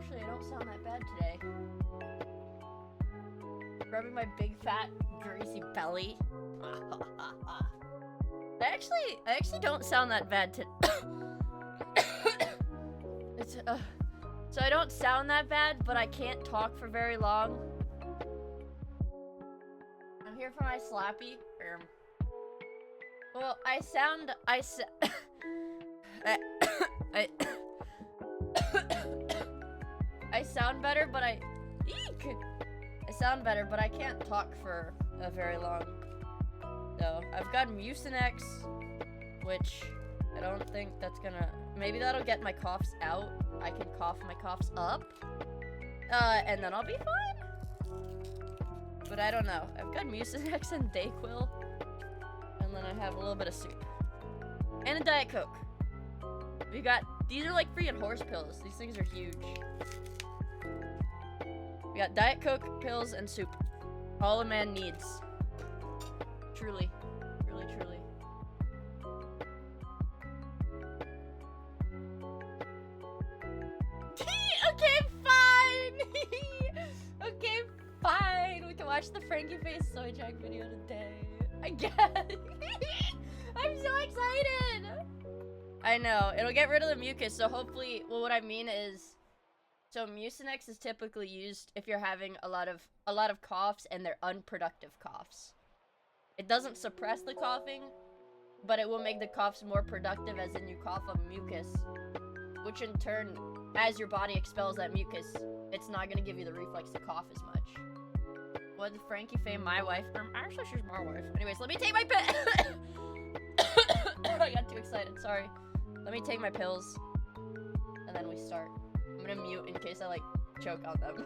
Actually, I don't sound that bad today. Rubbing my big fat greasy belly. I actually don't sound that bad today. It's so I don't sound that bad, but I can't talk for very long. I'm here for my slappy. Well, I sound better, but I sound better, but I can't talk for a very long. So I've got Mucinex, which I don't think that's gonna. Maybe that'll get my coughs out. I can cough my coughs up, and then I'll be fine. But I don't know. I've got Mucinex and Dayquil, and then I have a little bit of soup and a Diet Coke. We got these are like freaking horse pills. These things are huge. We got Diet Coke, pills, and soup. All a man needs. Truly. Truly, truly. Okay, fine! Okay, fine! We can watch the Frankie Face Soy Jack video today. I guess. I'm so excited! I know. It'll get rid of the mucus, so hopefully... Well, what I mean is... So Mucinex is typically used if you're having a lot of coughs and they're unproductive coughs. It doesn't suppress the coughing, but it will make the coughs more productive, as in you cough up mucus, which in turn, as your body expels that mucus, it's not gonna give you the reflex to cough as much. What did Frankie Faye, my wife? Actually, she's my wife. Anyways, let me take my pill. I got too excited. Sorry. Let me take my pills, and then we start. I'm gonna mute in case I, like, choke on them.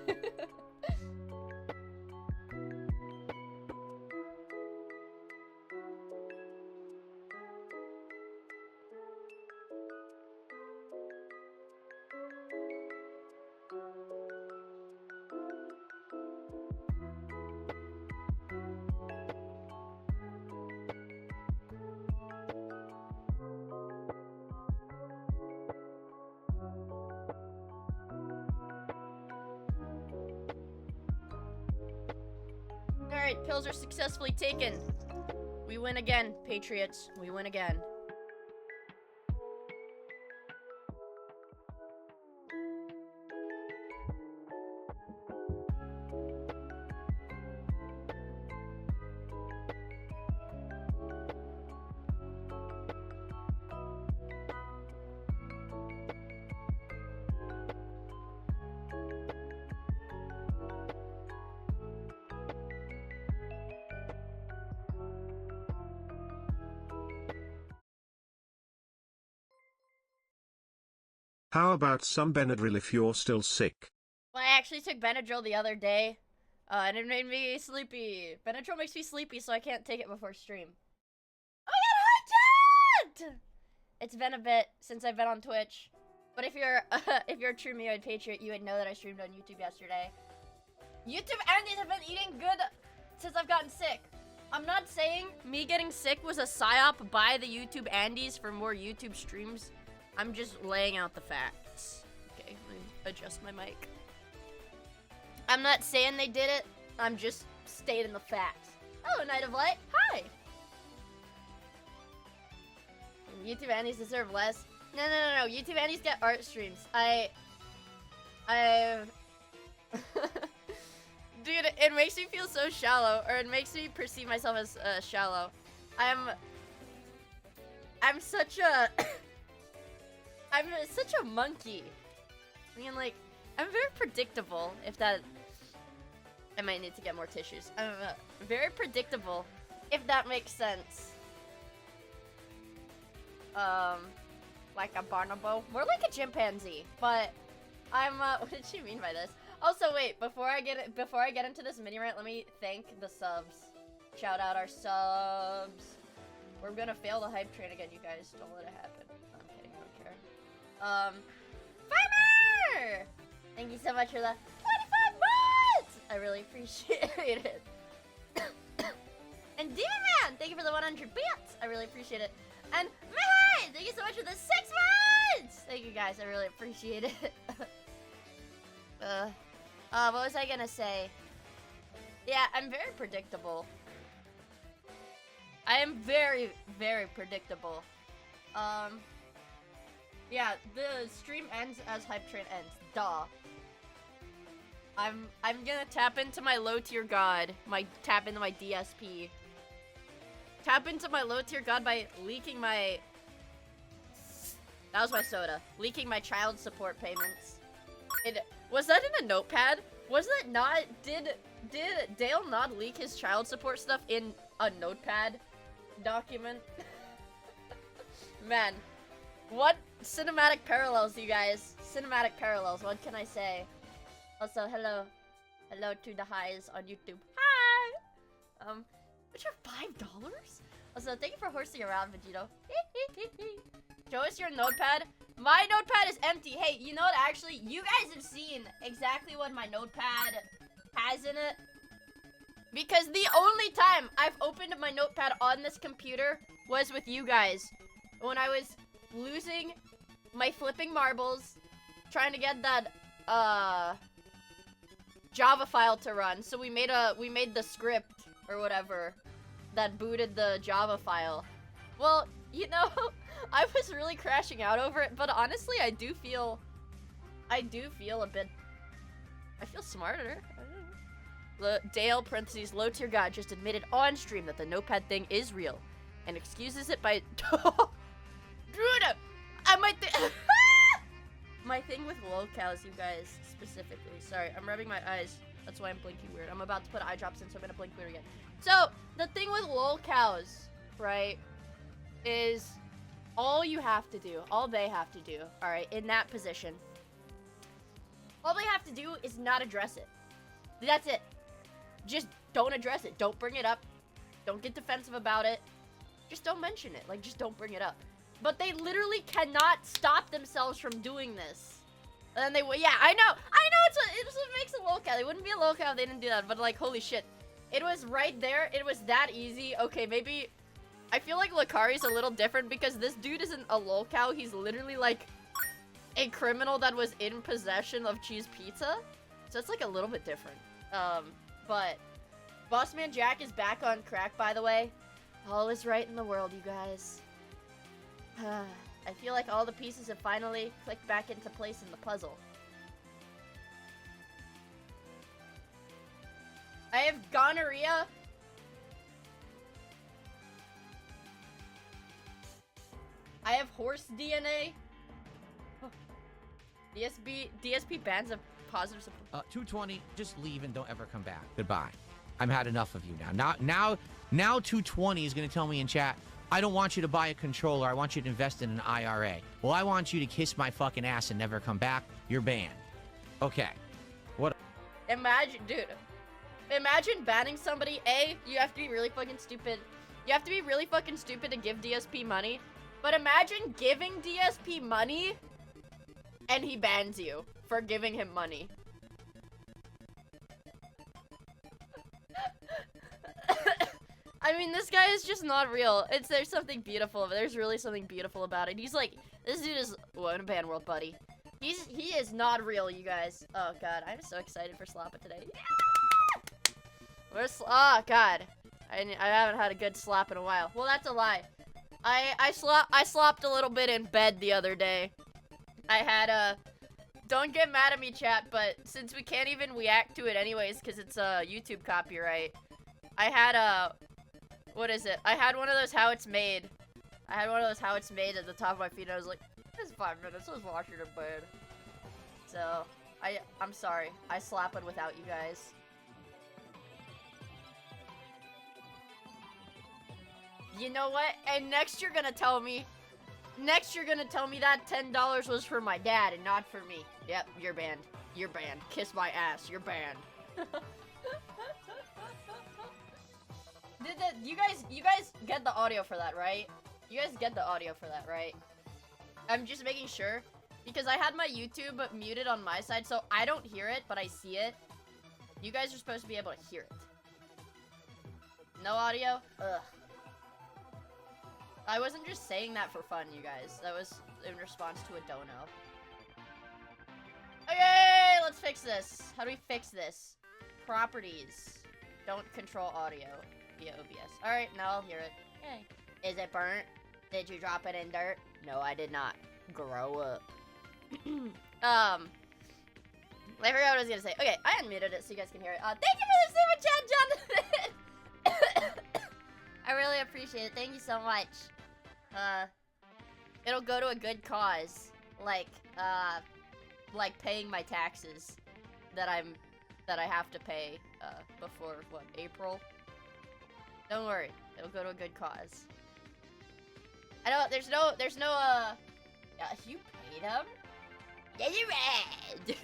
Alright, pills are successfully taken. We win again, Patriots. We win again. How about some Benadryl if you're still sick? Well, I actually took Benadryl the other day, and it made me sleepy. Benadryl makes me sleepy, so I can't take it before stream. Oh my god, Hot! It's been a bit since I've been on Twitch, but if you're a true Meoid Patriot, you would know that I streamed on YouTube yesterday. YouTube Andes have been eating good since I've gotten sick. I'm not saying me getting sick was a psyop by the YouTube Andes for more YouTube streams. I'm just laying out the facts. Okay, let me adjust my mic. I'm not saying they did it. I'm just stating the facts. Oh, Night of Light. Hi. YouTube Annies deserve less. No. YouTube Annies get art streams. Dude, it makes me feel so shallow, or it makes me perceive myself as shallow. I'm such a I'm such a monkey. I mean, like, I'm very predictable, if that... I might need to get more tissues. I'm very predictable, if that makes sense. Like a bonobo. More like a chimpanzee, but I'm, what did she mean by this? Also, wait, before I get into this mini rant, let me thank the subs. Shout out our subs. We're gonna fail the hype train again, you guys. Don't let it happen. I'm kidding, I don't care. Farmer! Thank you so much for the 25 months! I really appreciate it. And Demon Man, thank you for the 100 bits! I really appreciate it. And Mihai, thank you so much for the 6 months! Thank you guys, I really appreciate it. What was I gonna say? Yeah, I'm very predictable. I am very, very predictable. Yeah, the stream ends as Hype Train ends. Duh. I'm gonna tap into my low tier god. Tap into my DSP. Tap into my low tier god by leaking my... That was my soda. Leaking my child support payments. Was that in a notepad? Was that not... Did Dale not leak his child support stuff in a notepad document? Man. What cinematic parallels, you guys. Cinematic parallels, what can I say? Also, hello. Hello to the highs on YouTube. Hi! What's your $5? Also, thank you for horsing around, Vegito. Show us your notepad. My notepad is empty. Hey, you know what? Actually, you guys have seen exactly what my notepad has in it. Because the only time I've opened my notepad on this computer was with you guys. When I was losing my flipping marbles, trying to get that, Java file to run. So we made the script, or whatever, that booted the Java file. Well, you know, I was really crashing out over it, but honestly, I do feel a bit... I feel smarter. Dale, parentheses, low tier god just admitted on stream that the notepad thing is real, and excuses it by... Dude! My thing with lolcows, you guys, specifically. Sorry, I'm rubbing my eyes. That's why I'm blinking weird. I'm about to put eye drops in, so I'm gonna blink weird again. So, the thing with lolcows, right, is all you have to do, all they have to do, alright, in that position, all they have to do is not address it. That's it. Just don't address it. Don't bring it up. Don't get defensive about it. Just don't mention it. Like, just don't bring it up. But they literally cannot stop themselves from doing this. And then they, yeah, I know, it's what makes a lolcow. They wouldn't be a lolcow if they didn't do that, but like, holy shit. It was right there, it was that easy. Okay, maybe, I feel like Lakari's a little different because this dude isn't a lolcow, he's literally like a criminal that was in possession of cheese pizza. So it's like a little bit different. But Bossman Jack is back on crack, by the way. All is right in the world, you guys. I feel like all the pieces have finally clicked back into place in the puzzle. I have gonorrhea. I have horse DNA. DSP bans of positive support. 220, just leave and don't ever come back. Goodbye. I've had enough of you now. Now 220 is gonna tell me in chat, I don't want you to buy a controller, I want you to invest in an IRA. Well, I want you to kiss my fucking ass and never come back. You're banned. Okay. What? Imagine, dude. Imagine banning somebody. A, you have to be really fucking stupid. You have to be really fucking stupid to give DSP money. But imagine giving DSP money and he bans you for giving him money. I mean, this guy is just not real. There's something beautiful, but there's really something beautiful about it. He's like, this dude is, well, in a band world, buddy. He is not real, you guys. Oh god, I'm so excited for Slappa today. Where's, oh god. I haven't had a good slap in a while. Well, that's a lie. I slopped a little bit in bed the other day. I had don't get mad at me, chat, but since we can't even react to it anyways, because it's a YouTube copyright, I had what is it? I had one of those how it's made. I had one of those how it's made at the top of my feet, and I was like, it's 5 minutes, I was watching it in bed. So, I'm sorry. I slap it without you guys. You know what? And next you're gonna tell me that $10 was for my dad and not for me. Yep, you're banned. You're banned. Kiss my ass. You're banned. You guys get the audio for that, right? You guys get the audio for that, right? I'm just making sure because I had my YouTube muted on my side, so I don't hear it, but I see it. You guys are supposed to be able to hear it. No audio? Ugh. I wasn't just saying that for fun, you guys. That was in response to a dono. Okay, let's let's fix this. How do we fix this? Properties. Don't control audio via OBS. Alright, now I'll hear it. Yay. Is it burnt? Did you drop it in dirt? No, I did not. Grow up. I forgot what I was gonna say. Okay, I unmuted it so you guys can hear it. Thank you for the super chat, Jonathan! I really appreciate it. Thank you so much. It'll go to a good cause. Like paying my taxes that I have to pay, before, what, April? Don't worry. It'll go to a good cause. I know, there's no, yeah, you paid him? Yeah, you're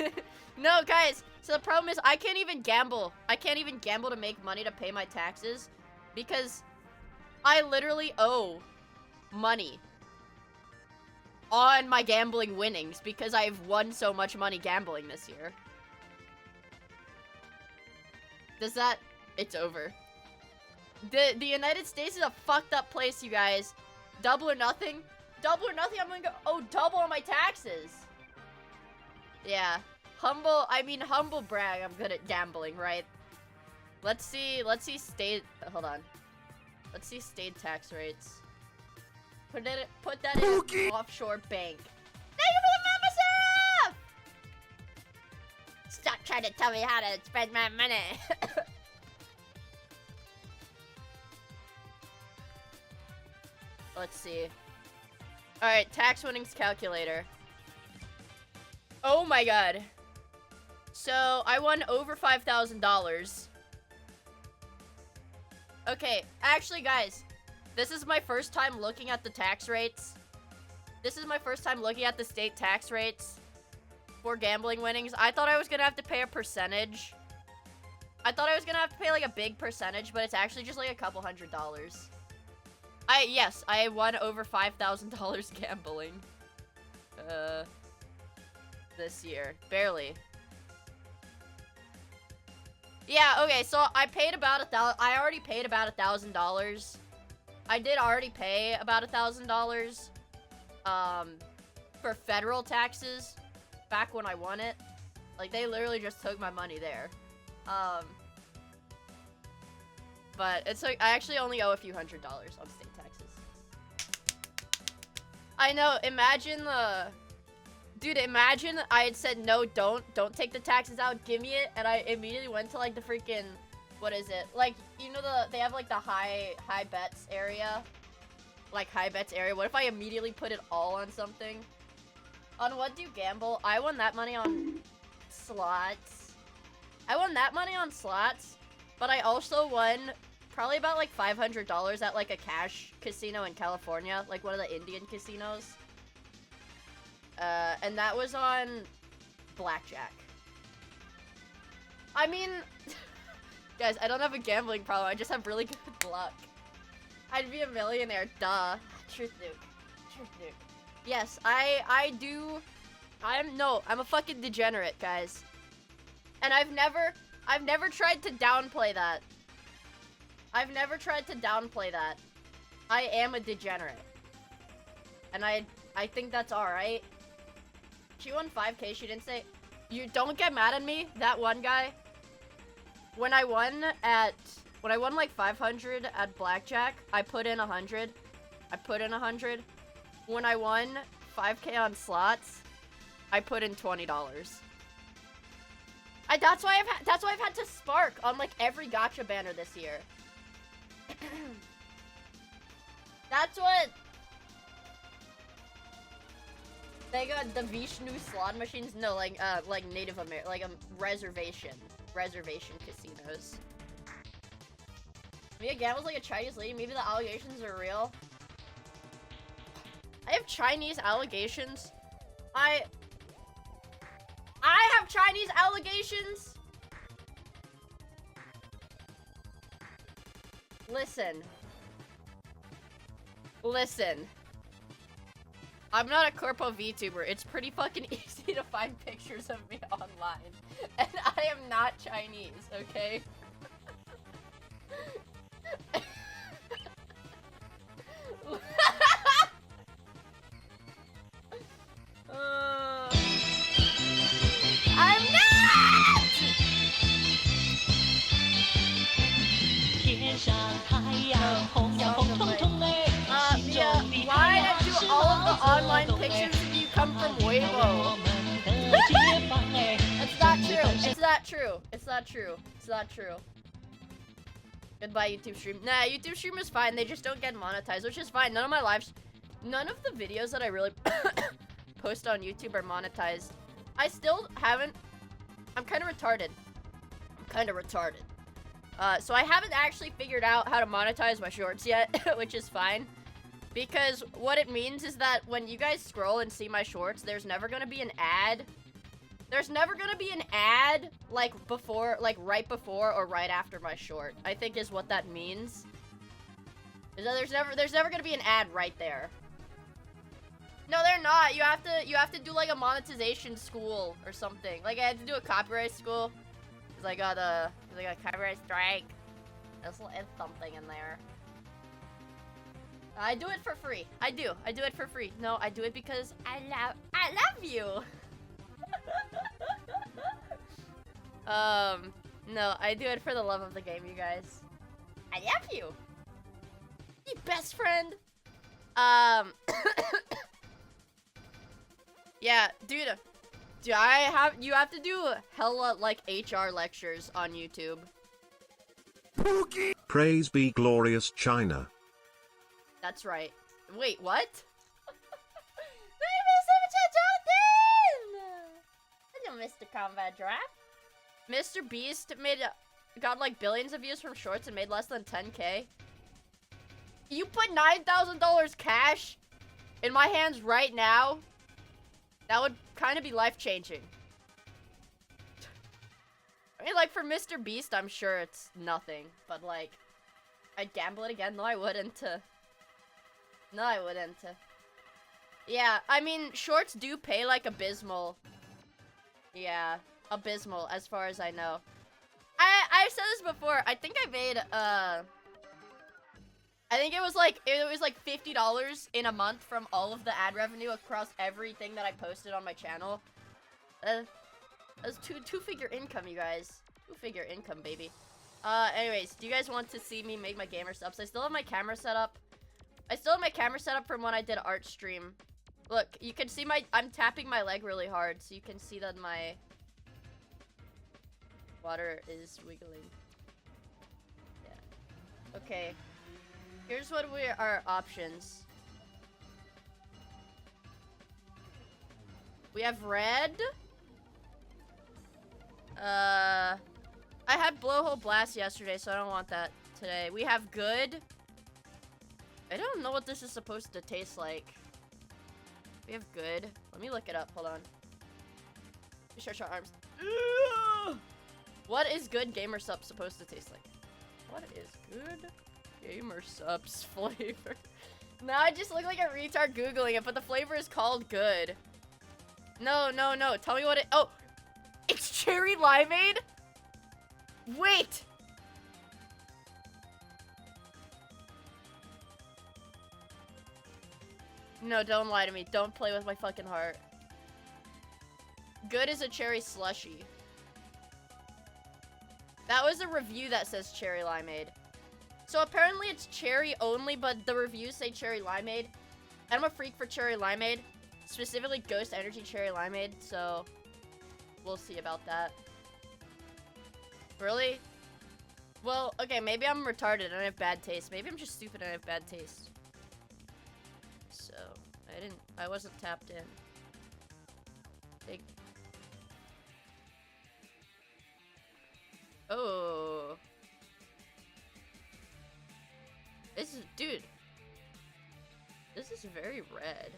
red! No, guys, so the problem is I can't even gamble. I can't even gamble to make money to pay my taxes because I literally owe money on my gambling winnings because I've won so much money gambling this year. It's over. The United States is a fucked up place, you guys. Double or nothing, I'm gonna go, oh, double on my taxes. Yeah, humble brag, I'm good at gambling, right? Let's see state, hold on. Let's see state tax rates. Put that in an offshore bank. Thank you for the mama syrup! Stop trying to tell me how to spend my money. Let's see. Alright, tax winnings calculator. Oh my god. So, I won over $5,000. Okay, actually, guys, this is my first time looking at the tax rates. This is my first time looking at the state tax rates for gambling winnings. I thought I was gonna have to pay a percentage. I thought I was gonna have to pay, like, a big percentage, but it's actually just, like, a couple $100s. Yes, I won over $5,000 gambling. This year. Barely. Yeah, okay, so I paid about I already paid about $1,000. I did already pay about $1,000, for federal taxes back when I won it. Like, they literally just took my money there. But it's like, I actually only owe a few $100s on state taxes. I know, imagine dude, imagine I had said, no, don't take the taxes out, give me it, and I immediately went to, like, the freaking, what is it? Like, you know, they have, like, the high bets area? Like, high bets area. What if I immediately put it all on something? On what do you gamble? I won that money on slots. But I also won probably about, like, $500 at, like, a cash casino in California. Like, one of the Indian casinos. And that was on blackjack. I mean, guys, I don't have a gambling problem. I just have really good luck. I'd be a millionaire, duh. Truth nuke. Yes, I'm a fucking degenerate, guys. And I've never tried to downplay that. I am a degenerate. And I think that's alright. She won 5K, she didn't say... You don't get mad at me, that one guy. When I won like 500 at blackjack, I put in 100. When I won 5K on slots, I put in $20. That's why I've had to spark on like every gacha banner this year. That's what... They got the Vishnu slot machines? No, like Native American, like reservation casinos. Mia gambles like a Chinese lady. Maybe the allegations are real. I have Chinese allegations. I have Chinese allegations. Listen. I'm not a Corpo VTuber. It's pretty fucking easy to find pictures of me online. And I am not Chinese, okay? I'm not! come from Weibo. It's not true. It's not true. It's not true. It's not true. Goodbye, YouTube stream. Nah, YouTube stream is fine. They just don't get monetized, which is fine. None of the videos that I really post on YouTube are monetized. I still haven't. I'm kind of retarded. So I haven't actually figured out how to monetize my shorts yet, which is fine. Because what it means is that when you guys scroll and see my shorts, there's never gonna be an ad. There's never gonna be an ad, like, right before or right after my short, I think is what that means. Is that there's never gonna be an ad right there. No, they're not. You have to do, like, a monetization school or something. Like, I had to do a copyright school. Because I got a copyright strike. There's something in there. I do it for free. I do it for free. No, I do it because I love you. No, I do it for the love of the game, you guys. I love you. You best friend. Yeah, dude, you have to do hella, like, HR lectures on YouTube. Praise be glorious China. That's right. Wait, what? Hello, Mr. Combat Draft. Mr. Beast got like billions of views from shorts and made less than 10K. You put $9,000 cash in my hands right now? That would kind of be life-changing. I mean, like, for Mr. Beast, I'm sure it's nothing. But, like, I'd gamble it again? No, I wouldn't. No, I wouldn't. Yeah, I mean, shorts do pay, like, abysmal. Yeah, abysmal, as far as I know. I said this before. I think I made, I think it was like $50 in a month from all of the ad revenue across everything that I posted on my channel. That's two-figure income, you guys. Two-figure income, baby. Anyways, do you guys want to see me make my gamer subs? I still have my camera set up. From when I did art stream. Look, you can see I'm tapping my leg really hard, so you can see that my water is wiggling. Yeah. Okay. Here's what our options. We have red. I had blowhole blast yesterday, so I don't want that today. We have good. I don't know what this is supposed to taste like. We have good. Let me look it up. Hold on. Stretch our arms. What is good gamer sub supposed to taste like? What is good gamer subs flavor? Now I just look like a retard googling it, but the flavor is called good. No. Tell me what it. Oh, it's cherry limeade. Wait. No, don't lie to me. Don't play with my fucking heart. Good is a cherry slushy. That was a review that says cherry limeade. So apparently it's cherry only, but the reviews say cherry limeade. I'm a freak for cherry limeade. Specifically Ghost Energy cherry limeade, so we'll see about that. Really? Well, okay, maybe I'm retarded and I have bad taste. Maybe I'm just stupid and I have bad taste. So, I wasn't tapped in. Big. Oh. Dude. This is very red.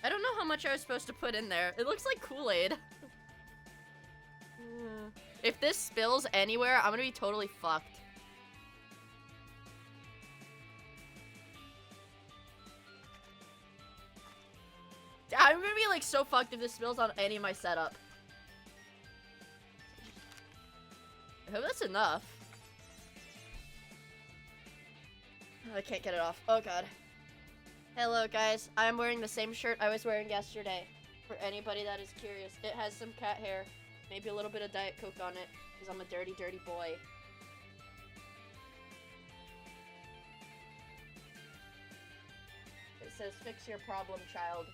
I don't know how much I was supposed to put in there. It looks like Kool-Aid. If this spills anywhere, I'm gonna be totally fucked. I'm gonna be like so fucked if this spills on any of my setup. I hope that's enough. I can't get it off. Oh god. Hello guys, I'm wearing the same shirt I was wearing yesterday. For anybody that is curious. It has some cat hair. Maybe a little bit of Diet Coke on it. Because I'm a dirty, dirty boy. It says, fix your problem, child.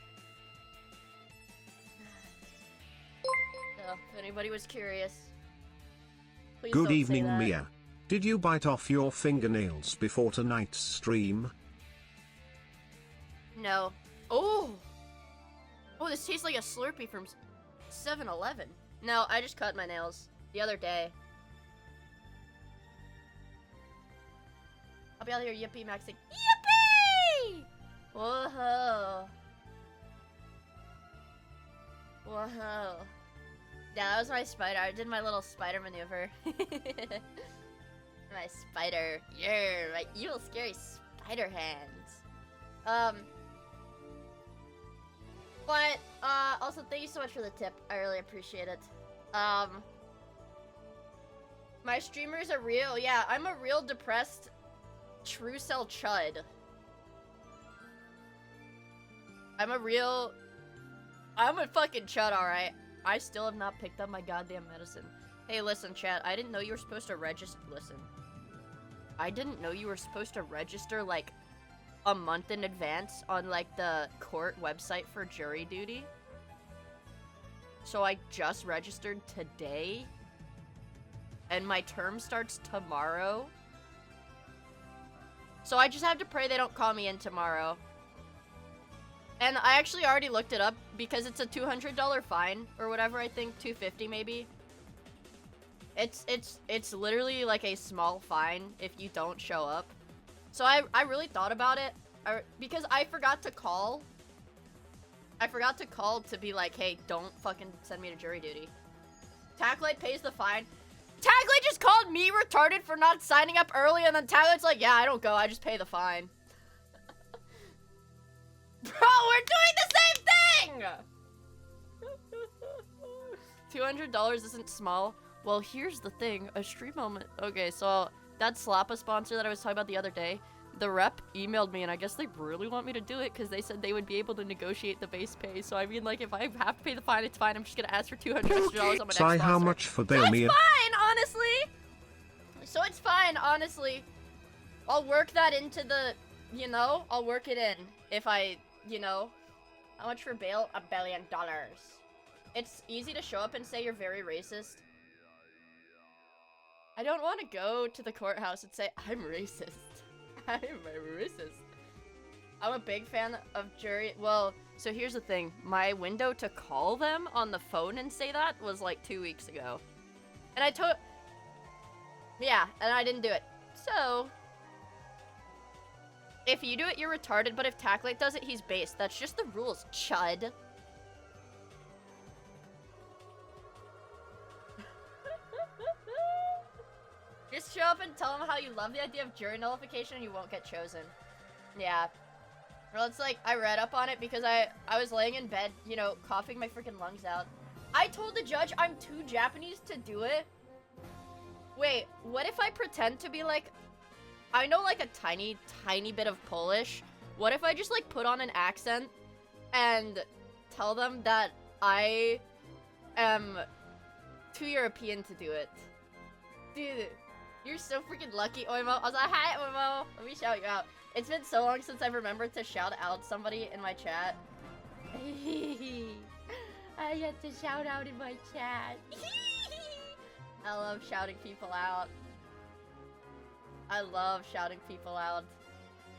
If anybody was curious. Please Good don't say evening, that. Mia. Did you bite off your fingernails before tonight's stream? No. Oh! Oh, this tastes like a Slurpee from 7-Eleven. No, I just cut my nails the other day. I'll be out here yippee maxing. Yippee! Whoa. Whoa. Yeah, that was my spider. I did my little spider maneuver. My spider. Yeah, my evil, scary spider hands. But, also thank you so much for the tip. I really appreciate it. My streamers are real. Yeah, I'm a real depressed true cell chud. I'm a fucking chud, alright. I still have not picked up my goddamn medicine. Hey, listen, chat. I didn't know you were supposed to register. Listen. I didn't know you were supposed to register, like, a month in advance on, like, the court website for jury duty. So I just registered today. And my term starts tomorrow. So I just have to pray they don't call me in tomorrow. And I actually already looked it up because it's a $200 fine or whatever, I think, $250 maybe. It's literally like a small fine if you don't show up. So I really thought about it because I forgot to call. I forgot to call to be like, hey, don't fucking send me to jury duty. Taglight pays the fine. Taglight just called me retarded for not signing up early, and then Taglight's like, yeah, I don't go, I just pay the fine. Bro, we're doing the same thing! $200 isn't small. Well, here's the thing, a stream moment. Okay, so that Slappa sponsor that I was talking about the other day, the rep emailed me, and I guess they really want me to do it because they said they would be able to negotiate the base pay. So I mean, like, if I have to pay the fine, it's fine. I'm just gonna ask for $200 on my next Sai, how sponsor. much for So it's Mia? fine, honestly. So it's fine, honestly. I'll work that into the, you know, I'll work it in if I, you know. How much for bail? $1 billion. It's easy to show up and say you're very racist. I don't want to go to the courthouse and say, I'm racist. I'm a racist. I'm a big fan of jury. Well, so here's the thing. My window to call them on the phone and say that was like 2 weeks ago. And I told... Yeah, and I didn't do it. So... If you do it, you're retarded, but if Tacklight does it, he's based. That's just the rules, chud. Just show up and tell them how you love the idea of jury nullification and you won't get chosen. Yeah. Well, it's like, I read up on it because I was laying in bed, you know, coughing my freaking lungs out. I told the judge I'm too Japanese to do it. Wait, what if I pretend to be like... I know like a tiny, tiny bit of Polish. What if I just like put on an accent and tell them that I am too European to do it? Dude, you're so freaking lucky, Oimo. I was like, hi, Oimo. Let me shout you out. It's been so long since I've remembered to shout out somebody in my chat. I get to shout out in my chat. I love shouting people out. I love shouting people out.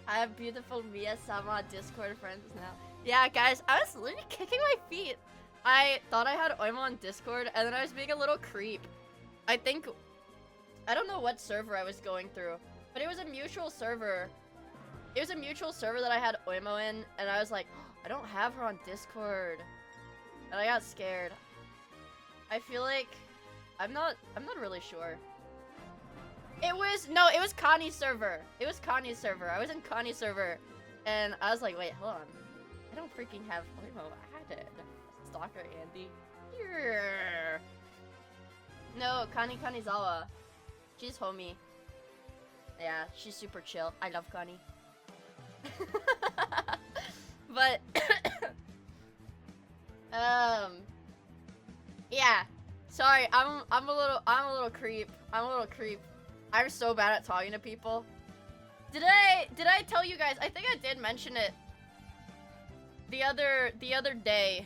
I have beautiful Miya-sama Discord friends now. Yeah, guys, I was literally kicking my feet. I thought I had Oimo on Discord, and then I was being a little creep. I don't know what server I was going through, but it was a mutual server. It was a mutual server that I had Oimo in, and I was like, oh, I don't have her on Discord. And I got scared. I feel like, I'm not really sure. It was Connie's server. It was Connie's server. I was in Connie's server, and I was like, wait, hold on. I don't freaking have Oimo added. Stalker Andy. Yeah. No, Connie Kanizawa. She's homie. Yeah, she's super chill. I love Connie. But yeah. Sorry, I'm a little creep. I'm so bad at talking to people. Did I tell you guys? I think I did mention it the other day.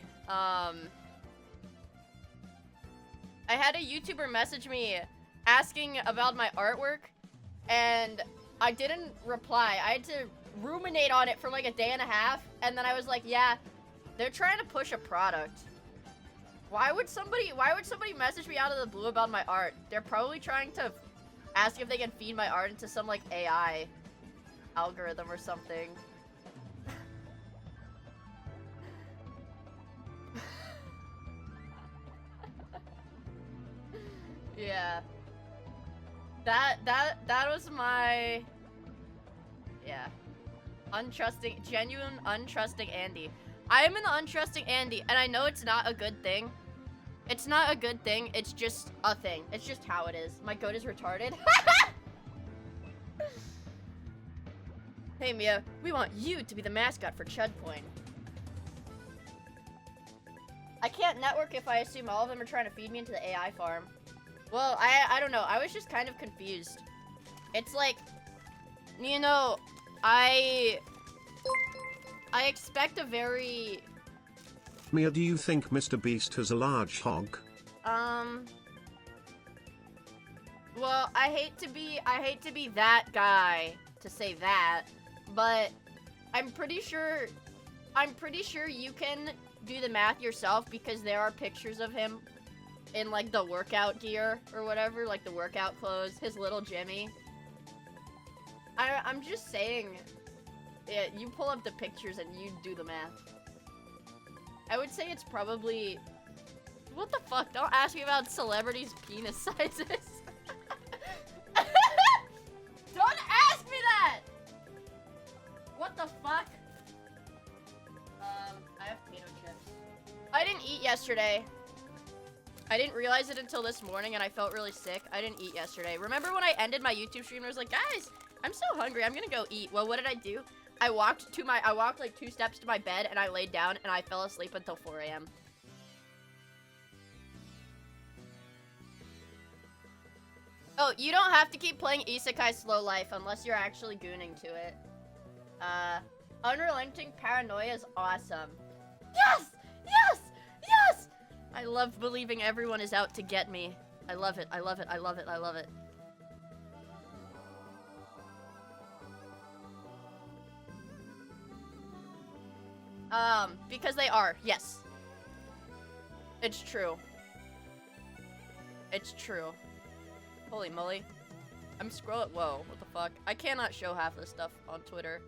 I had a YouTuber message me asking about my artwork, and I didn't reply. I had to ruminate on it for like a day and a half, and then I was like, yeah, they're trying to push a product. Why would somebody message me out of the blue about my art? They're probably trying to ask if they can feed my art into some like AI algorithm or something. Yeah. That was my, yeah. Genuine untrusting Andy. I am an untrusting Andy, and I know it's not a good thing. It's not a good thing, it's just a thing. It's just how it is. My goat is retarded. Hey Mia, we want you to be the mascot for Chud Point. I can't network if I assume all of them are trying to feed me into the AI farm. Well, I don't know. I was just kind of confused. It's like, you know, I expect a very... Mia, do you think Mr. Beast has a large hog? Well, I hate to be that guy to say that, but I'm pretty sure you can do the math yourself because there are pictures of him in like the workout gear or whatever, like the workout clothes, his little Jimmy. I'm just saying, yeah, you pull up the pictures and you do the math. I would say it's probably, what the fuck? Don't ask me about celebrities' penis sizes. Don't ask me that! What the fuck? I have potato chips. I didn't eat yesterday. I didn't realize it until this morning, and I felt really sick. I didn't eat yesterday. Remember when I ended my YouTube stream and I was like, guys, I'm so hungry. I'm gonna go eat. Well, what did I do? I walked like 2 steps to my bed, and I laid down, and I fell asleep until 4 a.m. Oh, you don't have to keep playing Isekai Slow Life unless you're actually gooning to it. Unrelenting Paranoia is awesome. Yes! Yes! Yes! I love believing everyone is out to get me. I love it. I love it. I love it. I love it. Because they are. Yes. It's true. It's true. Holy moly. I'm scrolling. Whoa, what the fuck? I cannot show half this stuff on Twitter.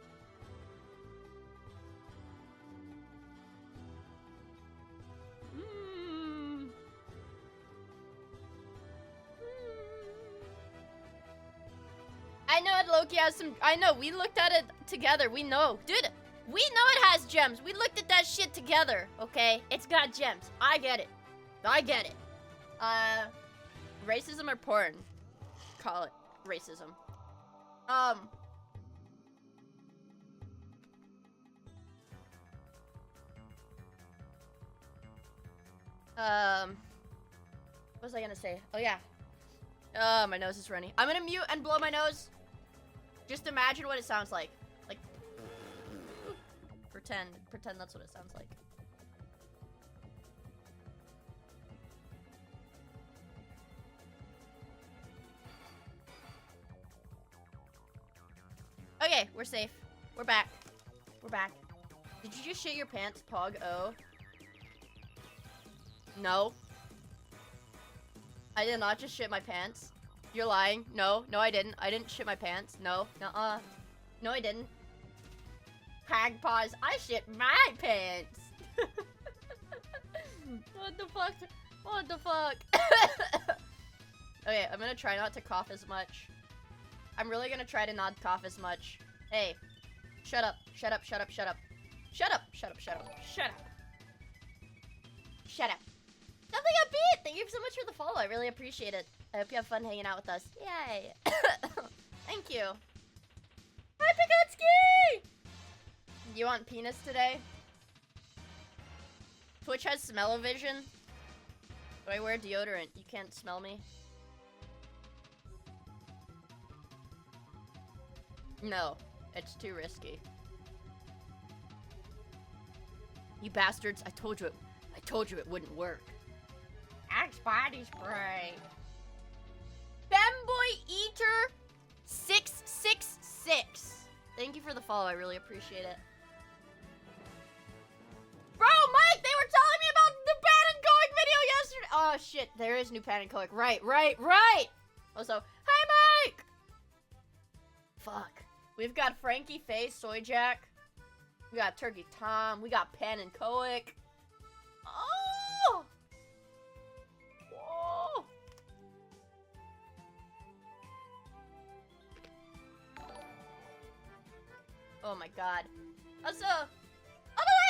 I know it Loki has some. I know, we looked at it together. We know. Dude, we know it has gems. We looked at that shit together, okay? It's got gems. I get it. I get it. Racism or porn? Call it racism. What was I gonna say? Oh, yeah. My nose is runny. I'm gonna mute and blow my nose. Just imagine what it sounds like. Like, pretend that's what it sounds like. Okay, we're safe. We're back. We're back. Did you just shit your pants, Pog? Oh. No. I did not just shit my pants. You're lying. No, no I didn't. I didn't shit my pants. No, nuh-uh. No I didn't. Pag pause. I shit my pants. What the fuck? What the fuck? Okay, I'm gonna try not to cough as much. I'm really gonna try to not cough as much. Hey, shut up, shut up, shut up, shut up. Shut up, shut up, shut up, shut up. Shut up. Nothing a beat! Thank you so much for the follow, I really appreciate it. I hope you have fun hanging out with us. Yay! Thank you. Hi, Pikatsky! You want penis today? Twitch has smell-o-vision. Do I wear deodorant? You can't smell me. No, it's too risky. You bastards, I told you it wouldn't work. Ask body spray. Femboy Eater 666. Thank you for the follow. I really appreciate it. Bro, Mike, they were telling me about the Pan and Coic video yesterday. Oh shit, there is new Pan and Coic. Right. Also, hi Mike. Fuck. We've got Frankie Face, Soy Jack. We got Turkey Tom. We got Pan and Coic. Oh! Whoa! Oh my god. Also, oh no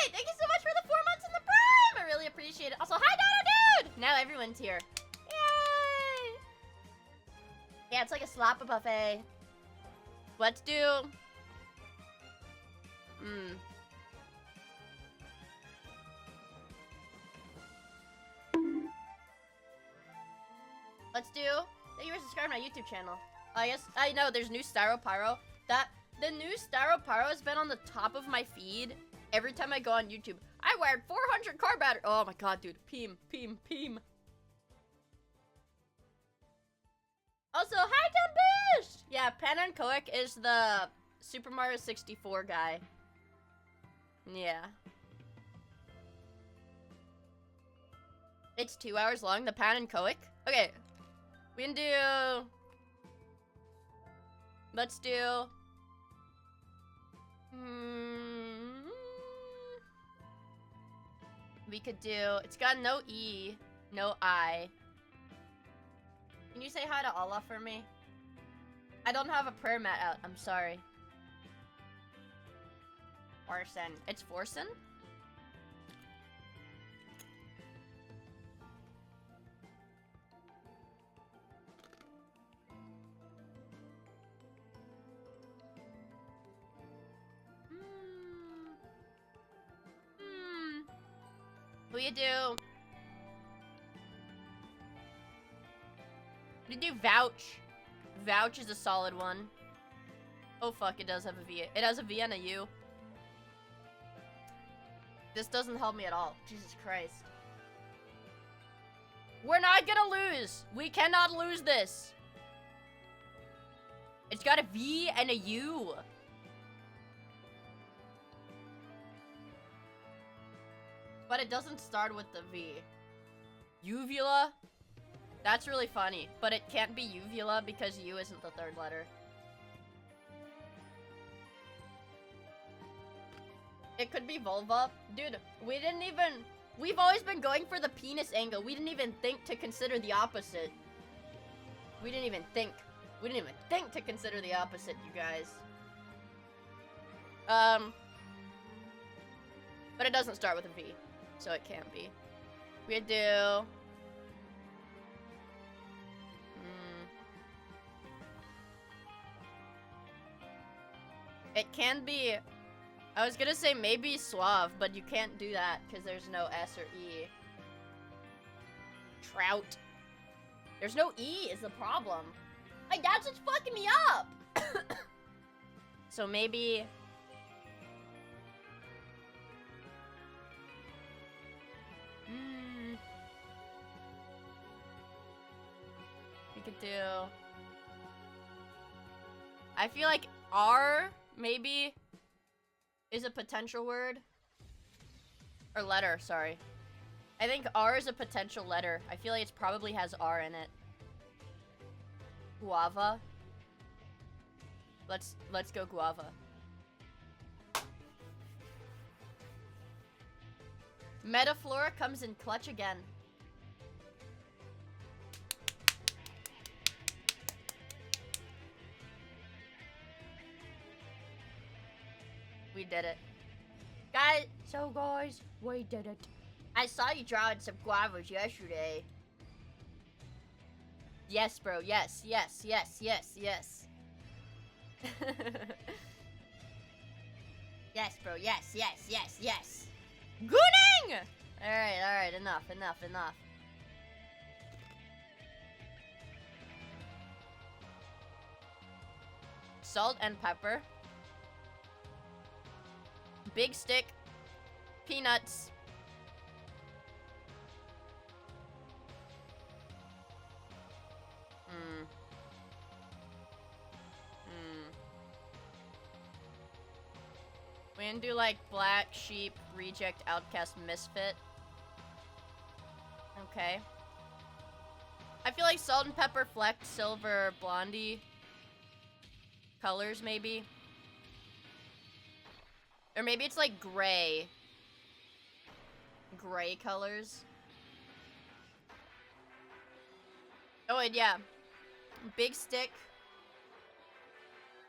wait! Thank you so much for the 4 months in the Prime! I really appreciate it. Also, hi Dono Dude! Now everyone's here. Yay! Yeah, it's like a slop buffet. Let's do... Let's do... Thank you for subscribing to my YouTube channel. I guess... I know, there's new Styro Pyro. The new Styro Pyro has been on the top of my feed every time I go on YouTube. I wired 400 car battery. Oh my god, dude. Peem. Also, hi, Tempest! Yeah, Pan and Coic is the Super Mario 64 guy. Yeah. It's 2 hours long, the Pan and Coic? Okay. We can do... Let's do... We could do... It's got no E, no I. Can you say hi to Allah for me? I don't have a prayer mat out. I'm sorry. Forsen. It's Forsen? Who you do? We do Vouch. Vouch is a solid one. Oh fuck, it does have a V. It has a V and a U. This doesn't help me at all. Jesus Christ. We're not gonna lose. We cannot lose this. It's got a V and a U. But it doesn't start with the V. Uvula? That's really funny, but it can't be uvula because U isn't the third letter. It could be vulva. Dude, we've always been going for the penis angle. We didn't even think to consider the opposite. We didn't even think to consider the opposite, you guys. But it doesn't start with a V, so it can't be. We'd do... It can be... I was gonna say maybe suave, but you can't do that because there's no S or E. Trout. There's no E is the problem. Like, that's what's fucking me up! So maybe... We could do... I feel like R, maybe, is a potential word. Or letter, sorry. I think R is a potential letter. I feel like it probably has R in it. Guava. Let's go guava. Metaflora comes in clutch again. We did it. Guys, we did it. I saw you drawing some guavas yesterday. Yes, bro. Yes. Yes, bro. Yes. Gooning! Alright. Enough. Salt and pepper. Big stick. Peanuts. gonna do like black, sheep, reject, outcast, misfit. Okay. I feel like salt and pepper, fleck, silver, blondie. Colors, maybe. Or maybe it's like gray. Gray colors. Oh, and yeah. Big stick.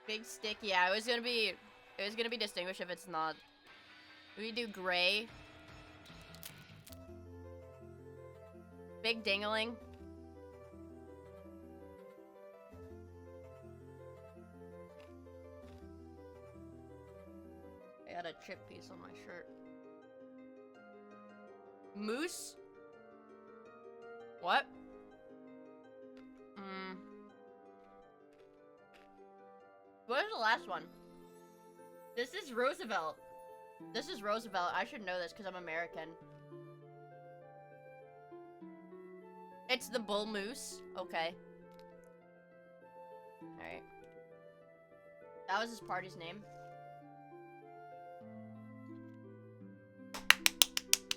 Big stick, yeah, it was gonna be distinguished if it's not. We do gray. Big dingling. I got a chip piece on my shirt. Moose? What? What is the last one? This is Roosevelt. This is Roosevelt. I should know this because I'm American. It's the bull moose. Okay. Alright. That was his party's name.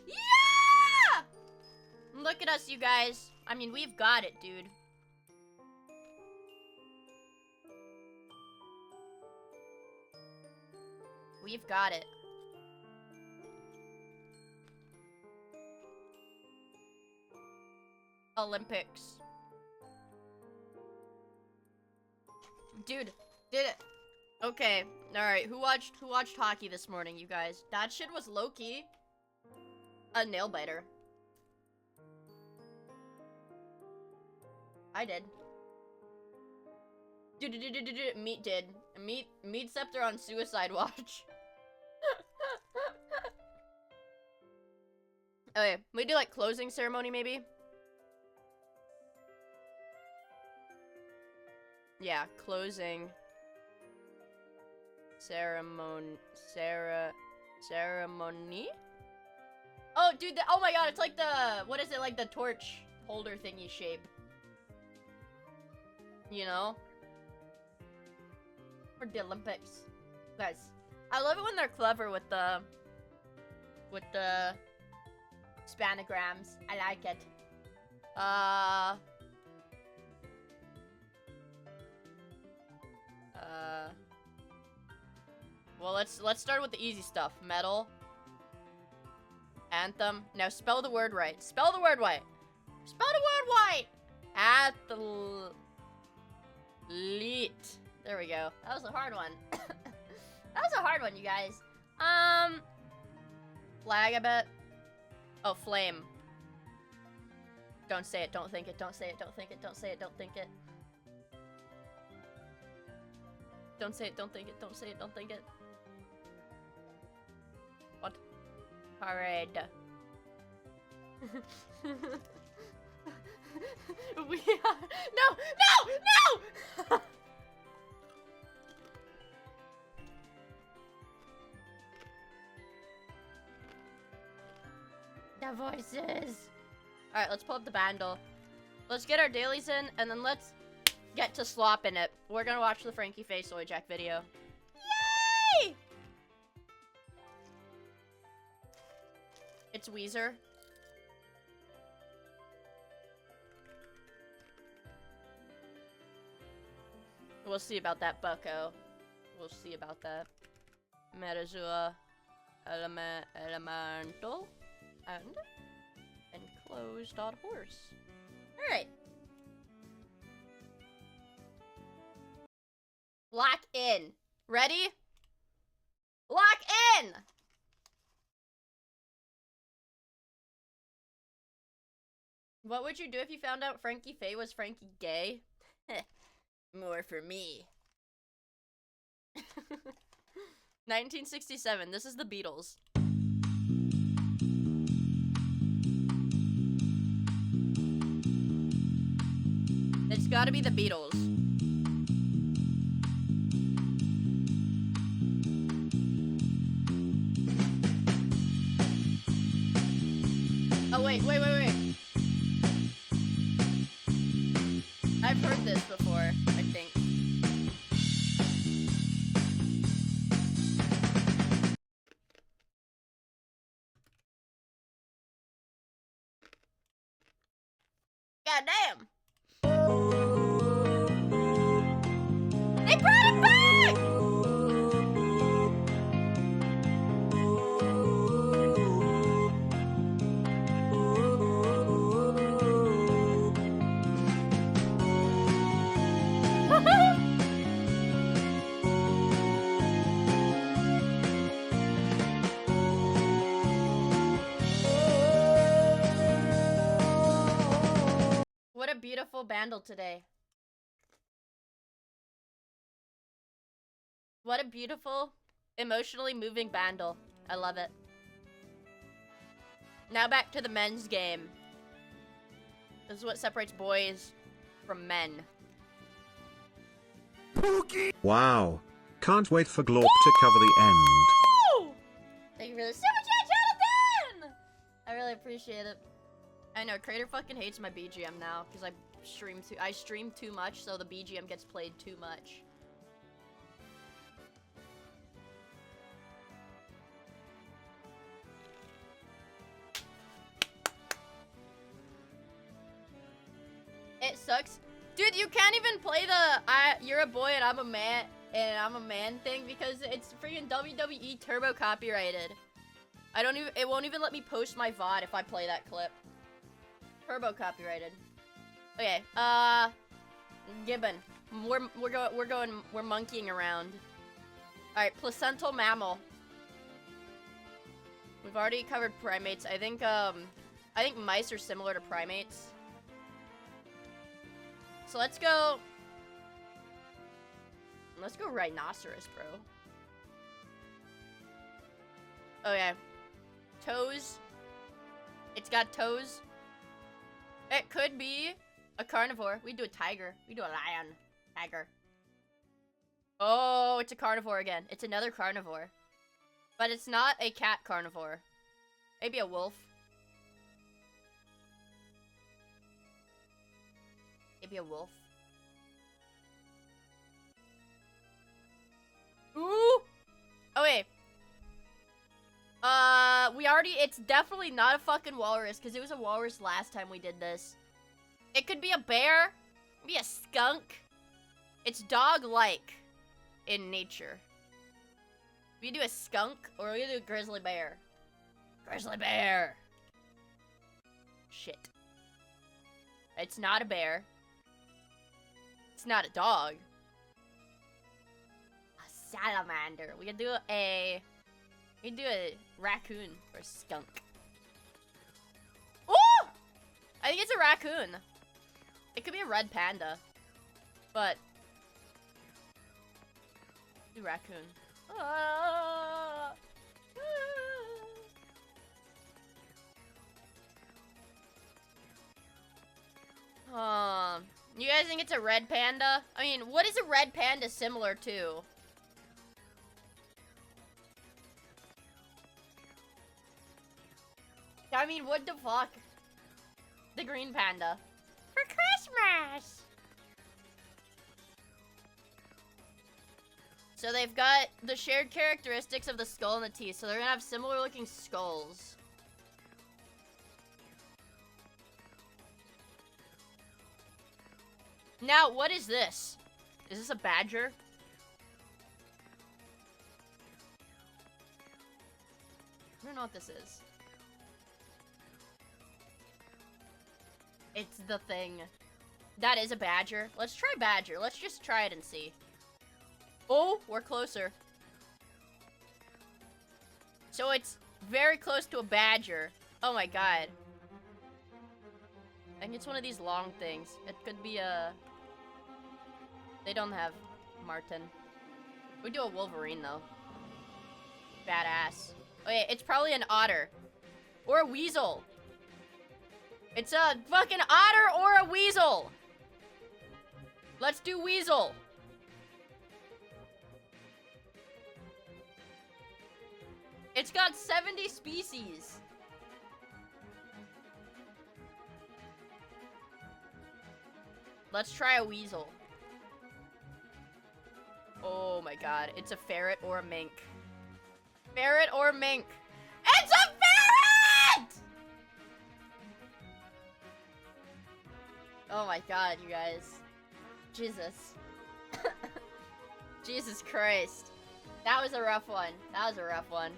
Yeah! Look at us, you guys. I mean, we've got it, dude. We've got it. Olympics. Dude, did it. Okay, alright. Who watched hockey this morning, you guys? That shit was low-key a nail biter. I did. Meat did. Meat Scepter on suicide watch. Okay, we do like closing ceremony maybe? Yeah, closing ceremony. Oh, dude, oh my god, it's like the, what is it, like the torch holder thingy shape. You know? For the Olympics. Guys, I love it when they're clever with the spanograms. I like it. Well, let's start with the easy stuff. Metal. Anthem. Now spell the word right. Spell the word right. Spell the word right. Athlete. There we go. That was a hard one. That was a hard one, you guys. Flag, I bet. Oh, flame. Don't say it, don't think it, don't say it, don't think it, don't say it, don't think it. Don't say it, don't think it, don't say it, don't think it. What? Parade. We are... No! No! No! The voices. Alright, let's pull up the bundle. Let's get our dailies in, and then let's get to slop in it. We're gonna watch the Frankie Face Soy Jack video. Yay! It's Weezer. We'll see about that, bucko. We'll see about that. Metazua. Elemental. And enclosed.horse. Alright. Lock in. Ready? Lock in! What would you do if you found out Frankie Faye was Frankie gay? More for me. 1967. This is the Beatles. It's gotta be the Beatles. Oh, wait. I've heard this before, I think. Goddamn. They brought it back! What a beautiful bandle today. What a beautiful, emotionally moving bandle. I love it. Now back to the men's game. This is what separates boys from men. Wow. Can't wait for Glorp to cover the end. Thank you for the super chat, Jonathan! I really appreciate it. I know, Crater fucking hates my BGM now, because I stream too much, so the BGM gets played too much. It sucks. Dude, you can't even play the you're a boy and I'm a man thing because it's freaking WWE turbo copyrighted. It won't even let me post my VOD if I play that clip. Turbo copyrighted. Okay, Gibbon. We're monkeying around. Alright, placental mammal. We've already covered primates. I think mice are similar to primates. So let's go rhinoceros, bro. Okay. Toes. It's got toes. It could be a carnivore. We do a tiger. We do a lion. Tiger. Oh, it's a carnivore again. It's another carnivore. But it's not a cat carnivore. Maybe a wolf. Maybe a wolf. Ooh! Oh, wait. It's definitely not a fucking walrus, because it was a walrus last time we did this. It could be a bear. Maybe a skunk. It's dog-like in nature. We do a skunk, or we do a grizzly bear. Grizzly bear! Shit. It's not a bear. It's not a dog. A salamander. We can do a raccoon or a skunk. Oh! I think it's a raccoon. It could be a red panda. But do raccoon. You guys think it's a red panda? I mean, what is a red panda similar to? I mean, what the fuck? The green panda. For Christmas! So they've got the shared characteristics of the skull and the teeth, so they're gonna have similar looking skulls. Now, what is this? Is this a badger? I don't know what this is. It's the thing. That is a badger. Let's try badger. Let's just try it and see. Oh, we're closer. So it's very close to a badger. Oh my god. I think it's one of these long things. It could be a... They don't have marten. We do a wolverine, though. Badass. Okay, it's probably an otter. Or a weasel. It's a fucking otter or a weasel. Let's do weasel. It's got 70 species. Let's try a weasel. Oh my god, it's a ferret or a mink. Ferret or mink. It's a ferret! my god, you guys. Jesus. Jesus Christ. That was a rough one. That was a rough one.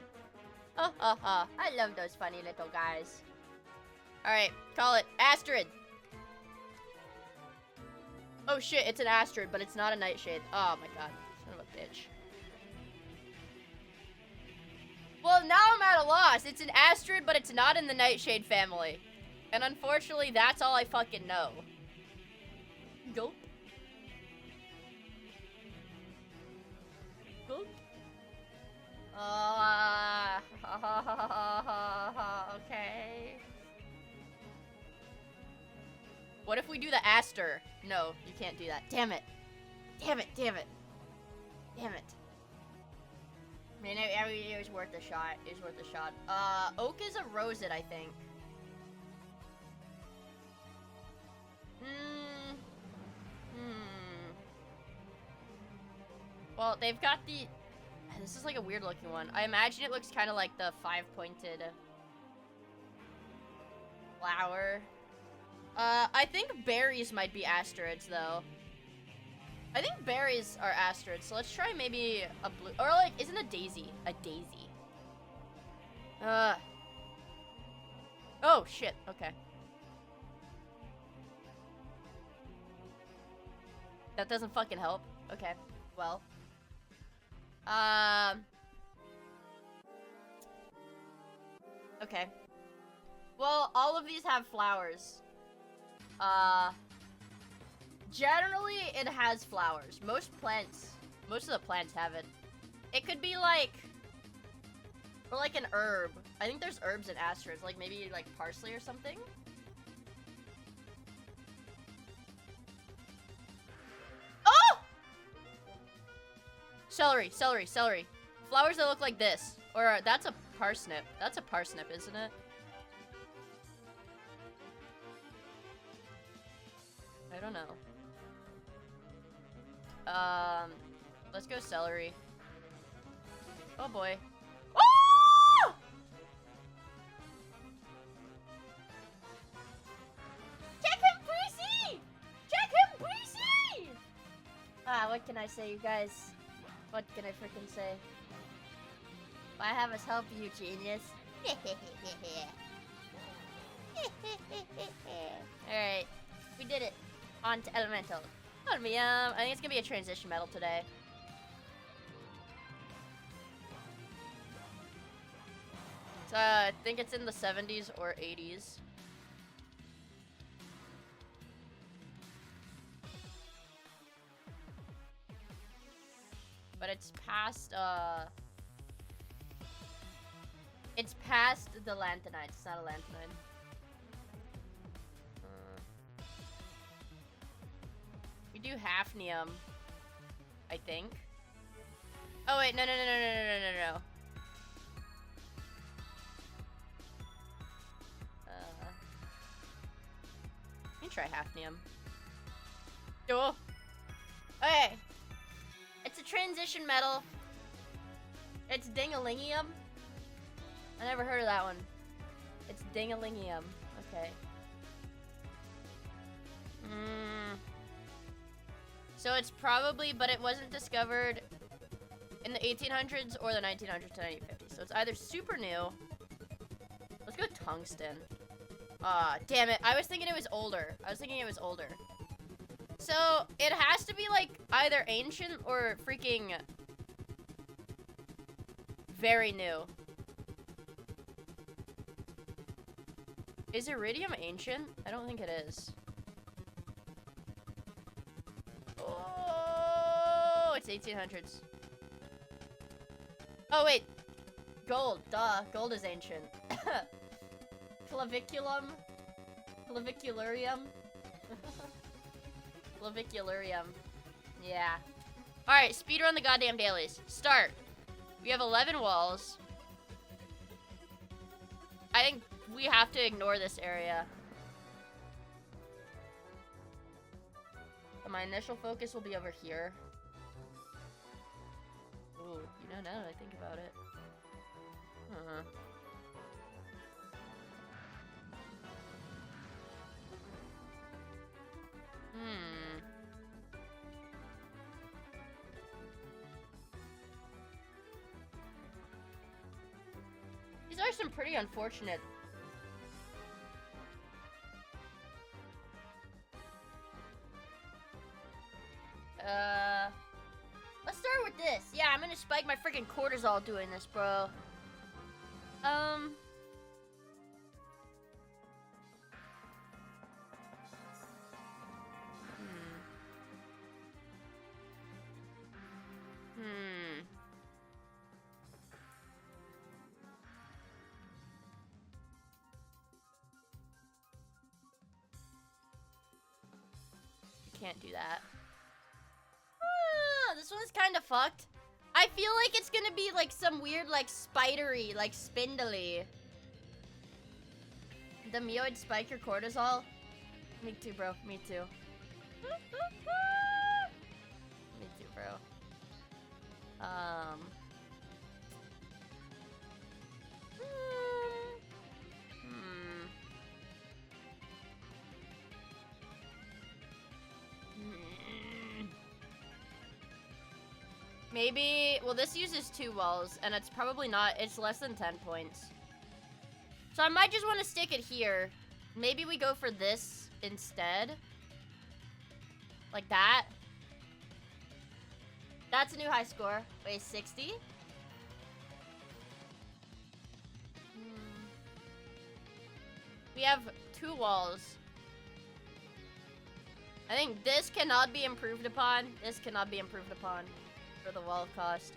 Oh, oh, oh. I love those funny little guys. Alright, call it Astrid. Oh shit, it's an Astrid, but it's not a Nightshade. Oh my god. Son of a bitch. Well, now I'm at a loss. It's an Astrid, but it's not in the Nightshade family. And unfortunately, that's all I fucking know. Gulp. Gulp. Okay. What if we do the Aster? No, you can't do that. Damn it. Damn it, damn it. Damn it. I mean, it was worth a shot. It was worth a shot. Oak is a Rosette, I think. Well, they've got the... This is like a weird looking one. I imagine it looks kind of like the 5-pointed flower. I think berries might be Asterids, though. I think berries are Asterids, so let's try maybe a blue... Or, like, isn't a daisy a daisy? Oh, shit. Okay. That doesn't fucking help. Okay. Well. Okay. Well, all of these have flowers. Generally, it has flowers. Most of the plants have it. It could be like, or like an herb. I think there's herbs and asters, like maybe like parsley or something. Oh! Celery, celery, celery. Flowers that look like this. Or that's a parsnip. That's a parsnip, isn't it? I don't know. Let's go celery. Oh boy. Oh! Check him, Breezy! Check him, Breezy! Ah, what can I say, you guys? What can I freaking say? I have us help you, genius. Alright, we did it. On to elemental. Vod of Miia. I think it's gonna be a transition metal today. So, I think it's in the 70s or 80s. But it's past, it's past the lanthanides. It's not a lanthanide. We do hafnium, I think. Oh wait, no. Let me try hafnium. Oh. Okay. It's a transition metal. It's dingalingium. I never heard of that one. It's dingalingium. Okay. So it's probably, but it wasn't discovered in the 1800s or the 1900s to 1950s. So it's either super new. Let's go tungsten. Damn it. I was thinking it was older. So it has to be like either ancient or freaking very new. Is iridium ancient? I don't think it is. Oh, it's 1800s. Oh, wait. Gold. Duh. Gold is ancient. Claviculum. Clavicularium. Clavicularium. Yeah. Alright, speedrun the goddamn dailies. Start. We have 11 walls. I think we have to ignore this area. My initial focus will be over here. Ooh, you know, now that I think about it. some pretty unfortunate. Let's start with this. Yeah, I'm gonna spike my freaking cortisol doing this, bro. Can't do that. This one's kind of fucked. I feel like it's gonna be like some weird, like spidery, like spindly. The Miia would spike your cortisol. Me too, bro. Me too. Me too, bro. Maybe, well, this uses 2 walls, and it's probably not, it's less than 10 points. So I might just want to stick it here. Maybe we go for this instead. Like that. That's a new high score. Wait, 60? We have 2 walls. I think this cannot be improved upon. This cannot be improved upon. For the wall cost.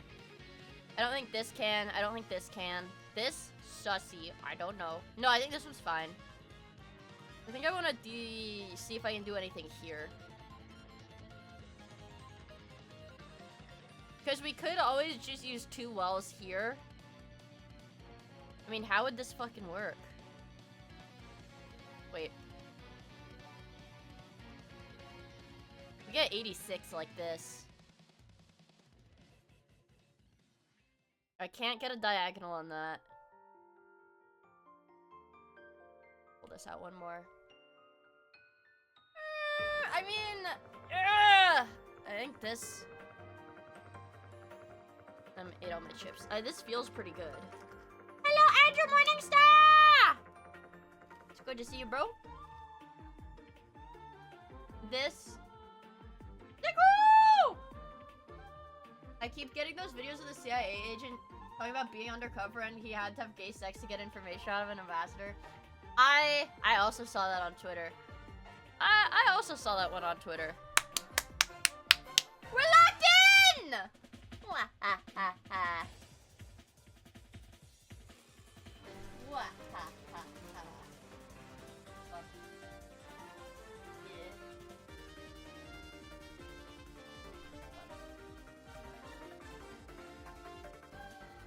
I don't think this can. I don't think this can. This sussy. I don't know. No, I think this one's fine. I think I want to see if I can do anything here. Because we could always just use 2 walls here. I mean, how would this fucking work? Wait. We get 86 like this. I can't get a diagonal on that. Pull this out one more. I mean, I think this. Ate all my chips. This feels pretty good. Hello, Andrew Morningstar! It's good to see you, bro. This. Nico! I keep getting those videos of the CIA agent talking about being undercover and he had to have gay sex to get information out of an ambassador. I also saw that on Twitter. I also saw that one on Twitter. We're locked in! Wah-ha-ha-ha. Wah-ha-ha-ha. Yeah.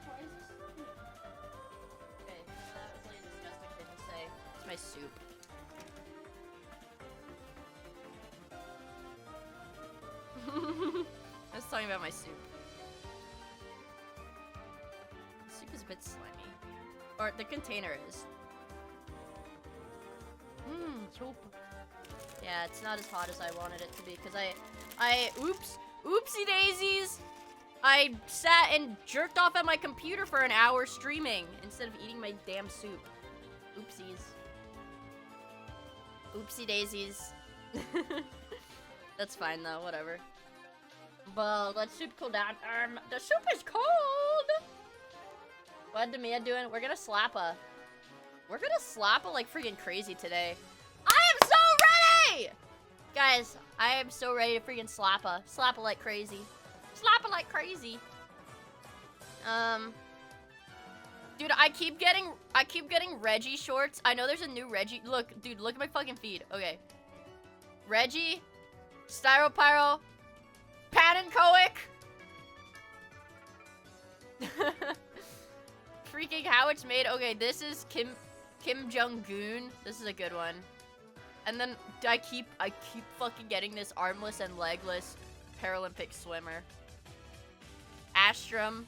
Why is this funny? Okay, that was like a disgusting thing to say. It's my soup. I was talking about my soup. The soup is a bit slimy. Or the container is. Soup. Yeah, it's not as hot as I wanted it to be because oopsie daisies! I sat and jerked off at my computer for an hour streaming instead of eating my damn soup. Oopsies. Oopsie daisies. That's fine though, whatever. But let soup cool down. The soup is cold! What is Miia doing? We're gonna slap her. We're gonna slap her like freaking crazy today. I am so ready! Guys, I am so ready to freaking slap her. Slap her like crazy. Slap her like crazy. Dude, I keep getting Reggie shorts. I know there's a new Reggie. Look, dude, look at my fucking feed. Okay. Reggie, Styropyro, Panenkoic. Freaking how it's made. Okay, this is Kim Jong-un. This is a good one. And then I keep fucking getting this armless and legless Paralympic swimmer. Astrum.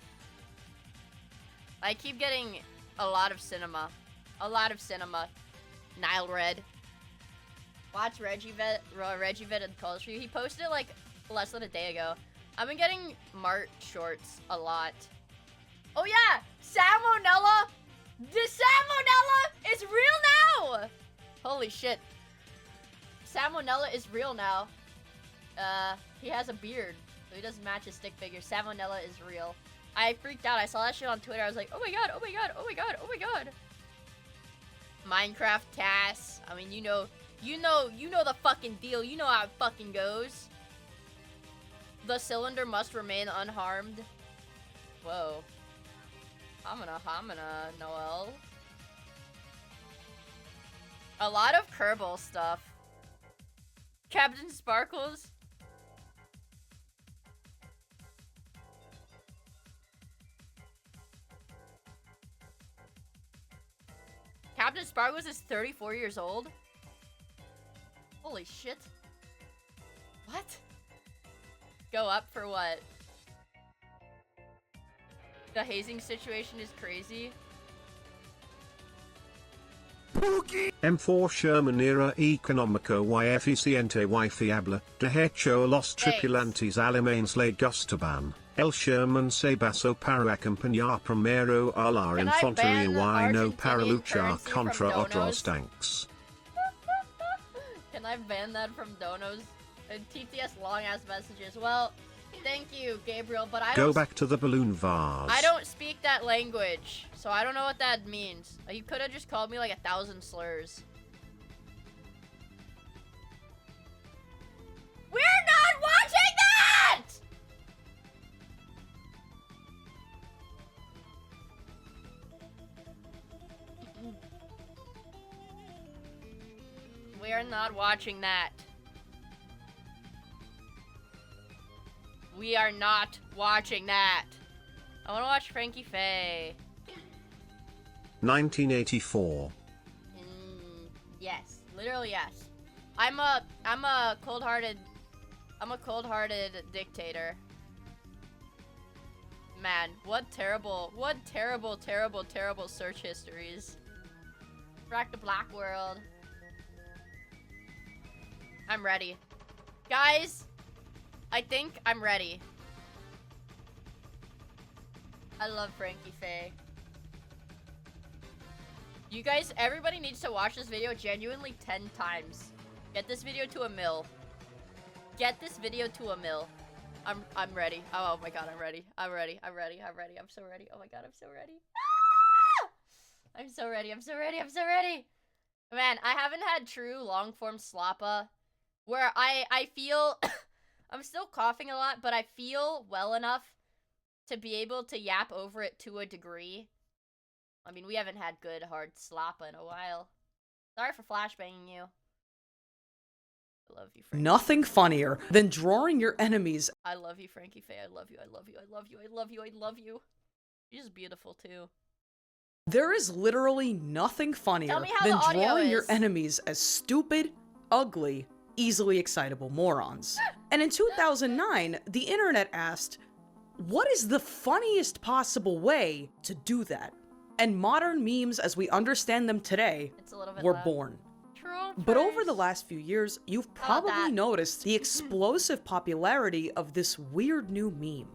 I keep getting a lot of cinema. A lot of cinema. Nile Red. Watch Reggie Vet and Calls for You. He posted it like less than a day ago. I've been getting Mart shorts a lot. Oh yeah! Salmonella! The Holy shit. Salmonella is real now. He has a beard, so he doesn't match his stick figure. Salmonella is real. I freaked out. I saw that shit on Twitter. I was like, oh my god, oh my god, oh my god, oh my god. Minecraft TAS. I mean, you know the fucking deal. You know how it fucking goes. The cylinder must remain unharmed. Whoa. Hamina, Noel. A lot of Kerbal stuff. Captain Sparkles. Captain Sparkles is 34 years old? Holy shit. What? Go up for what? The hazing situation is crazy. M4 Shermanera económico y eficiente y fiable, de hecho los tripulantes alemanes le gustaban. El Sherman se basó para acompañar primero a la infantería y no para luchar contra otros tanques. Can I ban that from donos? And TTS long ass messages. Well, thank you, Gabriel, but I don't. Go back to the balloon vase. I don't speak that language, so I don't know what that means. You could have just called me like 1,000 slurs. We're not watching that! We are not watching that. We are not watching that. I want to watch Frankie Faye. 1984. Yes, literally yes. I'm a cold-hearted dictator. Man, what terrible search histories. Back to Black World. I'm ready. Guys, I think I'm ready. I love Frankie Faye. You guys, everybody needs to watch this video genuinely 10 times. Get this video to 1 mil. Get this video to 1 mil. I'm ready. Oh my god, I'm ready. I'm ready. I'm ready. I'm ready. I'm so ready. Oh my god, I'm so ready. Ah! I'm so ready. I'm so ready. I'm so ready. Man, I haven't had true long-form sloppa where I feel I'm still coughing a lot, but I feel well enough to be able to yap over it to a degree. I mean, we haven't had good hard sloppa in a while. Sorry for flashbanging you. I love you, Frankie. Nothing funnier than drawing your enemies. I love you, Frankie Faye. I love you. I love you. I love you. I love you. I love you. She's beautiful too. There is literally nothing funnier than drawing your enemies as stupid, ugly, easily excitable morons. And in 2009, the internet asked, what is the funniest possible way to do that? And modern memes as we understand them today were born. But over the last few years, you've probably noticed the explosive popularity of this weird new meme.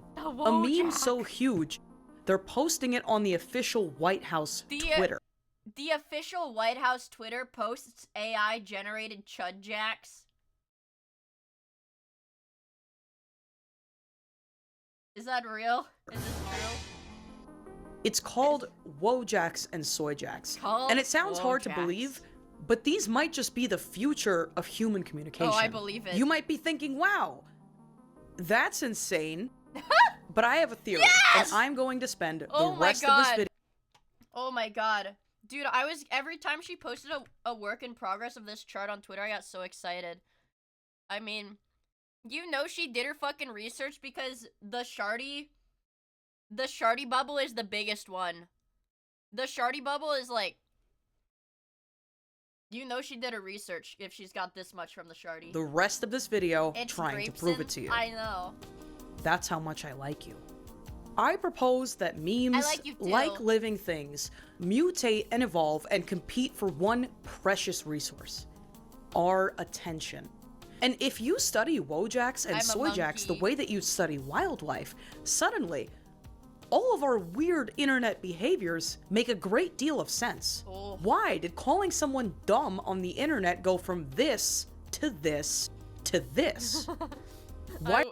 A meme so huge, they're posting it on the official White House Twitter. The official White House Twitter posts AI-generated chud jacks. Is that real? Is this true? It's called Wojacks and Soyjacks. And it sounds hard to believe, but these might just be the future of human communication. Oh, I believe it. You might be thinking, wow, that's insane. But I have a theory, and I'm going to spend the rest of this video. Oh my god. Dude, every time she posted a work in progress of this chart on Twitter, I got so excited. I mean, you know she did her fucking research because the Shardy bubble is the biggest one. The Shardy bubble is like, you know she did her research if she's got this much from the Shardy. The rest of this video trying to prove it to you. I know. That's how much I like you. I propose that memes, like living things, mutate and evolve and compete for one precious resource: our attention. And if you study Wojacks and Soyjacks the way that you study wildlife, suddenly, all of our weird internet behaviors make a great deal of sense. Oh. Why did calling someone dumb on the internet go from this to this to this? Why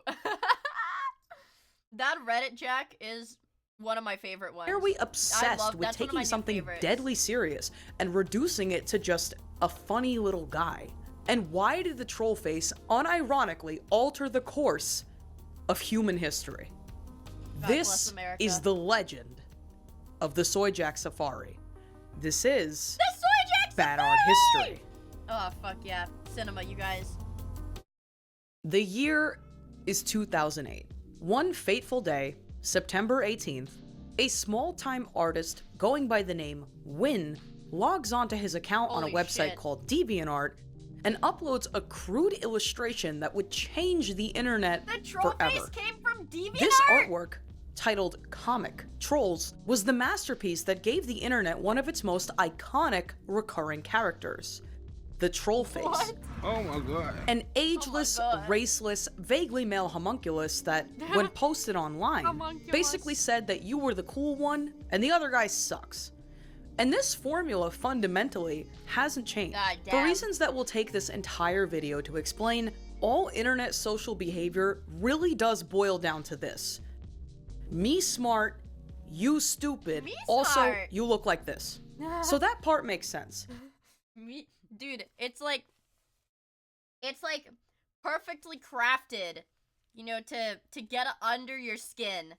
that Reddit Jack is one of my favorite ones. Why are we obsessed with taking something deadly serious and reducing it to just a funny little guy? And why did the troll face unironically alter the course of human history? This is the legend of the Soy Jack Safari. This is the Soy Jack Bad Safari! Art History. Oh, fuck yeah. Cinema, you guys. The year is 2008. One fateful day, September 18th, a small-time artist going by the name Win logs onto his account on a website called DeviantArt and uploads a crude illustration that would change the internet the troll forever. Face came from DeviantArt? This artwork, titled Comic Trolls, was the masterpiece that gave the internet one of its most iconic recurring characters, the troll face. What? Oh my god. An ageless, raceless, vaguely male homunculus that, when posted online, basically said that you were the cool one and the other guy sucks. And this formula fundamentally hasn't changed. For reasons that will take this entire video to explain, all internet social behavior really does boil down to this. Me smart, you stupid, also you look like this. So that part makes sense. Dude, it's like perfectly crafted, you know, to get under your skin.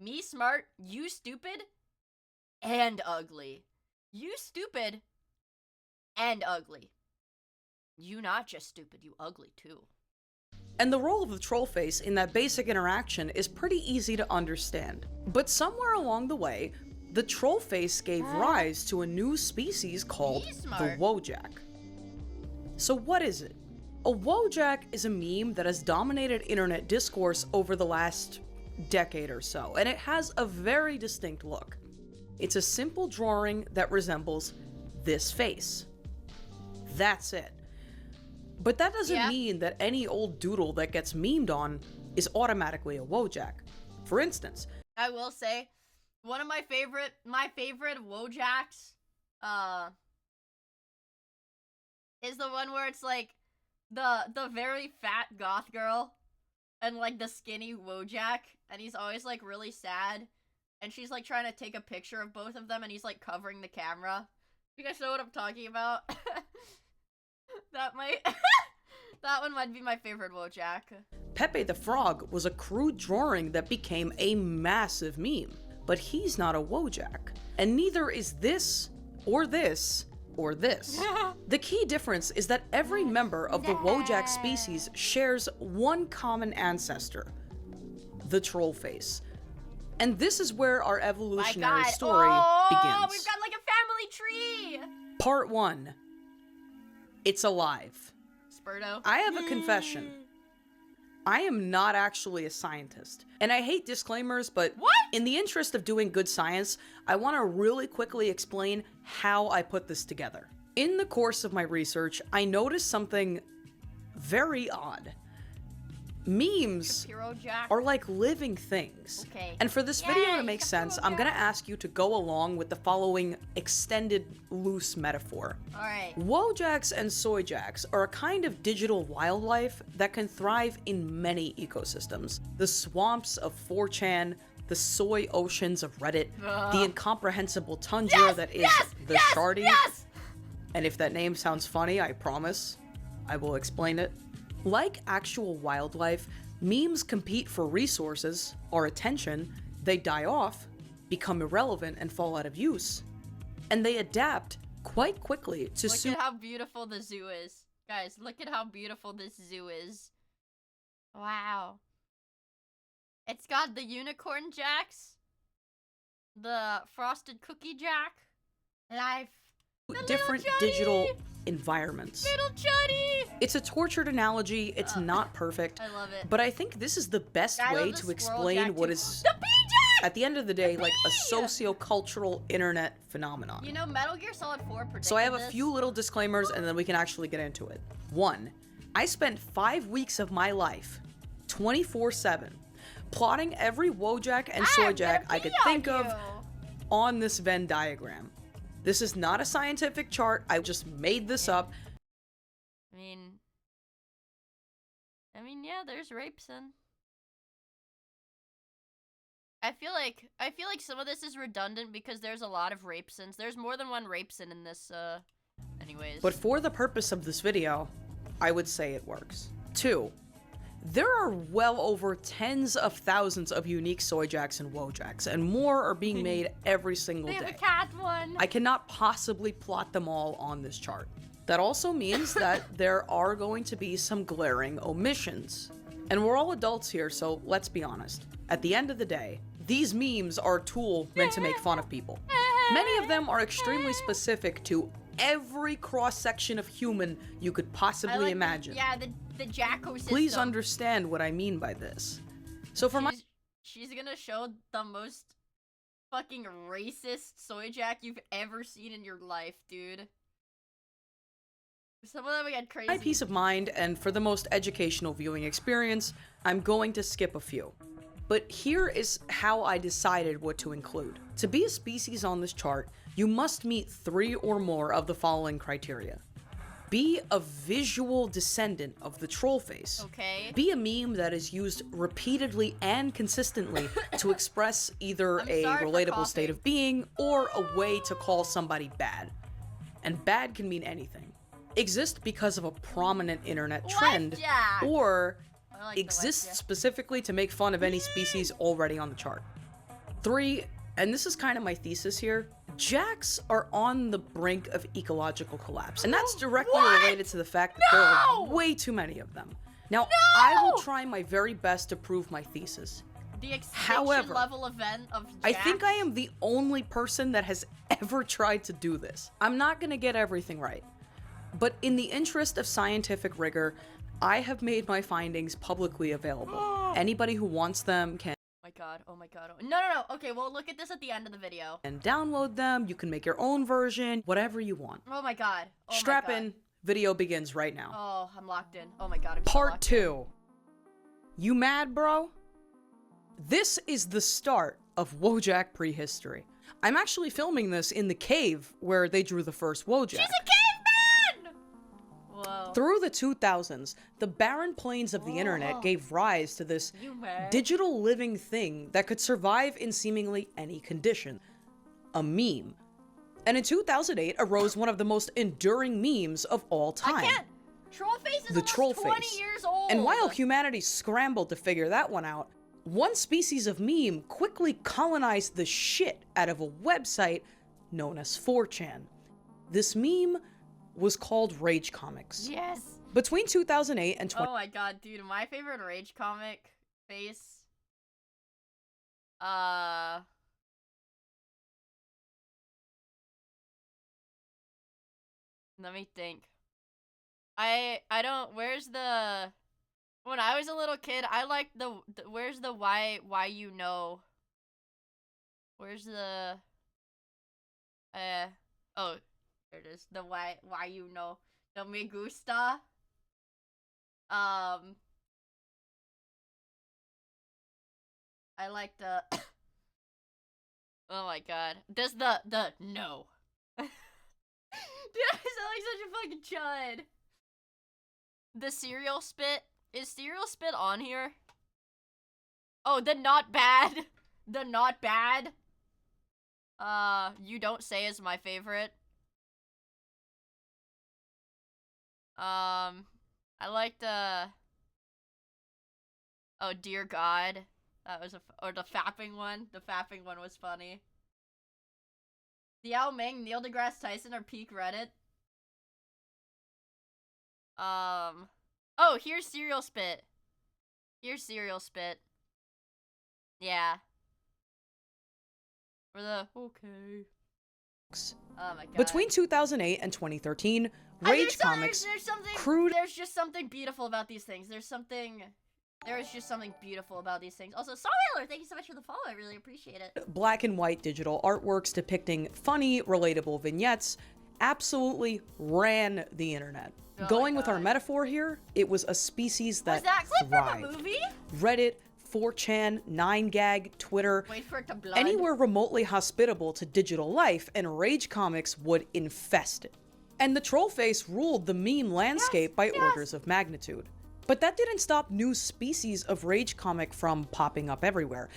Me smart, you stupid, and ugly. You stupid and ugly. You not just stupid, you ugly too. And the role of the troll face in that basic interaction is pretty easy to understand. But somewhere along the way, the troll face gave rise to a new species called the Wojak. So what is it? A Wojak is a meme that has dominated internet discourse over the last decade or so, and it has a very distinct look. It's a simple drawing that resembles this face. That's it. But that doesn't mean that any old doodle that gets memed on is automatically a Wojak. For instance, I will say, one of my favorite Wojaks, is the one where it's like the very fat goth girl and like the skinny Wojak, and he's always like really sad, and she's like trying to take a picture of both of them, and he's like covering the camera. You guys know what I'm talking about? That might that one might be my favorite Wojak. Pepe the Frog was a crude drawing that became a massive meme, but he's not a Wojak, and neither is this or this or this. The key difference is that every member of the Wojak species shares one common ancestor, the troll face. And this is where our evolutionary story begins. We've got like a family tree! Part 1. It's alive. Spurto. I have a confession. I am not actually a scientist. And I hate disclaimers, but in the interest of doing good science, I want to really quickly explain how I put this together. In the course of my research, I noticed something very odd. Memes are like living things. And for this video to make sense, I'm gonna ask you to go along with the following extended loose metaphor. Alright. Wojaks and Soyjaks are a kind of digital wildlife that can thrive in many ecosystems. The swamps of 4chan, the soy oceans of Reddit, the incomprehensible tundra that is the Shardy. And if that name sounds funny, I promise, I will explain it. Like actual wildlife, memes compete for resources, our attention, they die off, become irrelevant and fall out of use, and they adapt quite quickly to suit— Look at how beautiful the zoo is. Guys, look at how beautiful this zoo is. Wow. It's got the unicorn jacks, the frosted cookie jack, life. different digital environments. Little Chuddy! It's a tortured analogy, it's not perfect. I love it. But I think this is the best way to explain what is, the at the end of the day, like a socio-cultural internet phenomenon. You know, Metal Gear Solid 4 predicted So I have a few little disclaimers and then we can actually get into it. 1. I spent 5 weeks of my life, 24/7, plotting every Wojak and Soyjak I could think of on this Venn diagram. This is not a scientific chart, I just made this up. I mean, yeah, there's Rapeson. I feel like some of this is redundant because there's a lot of Rapesons. There's more than one Rapeson in this, anyways. But for the purpose of this video, I would say it works. 2. There are well over tens of thousands of unique Soyjaks and Wojaks, and more are being made every single day. They have a cat one. I cannot possibly plot them all on this chart. That also means that there are going to be some glaring omissions. And we're all adults here, so let's be honest. At the end of the day, these memes are a tool meant to make fun of people. Many of them are extremely specific to every cross-section of human you could possibly imagine. The Jacko system. Please understand what I mean by this. So for she's gonna show the most fucking racist Soyjak you've ever seen in your life, dude. Some of them get crazy. My peace of mind, and for the most educational viewing experience, I'm going to skip a few. But here is how I decided what to include. To be a species on this chart, you must meet 3 or more of the following criteria. Be a visual descendant of the troll face. Okay. Be a meme that is used repeatedly and consistently to express either a relatable state of being or a way to call somebody bad. And bad can mean anything. Exist because of a prominent internet trend, or exists specifically to make fun of any species already on the chart. 3, and this is kind of my thesis here, Jacks are on the brink of ecological collapse, and that's directly related to the fact that there are way too many of them. Now, I will try my very best to prove my thesis. The extinction level event of Jacks. I think I am the only person that has ever tried to do this. I'm not gonna get everything right, but in the interest of scientific rigor, I have made my findings publicly available. Anybody who wants them can Oh my god. No. Okay, well, look at this at the end of the video. And download them. You can make your own version, whatever you want. Oh my god. Strap in. Video begins right now. Oh, I'm locked in. Oh my god. Part 2. You mad, bro? This is the start of Wojak prehistory. I'm actually filming this in the cave where they drew the first Wojak. She's a caveman! Whoa. Through the 2000s, the barren plains of the internet gave rise to this digital living thing that could survive in seemingly any condition. A meme. And in 2008 arose one of the most enduring memes of all time. I can't! Trollface is the almost 20 years old! And while humanity scrambled to figure that one out, one species of meme quickly colonized the shit out of a website known as 4chan. This meme was called Rage Comics. Yes! Between 2008 and Oh my god, dude, my favorite Rage Comic face... Let me think. I don't... Where's the... When I was a little kid, I liked the where's the why you know? Where's the... Oh, there it is. The why you know. The me gusta. I like the... Oh my god. Does the no. Dude, I sound like such a fucking chud. The cereal spit. Is cereal spit on here? Oh, the not bad. The not bad. You don't say is my favorite. I like the... Oh, dear God. That was or the fapping one. The fapping one was funny. The Yao Ming, Neil deGrasse Tyson are peak Reddit. Oh, here's cereal spit. Here's cereal spit. Yeah. For the okay. Oh my god. Between 2008 and 2013, Rage Comics there's just something beautiful about these things. There is just something beautiful about these things. Also, Sawwhaler, thank you so much for the follow. I really appreciate it. Black and white digital artworks depicting funny, relatable vignettes absolutely ran the internet. Going with our metaphor here, it was a species that was that clip thrived. from a movie? Reddit, 4chan, 9gag, Twitter, Wait for it to blood. anywhere remotely hospitable to digital life, and rage comics would infest it. And the trollface ruled the meme landscape by orders of magnitude. But that didn't stop new species of rage comic from popping up everywhere.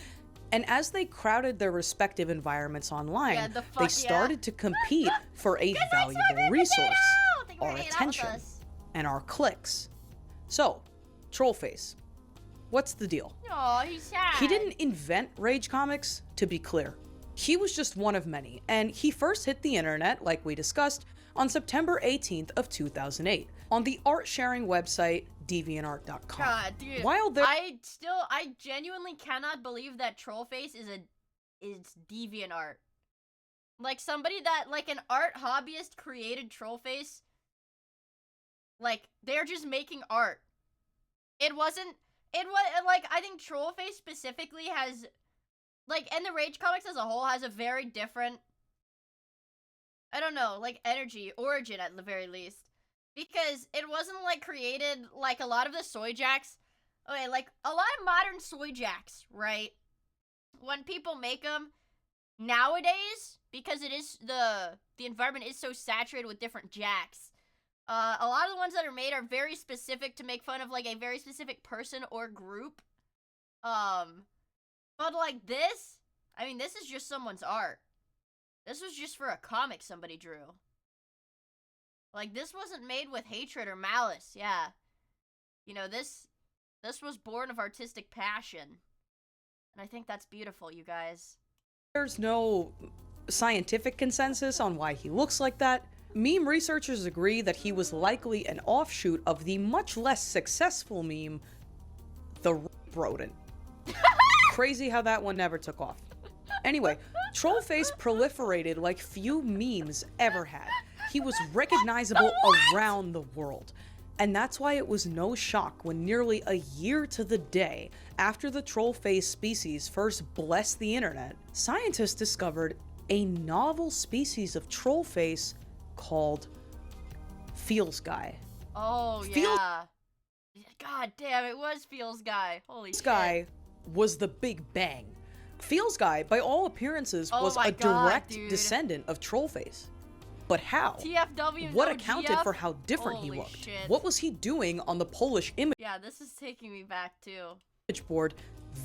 And as they crowded their respective environments online, they started to compete for a valuable resource, our attention, and our clicks. So, Trollface, what's the deal? Aw, he's sad. He didn't invent rage comics, to be clear. He was just one of many, and he first hit the internet, like we discussed, on September 18th of 2008, on the art-sharing website DeviantArt.com. God, dude. While there, I genuinely cannot believe that Trollface is DeviantArt. Like somebody that, like an art hobbyist created Trollface. Like, they're just making art. It was, like, I think Trollface specifically has, like, and the Rage comics as a whole has a very different, I don't know, like, energy, origin at the very least. Because it wasn't, like, created, like, a lot of the soy jacks. Okay, like, a lot of modern soy jacks, right? When people make them nowadays, because it is, the environment is so saturated with different jacks, a lot of the ones that are made are very specific to make fun of, like, a very specific person or group. But, like, this, I mean, this is just someone's art. This was just for a comic somebody drew. Like, this wasn't made with hatred or malice, yeah. You know, this was born of artistic passion. And I think that's beautiful, you guys. there's no scientific consensus on why he looks like that. Meme researchers agree that he was likely an offshoot of the much less successful meme, the rodent. Crazy how that one never took off. Anyway, Trollface proliferated like few memes ever had. He was recognizable around the world. And that's why it was no shock when nearly a year to the day after the Trollface species first blessed the internet, scientists discovered a novel species of Trollface called Feels Guy. Oh, yeah. God damn, it was Feels Guy. Holy shit. Feels Guy was the Big Bang. Feels Guy, by all appearances, was a direct descendant of Trollface. But how? TFW, what accounted for how different he looked? Shit. What was he doing on the Polish image Yeah, this is taking me back too. board,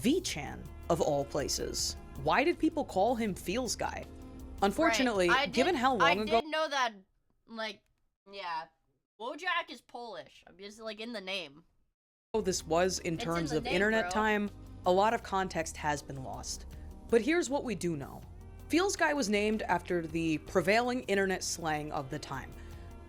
VChan, of all places? Why did people call him Feels Guy? Unfortunately, given how long ago— I did know that, like, yeah, Wojak is Polish. I'm just, like, in the name. This was in terms of internet time, a lot of context has been lost. But here's what we do know. Feels Guy was named after the prevailing internet slang of the time.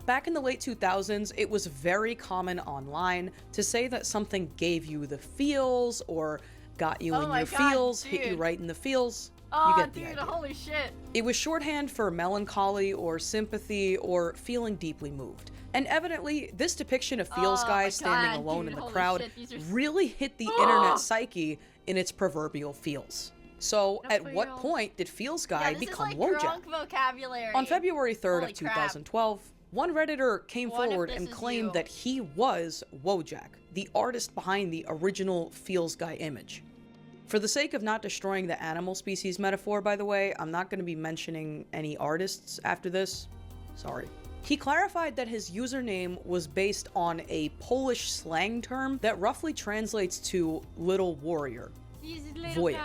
Back in the late 2000s, it was very common online to say that something gave you the feels or got you in your feels, hit you right in the feels. Oh, you get the dude, idea. holy shit. It was shorthand for melancholy or sympathy or feeling deeply moved. And evidently, this depiction of Feels Guy standing alone in the crowd really hit the internet psyche in its proverbial feels. So, at what point did Feels Guy become Wojak? Vocabulary. On February 3rd of 2012, one Redditor came forward and claimed that he was Wojak, the artist behind the original Feels Guy image. For the sake of not destroying the animal species metaphor, by the way, I'm not going to be mentioning any artists after this. Sorry. He clarified that his username was based on a Polish slang term that roughly translates to little warrior, Wojak.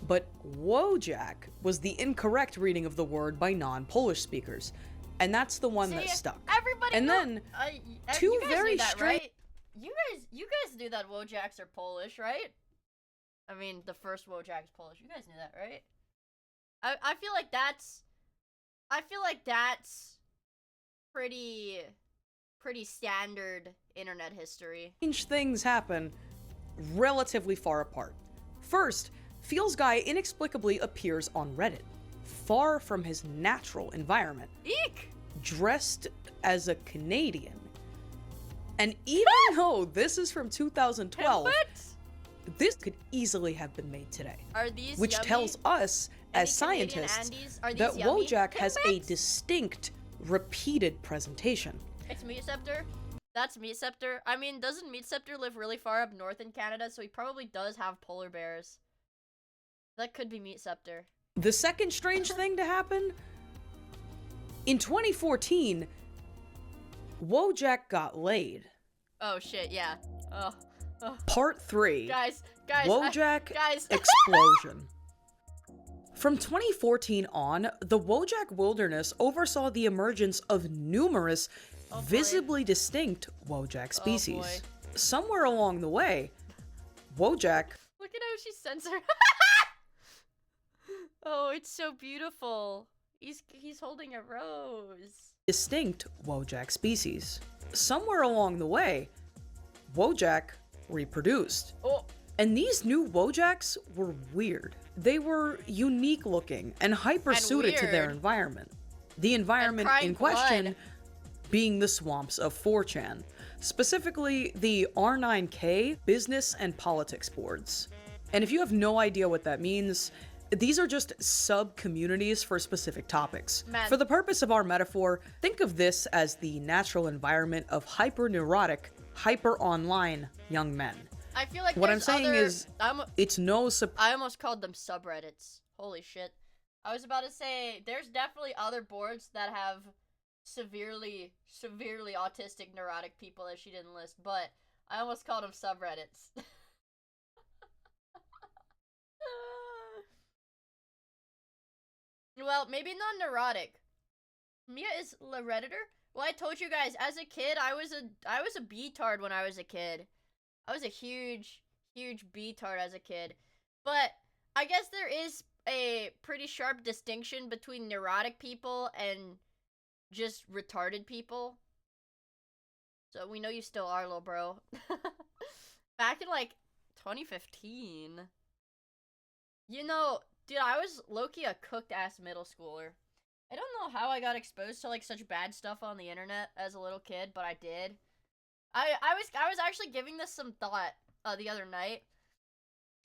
But Wojak was the incorrect reading of the word by non-Polish speakers, and that's the one that stuck. Everybody and then two very straight. You guys knew that Wojaks are Polish, right? I mean, the first Wojak is Polish. You guys knew that, right? I feel like that's pretty standard internet history. Strange things happen relatively far apart. First, Feels Guy inexplicably appears on Reddit, far from his natural environment. Eek! Dressed as a Canadian. And even though this is from 2012, this could easily have been made today. Are these which tells us, as scientists, that Wojak has a distinct, repeated presentation. It's me, Scepter. That's Meat Scepter. I mean, doesn't Meat Scepter live really far up north in Canada, so he probably does have polar bears. That could be Meat Scepter. The second strange thing to happen? In 2014, Wojak got laid. Oh shit, yeah. Oh. Part 3. Guys. Wojak guys. explosion. From 2014 on, the Wojak Wilderness oversaw the emergence of numerous visibly distinct Wojak species. Somewhere along the way, Wojak... Look at how she's censored. Oh, it's so beautiful. He's holding a rose. Distinct Wojak species. Somewhere along the way, Wojak reproduced. Oh. And these new Wojaks were weird. They were unique looking and hyper-suited to their environment. The environment in question being the swamps of 4chan, specifically the R9K business and politics boards. And if you have no idea what that means, these are just sub-communities for specific topics. For the purpose of our metaphor, think of this as the natural environment of hyper-neurotic, hyper-online young men. I feel like what I'm saying is, it's no I almost called them subreddits. Holy shit. I was about to say, there's definitely other boards that have severely autistic, neurotic people that she didn't list, but I almost called them subreddits. Well, maybe not neurotic. Mia is a redditor. Well, I told you guys, as a kid, I was a B-tard when I was a kid. I was a huge B-tard as a kid. But I guess there is a pretty sharp distinction between neurotic people and just retarded people. So we know you still are, little bro. Back in, like, 2015. You know, dude, I was low-key a cooked-ass middle schooler. I don't know how I got exposed to, like, such bad stuff on the internet as a little kid, but I did. I was actually giving this some thought the other night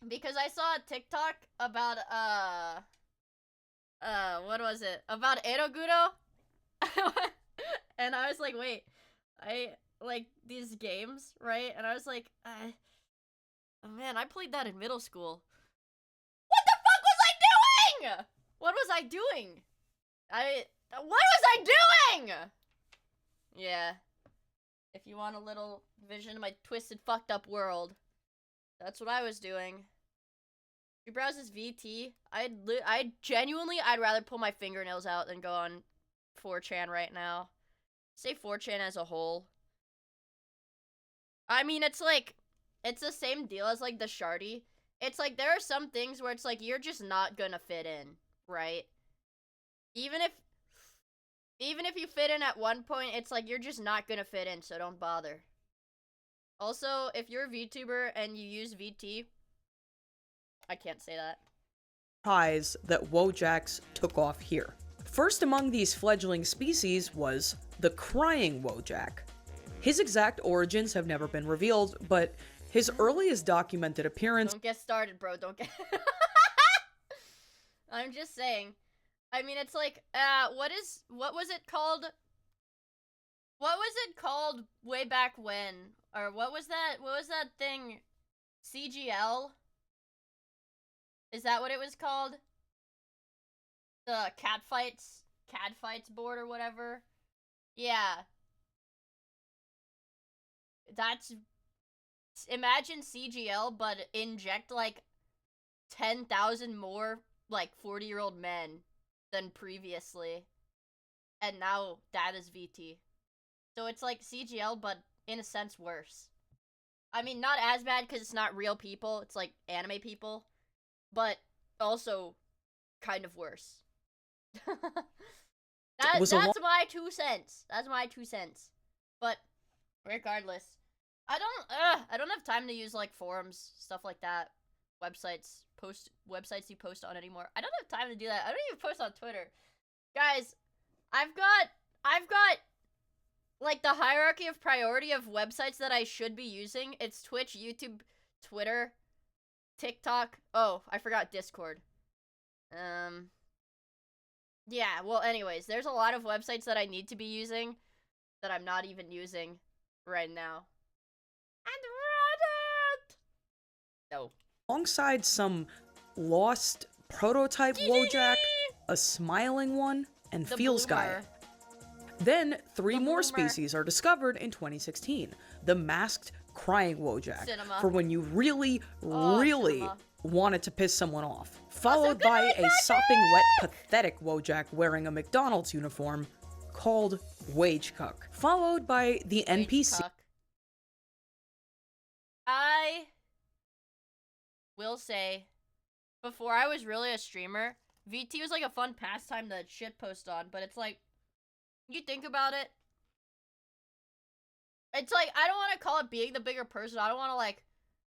because I saw a TikTok about what was it? About Eroguro. And I was like, wait, I like these games, right? And I was like, oh man, I played that in middle school. What the fuck was I doing? What was I doing? What was I doing? Yeah. If you want a little vision of my twisted, fucked up world, that's what I was doing. She browses VT. I'd rather pull my fingernails out than go on 4chan right now. Say 4chan as a whole. I mean, it's like, it's the same deal as like the Shardy. It's like there are some things where it's like you're just not gonna fit in, right? Even if you fit in at one point, it's like you're just not gonna fit in, so don't bother. Also, if you're a VTuber and you use VT, I can't say that. Ties that Wojaks took off here. First among these fledgling species was the crying Wojak. His exact origins have never been revealed, but his earliest documented appearance— Don't get started, bro, don't get— I'm just saying. I mean, it's like, what was it called? What was it called way back when? Or what was that thing? CGL? Is that what it was called? The cat fights board or whatever? Yeah. That's, imagine CGL, but inject like 10,000 more like 40-year-old men than previously, and now that is VT. So it's like CGL, but in a sense worse. I mean, not as bad because it's not real people, it's like anime people, but also kind of worse. That's my 2 cents. That's my 2 cents. But regardless, I don't have time to use like forums, stuff like that, websites you post on anymore. I don't have time to do that. I don't even post on Twitter. Guys, I've got like the hierarchy of priority of websites that I should be using. It's Twitch, YouTube, Twitter, TikTok. Oh, I forgot Discord. Yeah, well anyways, there's a lot of websites that I need to be using that I'm not even using. right now. And Reddit! No. Alongside some lost prototype Wojak, a smiling one, and The Feels Guy. bloomer. Then, three The more bloomer. species are discovered in 2016. The masked crying Wojak, Cinema. for when you really Cinema. wanted to piss someone off. Followed by a sopping wet, pathetic Wojak wearing a McDonald's uniform called Wage Cuck. Followed by the NPC. Cuck. I will say, before I was really a streamer, VT was like a fun pastime to shitpost on, but it's like, you think about it, it's like, I don't want to call it being the bigger person, I don't want to like,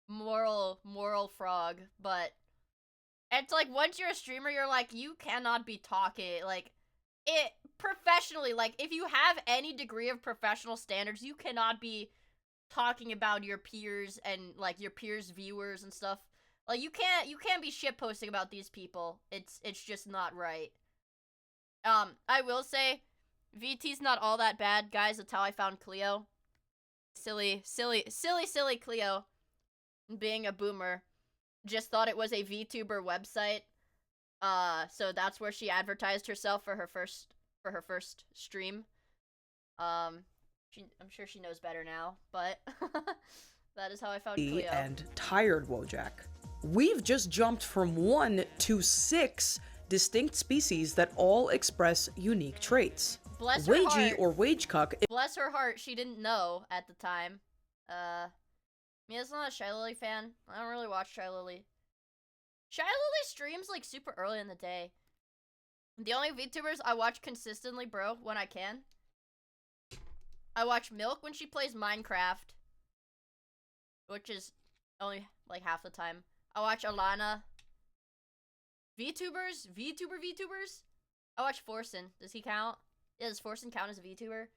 moral frog, but it's like, once you're a streamer, you're like, you cannot be talking, like, it, professionally, like, if you have any degree of professional standards, you cannot be talking about your peers and, like, your peers' viewers and stuff. Like, you can't be shitposting about these people. It's just not right. I will say, VT's not all that bad, guys. That's how I found Cleo. Silly Cleo, being a boomer, just thought it was a VTuber website. So that's where she advertised herself for her first stream. I'm sure she knows better now, but that is how I found Cleo. And tired Wojak. We've just jumped from 1 to 6 distinct species that all express unique traits. Bless her heart. Wagey or Wage Cuck. Bless her heart, she didn't know at the time. Mia's not a Shy Lily fan. I don't really watch Shy Lily. Shy Lily streams like super early in the day. The only VTubers I watch consistently, bro, when I can. I watch Milk when she plays Minecraft, which is only like half the time. I watch Alana. VTubers? VTubers? I watch Forsen. Does he count? Yeah, does Forsen count as a VTuber?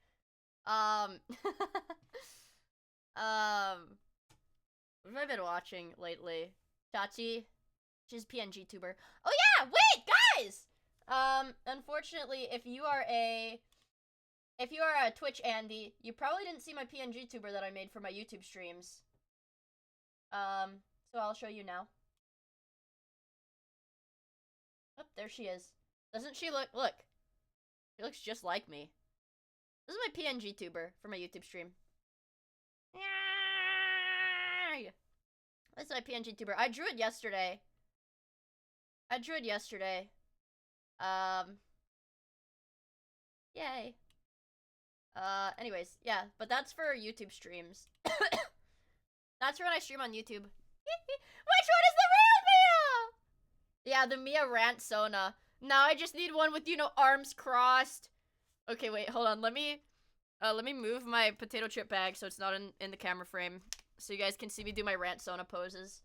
What have I been watching lately? Chachi? She's a PNG tuber. Oh yeah, wait, guys! Unfortunately, if you are a Twitch Andy, you probably didn't see my PNG tuber that I made for my YouTube streams. So I'll show you now. Oh, there she is. Doesn't she look, she looks just like me. This is my PNG tuber for my YouTube stream. This is my PNG tuber. I drew it yesterday. Yay. Anyways, yeah, but that's for YouTube streams. That's for when I stream on YouTube. Which one is the real Mia? Yeah, the Mia rant Sona. Now I just need one with, you know, arms crossed. Okay, wait, hold on. Let me move my potato chip bag so it's not in the camera frame, so you guys can see me do my rant Sona poses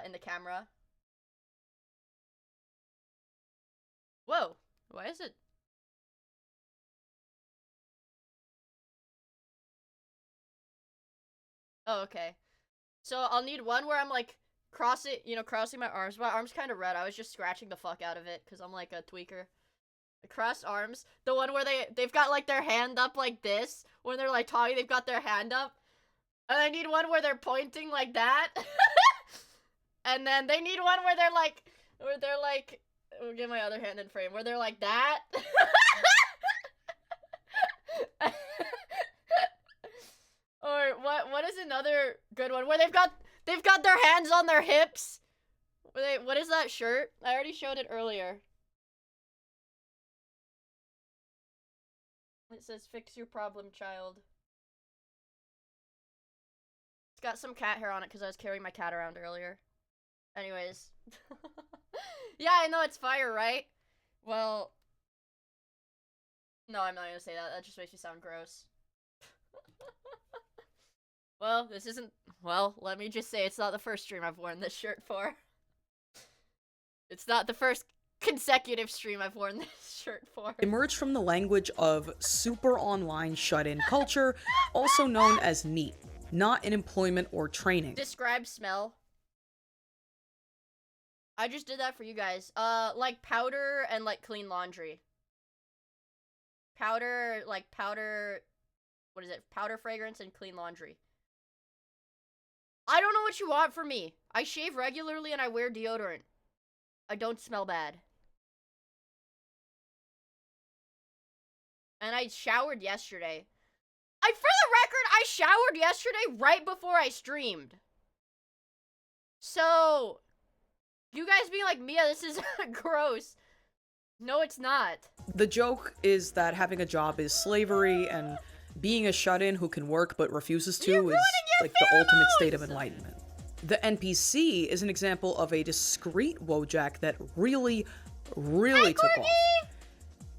in the camera. Whoa, why is it? Oh, okay. So I'll need one where I'm like crossing my arms. My arm's kind of red. I was just scratching the fuck out of it because I'm like a tweaker. Crossed arms. The one where they've got like their hand up like this when they're like talking. They've got their hand up. And I need one where they're pointing like that. And then they need one where they're like, we'll get my other hand in frame, where they're like that. Or what is another good one where they've got their hands on their hips? What is that shirt? I already showed it earlier. It says fix your problem, child. It's got some cat hair on it because I was carrying my cat around earlier. Anyways. Yeah, I know it's fire, right? Well, no, I'm not gonna say that. That just makes me sound gross. Well, this isn't... Well, let me just say it's not the first stream I've worn this shirt for. It's not the first consecutive stream I've worn this shirt for. Emerged from the language of super online shut-in culture, also known as NEET, not in employment or training. Describe smell. I just did that for you guys. Like powder and like clean laundry. Powder What is it? Powder fragrance and clean laundry. I don't know what you want from me. I shave regularly and I wear deodorant. I don't smell bad. And I showered yesterday. For the record, I showered yesterday right before I streamed. So, you guys being like, Miia, this is gross. No, it's not. The joke is that having a job is slavery, and being a shut-in who can work but refuses to is like the ultimate state of enlightenment. The NPC is an example of a discreet Wojak that really took off.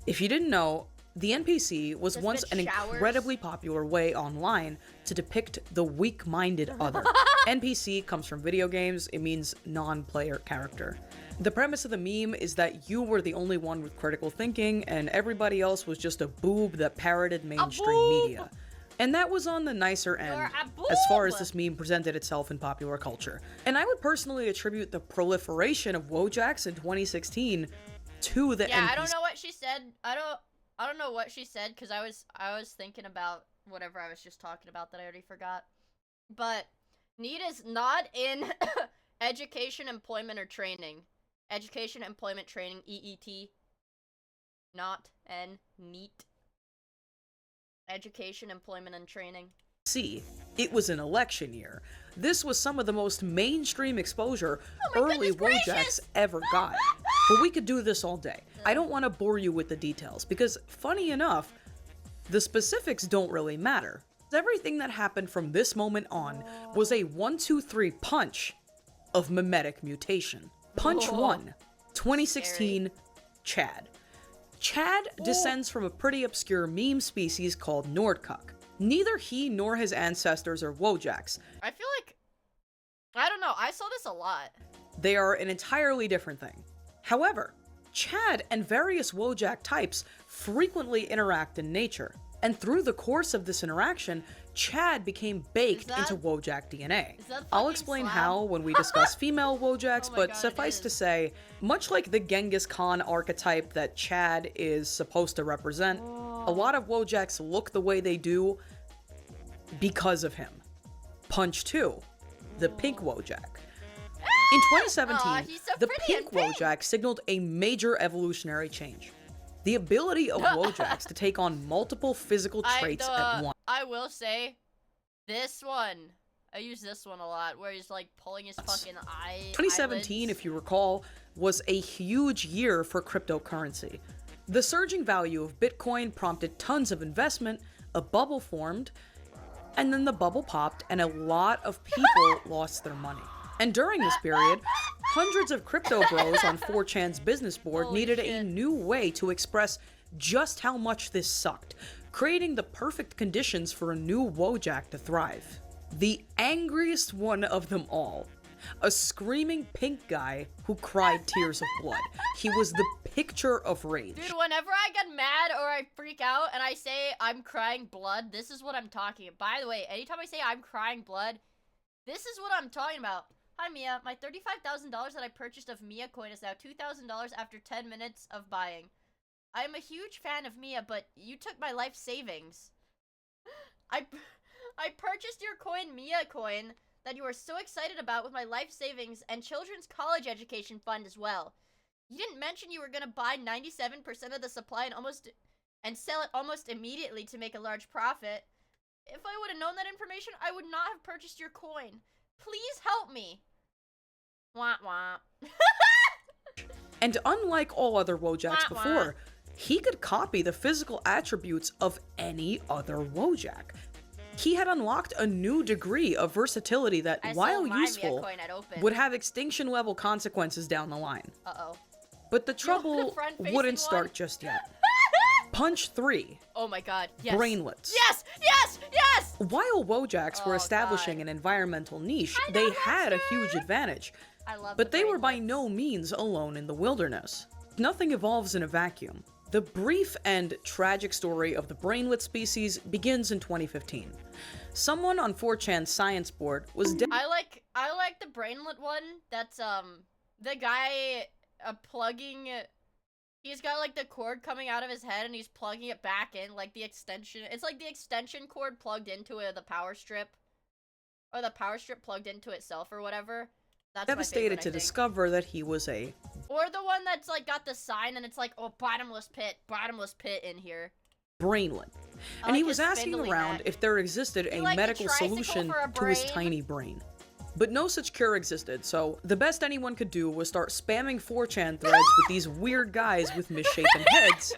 If you didn't know, the NPC was once an incredibly popular way online to depict the weak-minded other. NPC comes from video games, it means non-player character. The premise of the meme is that you were the only one with critical thinking, and everybody else was just a boob that parroted mainstream media. And that was on the nicer end, as far as this meme presented itself in popular culture. And I would personally attribute the proliferation of Wojaks in 2016 to the NPC. I don't know what she said. I don't know what she said, because I was thinking about whatever I was just talking about that I already forgot. But NEET is not in education, employment, or training. Education, employment, training, EET. Not NEET. Education, employment, and training. It was an election year. This was some of the most mainstream exposure early Wojaks ever got. But we could do this all day. I don't want to bore you with the details, because funny enough, the specifics don't really matter. Everything that happened from this moment on was a 1-2-3 punch of mimetic mutation. Punch 1, 2016, Chad. Chad descends from a pretty obscure meme species called Nordkuk. Neither he nor his ancestors are Wojaks. I feel like, I don't know, I saw this a lot. They are an entirely different thing. However, Chad and various Wojak types frequently interact in nature. And through the course of this interaction, Chad became baked into Wojak DNA. I'll explain how when we discuss female Wojaks, but suffice to say, much like the Genghis Khan archetype that Chad is supposed to represent, a lot of Wojaks look the way they do because of him. Punch 2, the pink Wojak. In 2017, the pink Wojak signaled a major evolutionary change. The ability of Wojaks to take on multiple physical traits at once. I will say, this one, I use this one a lot, where he's like pulling his fucking 2017, if you recall, was a huge year for cryptocurrency. The surging value of Bitcoin prompted tons of investment, a bubble formed, and then the bubble popped and a lot of people lost their money. And during this period, hundreds of crypto bros on 4chan's business board needed a new way to express just how much this sucked, creating the perfect conditions for a new Wojak to thrive. The angriest one of them all, a screaming pink guy who cried tears of blood. He was the picture of rage. Dude, whenever I get mad or I freak out and I say I'm crying blood, this is what I'm talking about. By the way, anytime I say I'm crying blood, this is what I'm talking about. Hi, Miia. My $35,000 that I purchased of Miia coin is now $2,000 after 10 minutes of buying. I am a huge fan of Miia, but you took my life savings. I purchased your coin, Miia coin, that you were so excited about with my life savings and children's college education fund as well. You didn't mention you were going to buy 97% of the supply and sell it almost immediately to make a large profit. If I would have known that information, I would not have purchased your coin. Please help me. Wah wah. And unlike all other Wojaks before, he could copy the physical attributes of any other Wojak. He had unlocked a new degree of versatility that, while useful, would have extinction-level consequences down the line. Uh-oh. But the trouble wouldn't start just yet. Punch 3. Oh my god, yes. Brainlets. Yes, yes, yes! While Wojaks were establishing an environmental niche, they had a huge advantage. But they were by no means alone in the wilderness. Nothing evolves in a vacuum. The brief and tragic story of the brainlet species begins in 2015. Someone on 4chan's science board was I like the brainlet one. That's the guy plugging He's got like the cord coming out of his head and he's plugging it back in, like the extension. It's like the extension cord plugged into the power strip. Or the power strip plugged into itself or whatever. That's devastated to discover that he was a... Or the one that's like got the sign and it's like, oh, bottomless pit in here. Brainlet. And he was asking around if there existed a medical solution to his tiny brain. But no such cure existed, so the best anyone could do was start spamming 4chan threads with these weird guys with misshapen heads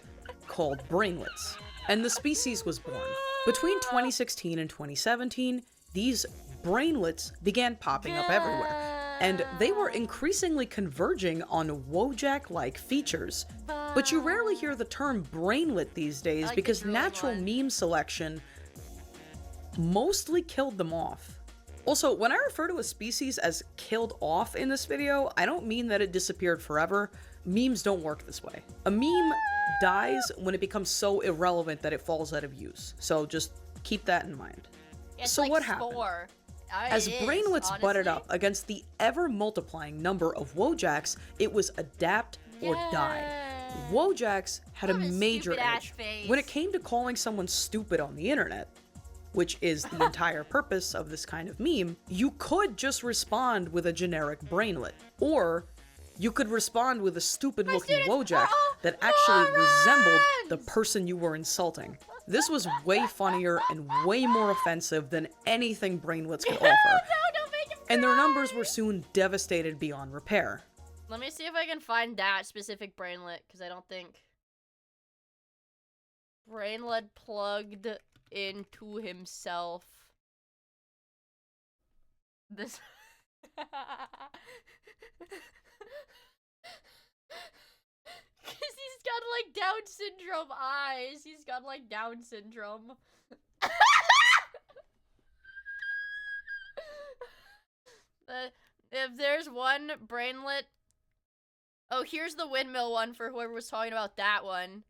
called brainlets. And the species was born. Between 2016 and 2017, these brainlets began popping up everywhere. And they were increasingly converging on Wojak-like features. But you rarely hear the term brainlet these days because natural meme selection mostly killed them off. Also, when I refer to a species as killed off in this video, I don't mean that it disappeared forever. Memes don't work this way. A meme dies when it becomes so irrelevant that it falls out of use. So just keep that in mind. So like what happened? As brainlets butted up against the ever-multiplying number of Wojaks, it was adapt or die. Wojaks had a major edge. When it came to calling someone stupid on the internet, which is the entire purpose of this kind of meme, you could just respond with a generic brainlet. Or you could respond with a stupid-looking Wojak that actually resembled the person you were insulting. This was way funnier and way more offensive than anything brainlets could offer. And their numbers were soon devastated beyond repair. Let me see if I can find that specific brainlet, because I don't think... Brainlet plugged into himself. This... Because he's got, like, Down syndrome eyes. He's got, like, Down syndrome. If there's one brainlet... Oh, here's the windmill one for whoever was talking about that one.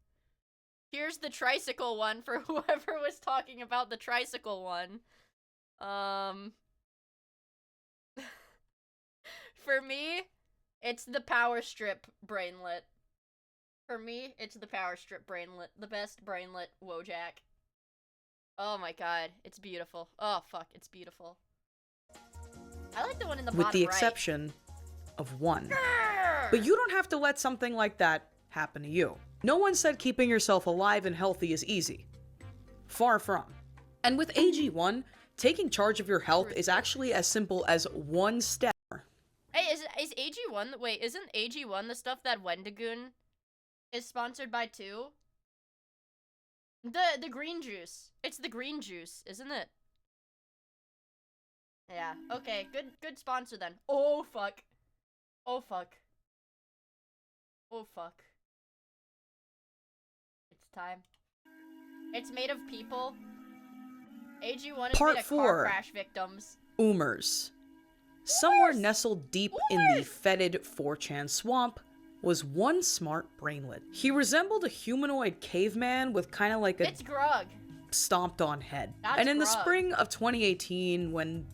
Here's the tricycle one for whoever was talking about the tricycle one. For me, it's the power strip brainlet. For me, it's the power strip brainlet. The best brainlet Wojak. Oh my god, it's beautiful. Oh fuck, it's beautiful. I like the one in the bottom right. With the exception of one. But you don't have to let something like that happen to you. No one said keeping yourself alive and healthy is easy. Far from. And with AG1, taking charge of your health is actually as simple as one step. Hey, is AG1, wait, isn't AG1 the stuff that Wendigoon is sponsored by too? The green juice. It's the green juice, isn't it? Yeah, okay, good sponsor then. Oh fuck. Oh fuck. Oh fuck. It's time. It's made of people. AG1 is made of car crash victims. Oomers. Somewhere nestled deep in the fetid 4chan swamp was one smart brainlet. He resembled a humanoid caveman with kind of like a stomped on head. And in the spring of 2018, when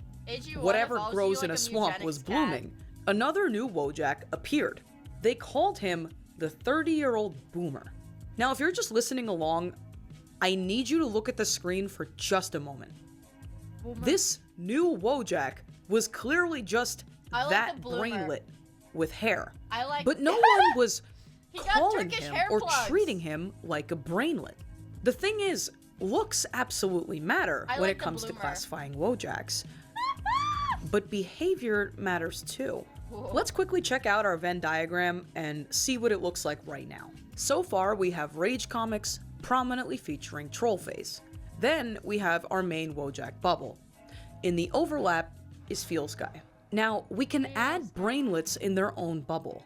whatever grows in a swamp was blooming, another new Wojak appeared. They called him the 30-year-old boomer. Now, if you're just listening along, I need you to look at the screen for just a moment. This new Wojak was clearly just that brainlet with hair. But no one was calling him or treating him like a brainlet. The thing is, looks absolutely matter when it comes to classifying Wojaks, but behavior matters too. Let's quickly check out our Venn diagram and see what it looks like right now. So far, we have Rage Comics prominently featuring Trollface. Then we have our main Wojak bubble. In the overlap is Feels Guy. Now, we can add brainlets in their own bubble.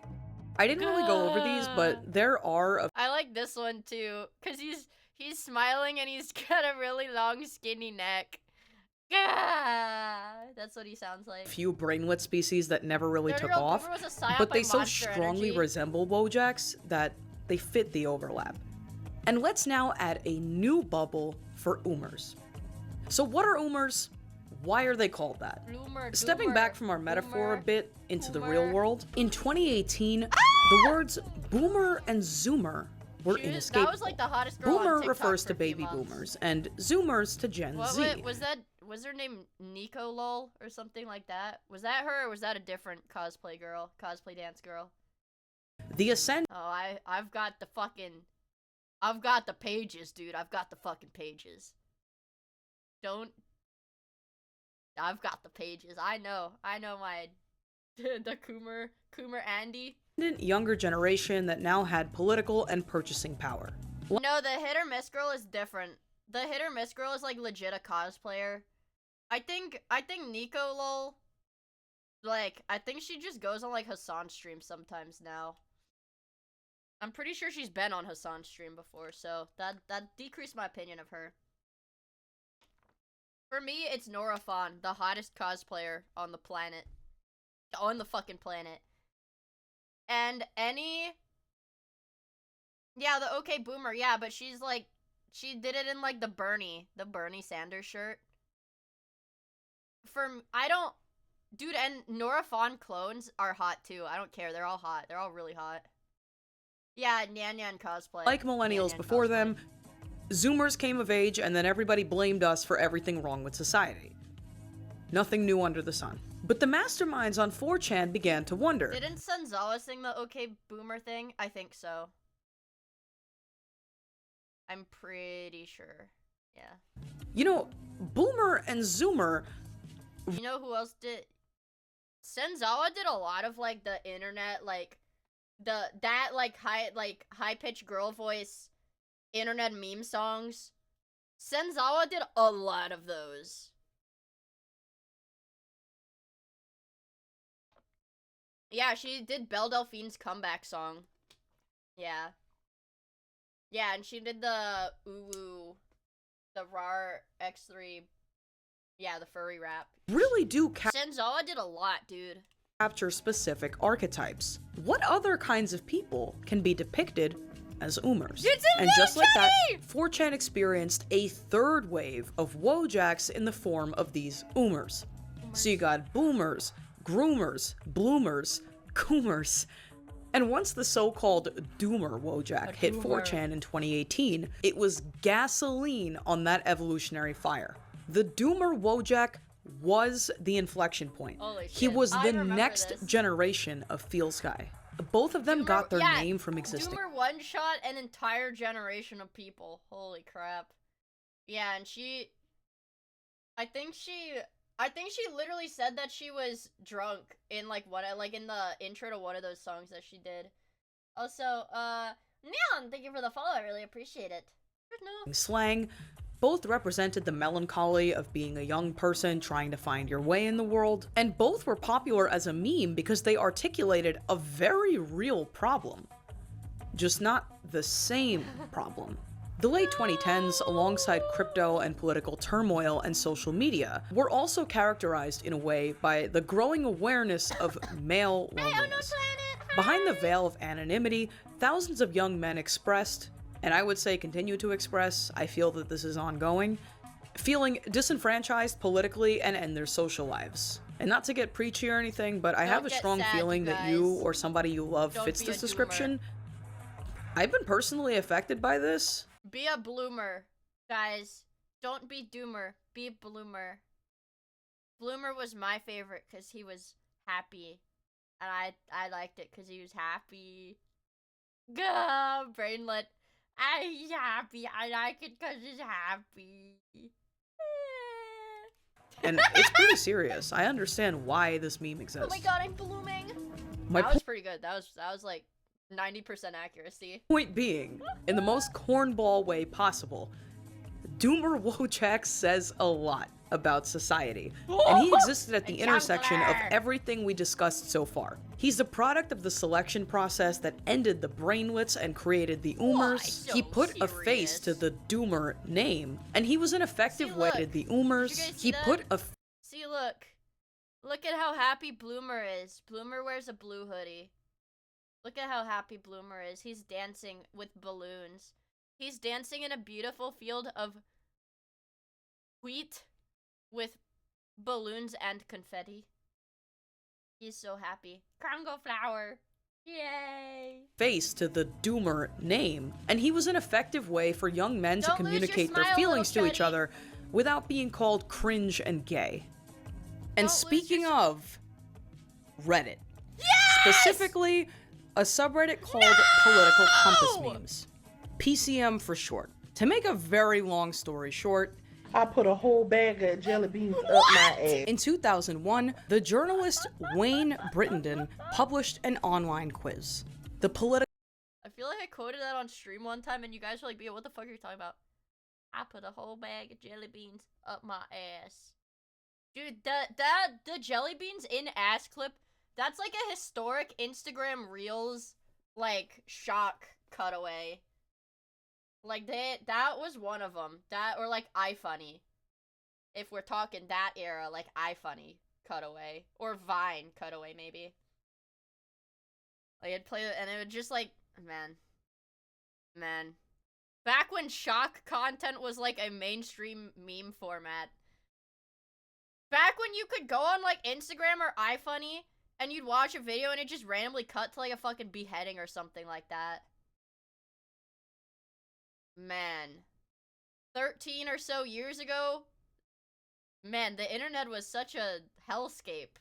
I didn't really go over these, but there are I like this one too, because he's smiling and he's got a really long skinny neck. That's what he sounds like. Few brainlet species that never really took off, but they so strongly resemble Wojaks that they fit the overlap. And let's now add a new bubble for Oomers. So what are Oomers? Why are they called that? Stepping back from our metaphor a bit into the real world, in 2018, The words boomer and zoomer were inescapable. That was like the hottest girl Boomer on TikTok refers for to a few baby months. boomers, and zoomers to Gen Z. Was her name Nico Lol or something like that? Was that her or was that a different cosplay dance girl? The ascent. Oh, I've got the pages, dude. I've got the fucking pages. I've got the pages. I know my the Coomer Andy. Younger generation that now had political and purchasing power. No, the hit or miss girl is different. The hit or miss girl is like legit a cosplayer. I think Nico Lol, like, I think she just goes on like Hassan's stream sometimes now. I'm pretty sure she's been on Hassan's stream before, so that decreased my opinion of her. For me, it's Nora Fawn, the hottest cosplayer on the planet. On the fucking planet. And yeah, the OK Boomer, yeah, but she's like, she did it in like the Bernie Sanders shirt. Dude, and Nora Fawn clones are hot too. I don't care, they're all hot. They're all really hot. Yeah, Nyan Nyan cosplay. Like millennials before them, Zoomers came of age, and then everybody blamed us for everything wrong with society. Nothing new under the sun. But the masterminds on 4chan began to wonder. Didn't Sunzawa sing the OK Boomer thing? I think so. I'm pretty sure. Yeah. You know, Boomer and Zoomer... You know who else did? Senzawa did a lot of, like, the internet, like, that high-pitched girl voice internet meme songs. Senzawa did a lot of those. Yeah, she did Belle Delphine's comeback song. Yeah. Yeah, and she did the Uwu, the RAR X3, yeah, the furry rap. Really do Senzawa did a lot, dude. Capture specific archetypes. What other kinds of people can be depicted as Oomers? And just like that, 4chan experienced a third wave of Wojaks in the form of these Oomers. So you got boomers, groomers, bloomers, coomers. And once the so-called doomer Wojak hit 4chan in 2018, it was gasoline on that evolutionary fire. The doomer Wojak was the inflection point. He was the next generation of Feel Sky. Both of them got their name from existing. Doomer one-shot an entire generation of people. Holy crap. Yeah, and I think she literally said that she was drunk in in the intro to one of those songs that she did. Also, Neon, thank you for the follow. I really appreciate it. Slang. Both represented the melancholy of being a young person trying to find your way in the world, and both were popular as a meme because they articulated a very real problem. Just not the same problem. The late 2010s, alongside crypto and political turmoil and social media, were also characterized in a way by the growing awareness of male loneliness. Behind the veil of anonymity, thousands of young men expressed, and I would say continue to express, I feel that this is ongoing, feeling disenfranchised politically and in their social lives. And not to get preachy or anything, but I have a strong feeling that you or somebody you love fits this description. I've been personally affected by this. Be a bloomer, guys. Don't be doomer. Be a bloomer. Bloomer was my favorite because he was happy. And I liked it because he was happy. Gah, brainlet. I'm happy. I like it because it's happy. And it's pretty serious. I understand why this meme exists. Oh my god, I'm blooming. That was pretty good. That was like 90% accuracy. Point being, in the most cornball way possible, Doomer Wojak says a lot about society, and he existed at the intersection of everything we discussed so far. He's the product of the selection process that ended the brainlets and created the Oomers. He put a face to the Doomer name, and he was an effective way to the Oomers. He put a See, look at how happy Bloomer is. Bloomer wears a blue hoodie. Look at how happy Bloomer is. He's dancing with balloons. He's dancing in a beautiful field of wheat with balloons and confetti. He's so happy. Congo flower. Yay! Face to the Doomer name, and he was an effective way for young men to communicate their feelings to each other without being called cringe and gay. And speaking of Reddit, specifically a subreddit called Political Compass Memes, PCM for short. To make a very long story short, I put a whole bag of jelly beans up my ass. In 2001, the journalist Wayne Brittenden published an online quiz. The political I feel like I quoted that on stream one time and you guys were like, "What the fuck are you talking about?" I put a whole bag of jelly beans up my ass. Dude, the jelly beans in ass clip, that's like a historic Instagram Reels, like, shock cutaway. Like, that was one of them. That, or like, iFunny. If we're talking that era, like, iFunny cutaway. Or Vine cutaway, maybe. Like, I'd play it, and it would just, like, man. Back when shock content was, like, a mainstream meme format. Back when you could go on, like, Instagram or iFunny, and you'd watch a video and it just randomly cut to, like, a fucking beheading or something like that. Man. 13 or so years ago, man, the internet was such a hellscape.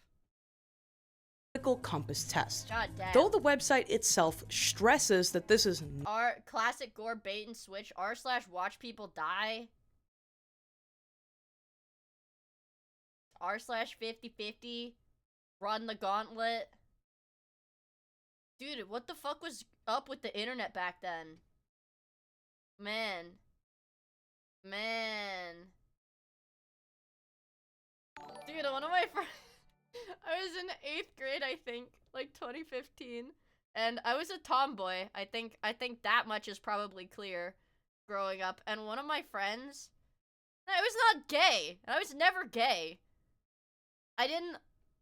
Compass test. God damn. Though the website itself stresses that this is R classic gore bait and switch, r/watch people die. r/50/50 run the gauntlet. Dude, what the fuck was up with the internet back then? Man. Dude, one of my friends, I was in 8th grade, I think, like 2015, and I was a tomboy. I think that much is probably clear growing up, and one of my friends, I was not gay. I was never gay. I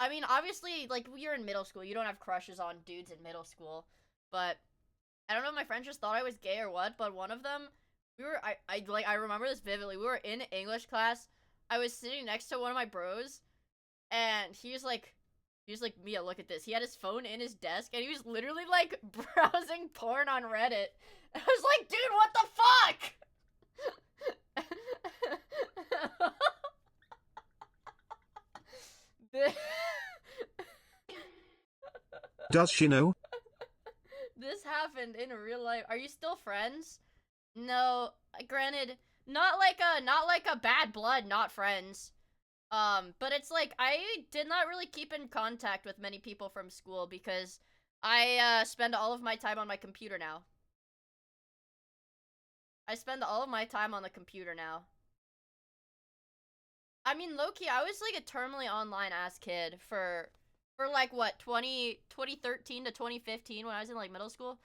mean, obviously, like, you're in middle school, you don't have crushes on dudes in middle school, but I don't know if my friends just thought I was gay or what, but one of them, I remember this vividly. We were in English class. I was sitting next to one of my bros, and he was like, Mia, look at this. He had his phone in his desk, and he was literally, like, browsing porn on Reddit. And I was like, dude, what the fuck? Does she know? This happened in real life. Are you still friends? No, granted, not like a bad blood, not friends. But it's like, I did not really keep in contact with many people from school because I, spend all of my time on my computer now. I spend all of my time on the computer now. I mean, low-key, I was like a terminally online ass kid for like, what, 2013 to 2015 when I was in, like, middle school?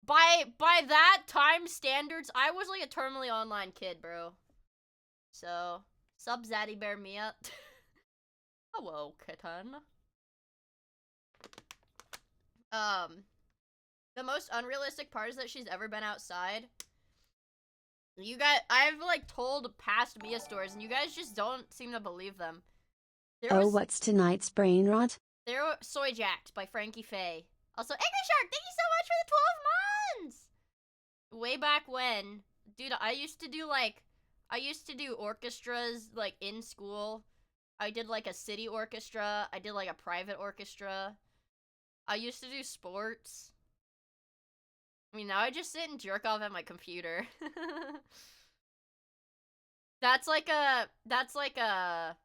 By that time standards, I was, like, a terminally online kid, bro. So, sub Zaddy Bear Mia. Hello, kitten. The most unrealistic part is that she's ever been outside. You guys, I've, like, told past Mia stories, and you guys just don't seem to believe them. What's tonight's brain rot? There were Soy Jacked by Frankie Faye. Also, Angry Shark, thank you so much for the 12 months! Way back when, dude, I used to do orchestras, like, in school. I did, like, a city orchestra. I did, like, a private orchestra. I used to do sports. I mean, now I just sit and jerk off at my computer. That's like a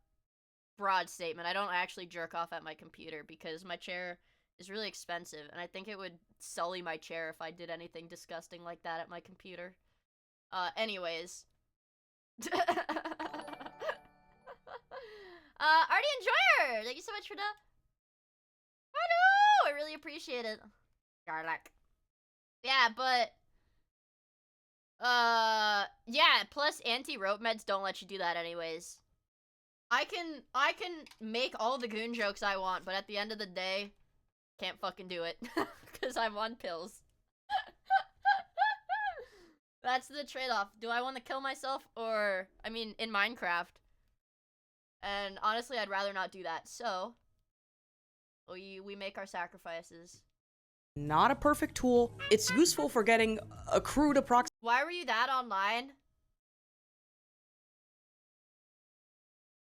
broad statement. I don't actually jerk off at my computer because my chair is really expensive, and I think it would sully my chair if I did anything disgusting like that at my computer. Anyways. Artie Enjoyer! Thank you so much for the... I really appreciate it. Garlic. Yeah, but... yeah, plus anti-rope meds don't let you do that anyways. I can make all the goon jokes I want, but at the end of the day, can't fucking do it. Because I'm on pills. That's the trade-off. Do I want to kill myself or... I mean, in Minecraft. And honestly, I'd rather not do that. So, we make our sacrifices. not a perfect tool. It's useful for getting a crude approximation. Why were you that online?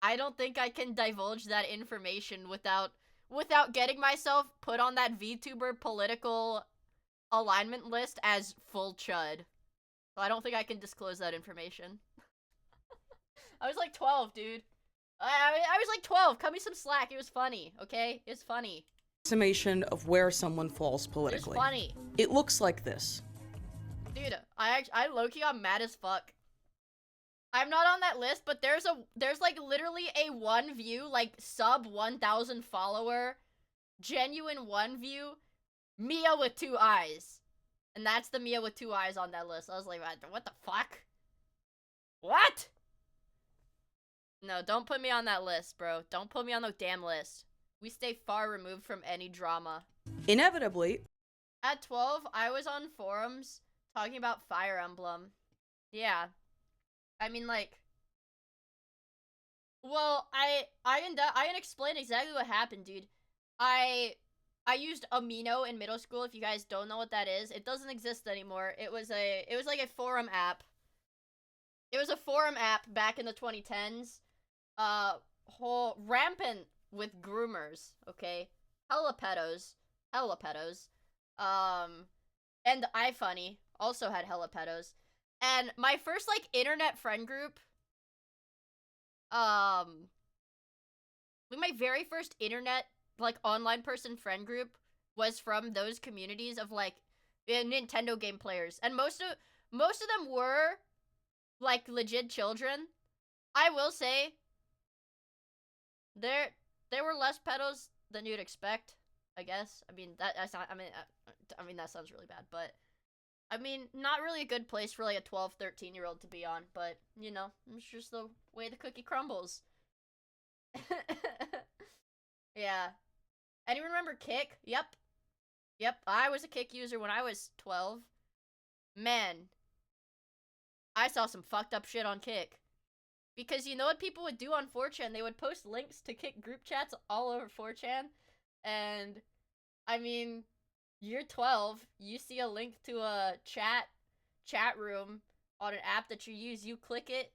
I don't think I can divulge that information without getting myself put on that VTuber political alignment list as full chud. So I don't think I can disclose that information. I was like 12, dude. I was like 12. Cut me some slack. It was funny, okay? It's funny. Approximation of where someone falls politically. It's funny. It looks like this. Dude, I low-key got mad as fuck. I'm not on that list, but there's like literally a 1 view, like sub 1,000 follower, genuine 1 view, Miia with 2 eyes. And that's the Miia with 2 eyes on that list. I was like, what the fuck? What? No, don't put me on that list, bro. Don't put me on the damn list. We stay far removed from any drama. Inevitably. At 12, I was on forums talking about Fire Emblem. Yeah. I mean, like... Well, I can explain exactly what happened, dude. I used Amino in middle school. If you guys don't know what that is, it doesn't exist anymore. It was like a forum app. It was a forum app back in the 2010s. Whole rampant with groomers, okay? Hella pedos. And iFunny also had hella pedos. And my first, like, internet friend group, like, my very first internet, like, online person friend group was from those communities of, like, Nintendo game players. And most of them were, like, legit children. I will say, there were less pedos than you'd expect, I guess. I mean, that's not, I mean, that sounds really bad, but, I mean, not really a good place for, like, a 12, 13-year-old to be on, but, you know, it's just the way the cookie crumbles. Yeah. Anyone remember Kick? Yep, I was a Kick user when I was 12. Man, I saw some fucked up shit on Kick. Because you know what people would do on 4chan? They would post links to Kick group chats all over 4chan. And, I mean, you're 12, you see a link to a chat room on an app that you use, you click it.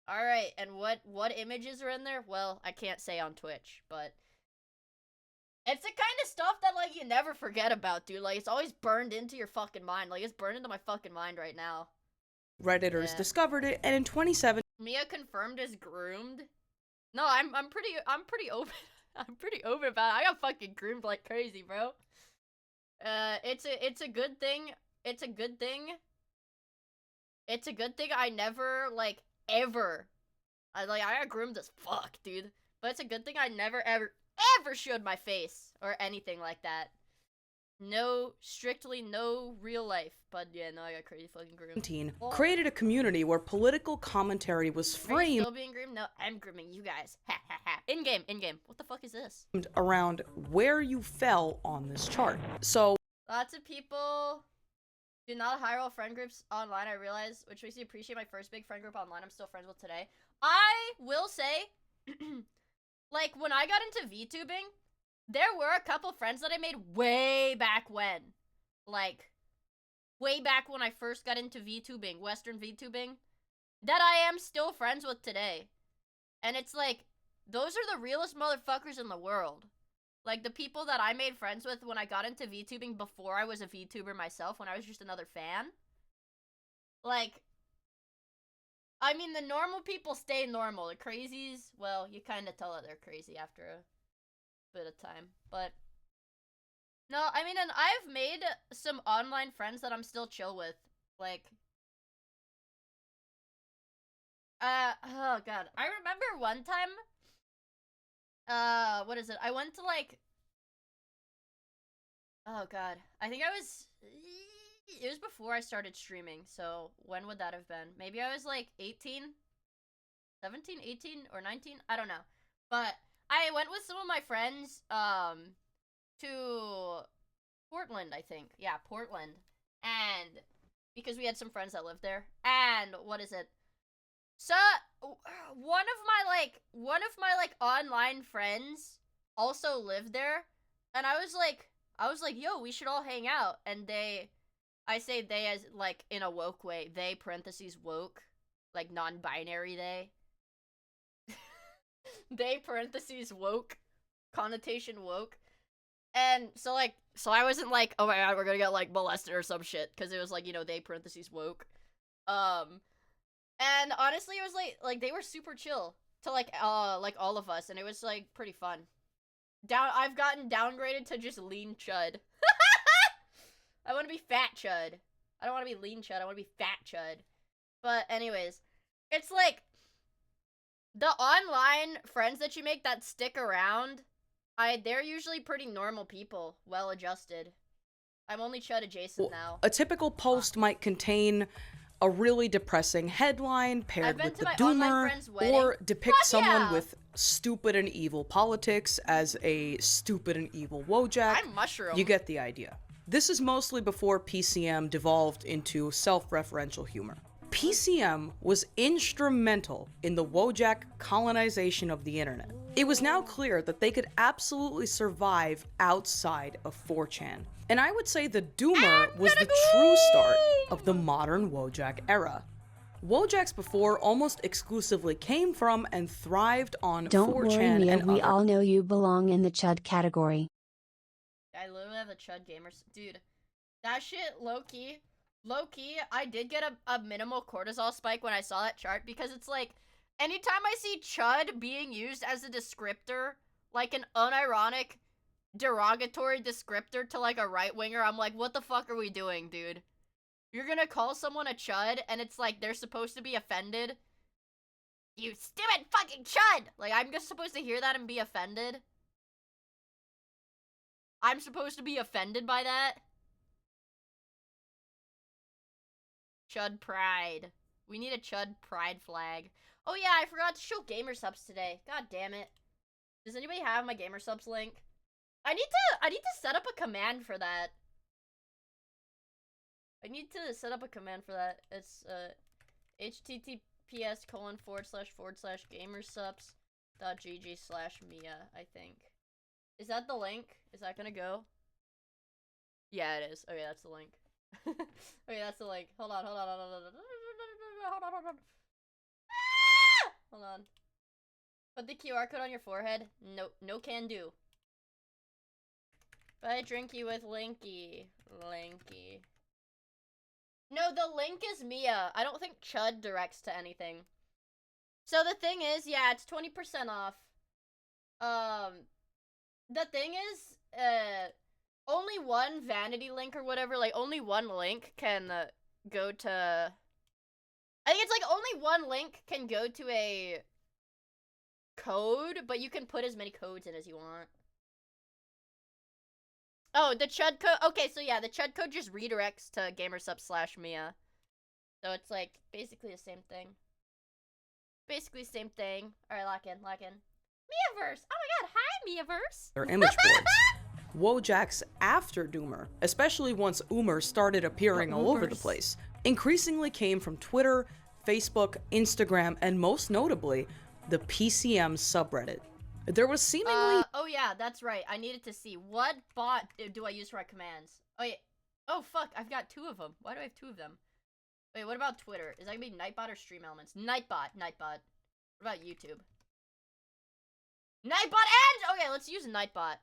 Alright, and what images are in there? Well, I can't say on Twitch, but... It's the kind of stuff that, like, you never forget about, dude. Like, it's always burned into your fucking mind. Like, it's burned into my fucking mind right now. Redditors discovered it, and in 2017, Miia confirmed as groomed. No, I'm pretty open. I'm pretty open about it. I got fucking groomed like crazy, bro. It's a good thing. It's a good thing. It's a good thing I never, like, ever. I got groomed as fuck, dude. But it's a good thing I never ever showed my face or anything like that. No, strictly no real life. But yeah, no, I got crazy fucking groomed. Created a community where political commentary was framed. Are you still being groomed? No, I'm grooming you guys. Ha ha ha. In game. What the fuck is this? Around where you fell on this chart. So lots of people do not hire all friend groups online, I realize, which makes me appreciate my first big friend group online I'm still friends with today. I will say, like, when I got into VTubing, there were a couple friends that I made way back when. Like, way back when I first got into VTubing, Western VTubing, that I am still friends with today. And it's like, those are the realest motherfuckers in the world. Like, the people that I made friends with when I got into VTubing before I was a VTuber myself, when I was just another fan. Like, I mean, the normal people stay normal. The crazies, well, you kind of tell that they're crazy after a bit of time. But, no, I mean, and I've made some online friends that I'm still chill with. Like, oh god. I remember one time, what is it? I went to, like, oh god. I think it was before I started streaming, so when would that have been? Maybe I was, like, 18? 17, 18, or 19? I don't know. But I went with some of my friends, to Portland, I think. Yeah, Portland. And because we had some friends that lived there. And what is it? So one of my online friends also lived there. And I was like, I was like, yo, we should all hang out. And I say they as, like, in a woke way. They, parentheses, woke. Like, non-binary they. They, parentheses, woke. Connotation woke. And so, like, so I wasn't like, oh my god, we're gonna get, like, molested or some shit. Because it was, like, you know, they, parentheses, woke. And honestly, it was, like, they were super chill. To, like, all of us. And it was, like, pretty fun. I've gotten downgraded to just lean chud. I want to be fat chud. I don't want to be lean chud. I want to be fat chud. But anyways, it's like the online friends that you make that stick around, they're usually pretty normal people, well adjusted. I'm only chud adjacent now. A typical post might contain a really depressing headline paired with the doomer, or depict someone with stupid and evil politics as a stupid and evil Wojak. I'm Mushroom. You get the idea. This is mostly before PCM devolved into self-referential humor. PCM was instrumental in the Wojak colonization of the internet. It was now clear that they could absolutely survive outside of 4chan. And I would say the Doomer was the true start of the modern Wojak era. Wojaks before almost exclusively came from and thrived on 4chan. Don't worry, Mia, and we all know you belong in the chud category. I literally have the chud gamers. Dude, that shit, low-key, I did get a minimal cortisol spike when I saw that chart, because it's like, anytime I see chud being used as a descriptor, like an unironic, derogatory descriptor to, like, a right-winger, I'm like, what the fuck are we doing, dude? You're gonna call someone a chud, and it's like, they're supposed to be offended? You stupid fucking chud! Like, I'm just supposed to hear that and be offended? I'm supposed to be offended by that? Chud pride. We need a chud pride flag. Oh yeah, I forgot to show gamer subs today. God damn it. Does anybody have my gamer subs link? I need to set up a command for that. I need to set up a command for that. It's https://gamersubs.gg/Miia, I think. Is that the link? Is that gonna go? Yeah, it is. Okay, that's the link. Okay, that's the link. Hold on. Hold on. Put the QR code on your forehead. No can do. Bye, Drinky with Linky. No, the link is Mia. I don't think Chud directs to anything. So the thing is, yeah, it's 20% off. The thing is, only one vanity link or whatever, like, only one link can go to... I think it's like only one link can go to a code, but you can put as many codes in as you want. Oh, the chud code. Okay, so yeah, the chud code just redirects to gamersub/Miia. So it's like basically the same thing. Alright, lock in. Miiaverse! Oh my god, hi Miiaverse! Their image boards. Wojaks after Doomer, especially once Oomer started appearing all over the place, increasingly came from Twitter, Facebook, Instagram, and most notably, the PCM subreddit. There was seemingly... oh yeah, that's right. I needed to see. What bot do I use for my commands? Oh yeah. Oh fuck, I've got 2 of them. Why do I have 2 of them? Wait, what about Twitter? Is that gonna be Nightbot or Stream Elements? Nightbot. What about YouTube? Nightbot and... Okay, let's use Nightbot.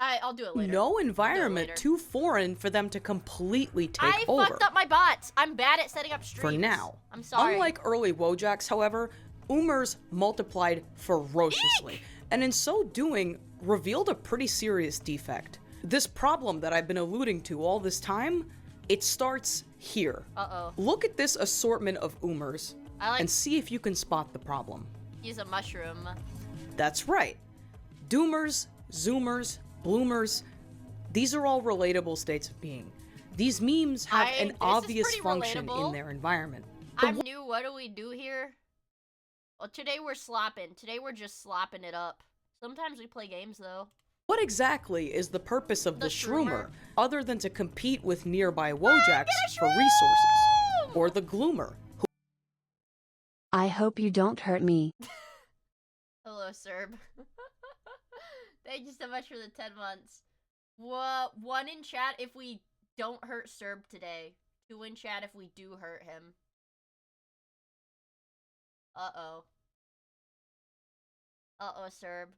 I'll do it later. No environment too foreign for them to completely take over. I fucked up my bots. I'm bad at setting up streams. For now. I'm sorry. Unlike early Wojaks, however, Oomers multiplied ferociously, and in so doing, revealed a pretty serious defect. This problem that I've been alluding to all this time, it starts here. Uh-oh. Look at this assortment of Oomers, and see if you can spot the problem. Use a mushroom. That's right. Doomers, Zoomers, Bloomers, these are all relatable states of being. These memes have an obvious function in their environment. I'm new, what do we do here? Well, today we're slopping. Today we're just slopping it up. Sometimes we play games, though. What exactly is the purpose of the Shroomer, other than to compete with nearby Wojaks for resources? Or the Gloomer? I hope you don't hurt me. Hello, Serb. Thank you so much for the 10 months. 1 in chat if we don't hurt Serb today. 2 in chat if we do hurt him. Uh-oh. Uh-oh, Serb.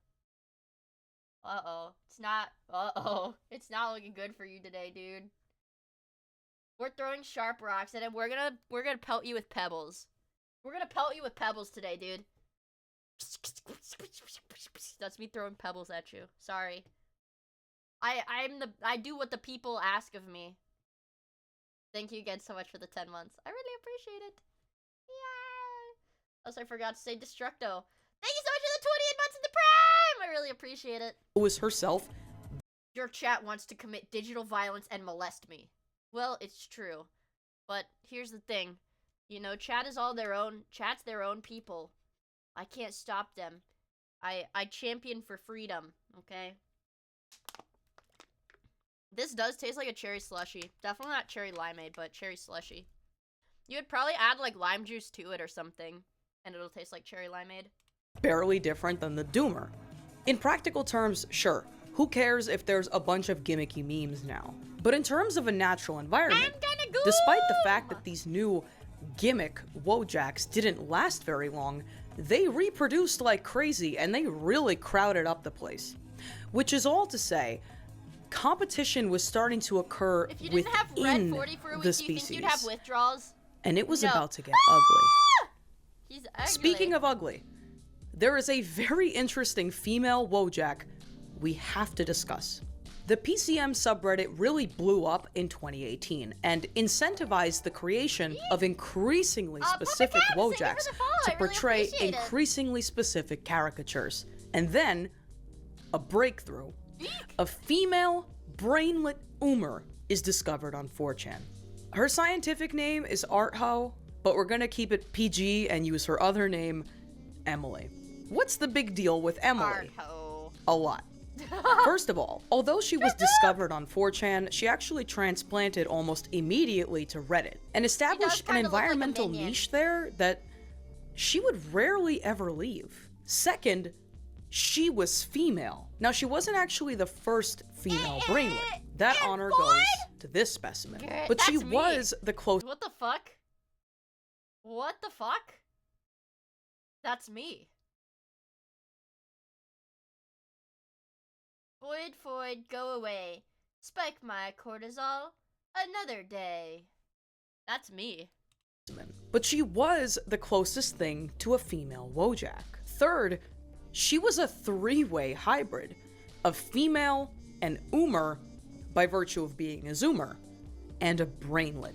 Uh-oh. It's not looking good for you today, dude. We're throwing sharp rocks, and then we're gonna pelt you with pebbles. We're gonna pelt you with pebbles today, dude. That's me throwing pebbles at you. Sorry. I do what the people ask of me. Thank you again so much for the 10 months. I really appreciate it. Yeah. Also, I forgot to say Destructo. Thank you so much for the 28 months in the Prime! I really appreciate it. It was herself. Your chat wants to commit digital violence and molest me. Well, it's true. But here's the thing. You know, chat is all their own. Chat's their own people. I can't stop them. I champion for freedom, okay? This does taste like a cherry slushy. Definitely not cherry limeade, but cherry slushy. You would probably add, like, lime juice to it or something, and it'll taste like cherry limeade. Barely different than the Doomer. In practical terms, sure. Who cares if there's a bunch of gimmicky memes now? But in terms of a natural environment, despite the fact that these new gimmick Wojaks didn't last very long, they reproduced like crazy and they really crowded up the place. Which is all to say, competition was starting to occur if you didn't have red 40 for a week, the do you species. think you'd have withdrawals? And it was about to get ugly. He's ugly. Speaking of ugly, there is a very interesting female Wojak we have to discuss. The PCM subreddit really blew up in 2018 and incentivized the creation of increasingly specific Wojaks to portray increasingly specific caricatures. And then, a breakthrough. A female brainlet Umer is discovered on 4chan. Her scientific name is Artho, but we're gonna keep it PG and use her other name, Emily. What's the big deal with Emily? Artho. A lot. First of all, although she was discovered on 4chan, she actually transplanted almost immediately to Reddit and established an environmental niche there that she would rarely ever leave. Second, she was female. Now, she wasn't actually the first female brainlet. That honor goes to this specimen. But she was the closest. What the fuck? What the fuck? That's me. Void, go away. Spike my cortisol. Another day. That's me. But she was the closest thing to a female Wojak. Third, she was a three-way hybrid of female and Umer by virtue of being a Zoomer, and a brainlet.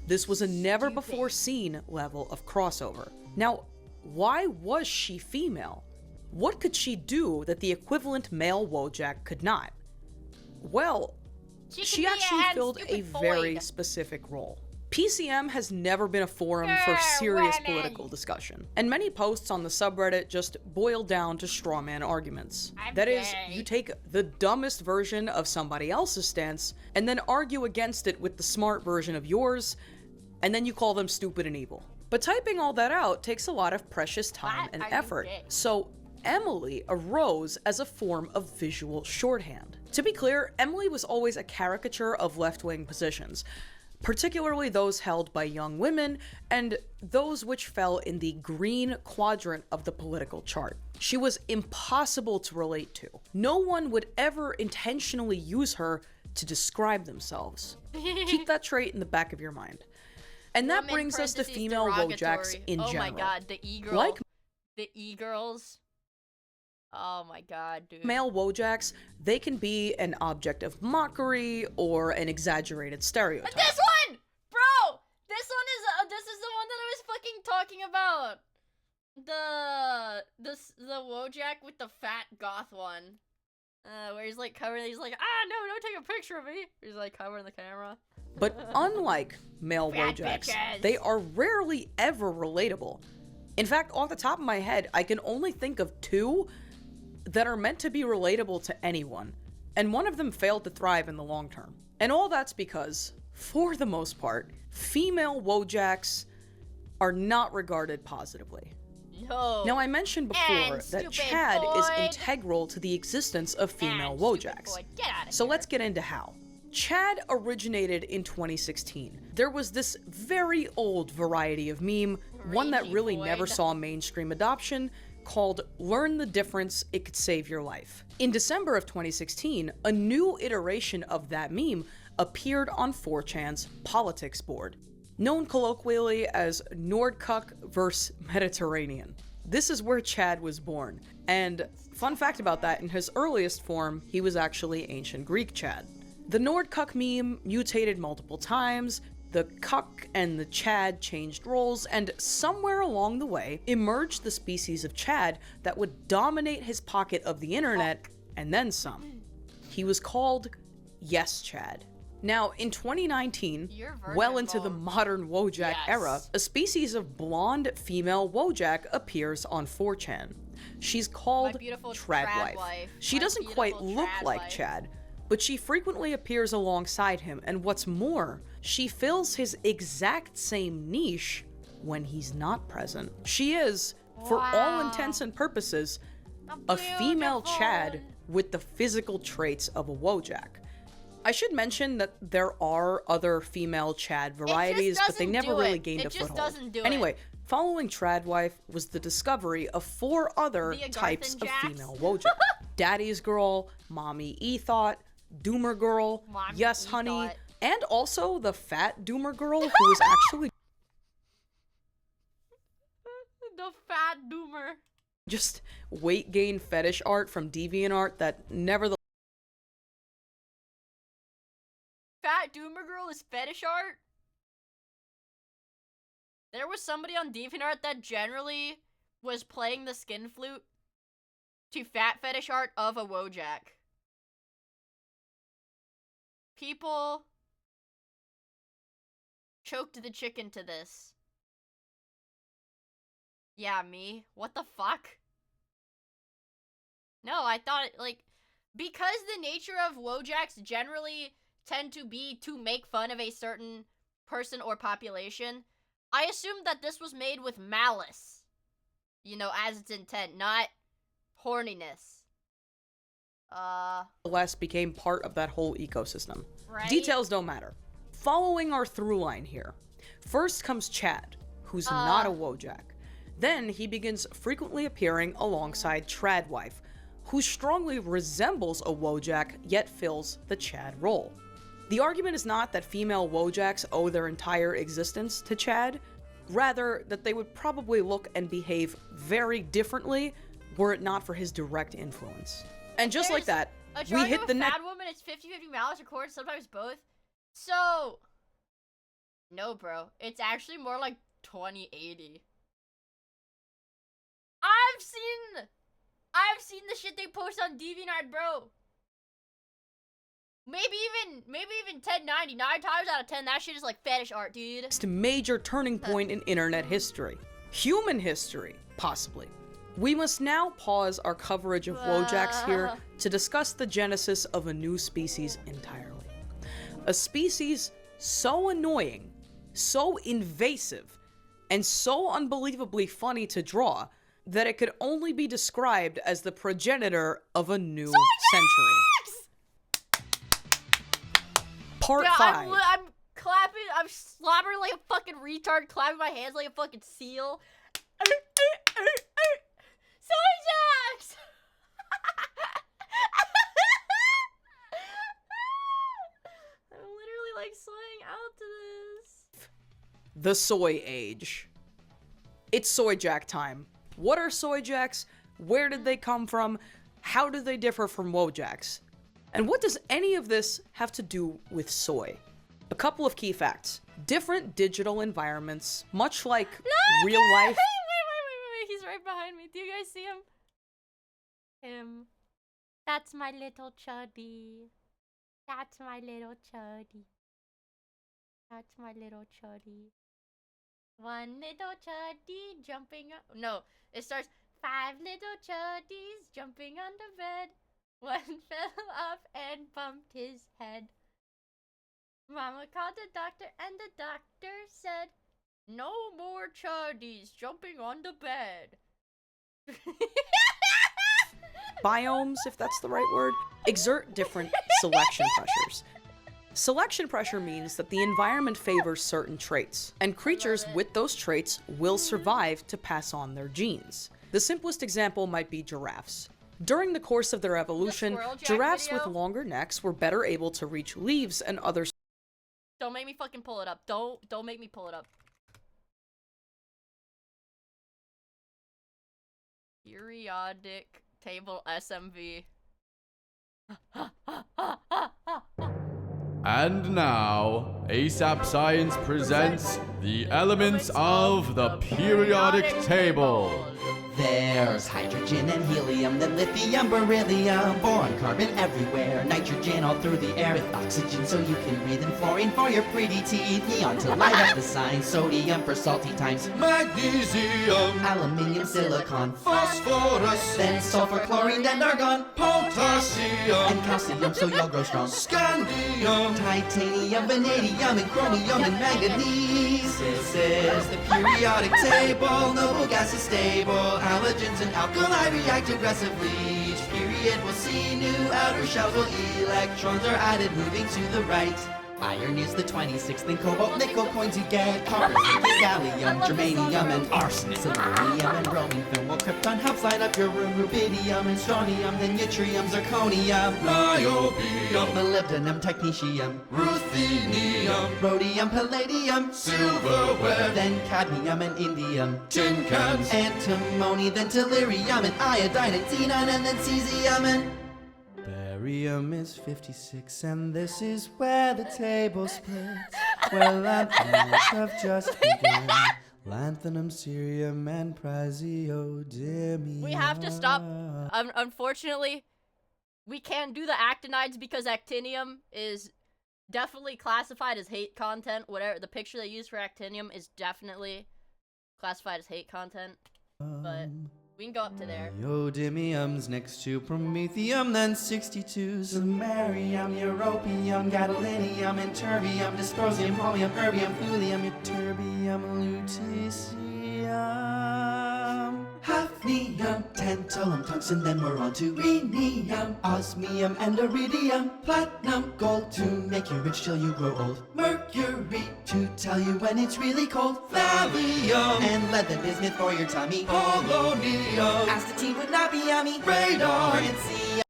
This was a never-before-seen level of crossover. Now, why was she female? What could she do that the equivalent male Wojak could not? Well, she actually filled a very specific role. PCM has never been a forum for serious political discussion, and many posts on the subreddit just boil down to strawman arguments. That is, you take the dumbest version of somebody else's stance, and then argue against it with the smart version of yours, and then you call them stupid and evil. But typing all that out takes a lot of precious time and effort, so Emily arose as a form of visual shorthand. To be clear, Emily was always a caricature of left-wing positions, particularly those held by young women and those which fell in the green quadrant of the political chart. She was impossible to relate to. No one would ever intentionally use her to describe themselves. Keep that trait in the back of your mind. And that brings us to female Wojaks in general. Oh my god, the e-girl. The e-girls. Oh my god, dude. Male Wojaks, they can be an object of mockery or an exaggerated stereotype. This one! Bro! This is the one that I was fucking talking about. The Wojak with the fat goth one. Where he's like covering, he's like, no, don't take a picture of me. He's like covering the camera. But unlike male Wojaks, they are rarely ever relatable. In fact, off the top of my head, I can only think of two that are meant to be relatable to anyone, and one of them failed to thrive in the long term. And all that's because, for the most part, female Wojaks are not regarded positively. No. Now, I mentioned before that Chad is integral to the existence of female Wojaks. So let's get into how. Chad originated in 2016. There was this very old variety of meme, one that really never saw mainstream adoption, called Learn the Difference, It Could Save Your Life. In December of 2016, a new iteration of that meme appeared on 4chan's politics board, known colloquially as Nordcuck vs. Mediterranean. This is where Chad was born, and fun fact about that, in his earliest form, he was actually ancient Greek Chad. The Nordcuck meme mutated multiple times, the cuck and the Chad changed roles, and somewhere along the way emerged the species of Chad that would dominate his pocket of the internet, and then some. He was called Yes Chad. Now, in 2019, well into the modern Wojak era, a species of blonde female Wojak appears on 4chan. She's called Tradwife. She doesn't quite look like Chad, but she frequently appears alongside him, and what's more, she fills his exact same niche when he's not present. She is, for all intents and purposes, a female Chad with the physical traits of a Wojak. I should mention that there are other female Chad varieties, but they never really gained a foothold. Anyway, following Tradwife was the discovery of 4 other types of female Wojak. Daddy's Girl, Mommy Ethot, Doomer Girl, Yes Honey, and also the fat Doomer Girl who is actually the fat Doomer. Just weight gain fetish art from DeviantArt that never Fat Doomer Girl is fetish art? There was somebody on DeviantArt that generally was playing the skin flute to fat fetish art of a Wojak. People choked the chicken to this. Yeah, me. What the fuck? No, I thought, like, because the nature of Wojaks generally tend to be to make fun of a certain person or population, I assumed that this was made with malice. You know, as its intent, not horniness. Less became part of that whole ecosystem. Right? Details don't matter. Following our through line here, first comes Chad, who's not a Wojak. Then he begins frequently appearing alongside Tradwife, who strongly resembles a Wojak yet fills the Chad role. The argument is not that female Wojaks owe their entire existence to Chad, rather that they would probably look and behave very differently were it not for his direct influence. And just like that, we hit the next. Fat woman is 50-50 malice, of course, sometimes both. So, no, bro, it's actually more like 2080. I've seen the shit they post on DeviantArt, bro. Maybe even 1090. 9 times out of 10, that shit is like fetish art, dude. It's a major turning point in internet history. Human history, possibly. We must now pause our coverage of Wojaks here to discuss the genesis of a new species entirely. A species so annoying, so invasive, and so unbelievably funny to draw that it could only be described as the progenitor of a new century. Part 5. I'm clapping, I'm slobbering like a fucking retard, clapping my hands like a fucking seal. Sojax! I'm literally like swaying out to this. The Soy Age. It's Soyjack time. What are Soyjaks? Where did they come from? How do they differ from Wojaks? And what does any of this have to do with soy? A couple of key facts. Different digital environments, much like real life. Wait, he's right behind me. Do you guys see him? That's my little chuddy. That's my little chuddy. That's my little chuddy. One little chuddy jumping up. No, it starts 5 little chuddies jumping on the bed. One fell off and bumped his head. Mama called the doctor and the doctor said, no more chuddies jumping on the bed. biomes, if that's the right word, exert different selection pressures. Selection pressure means that the environment favors certain traits, and creatures with those traits will survive to pass on their genes. The simplest example might be giraffes. During the course of their evolution, giraffes with longer necks were better able to reach leaves and other— Don't make me fucking pull it up. Don't make me pull it up. Periodic table SMV. And now, ASAP Science presents the elements of the periodic table. There's hydrogen and helium, then lithium, beryllium, boron, carbon everywhere, nitrogen all through the air with oxygen so you can breathe, and fluorine for your pretty teeth, neon to light up the sign, sodium for salty times, Magnesium, aluminium, silicon, phosphorus, then sulfur, chlorine, then argon, potassium, and calcium so you'll grow strong, scandium, titanium, vanadium, and chromium, and manganese. This is the periodic table, noble gas is stable, halogens and alkali react aggressively. Each period will see new outer shells while electrons are added, moving to the right. Iron is the 26th, and cobalt, nickel coins you get. Copper, zinc, gallium, germanium, and arsenic. Selenium and bromine, film, while krypton helps light up your room. Rubidium and strontium, then yttrium, zirconium, niobium, molybdenum, technetium, ruthenium, rhodium, palladium, silverware, then cadmium and indium, tin cans, antimony, then tellurium, and iodine, and xenon, and then cesium, and barium is 56, and this is where the table splits. Well, lanthanides have just begun. Lanthanum, cerium, and praseodymium. We have to stop. Unfortunately, we can't do the actinides because actinium is definitely classified as hate content. Whatever the picture they use for actinium is definitely classified as hate content. But we can go up to there. Neodymium's next to promethium, then 62. Samarium, europium, gadolinium, and terbium, dysprosium, holmium, erbium, thulium, ytterbium, lutetium, hafnium, tantalum, tungsten, then we're on to rhenium, osmium, and iridium, platinum, gold to make you rich till you grow old, mercury to tell you when it's really cold, thallium, and lead, the bismuth for your tummy, polonium, astatine would not be yummy, radar, and sea.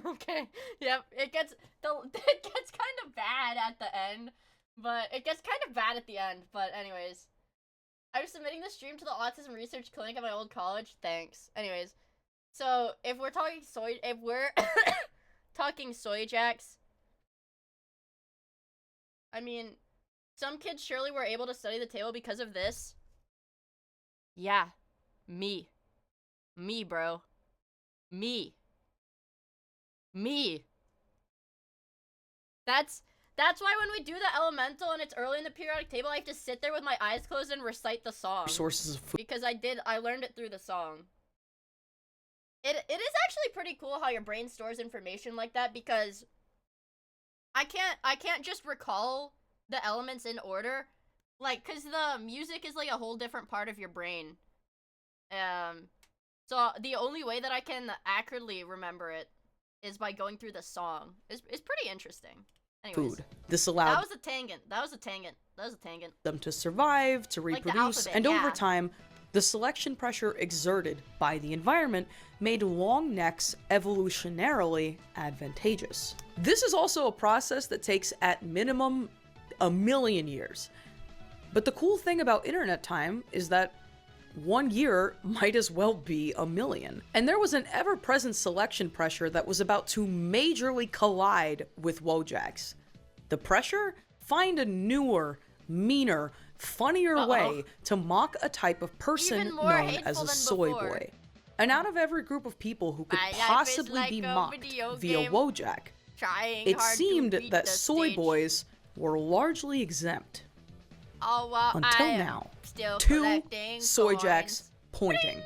Okay, yep, it gets kind of bad at the end, but it gets kind of bad at the end, but anyways. I'm submitting the stream to the Autism Research Clinic at my old college, thanks. Anyways, so if we're talking talking soy jacks, I mean, some kids surely were able to study the table because of this. Yeah, me, bro, me. That's why when we do the elemental and it's early in the periodic table, I have to sit there with my eyes closed and recite the song. Sources of food. Because I learned it through the song. It is actually pretty cool how your brain stores information like that, because I can't just recall the elements in order. Like, cause the music is like a whole different part of your brain. So the only way that I can accurately remember it is by going through the song. It's pretty interesting. Anyways, Food. This allowed— That was a tangent. them to survive, to reproduce, alphabet, and yeah. over time, the selection pressure exerted by the environment made long necks evolutionarily advantageous. This is also a process that takes at minimum 1 million years. But the cool thing about internet time is that 1 year might as well be 1 million. And there was an ever-present selection pressure that was about to majorly collide with Wojaks. The pressure? Find a newer, meaner, funnier way to mock a type of person known as a soy boy. And out of every group of people who could possibly be mocked via Wojak, it seemed that soy boys were largely exempt. Until now. Two soy jacks pointing.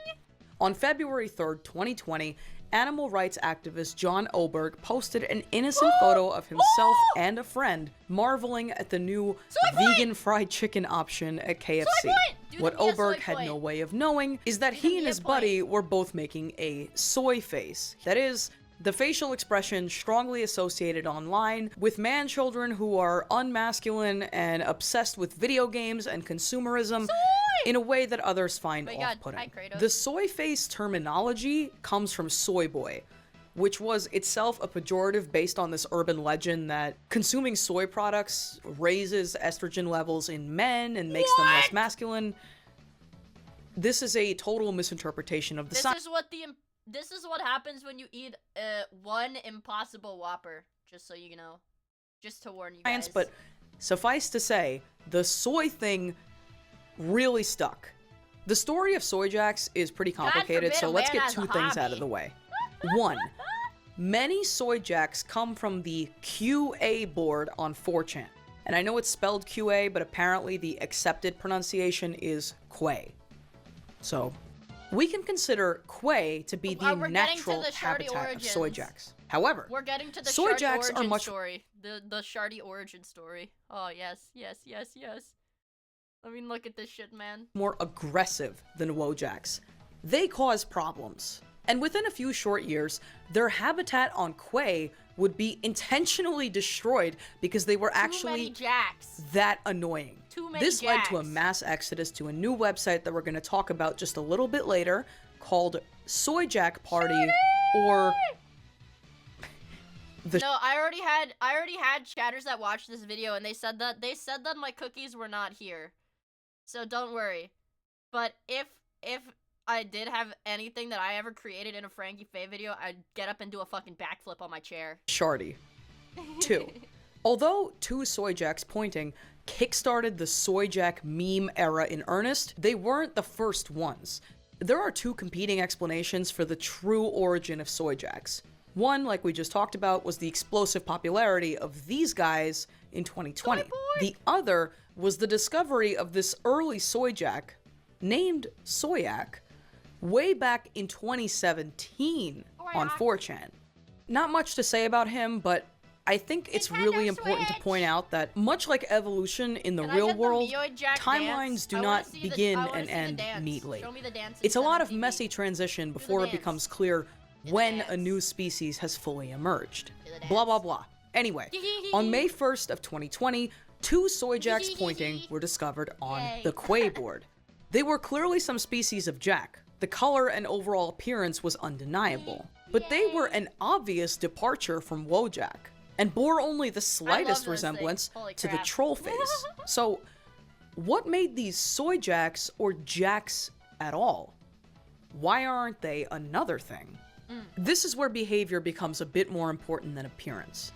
On February 3rd, 2020, animal rights activist John Oberg posted an innocent photo of himself and a friend marveling at the new vegan fried chicken option at KFC. What Oberg had no way of knowing is that he and his buddy were both making a soy face. That is, the facial expression strongly associated online with man-children who are unmasculine and obsessed with video games and consumerism in a way that others find off-putting. The soy face terminology comes from soy boy, which was itself a pejorative based on this urban legend that consuming soy products raises estrogen levels in men and makes them less masculine. This is a total misinterpretation of the science. This is what happens when you eat one Impossible Whopper, just so you know. Just to warn you guys. But suffice to say, the soy thing really stuck. The story of soy jacks is pretty complicated, so let's get two things out of the way. One, many soy jacks come from the QA board on 4chan. And I know it's spelled QA, but apparently the accepted pronunciation is Quay. So we can consider Quay to be the natural habitat of soy jacks. However, we're getting to the soy jacks are much story. The shardy origin story. Oh yes. I mean, look at this shit, man. More aggressive than Wojacks. They cause problems. And within a few short years, their habitat on Quay would be intentionally destroyed because they were actually that annoying. This led to a mass exodus to a new website that we're going to talk about just a little bit later called Soy Jack Party or the No, I already had chatters that watched this video and they said that my cookies were not here. So don't worry. But if I did have anything that I ever created in a Frankie Faye video, I'd get up and do a fucking backflip on my chair. Shardy. 2. Although two soy jacks pointing kickstarted the soy jack meme era in earnest, they weren't the first ones. There are two competing explanations for the true origin of soy jacks. One, like we just talked about, was the explosive popularity of these guys in 2020. The other was the discovery of this early soy jack named Soyak way back in 2017 on 4chan. Not much to say about him, but I think it's really important to point out that much like evolution in the real world, timelines do not begin and end neatly. It's a lot of messy transition before it becomes clear when a new species has fully emerged. Blah blah blah. Anyway, on May 1st of 2020, two soy jacks pointing were discovered on the Quay board. They were clearly some species of jack. The color and overall appearance was undeniable, but they were an obvious departure from Wojak, and bore only the slightest resemblance to the troll face. So, what made these soy jacks or jacks at all? Why aren't they another thing? This is where behavior becomes a bit more important than appearance.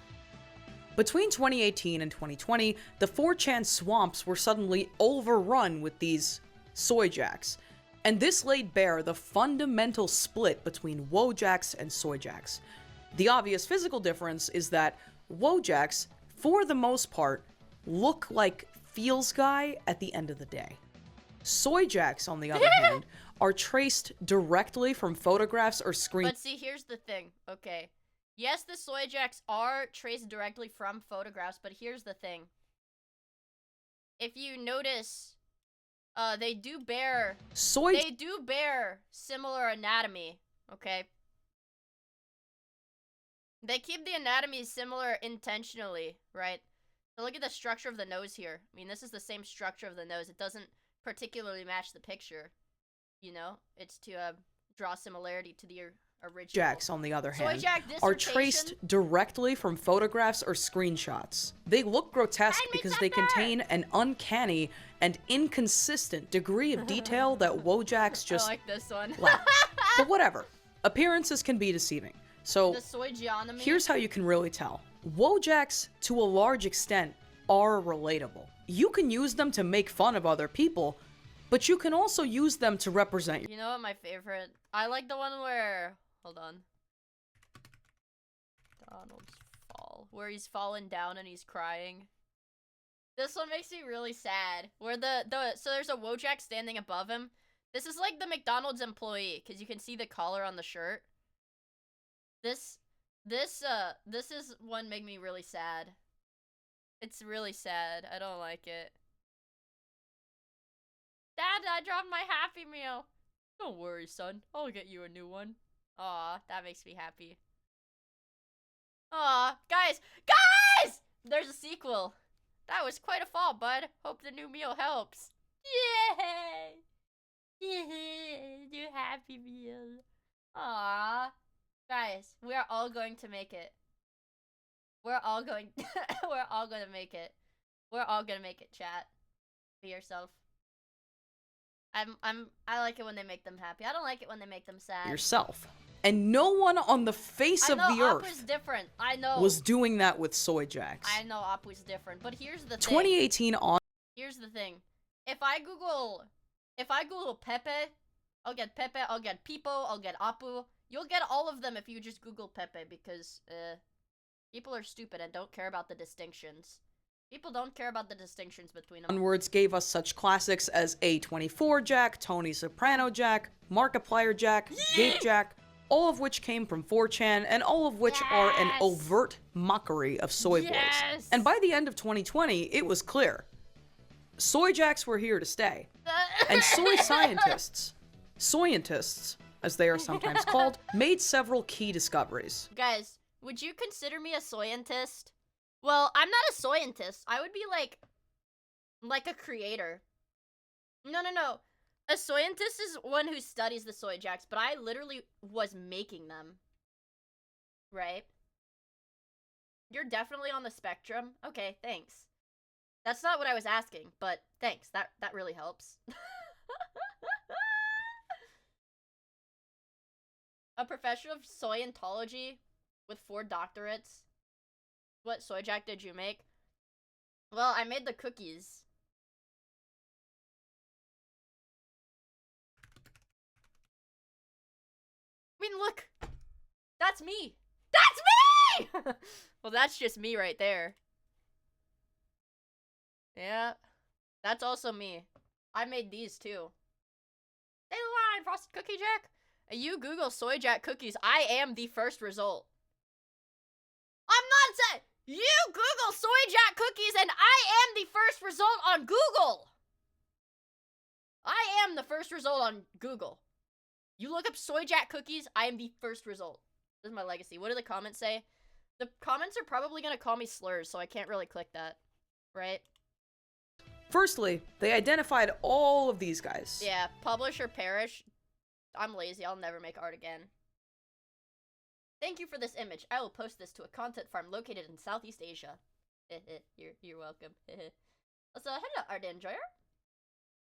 Between 2018 and 2020, the 4chan swamps were suddenly overrun with these soy jacks, and this laid bare the fundamental split between Wojacks and soy jacks. The obvious physical difference is that Wojacks, for the most part, look like Feels Guy at the end of the day. Soy jacks, on the other hand, are traced directly from photographs or screen. But see, here's the thing, okay? Yes, the soy jacks are traced directly from photographs, but here's the thing. If you notice, they do bear similar anatomy, okay? They keep the anatomy similar intentionally, right? So look at the structure of the nose here. I mean, this is the same structure of the nose. It doesn't particularly match the picture, you know? It's to draw similarity to the original. Jacks, on the other hand, are traced directly from photographs or screenshots. They look grotesque because they contain an uncanny and inconsistent degree of detail that Wojacks just I like this one. lack. But whatever. Appearances can be deceiving. So, the soy geonomy. Here's how you can really tell. Wojacks, to a large extent, are relatable. You can use them to make fun of other people, but you can also use them to represent. You know what my favorite? I like the one where... Hold on. Donald's fall. Where he's fallen down and he's crying. This one makes me really sad. Where so there's a Wojak standing above him. This is like the McDonald's employee, because you can see the collar on the shirt. This is one make me really sad. It's really sad. I don't like it. Dad, I dropped my Happy Meal. Don't worry, son. I'll get you a new one. Aw, that makes me happy. Aw, guys! Guys! There's a sequel. That was quite a fall, bud. Hope the new meal helps. Yay! Yay! New Happy Meal. Aw. Guys, we are all going to make it. We're all going we're all gonna make it. We're all gonna make it, chat. Be yourself. I like it when they make them happy. I don't like it when they make them sad. Yourself. And no one on the face of the earth Apu's different. I know. was doing that with soy jacks. I know Apu's different, but here's the thing. 2018 on. Here's the thing. If I Google Pepe, I'll get Pepe, I'll get Pipo, I'll get Apu. You'll get all of them if you just Google Pepe because people are stupid and don't care about the distinctions. People don't care about the distinctions between them. Onwards gave us such classics as A24 Jack, Tony Soprano Jack, Markiplier Jack, Gape Jack, all of which came from 4chan, and all of which are an overt mockery of soy boys. And by the end of 2020, it was clear. Soy jacks were here to stay. And soy scientists, as they are sometimes called, made several key discoveries. Guys, would you consider me a scientist? Well, I'm not a scientist. I would be like a creator. No. A scientist is one who studies the soy jacks, but I literally was making them. Right? You're definitely on the spectrum. Okay, thanks. That's not what I was asking, but thanks. That really helps. A professor of Scientology with 4 doctorates. What soy jack did you make? Well, I made the cookies. I mean, look! That's me! That's me! Well, that's just me right there. Yeah. That's also me. I made these too. Stay the line, Frosted Cookie Jack! You Google soy jack cookies, I am the first result. I'm not saying you Google soy jack cookies and I am the first result on Google. I am the first result on Google. You look up soy jack cookies, I am the first result. This is my legacy. What do the comments say? The comments are probably gonna call me slurs, so I can't really click that, right? Firstly, they identified all of these guys. Yeah, publish or perish. I'm lazy, I'll never make art again. Thank you for this image. I will post this to a content farm located in Southeast Asia. You're welcome. So, hello, art enjoyer.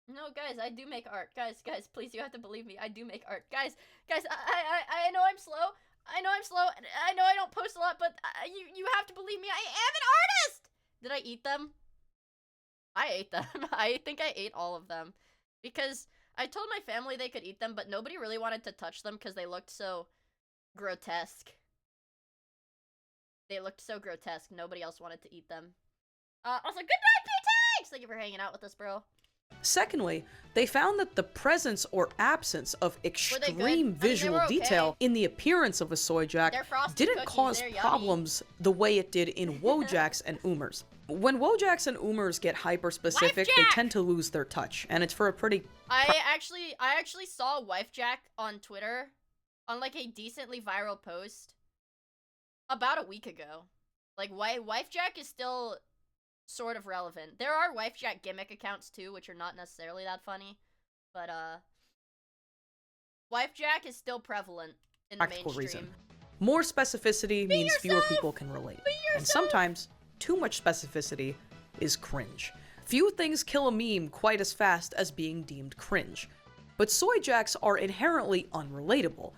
No, guys, I do make art. Guys, please, you have to believe me. I do make art. Guys, I know I'm slow. I know I don't post a lot, but you have to believe me. I am an artist! Did I eat them? I ate them. I think I ate all of them. Because I told my family they could eat them, but nobody really wanted to touch them because they looked so grotesque. They looked so grotesque. Nobody else wanted to eat them. Also, good night, P-Tags! Thank you for hanging out with us, bro. Secondly, they found that the presence or absence of extreme visual detail in the appearance of a soy jack didn't cause problems the way it did in Wojaks and Oomers. When Wojaks and Oomers get hyper-specific, they tend to lose their touch, and it's for a pretty... I actually saw Wife Jack on Twitter on like a decently viral post about a week ago. Like, Wife Jack is still sort of relevant. There are Wife Jack gimmick accounts too, which are not necessarily that funny, but Wife Jack is still prevalent in the mainstream. Reason. More specificity means fewer people can relate, and sometimes too much specificity is cringe. Few things kill a meme quite as fast as being deemed cringe, but soy jacks are inherently unrelatable,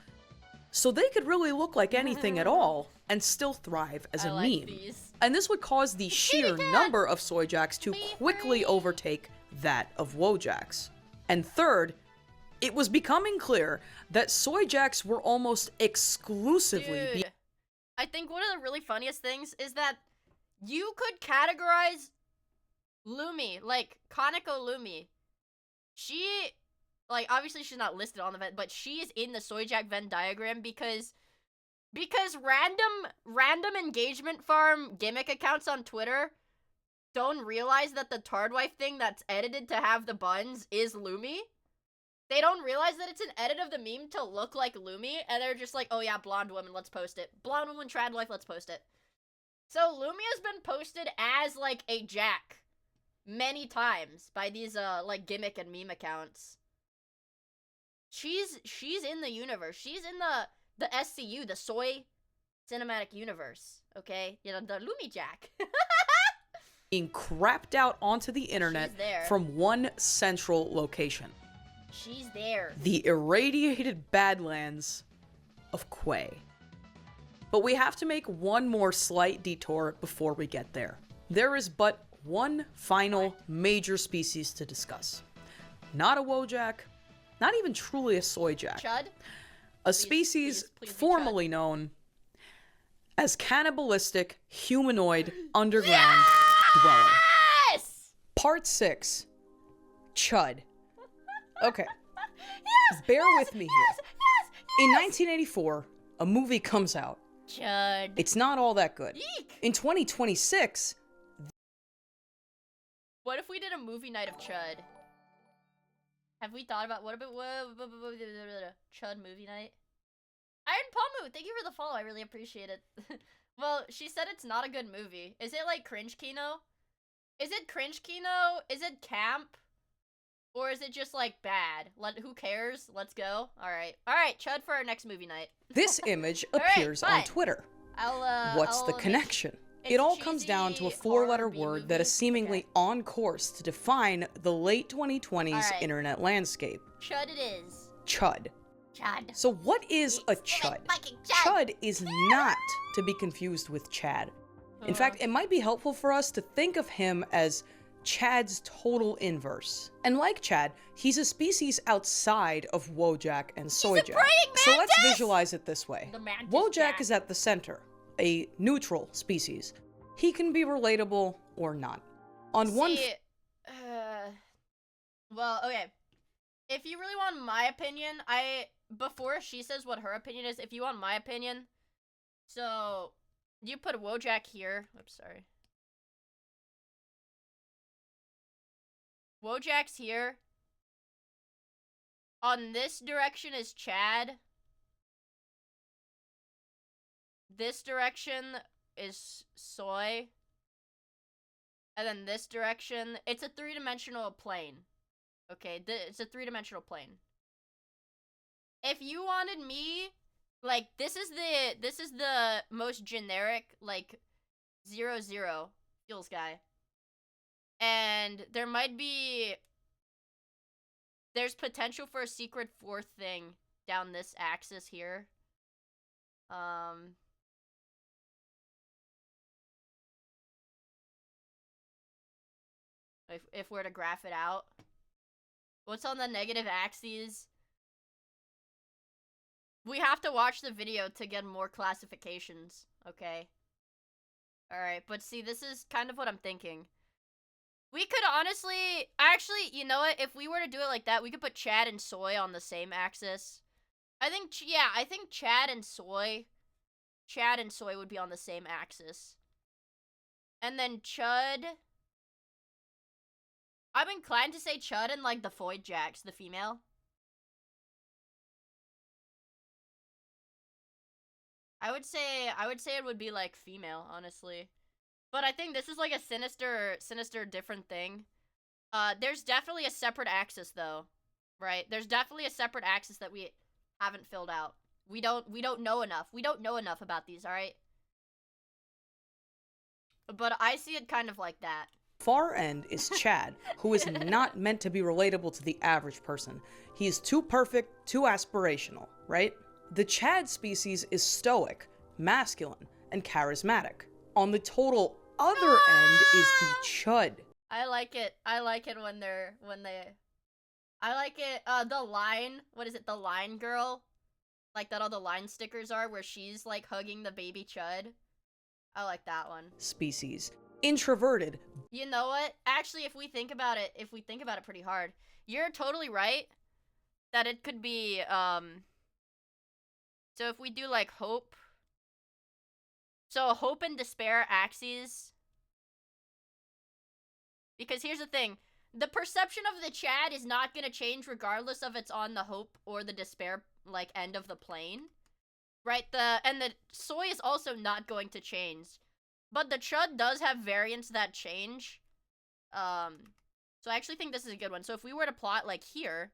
so they could really look like anything at all and still thrive as a meme. And this would cause the sheer number of soy jacks to quickly overtake that of Wojaks. And third, it was becoming clear that soy jacks were almost exclusively I think one of the really funniest things is that you could categorize Lumi, like Kaneko Lumi. She, like, obviously she's not listed on the Venn, but she is in the soy jack Venn diagram because Because random engagement farm gimmick accounts on Twitter don't realize that the Tardwife thing that's edited to have the buns is Lumi. They don't realize that it's an edit of the meme to look like Lumi, and they're just like, oh yeah, blonde woman, let's post it. Blonde woman, trad wife, let's post it. So Lumi has been posted as, like, a Jack many times by these, like, gimmick and meme accounts. She's in the universe. She's in the SCU, the Soy Cinematic Universe, okay? You know, the Lumi Jack. Being crapped out onto the internet from one central location. She's there. The irradiated Badlands of Quay. But we have to make one more slight detour before we get there. There is but one final major species to discuss. Not a Wojak, not even truly a soy jack. Chud? A species formerly known as cannibalistic humanoid underground dweller. Part 6. Chud. Okay. Bear with me here. In 1984, a movie comes out. Chud. It's not all that good. Eek. In 2026... What if we did a movie night of Chud? Have we thought about what about Chud movie night? Iron Palmu, thank you for the follow. I really appreciate it. Well, she said it's not a good movie. Is it like cringe kino? Is it cringe kino? Is it camp? Or is it just like bad? Who cares? Let's go. All right, Chud for our next movie night. This image appears on Twitter. What's I'll the connection? It all comes down to a 4-letter word that is seemingly on course to define the late 2020s internet landscape. Chud it is. Chud. Chud. So what is a chud? Chud is not to be confused with Chad. In fact, it might be helpful for us to think of him as Chad's total inverse. And like Chad, he's a species outside of Wojak and Soyjack. So let's visualize it this way. Wojak is at the center, a neutral species. He can be relatable or not. Well, okay. If you really want my opinion, before she says what her opinion is, if you want my opinion, so you put Wojak here. Oops, sorry. Wojak's here. On this direction is Chad. This direction is Soy. And then this direction, it's a 3-dimensional plane. Okay, it's a 3-dimensional plane. If you wanted me, like, this is the most generic, like, 0-0 fuels guy. And there's potential for a secret 4th thing down this axis here. If we're to graph it out. What's on the negative axes? We have to watch the video to get more classifications, okay? Alright, but see, this is kind of what I'm thinking. We could honestly, actually, you know what? If we were to do it like that, we could put Chad and Soy on the same axis. I think Chad and Soy would be on the same axis. And then Chud. I'm inclined to say Chud and, like, the Foyd Jacks, the female. I would say it would be, like, female, honestly. But I think this is, like, a sinister different thing. There's definitely a separate axis, though. Right? There's definitely a separate axis that we haven't filled out. We don't know enough. We don't know enough about these, alright? But I see it kind of like that. Far end is Chad, who is not meant to be relatable to the average person. He is too perfect, too aspirational, right? The Chad species is stoic, masculine, and charismatic. On the total other end is the Chud. I like it when I like it, the line, what is it, the line girl? Like that all the line stickers are, where she's, like, hugging the baby Chud. I like that one. Species. Introverted. You know what? Actually, if we think about it pretty hard, you're totally right that it could be, so if we do, like, Hope, So hope and despair axes. Because here's the thing. The perception of the Chad is not going to change regardless of it's on the hope or the despair, like, end of the plane. Right? And the soy is also not going to change. But the chud does have variants that change. So I actually think this is a good one. So if we were to plot, like, here,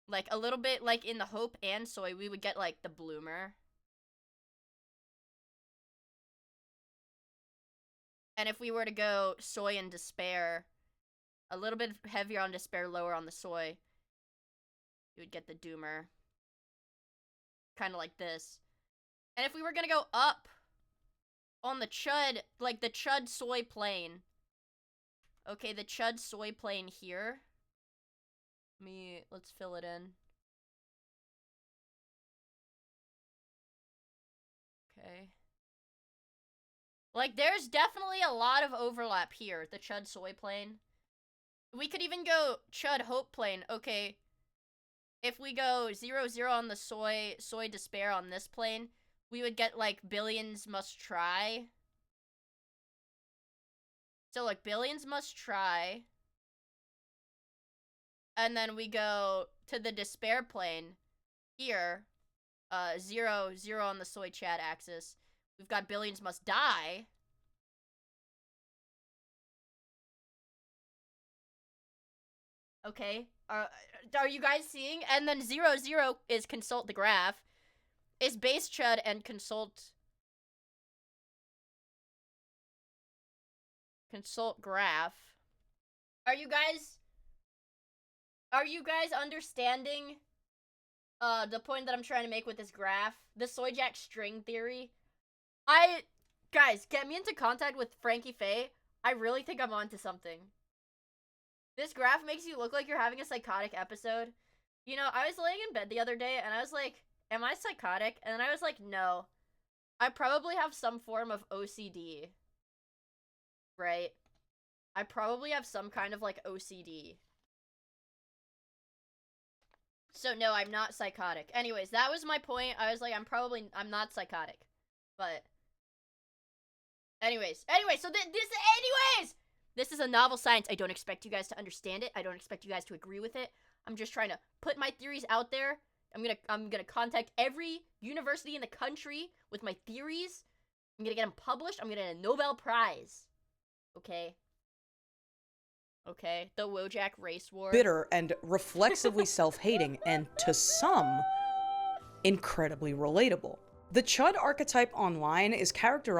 like, a little bit, like, in the hope and soy, we would get, like, the bloomer. And if we were to go soy and despair, a little bit heavier on despair, lower on the soy, you would get the doomer. Kind of like this. And if we were gonna go up on the chud, like the chud soy plane. Okay, the chud soy plane here. Let's fill it in. Okay. Like, there's definitely a lot of overlap here, the chud soy plane. We could even go chud hope plane. Okay. If we go 0-0 on the soy despair on this plane, we would get, like, billions must try. So, like, billions must try. And then we go to the despair plane here. 0-0 on the soy Chad axis. We've got billions must die. Okay. Are you guys seeing? And then 0-0 is consult the graph. Is base chud and consult graph. Are you guys understanding the point that I'm trying to make with this graph? The soy jack string theory? Guys, get me into contact with Frankie Faye. I really think I'm onto something. This graph makes you look like you're having a psychotic episode. You know, I was laying in bed the other day, and I was like, am I psychotic? And then I was like, no. I probably have some form of OCD. Right? I probably have some kind of, like, OCD. So, no, I'm not psychotic. Anyways, that was my point. I was like, I'm not psychotic. But... Anyways, so this is a novel science. I don't expect you guys to understand it. I don't expect you guys to agree with it. I'm just trying to put my theories out there. I'm gonna contact every university in the country with my theories. I'm gonna get them published. I'm gonna get a Nobel Prize. Okay? Okay, the Wojak race war. Bitter and reflexively self-hating, and to some, incredibly relatable. The chud archetype online is characterized.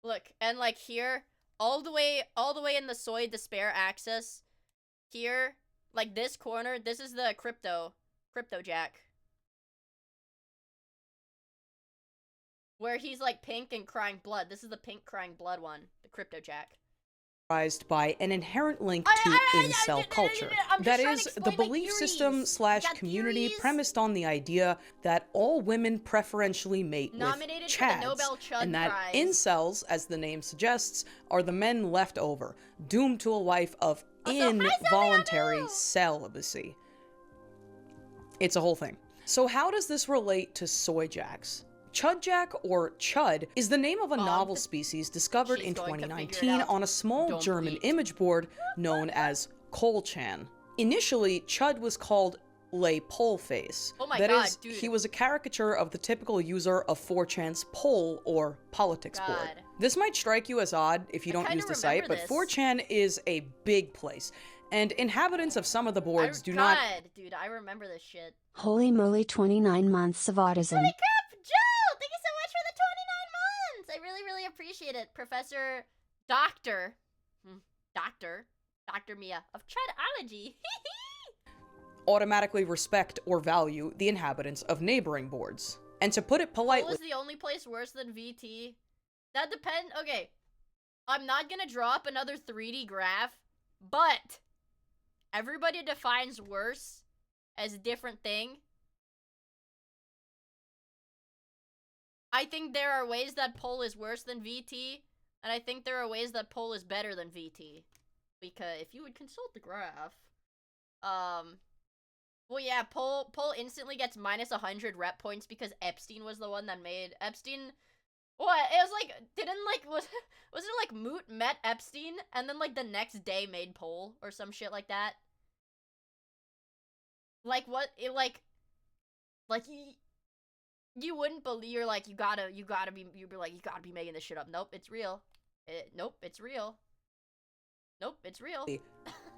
Look, and like here, all the way in the soy despair axis, here, like this corner, this is the crypto jack. Where he's like pink and crying blood. This is the pink crying blood one, the crypto jack. By an inherent link to incel culture. That is, the belief system / community premised on the idea that all women preferentially mate with chads, and that incels, as the name suggests, are the men left over, doomed to a life of involuntary celibacy. It's a whole thing. So how does this relate to soy jacks? Chudjack, or chud, is the name of a novel species discovered in 2019 on a small German image board known as Kolchan. Initially, Chud was called Le Poleface. Oh my that God, is, dude. He was a caricature of the typical user of 4chan's poll or politics board. This might strike you as odd if you don't use the site, but 4chan is a big place, and inhabitants of some of the boards do not- Dude, I remember this shit. Holy moly, 29 months of autism. Holy crap, Joe! Thank you so much for the 29 months! I really, really appreciate it, Professor Dr. Miia of Chudology. automatically respect or value the inhabitants of neighboring boards. And to put it politely- Poll is the only place worse than VT? That depends. Okay. I'm not gonna draw up another 3D graph, but everybody defines worse as a different thing. I think there are ways that poll is worse than VT, and I think there are ways that poll is better than VT. Because if you would consult the graph, Well, yeah, Poll instantly gets minus 100 rep points because Epstein was the one that made Epstein. What? It was like, wasn't it like Moot met Epstein and then like the next day made Poll or some shit like that? Like what? It like you wouldn't believe. You're like you gotta be making this shit up. Nope, it's real. Nope, it's real. Nope, it's real.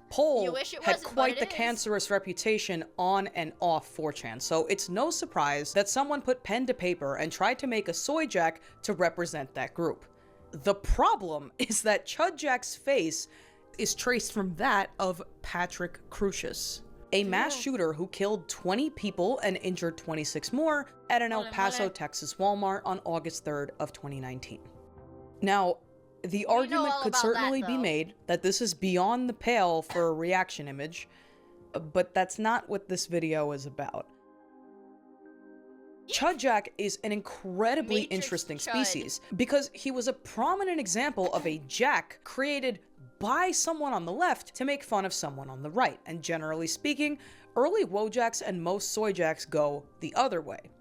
Poll had quite the cancerous reputation on and off 4chan, so it's no surprise that someone put pen to paper and tried to make a soy jack to represent that group. The problem is that Chud Jack's face is traced from that of Patrick Crucius, a mass shooter who killed 20 people and injured 26 more at an El Paso, Texas Walmart on August 3rd of 2019. Now, the argument could certainly be made that this is beyond the pale for a reaction image, but that's not what this video is about. Chud Jack is an incredibly interesting species because he was a prominent example of a jack created by someone on the left to make fun of someone on the right, and generally speaking, early Wojacks and most soy jacks go the other way.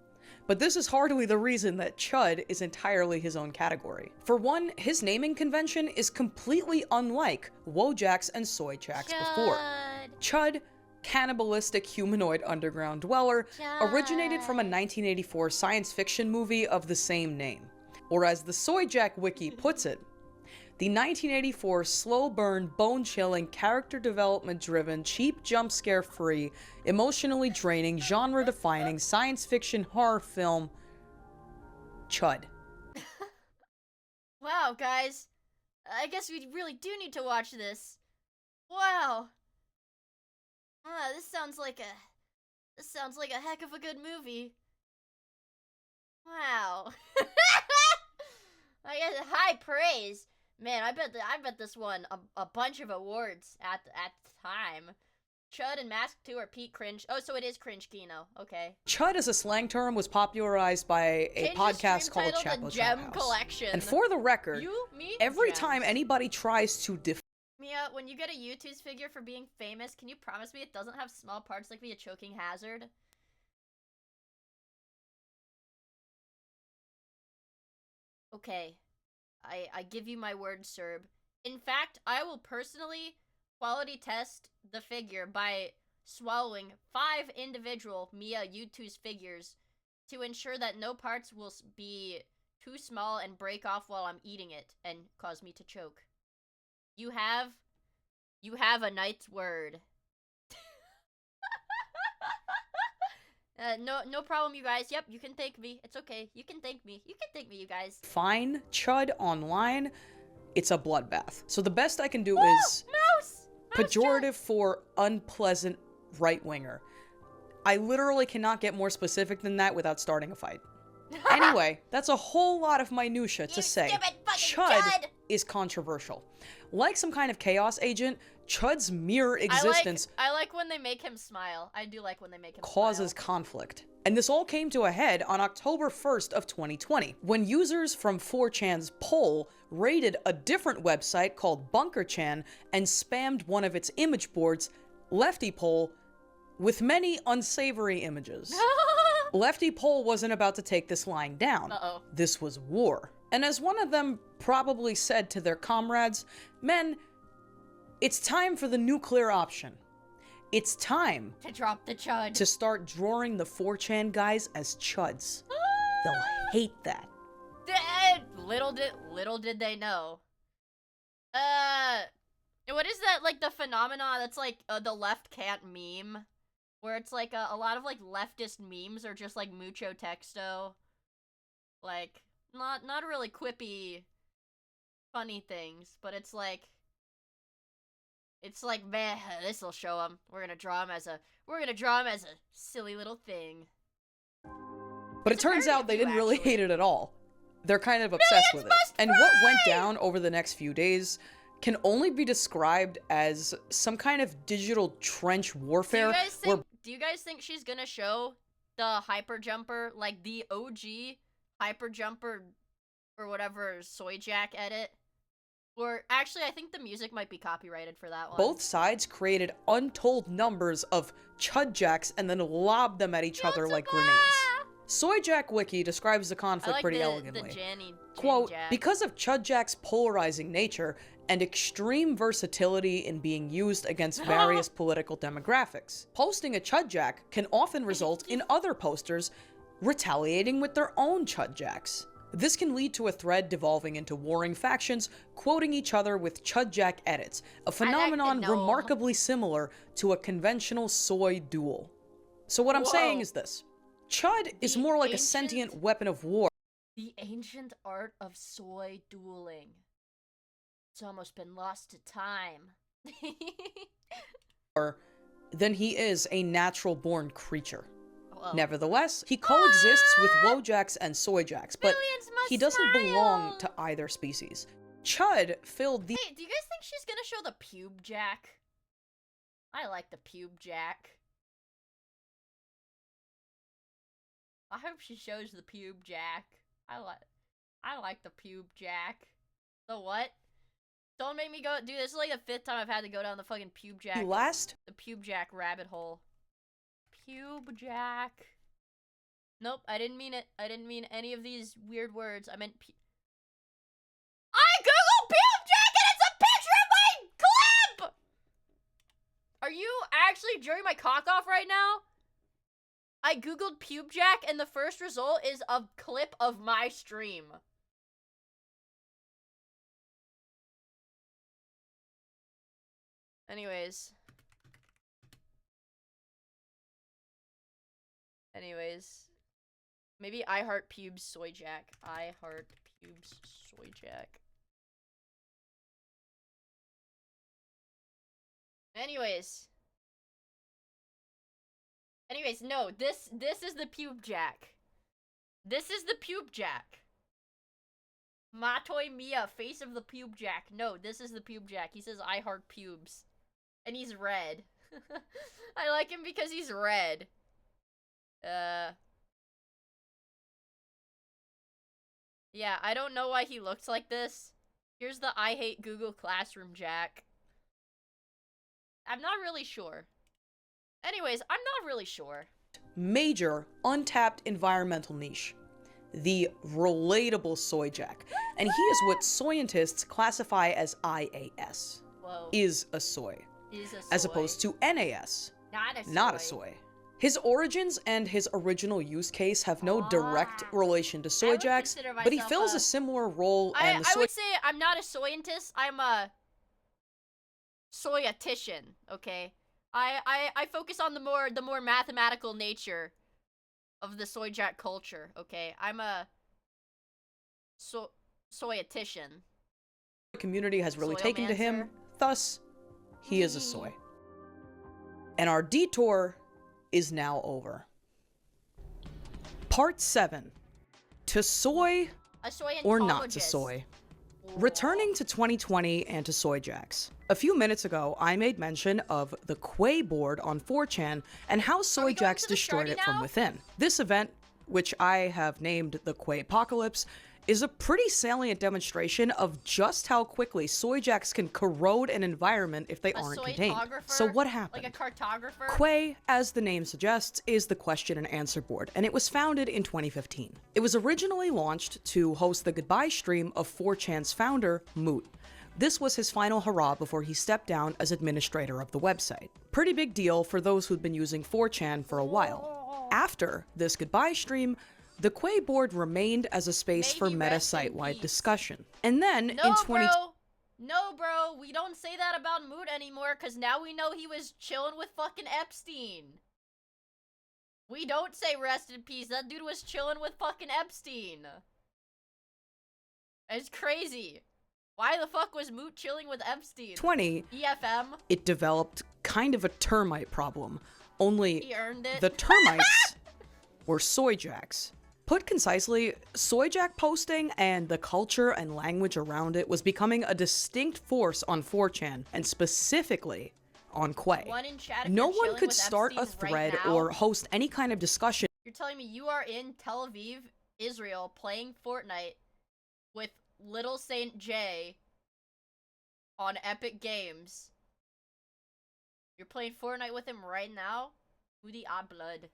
But this is hardly the reason that Chud is entirely his own category. For one, his naming convention is completely unlike Wojacks and soy jacks before. Chud, cannibalistic humanoid underground dweller, originated from a 1984 science fiction movie of the same name. Or as the Soy Jack wiki puts it, the 1984 slow-burn, bone-chilling, character development-driven, cheap jump-scare-free, emotionally draining, genre-defining, science fiction horror film, Chud. Wow, guys. I guess we really do need to watch this. Wow. This sounds like a heck of a good movie. Wow. I guess high praise. Man, I bet this won a bunch of awards at the time. Chud and Mask 2 are peak cringe. Oh, so it is cringe Kino. Okay. Chud as a slang term was popularized by a podcast called Chapo Trap House. Collection. And for the record, every time anybody tries to Mia, when you get a YouTube's figure for being famous, can you promise me it doesn't have small parts like be a choking hazard? Okay. I give you my word, Serb. In fact, I will personally quality test the figure by swallowing 5 individual Mia U2's figures to ensure that no parts will be too small and break off while I'm eating it and cause me to choke. You have a knight's word. No problem, you guys. Yep, you can thank me. It's okay. You can thank me. You can thank me, you guys. Find Chud online, it's a bloodbath. So the best I can do is pejorative for unpleasant right-winger. I literally cannot get more specific than that without starting a fight. Anyway, that's a whole lot of minutia to say. Chud is controversial. Like some kind of chaos agent, Chud's mere existence I like when they make him smile. I do like when they make him causes smile. conflict. And this all came to a head on October 1st of 2020, when users from 4chan's Poll raided a different website called BunkerChan and spammed one of its image boards, Lefty Poll, with many unsavory images. Lefty Poll wasn't about to take this lying down. This was war. And as one of them probably said to their comrades, men, it's time for the nuclear option. It's time to drop the Chud. To start drawing the 4chan guys as Chuds. They'll hate that. Little did they know. What is that, like, the phenomena that's like the left can't meme? Where it's like a lot of like leftist memes are just like mucho texto. Like, not really quippy, funny things, but it's like, man, this'll show him. We're gonna draw him as a silly little thing. But it turns out they didn't really hate it at all. They're kind of obsessed with it. And what went down over the next few days can only be described as some kind of digital trench warfare. Do you guys think she's gonna show the hyper jumper, like the OG hyper jumper or whatever soy jack edit? Or actually, I think the music might be copyrighted for that one. Both sides created untold numbers of chudjacks and then lobbed them at each other like grenades. Soyjack Wiki describes the conflict pretty elegantly. Quote, because of chudjack's polarizing nature and extreme versatility in being used against various political demographics, posting a chudjack can often result in other posters retaliating with their own chudjacks. This can lead to a thread devolving into warring factions, quoting each other with chudjack edits, a phenomenon remarkably similar to a conventional soy duel. So what I'm saying is this. Chud is more like a sentient weapon of war. The ancient art of soy dueling. It's almost been lost to time. Than he is a natural-born creature. Nevertheless, he coexists with Wojacks and Soyjacks, but he doesn't belong to either species. Chud filled the— Hey, do you guys think she's gonna show the pube jack? I like the pube jack. I hope she shows the pube jack. I like the pube jack. The what? Don't make me go do this. Is like the 5th time I've had to go down the fucking pube jack. The pube jack rabbit hole. Pube jack. Nope, I didn't mean it. I didn't mean any of these weird words. I meant I googled pube jack and it's a picture of my clip! Are you actually jerking my cock off right now? I googled pube jack and the first result is a clip of my stream. Anyways, maybe I heart pubes soy jack. I heart pubes soy jack. Anyways, no, this is the pube jack. This is the pube jack. Vod of Miia, face of the pube jack. No, this is the pube jack. He says I heart pubes. And he's red. I like him because he's red. Yeah, I don't know why he looks like this. Here's the I hate Google Classroom Jack. I'm not really sure. Anyways, I'm not really sure. Major, untapped environmental niche. The relatable soy jack. And he is what scientists classify as IAS. Whoa. Is a soy. As opposed to NAS. Not a soy. His origins and his original use case have no direct relation to soy jacks, but he fills a similar role. I would say I'm not a scientist. I'm a soyatician. Okay, I focus on the more mathematical nature of the soy jack culture. Okay, I'm a soyatician. The community has really taken to him. Thus, he is a soy. And our detour is now over. Part 7. To soy or not to soy. Returning to 2020 and to soy jacks. A few minutes ago, I made mention of the Quay board on 4chan and how soy jacks destroyed it from within. This event, which I have named the Quay Apocalypse, is a pretty salient demonstration of just how quickly soy jacks can corrode an environment if they aren't contained. So what happened? Like a cartographer? Quay, as the name suggests, is the question and answer board, and it was founded in 2015. It was originally launched to host the goodbye stream of 4chan's founder, Moot. This was his final hurrah before he stepped down as administrator of the website. Pretty big deal for those who'd been using 4chan for a while. After this goodbye stream, the Quay board remained as a space for meta site-wide discussion. And then in 20... No, bro, we don't say that about Moot anymore, because now we know he was chilling with fucking Epstein. We don't say rest in peace, that dude was chilling with fucking Epstein. It's crazy. Why the fuck was Moot chilling with Epstein? EFM? It developed kind of a termite problem. Only he earned it. The termites were soy jacks. Put concisely, soy jack posting and the culture and language around it was becoming a distinct force on 4chan, and specifically on Quay. No one could start a thread or host any kind of discussion. You're telling me you are in Tel Aviv, Israel, playing Fortnite with Little Saint J on Epic Games. You're playing Fortnite with him right now? Who the blood?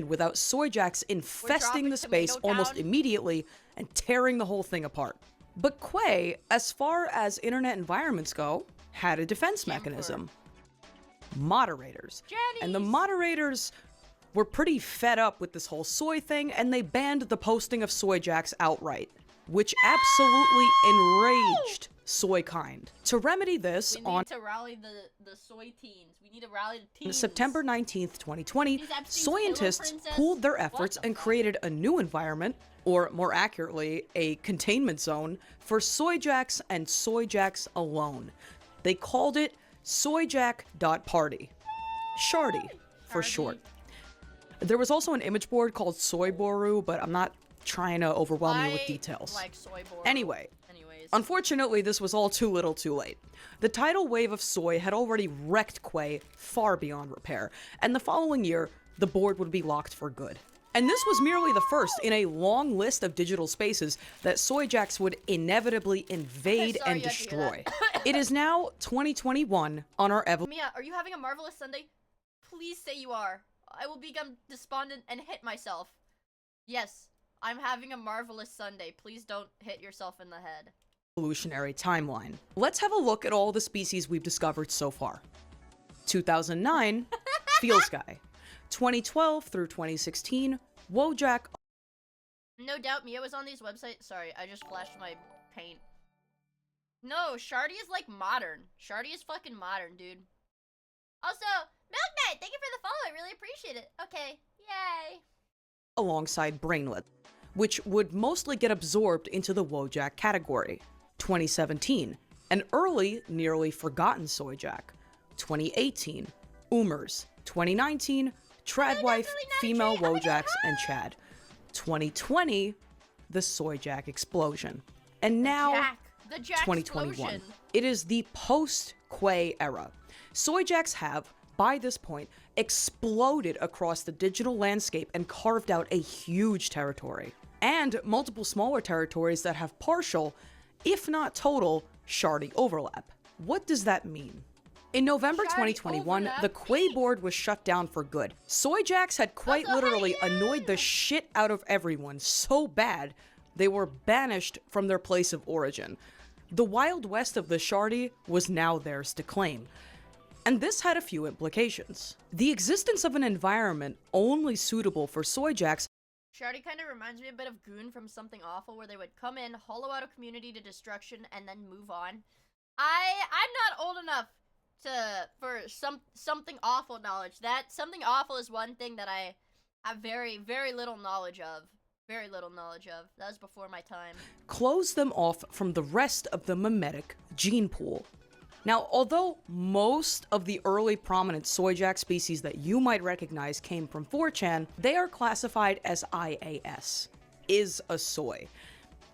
Without soy jacks infesting the space almost immediately and tearing the whole thing apart. But Quay, as far as internet environments go, had a defense mechanism. Moderators. And the moderators were pretty fed up with this whole soy thing, and they banned the posting of soy jacks outright, which absolutely enraged soy kind. To remedy this, we need to rally the soy teens. We need to rally the teens. On September 19th, 2020, scientists pooled their efforts and created a new environment, or more accurately, a containment zone, for soy jacks and soy jacks alone. They called it soyjack.party. Shardy, for short. There was also an image board called Soyboru, but I'm not trying to overwhelm you with details. Like Soyboru. Anyways, unfortunately, this was all too little too late. The tidal wave of soy had already wrecked Quay far beyond repair, and the following year, the board would be locked for good. And this was merely the first in a long list of digital spaces that soy jacks would inevitably invade and destroy. It is now 2021 on our Miia, are you having a marvelous Sunday? Please say you are. I will become despondent and hit myself. Yes, I'm having a marvelous Sunday. Please don't hit yourself in the head. Evolutionary timeline. Let's have a look at all the species we've discovered so far. 2009, Feels Guy. 2012 through 2016, Wojak. No doubt Miia was on these websites. Sorry, I just flashed my paint. No, Shardy is like modern. Shardy is fucking modern, dude. Also, Milk Knight, thank you for the follow. I really appreciate it. Okay, yay. Alongside Brainlet, which would mostly get absorbed into the Wojak category. 2017, an early, nearly forgotten soy jack. 2018, Oomers. 2019, Tradwife, female Wojaks, and Chad. 2020, the soy jack explosion. And now, the jack 2021. Explosion. It is the post-Quay era. Soy jacks have, by this point, exploded across the digital landscape and carved out a huge territory. And multiple smaller territories that have partial, if not total, Shardy overlap. What does that mean? In November 2021, the Quay board was shut down for good. Soy jacks had quite literally annoyed the shit out of everyone so bad, they were banished from their place of origin. The Wild West of the Shardy was now theirs to claim. And this had a few implications. The existence of an environment only suitable for soy jacks. Shardy kind of reminds me a bit of Goon from Something Awful, where they would come in, hollow out a community to destruction, and then move on. I'm not old enough for Something Awful knowledge. That Something Awful is one thing that I have very, very little knowledge of. Very little knowledge of. That was before my time. Close them off from the rest of the mimetic gene pool. Now, although most of the early prominent soy jack species that you might recognize came from 4chan, they are classified as IAS, is a soy.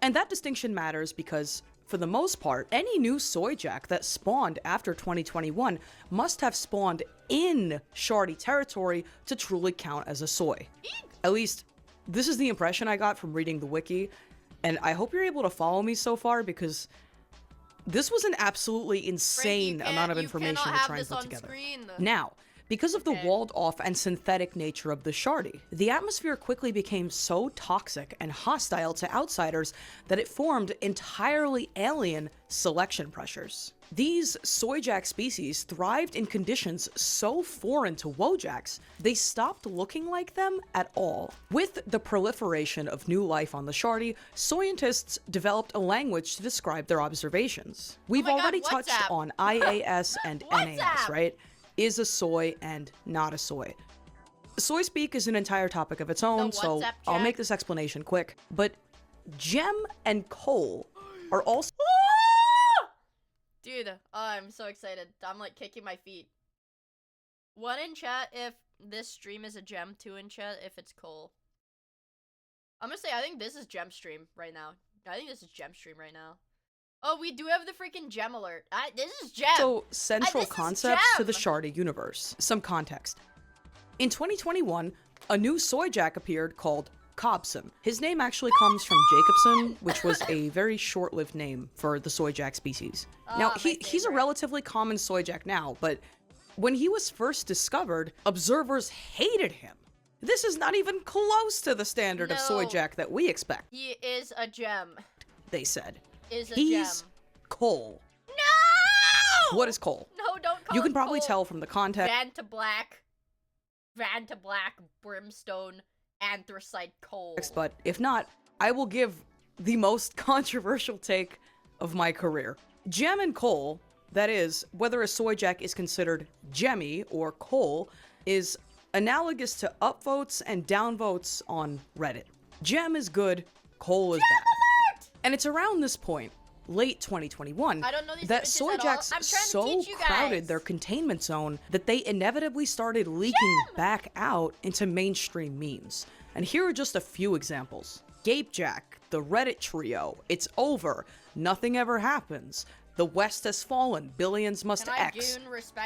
And that distinction matters because, for the most part, any new soy jack that spawned after 2021 must have spawned in Shardy territory to truly count as a soy. At least, this is the impression I got from reading the wiki, and I hope you're able to follow me so far because this was an absolutely insane amount of information to try and put together. Now, because of the walled-off and synthetic nature of the Shardy, the atmosphere quickly became so toxic and hostile to outsiders that it formed entirely alien selection pressures. These soy jack species thrived in conditions so foreign to Wojaks, they stopped looking like them at all. With the proliferation of new life on the Shardy, scientists developed a language to describe their observations. We've already touched on IAS and NAS, right? Is a soy and not a soy. Soy speak is an entire topic of its own, so I'll make this explanation quick. But gem and coal are also... Dude, I'm so excited. I'm like kicking my feet. 1 in chat if this stream is a gem, 2 in chat if it's coal. I'm gonna say I think this is gem stream right now. I think this is gem stream right now. Oh, we do have the freaking gem alert. This is gem. So, central concepts to the Shardy universe. Some context. In 2021, a new soy jack appeared called Jacobson. His name actually comes from Jacobson, which was a very short-lived name for the soy jack species. Now, he's a relatively common soy jack now, but when he was first discovered, observers hated him. This is not even close to the standard of soy jack that we expect. He is a gem. They said. He's gem. Coal. No! What is coal? No, don't call You can it probably coal. tell from the context. Van to black, brimstone, anthracite coal. But if not, I will give the most controversial take of my career. Gem and coal, that is, whether a soy jack is considered gemmy or coal, is analogous to upvotes and downvotes on Reddit. Gem is good, coal is bad. And it's around this point, late 2021, that soy jacks so crowded their containment zone that they inevitably started leaking back out into mainstream memes. And here are just a few examples. Gapejack, the Reddit trio, it's over, nothing ever happens, the West has fallen, billions must X.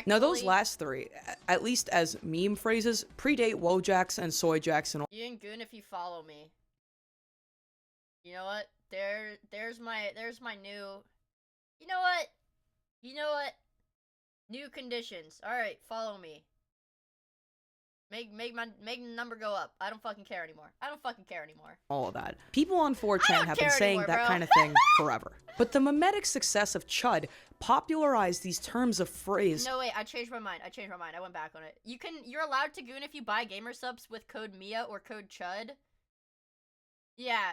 Now those last three, at least as meme phrases, predate Wojacks and soy jacks and all. You can goon if you follow me. You know what? There's my new. You know what? New conditions. All right, follow me. Make the number go up. I don't fucking care anymore. All of that. People on 4chan have been saying that kind of thing forever. But the mimetic success of Chud popularized these terms of phrase. No, wait, I changed my mind. I went back on it. You're allowed to goon if you buy gamer subs with code Miia or code Chud. Yeah.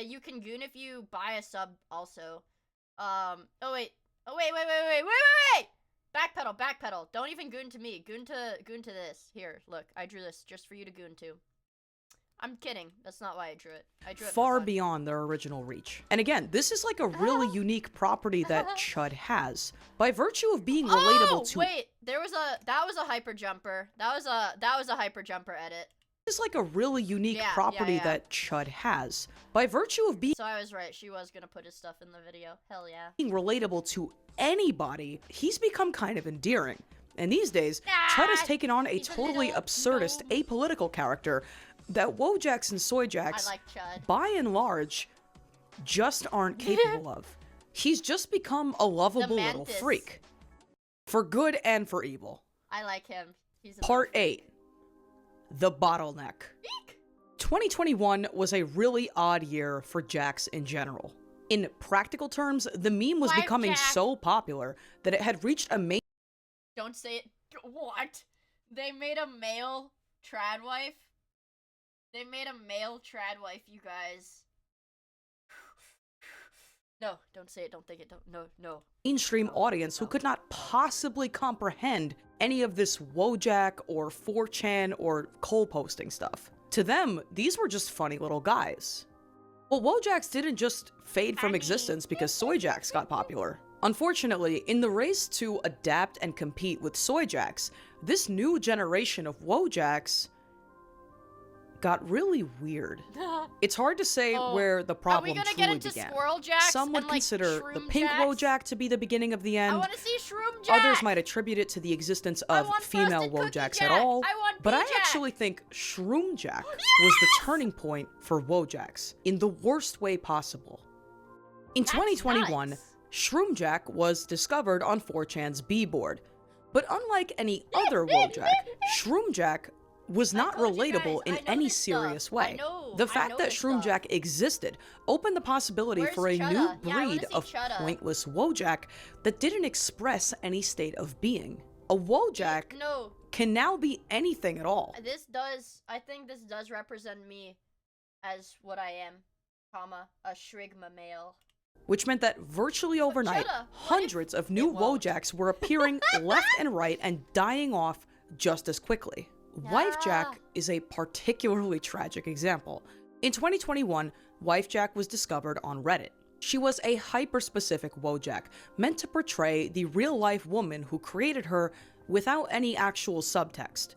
You can goon if you buy a sub also. Oh wait. Backpedal. Don't even goon to me. Goon to this. Here, look. I drew this just for you to goon to. I'm kidding. That's not why I drew it. I drew it far beyond their original reach. And again, this is like a really unique property that Chud has. By virtue of being relatable to— wait. That was a hyper jumper. That was a hyper jumper edit. This is like a really unique property that Chud has. By virtue of being— So I was right. She was gonna put his stuff in the video. Hell yeah. Being relatable to anybody, he's become kind of endearing. And these days, Chud has taken on a totally absurdist, apolitical character that Wojacks and Soyjacks, by and large, just aren't capable of. He's just become a lovable little freak. For good and for evil. I like him. He's Part 8. The Bottleneck. 2021 was a really odd year for Jacks in general. In practical terms, the meme was becoming so popular that it had reached a main— Don't say it. What? They made a male trad wife? They made a male trad wife, you guys. No, don't say it, don't think it, no. Mainstream audience who could not possibly comprehend any of this Wojak or 4chan or coal posting stuff. To them, these were just funny little guys. Well, Wojacks didn't just fade from existence because Soyjacks got popular. Unfortunately, in the race to adapt and compete with Soyjacks, this new generation of Wojacks got really weird. It's hard to say where the problem truly began. Some would consider the pink Wojak to be the beginning of the end. I want to see Shroom Jack. Others might attribute it to the existence of female Wojaks at all. But I actually think Shroom Jack was the turning point for Wojaks in the worst way possible. In 2021, Shroom Jack was discovered on 4chan's B-board. But unlike any other Wojak, Shroom Jack was not relatable in any serious way. The fact that Shroom Jack existed opened the possibility for a new breed of pointless Wojak that didn't express any state of being. A Wojak can now be anything at all. I think this does represent me as what I am, a Shrigma male. Which meant that virtually overnight, hundreds of new Wojaks were appearing left and right and dying off just as quickly. Wife Jack is a particularly tragic example. In 2021, Wife Jack was discovered on Reddit. She was a hyper-specific Wojak, meant to portray the real-life woman who created her without any actual subtext.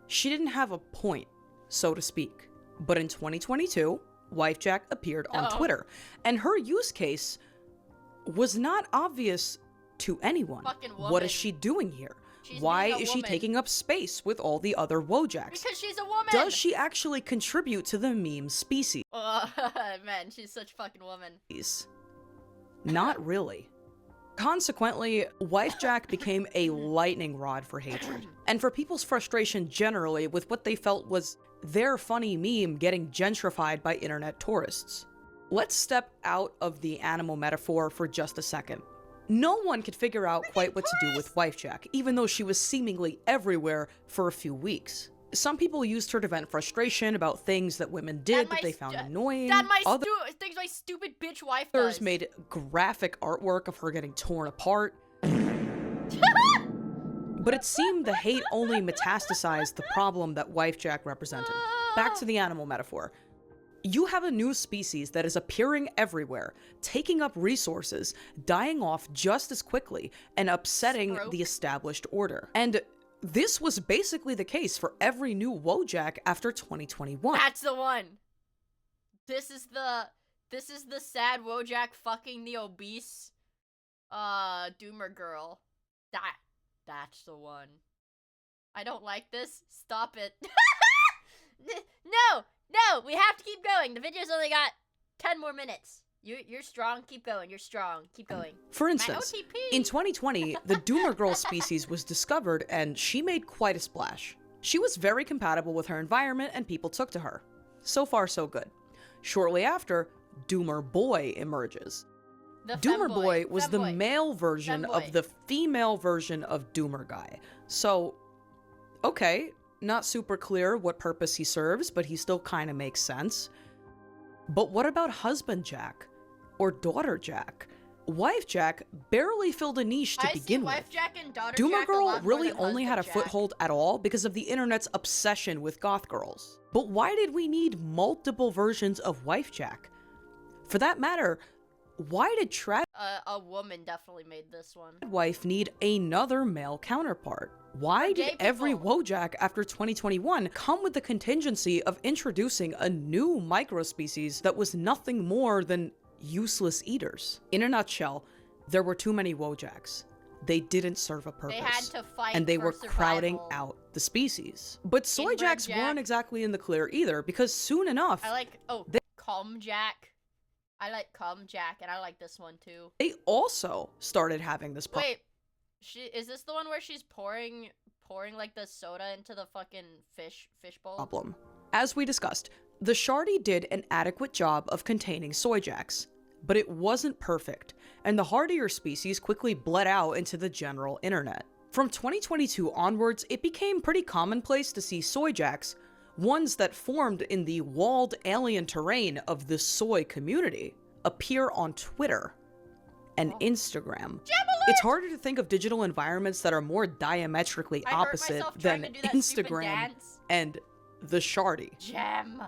She didn't have a point, so to speak. But in 2022, Wife Jack appeared on Twitter, and her use case was not obvious to anyone. What is she doing here? Why is she taking up space with all the other Wojaks? Because she's a woman! Does she actually contribute to the meme species? Man, she's such a fucking woman. Not really. Consequently, Wife Jack became a lightning rod for hatred, and for people's frustration generally with what they felt was their funny meme getting gentrified by internet tourists. Let's step out of the animal metaphor for just a second. No one could figure out quite what to do with Wife Jack, even though she was seemingly everywhere for a few weeks. Some people used her to vent frustration about things that women did that they found annoying. Things my stupid bitch wife does. Others made graphic artwork of her getting torn apart. But it seemed the hate only metastasized the problem that Wife Jack represented. Back to the animal metaphor. You have a new species that is appearing everywhere, taking up resources, dying off just as quickly, and upsetting the established order. And this was basically the case for every new Wojak after 2021. That's the one. This is the sad Wojak fucking the obese doomer girl. That's the one. I don't like this. Stop it. No, we have to keep going. The video's only got 10 more minutes. You're strong. Keep going. You're strong. Keep going. For instance, in 2020, the Doomer Girl species was discovered and she made quite a splash. She was very compatible with her environment and people took to her. So far, so good. Shortly after, Doomer Boy emerges. Doomer Boy was the male version of the female version of Doomer Guy. So, okay. Not super clear what purpose he serves, but he still kind of makes sense. But what about Husband Jack? Or Daughter Jack? Wife Jack barely filled a niche to begin with. Wife Jack and Daughter Doomer Jack Girl really only had a foothold at all because of the internet's obsession with goth girls. But why did we need multiple versions of Wife Jack? For that matter, why did a woman definitely made this one. Wife need another male counterpart? Why did every Wojak after 2021 come with the contingency of introducing a new microspecies that was nothing more than useless eaters? In a nutshell, there were too many Wojaks. They didn't serve a purpose. They had to fight and they were survival. crowding out the species. But Soy Jacks weren't exactly in the clear either, because soon enough... Calm Jack. I like Calm Jack, and I like this one too. They also started having this problem. Wait, is this the one where she's pouring like the soda into the fucking fish bowl? As we discussed, the Shardy did an adequate job of containing Soy Jacks, but it wasn't perfect, and the hardier species quickly bled out into the general internet. From 2022 onwards, it became pretty commonplace to see Soy Jacks, ones that formed in the walled alien terrain of the soy community, appear on Twitter and Instagram. It's harder to think of digital environments that are more diametrically opposite than Instagram and the Shardy. Gem.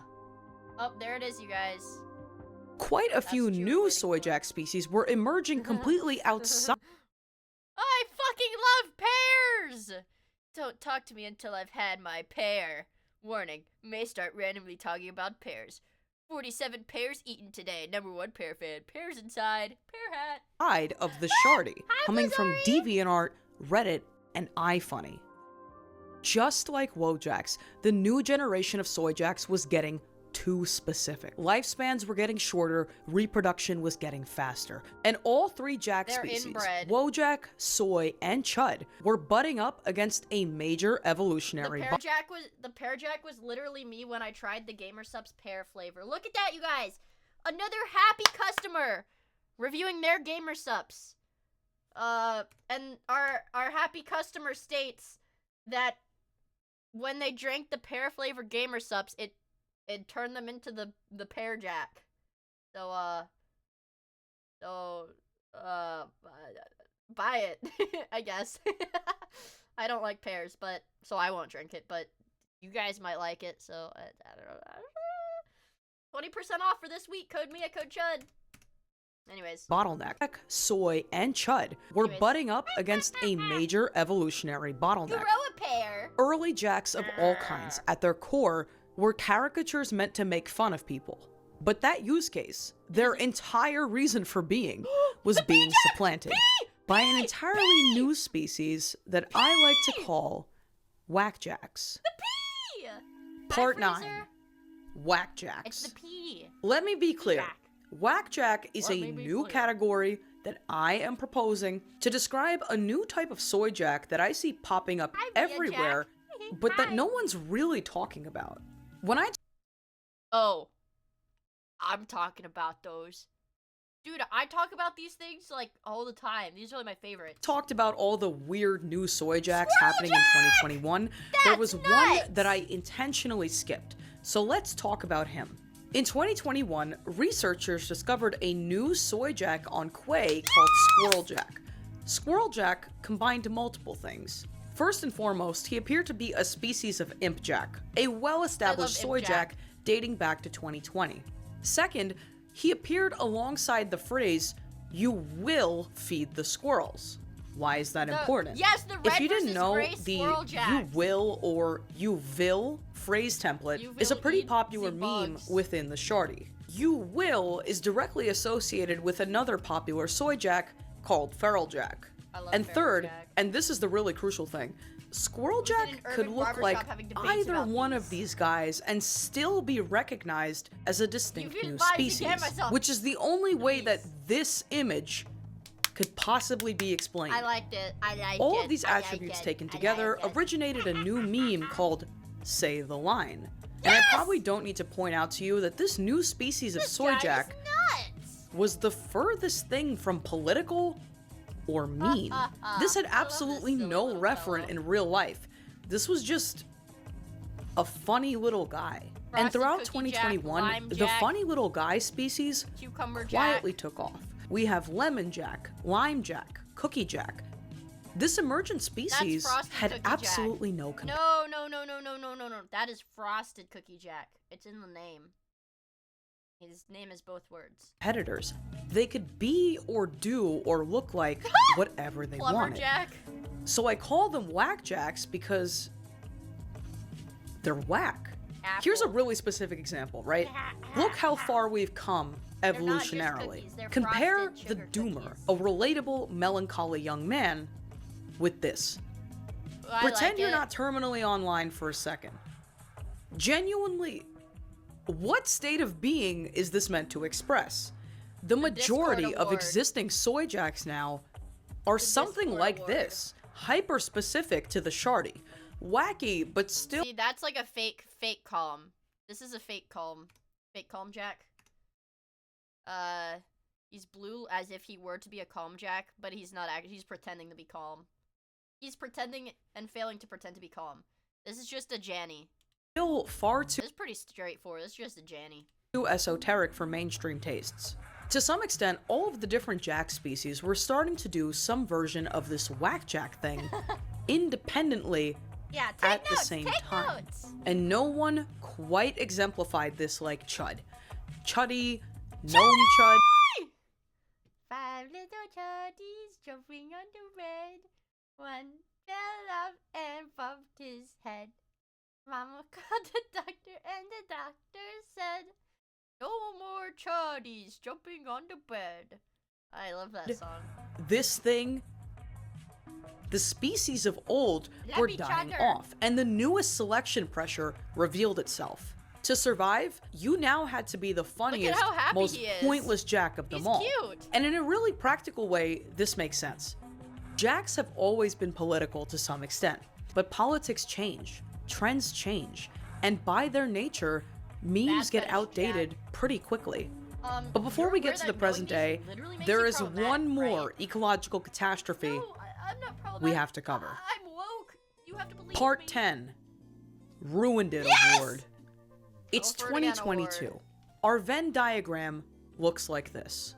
Oh, there it is, you guys. Quite a few new Soy Jack species were emerging completely outside. I fucking love pears! Don't talk to me until I've had my pear. Warning, may start randomly talking about pears. 47 pears eaten today. Number 1 pear fan. Pears inside. Pear hat. Side of the Shardy, coming from DeviantArt, Reddit, and iFunny. Just like Wojaks, the new generation of Soy Jacks was getting too specific. Lifespans were getting shorter, reproduction was getting faster, and all 3 Jack species, Wojak, Soy, and Chud, were butting up against a major evolutionary The pear jack was literally me when I tried the GamerSupps pear flavor. Look at that, you guys! Another happy customer reviewing their GamerSupps. And our happy customer states that when they drank the pear flavor GamerSupps, it turned them into the pear jack. So buy it, I guess. I don't like pears, but so I won't drink it, but you guys might like it, so I don't know. 20% off for this week, code Miia, code Chud. Anyways. Bottleneck, Soy, and Chud were butting up against a major evolutionary bottleneck. Grow a pear. Early Jacks of all kinds, at their core, were caricatures meant to make fun of people. But that use case, their entire reason for being, was being supplanted. by an entirely new species that I like to call whackjacks. The P! Part Bye, 9. Fraser. Whackjacks. It's the P. Let me be clear. Jack. Whackjack is Let a me be new clear. category that I am proposing to describe a new type of soy jack that I see popping up Hi, Mia everywhere, Jack. but that Hi. no one's really talking about. When I Oh. I'm talking about those. Dude, I talk about these things like all the time. These are like my favorites. talked about all the weird new soy jacks Squirrel happening Jack! in 2021, there That's was nuts! one that I intentionally skipped. So let's talk about him. In 2021, researchers discovered a new soy jack on Quay called Squirrel Jack. Squirrel Jack combined multiple things. First and foremost, he appeared to be a species of imp jack, a well-established I love soy imp jack jack. dating back to 2020. Second, he appeared alongside the phrase, "You will feed the squirrels." Why is that important? Yes, the red If you didn't versus know, gray the squirrel "you jacks. will" or "you vil" phrase template You is a will pretty eat popular the meme bugs. within the shardy. "You will" is directly associated with another popular soy jack called feral jack. I love And feral third, jack. and this is the really crucial thing, squirrel Who's in jack an could urban look barbershop like having debates either about one these? of these guys and still be recognized as a distinct You new advised species, again myself. which is the only way that Please. this image could possibly be explained. I liked it. I liked it. All of these I liked attributes it. taken I together liked it. originated a new meme called Say the Line. And I probably don't need to point out to you that this new species of This soy guy is jack nuts. was the furthest thing from political or mean. This had I love this absolutely silly no little referent fellow. in real life. This was just a funny little guy. And Frosted throughout Cookie Jack, 2021, Lime the Jack, funny little guy species Cucumber Jack. quietly took off. We have Lemon Jack, Lime Jack, Cookie Jack. This emergent species Frosted had Cookie Jack. absolutely no No, no, no, no, no, no, no, no. That is Frosted Cookie Jack. It's in the name. His name is both words. competitors. They could be or do or look like whatever they Plumber wanted. Jack. So I call them whackjacks because they're whack. Here's a Apple. really specific example, right? Look how far we've come not just evolutionarily. cookies, they're Compare frosted the sugar doomer, cookies. a relatable, melancholy young man, with this. I Pretend like you're it. not terminally online for a second. Genuinely, what state of being is this meant to express? The majority Discord of award. existing soy jacks now are something Discord like award. this, hyper specific to the shardy. Wacky, but still See, that's like a fake calm. This is a fake calm. Fake calm Jack. He's blue as if he were to be a calm Jack, but he's not actually. He's pretending to be calm. He's pretending and failing to pretend to be calm. This is just a Janny. far too This is pretty straightforward. This is just a Janny. esoteric for mainstream tastes. To some extent, all of the different jack species were starting to do some version of this whackjack thing independently Yeah, take at notes, the same take time. Notes. And no one quite exemplified this like Chud. Chuddy, Gnome Chud. 5 little chuddies jumping on the bed. One fell off and bumped his head. Mama called the doctor and the doctor said, "No more chuddies jumping on the bed." I love that song. This thing, the species of old Love were each dying other. off, and the newest selection pressure revealed itself. To survive, you now had to be the funniest, how happy most he is. pointless jack of them He's all. cute. And in a really practical way, this makes sense. Jacks have always been political to some extent, but politics change, trends change, and by their nature, memes Bad get fetish outdated pretty quickly. But before you're we aware get to that the present knowing day, this literally makes there you is problematic, one more right? ecological catastrophe No, I'm not problematic. we have to cover. I'm woke. You have to believe Part me. 10, Ruined It Yes! Award. It's Go for it again, 2022. award. Our Venn diagram looks like this.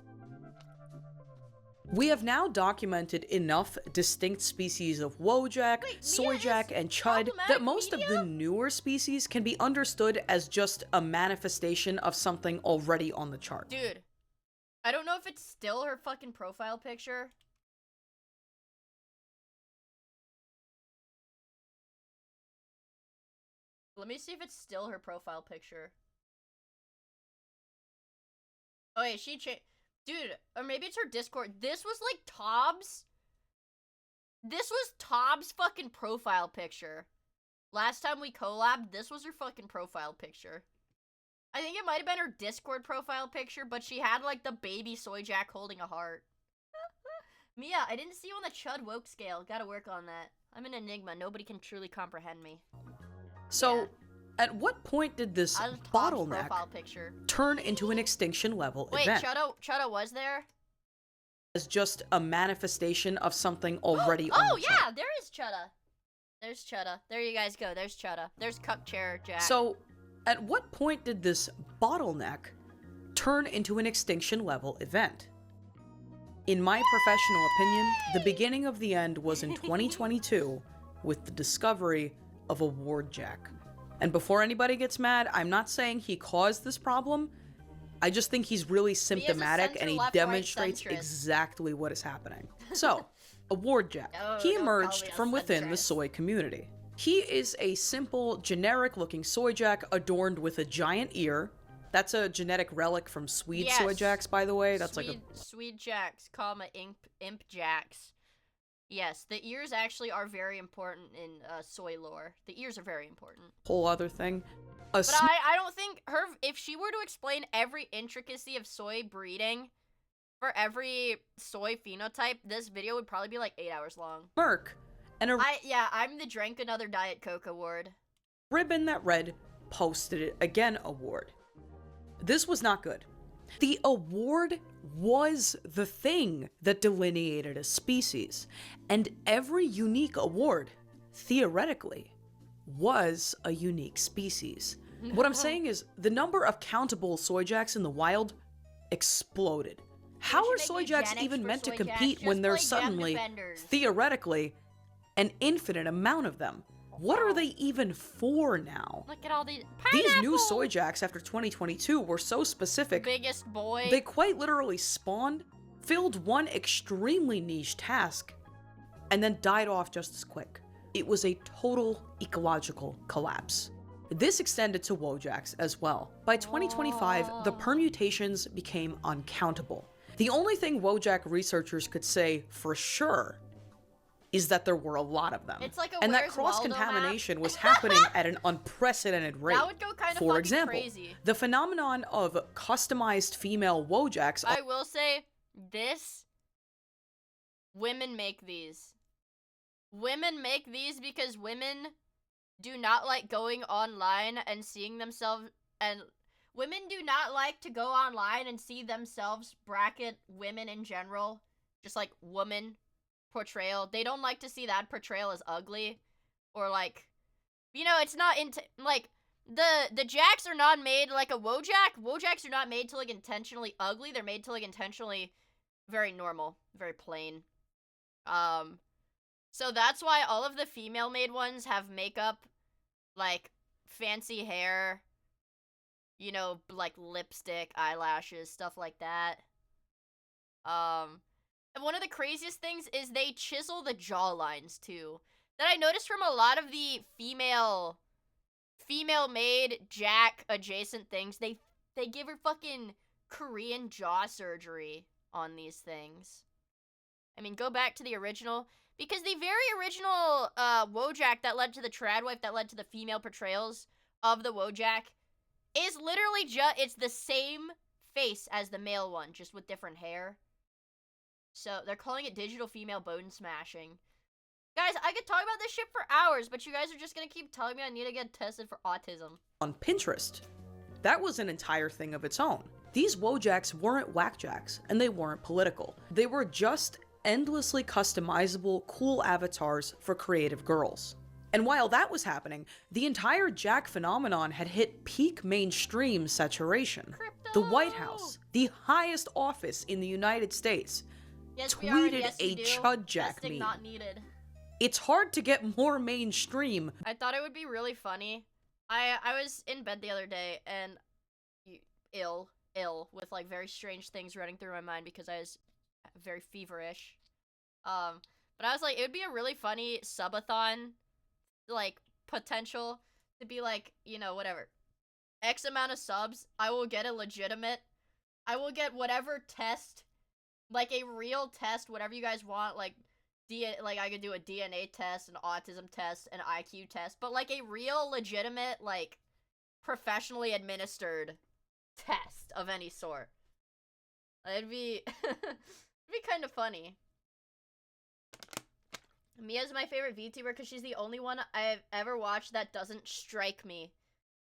We have now documented enough distinct species of Wojak, Wait, Miia Soyjak, is and Chud that problematic most of the media? newer species can be understood as just a manifestation of something already on the chart. Dude, I don't know if it's still her fucking profile picture. Let me see if it's still her profile picture. Oh, yeah, she changed. Dude, or maybe it's her Discord. This was like Tobs This was Tom's fucking profile picture. Last time we collabed, this was her fucking profile picture. I think it might have been her Discord profile picture, but she had, like, the baby soy jack holding a heart. Mia, I didn't see you on the Chud Woke scale. Gotta work on that. I'm an enigma. Nobody can truly comprehend me. So, at what point did this bottleneck turn into an extinction level event? Wait, Chudda was there? As just a manifestation of something already on the chart. Yeah, there is Chudda. There's Chudda. There you guys go. There's Chudda. There's Cup Chair Jack. So, at what point did this bottleneck turn into an extinction level event? In my professional opinion, the beginning of the end was in 2022 with the discovery of a ward jack. And before anybody gets mad, I'm not saying he caused this problem. I just think he's really symptomatic and he demonstrates exactly what is happening. So, a ward jack. He emerged from within the soy community. He is a simple, generic-looking soy jack adorned with a giant ear. That's a genetic relic from Swede soy jacks, by the way. That's Swede jacks, imp jacks. Yes, the ears actually are very important in soy lore. The ears are very important. Whole other thing. But I don't think if she were to explain every intricacy of soy breeding for every soy phenotype, this video would probably be like 8 hours long. Merc. And I'm the Drank Another Diet Coke award. Ribbon that read, posted it again award. This was not good. The award was the thing that delineated a species, and every unique award, theoretically, was a unique species. What I'm saying is, the number of countable soy jacks in the wild exploded. How are soy jacks even meant to compete when there's suddenly, theoretically, an infinite amount of them? What are they even for now? Look at all these These new soy jacks after 2022 were so specific. Biggest boy. They quite literally spawned, filled one extremely niche task, and then died off just as quick. It was a total ecological collapse. This extended to Wojacks as well. By 2025, the permutations became uncountable. The only thing Wojak researchers could say for sure is that there were a lot of them. It's like and that cross-contamination was happening at an unprecedented rate. That would go kind of For example, crazy. The phenomenon of customized female Wojaks. I will say this: women make these. Women make these because women do not like going online and seeing themselves, and women do not like to go online and see themselves bracket women in general, just like woman portrayal. They don't like to see that portrayal as ugly, or like, you know, it's not into like the jacks are not made like a Wojak. Wojaks are not made to look intentionally ugly. They're made to look intentionally very normal, very plain. So that's why all of the female made ones have makeup, like fancy hair, you know, like lipstick, eyelashes, stuff like that. And one of the craziest things is they chisel the jawlines too. That I noticed from a lot of the female made Jack adjacent things. They give her fucking Korean jaw surgery on these things. I mean, go back to the original, because the very original Wojak that led to the Tradwife, that led to the female portrayals of the Wojak, is literally it's the same face as the male one, just with different hair. So they're calling it digital female bone smashing. Guys, I could talk about this shit for hours, but you guys are just gonna keep telling me I need to get tested for autism. On Pinterest, that was an entire thing of its own. These Wojaks weren't whackjacks, and they weren't political. They were just endlessly customizable, cool avatars for creative girls. And while that was happening, the entire Jack phenomenon had hit peak mainstream saturation. The White House, the highest office in the United States, tweeted a Chud Jack meme. Not needed. It's hard to get more mainstream. I thought it would be really funny. I was in bed the other day and ill with like very strange things running through my mind because I was very feverish. But I was like, it would be a really funny subathon, like, potential to be like, you know, whatever. X amount of subs, I will get whatever test, like a real test, whatever you guys want, like I could do a DNA test, an autism test, an IQ test, but like a real legitimate, like, professionally administered test of any sort. It'd be it'd be kind of funny. Mia's my favorite VTuber because she's the only one I've ever watched that doesn't strike me.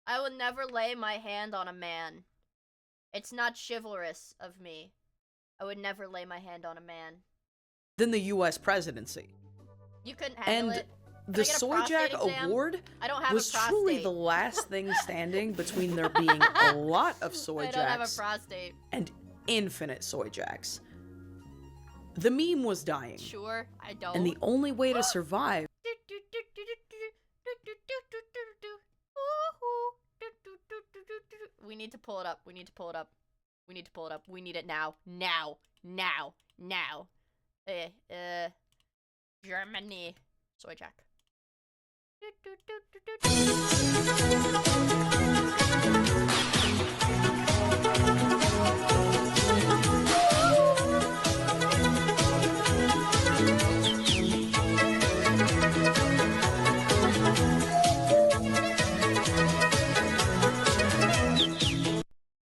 I would never lay my hand on a man. It's not chivalrous of me. I would never lay my hand on a man. Than the US presidency. You couldn't handle and it. The Soyjack Award was truly the last thing standing between there being a lot of Soyjacks I don't have a prostate. and infinite Soyjacks. The meme was dying. Sure, I don't. And the only way to survive We need to pull it up. We need to pull it up. We need to pull it up. We need it now. Now. Now. Now. Germany. Soyjack.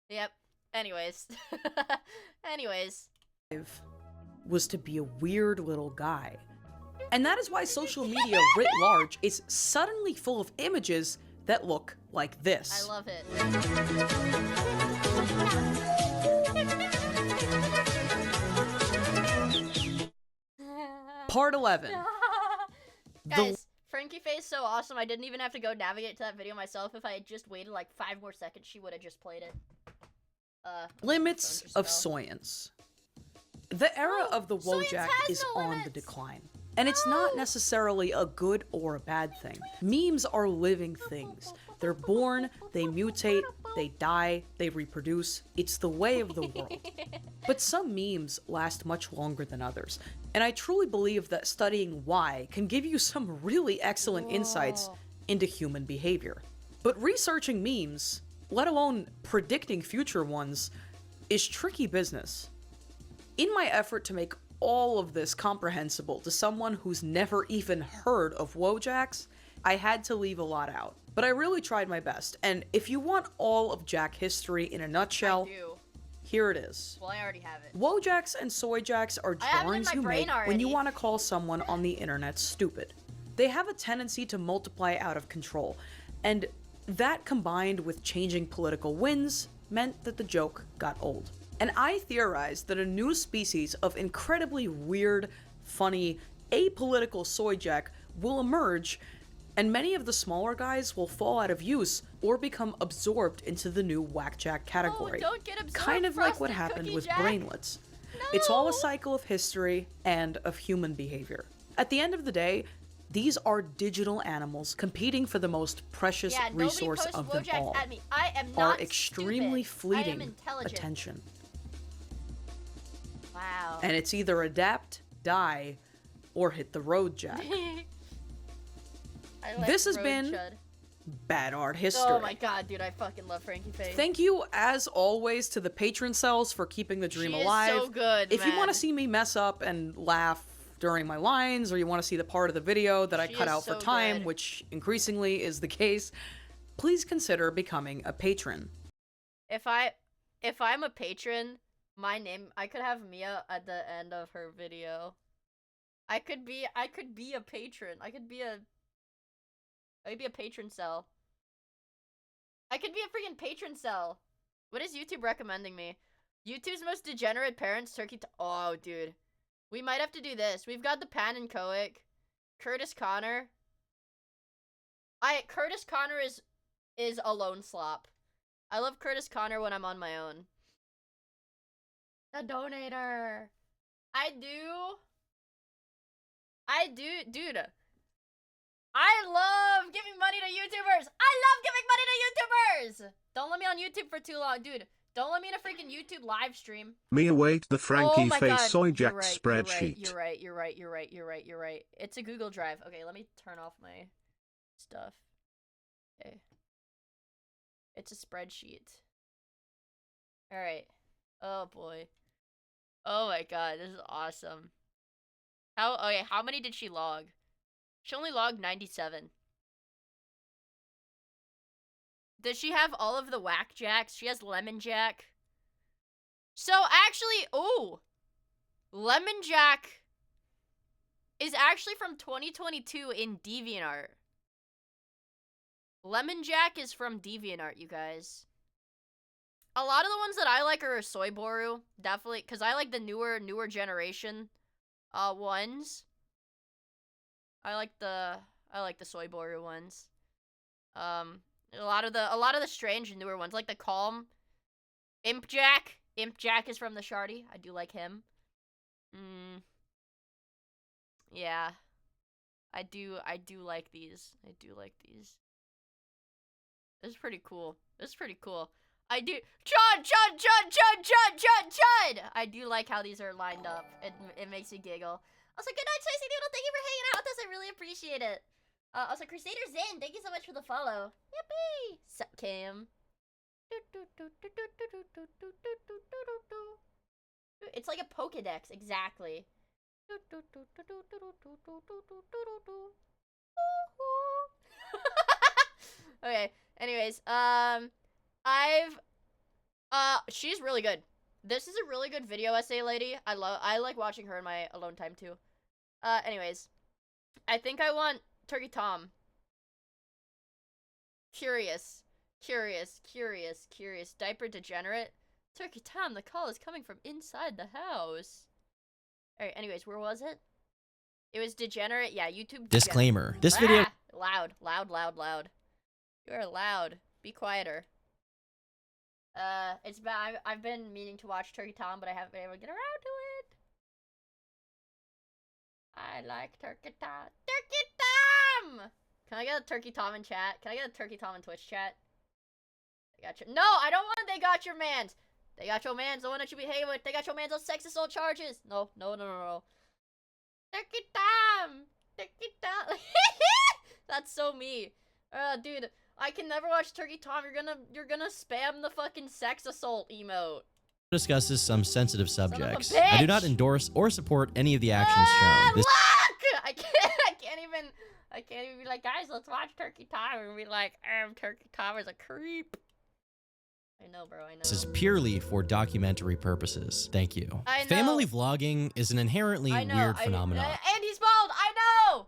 Yep. Anyways. Anyways. Was to be a weird little guy. And that is why social media writ large is suddenly full of images that look like this. I love it. Part 11. Guys, Frankie Face so awesome. I didn't even have to go navigate to that video myself. If I had just waited like 5 more seconds, she would have just played it. Limits of Soyance. The era of the Wojak is on the decline. And it's not necessarily a good or a bad thing. Memes are living things. They're born, they mutate, they die, they reproduce. It's the way of the world. But some memes last much longer than others. And I truly believe that studying why can give you some really excellent insights into human behavior. But researching memes, let alone predicting future ones, is tricky business. In my effort to make all of this comprehensible to someone who's never even heard of Wojaks, I had to leave a lot out. But I really tried my best, and if you want all of Jack history in a nutshell, here it is. Well, I already have it. Wojaks and Soyjaks are drawings you make when you want to call someone on the internet stupid. They have a tendency to multiply out of control, and that combined with changing political winds meant that the joke got old. And I theorized that a new species of incredibly weird, funny, apolitical Soyjak will emerge, and many of the smaller guys will fall out of use or become absorbed into the new Whackjack category. Oh, don't get absorbed, kind of like what happened with brainlets. No. It's all a cycle of history and of human behavior. At the end of the day, these are digital animals competing for the most precious resource of them all. At me. I am not our extremely fleeting attention. Wow. And it's either adapt, die, or hit the road, Jack. This has been Bad Art History. Oh my god, dude, I fucking love Frankie Face. Thank you, as always, to the patron cells for keeping the dream alive. Is so good, If you want to see me mess up and laugh during my lines, or you want to see the part of the video that I cut out for time, which increasingly is the case, please consider becoming a patron. If I'm a patron, my name, I could have Miia at the end of her video. I could be a patron. I could be a patron cell. I could be a freaking patron cell. What is YouTube recommending me? YouTube's most degenerate parents, Turkey oh, dude. We might have to do this. We've got the Pan and Coic. Curtis Connor. Curtis Connor is a lone slop. I love Curtis Connor when I'm on my own. The donator. I do, dude. I love giving money to YouTubers. I love giving money to YouTubers. Don't let me on YouTube for too long, dude. Don't let me in a freaking YouTube live stream. Me await the Frankie Face Soyjack spreadsheet. You're right. It's a Google Drive. Okay, let me turn off my stuff. Okay. It's a spreadsheet. Alright. Oh boy. Oh my god, this is awesome. Okay, how many did she log? She only logged 97. Does she have all of the whack jacks? She has lemon jack. So actually, oh, lemon jack is actually from 2022 in DeviantArt. Lemon jack is from DeviantArt, you guys. A lot of the ones that I like are Soyboru, definitely, because I like the newer generation ones. I like the Soyboru ones. A lot of the strange newer ones, like the Calm. Imp Jack is from the Shardy. I do like him. Yeah. I do like these. This is pretty cool. I do. Chud! I do like how these are lined up. It makes me giggle. Also, good night, Spicy Noodle. Thank you for hanging out with us. I really appreciate it. Also, Crusader Zen, thank you so much for the follow. Yippee! Sup, Cam. It's like a Pokedex, exactly. Okay, anyways, she's really good. This is a really good video essay lady. I like watching her in my alone time too. Anyways, I think I want Turkey Tom. Curious. Diaper degenerate. Turkey Tom, the call is coming from inside the house. Alright, anyways, where was it? It was degenerate. Yeah, YouTube. Disclaimer. This video. Loud. You are loud. Be quieter. It's bad. I've been meaning to watch Turkey Tom, but I haven't been able to get around to it. I like Turkey Tom. Turkey Tom! Can I get a Turkey Tom in chat? Can I get a Turkey Tom in Twitch chat? They got your— No, I don't want They Got Your Mans. They got your mans, the one that you behave with. They got your mans on sex assault charges. No. Turkey Tom! That's so me. Dude, I can never watch Turkey Tom. You're gonna spam the fucking sex assault emote. Discusses some sensitive subjects. Son of a bitch! I do not endorse or support any of the actions shown. This Look! I can't even be like, guys, let's watch Turkey Tom, and be like, Turkey Tom is a creep. I know, bro, I know. This is purely for documentary purposes. Thank you. I know. Family vlogging is an inherently weird phenomenon. And he's bald, I know!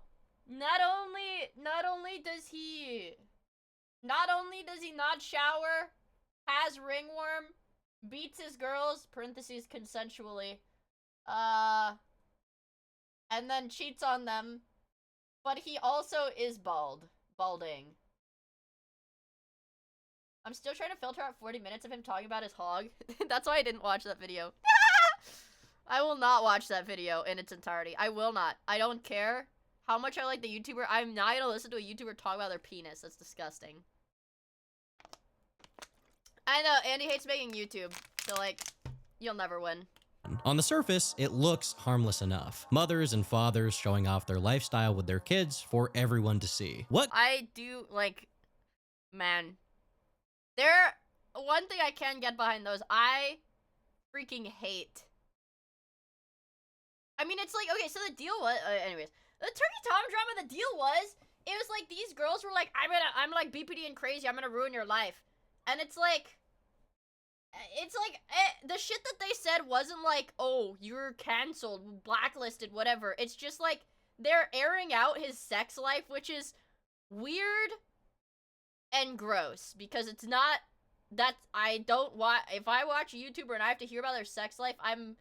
Not only does he not shower, has ringworm, beats his girls, parentheses consensually, and then cheats on them, but he also is balding. I'm still trying to filter out 40 minutes of him talking about his hog. That's why I didn't watch that video. I will not watch that video in its entirety. I will not. I don't care how much I like the YouTuber. I'm not gonna listen to a YouTuber talk about their penis. That's disgusting. I know, Andy hates making YouTube. So, like, you'll never win. On the surface, it looks harmless enough. Mothers and fathers showing off their lifestyle with their kids for everyone to see. What? I do, like, man. One thing I can get behind those, I freaking hate. I mean, it's like, okay, so the deal was, anyways, the Turkey Tom drama, the deal was, it was like, these girls were like, I'm like BPD and crazy, I'm gonna ruin your life. And it's like, the shit that they said wasn't like, oh, you're canceled, blacklisted, whatever. It's just like, they're airing out his sex life, which is weird and gross, because it's not, I don't want, if I watch a YouTuber and I have to hear about their sex life, I'm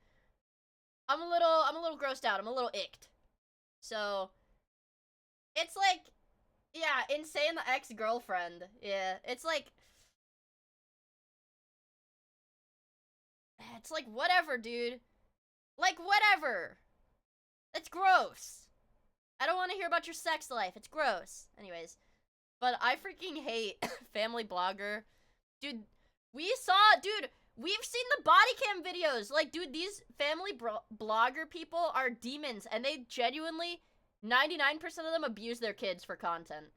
a little grossed out, I'm a little icked. So, it's like, yeah, Insane the ex-girlfriend, yeah, it's like, whatever, dude. Like, whatever. It's gross. I don't want to hear about your sex life. It's gross. Anyways. But I freaking hate family blogger. Dude, we've seen the body cam videos. Like, dude, these family blogger people are demons. And they genuinely, 99% of them abuse their kids for content.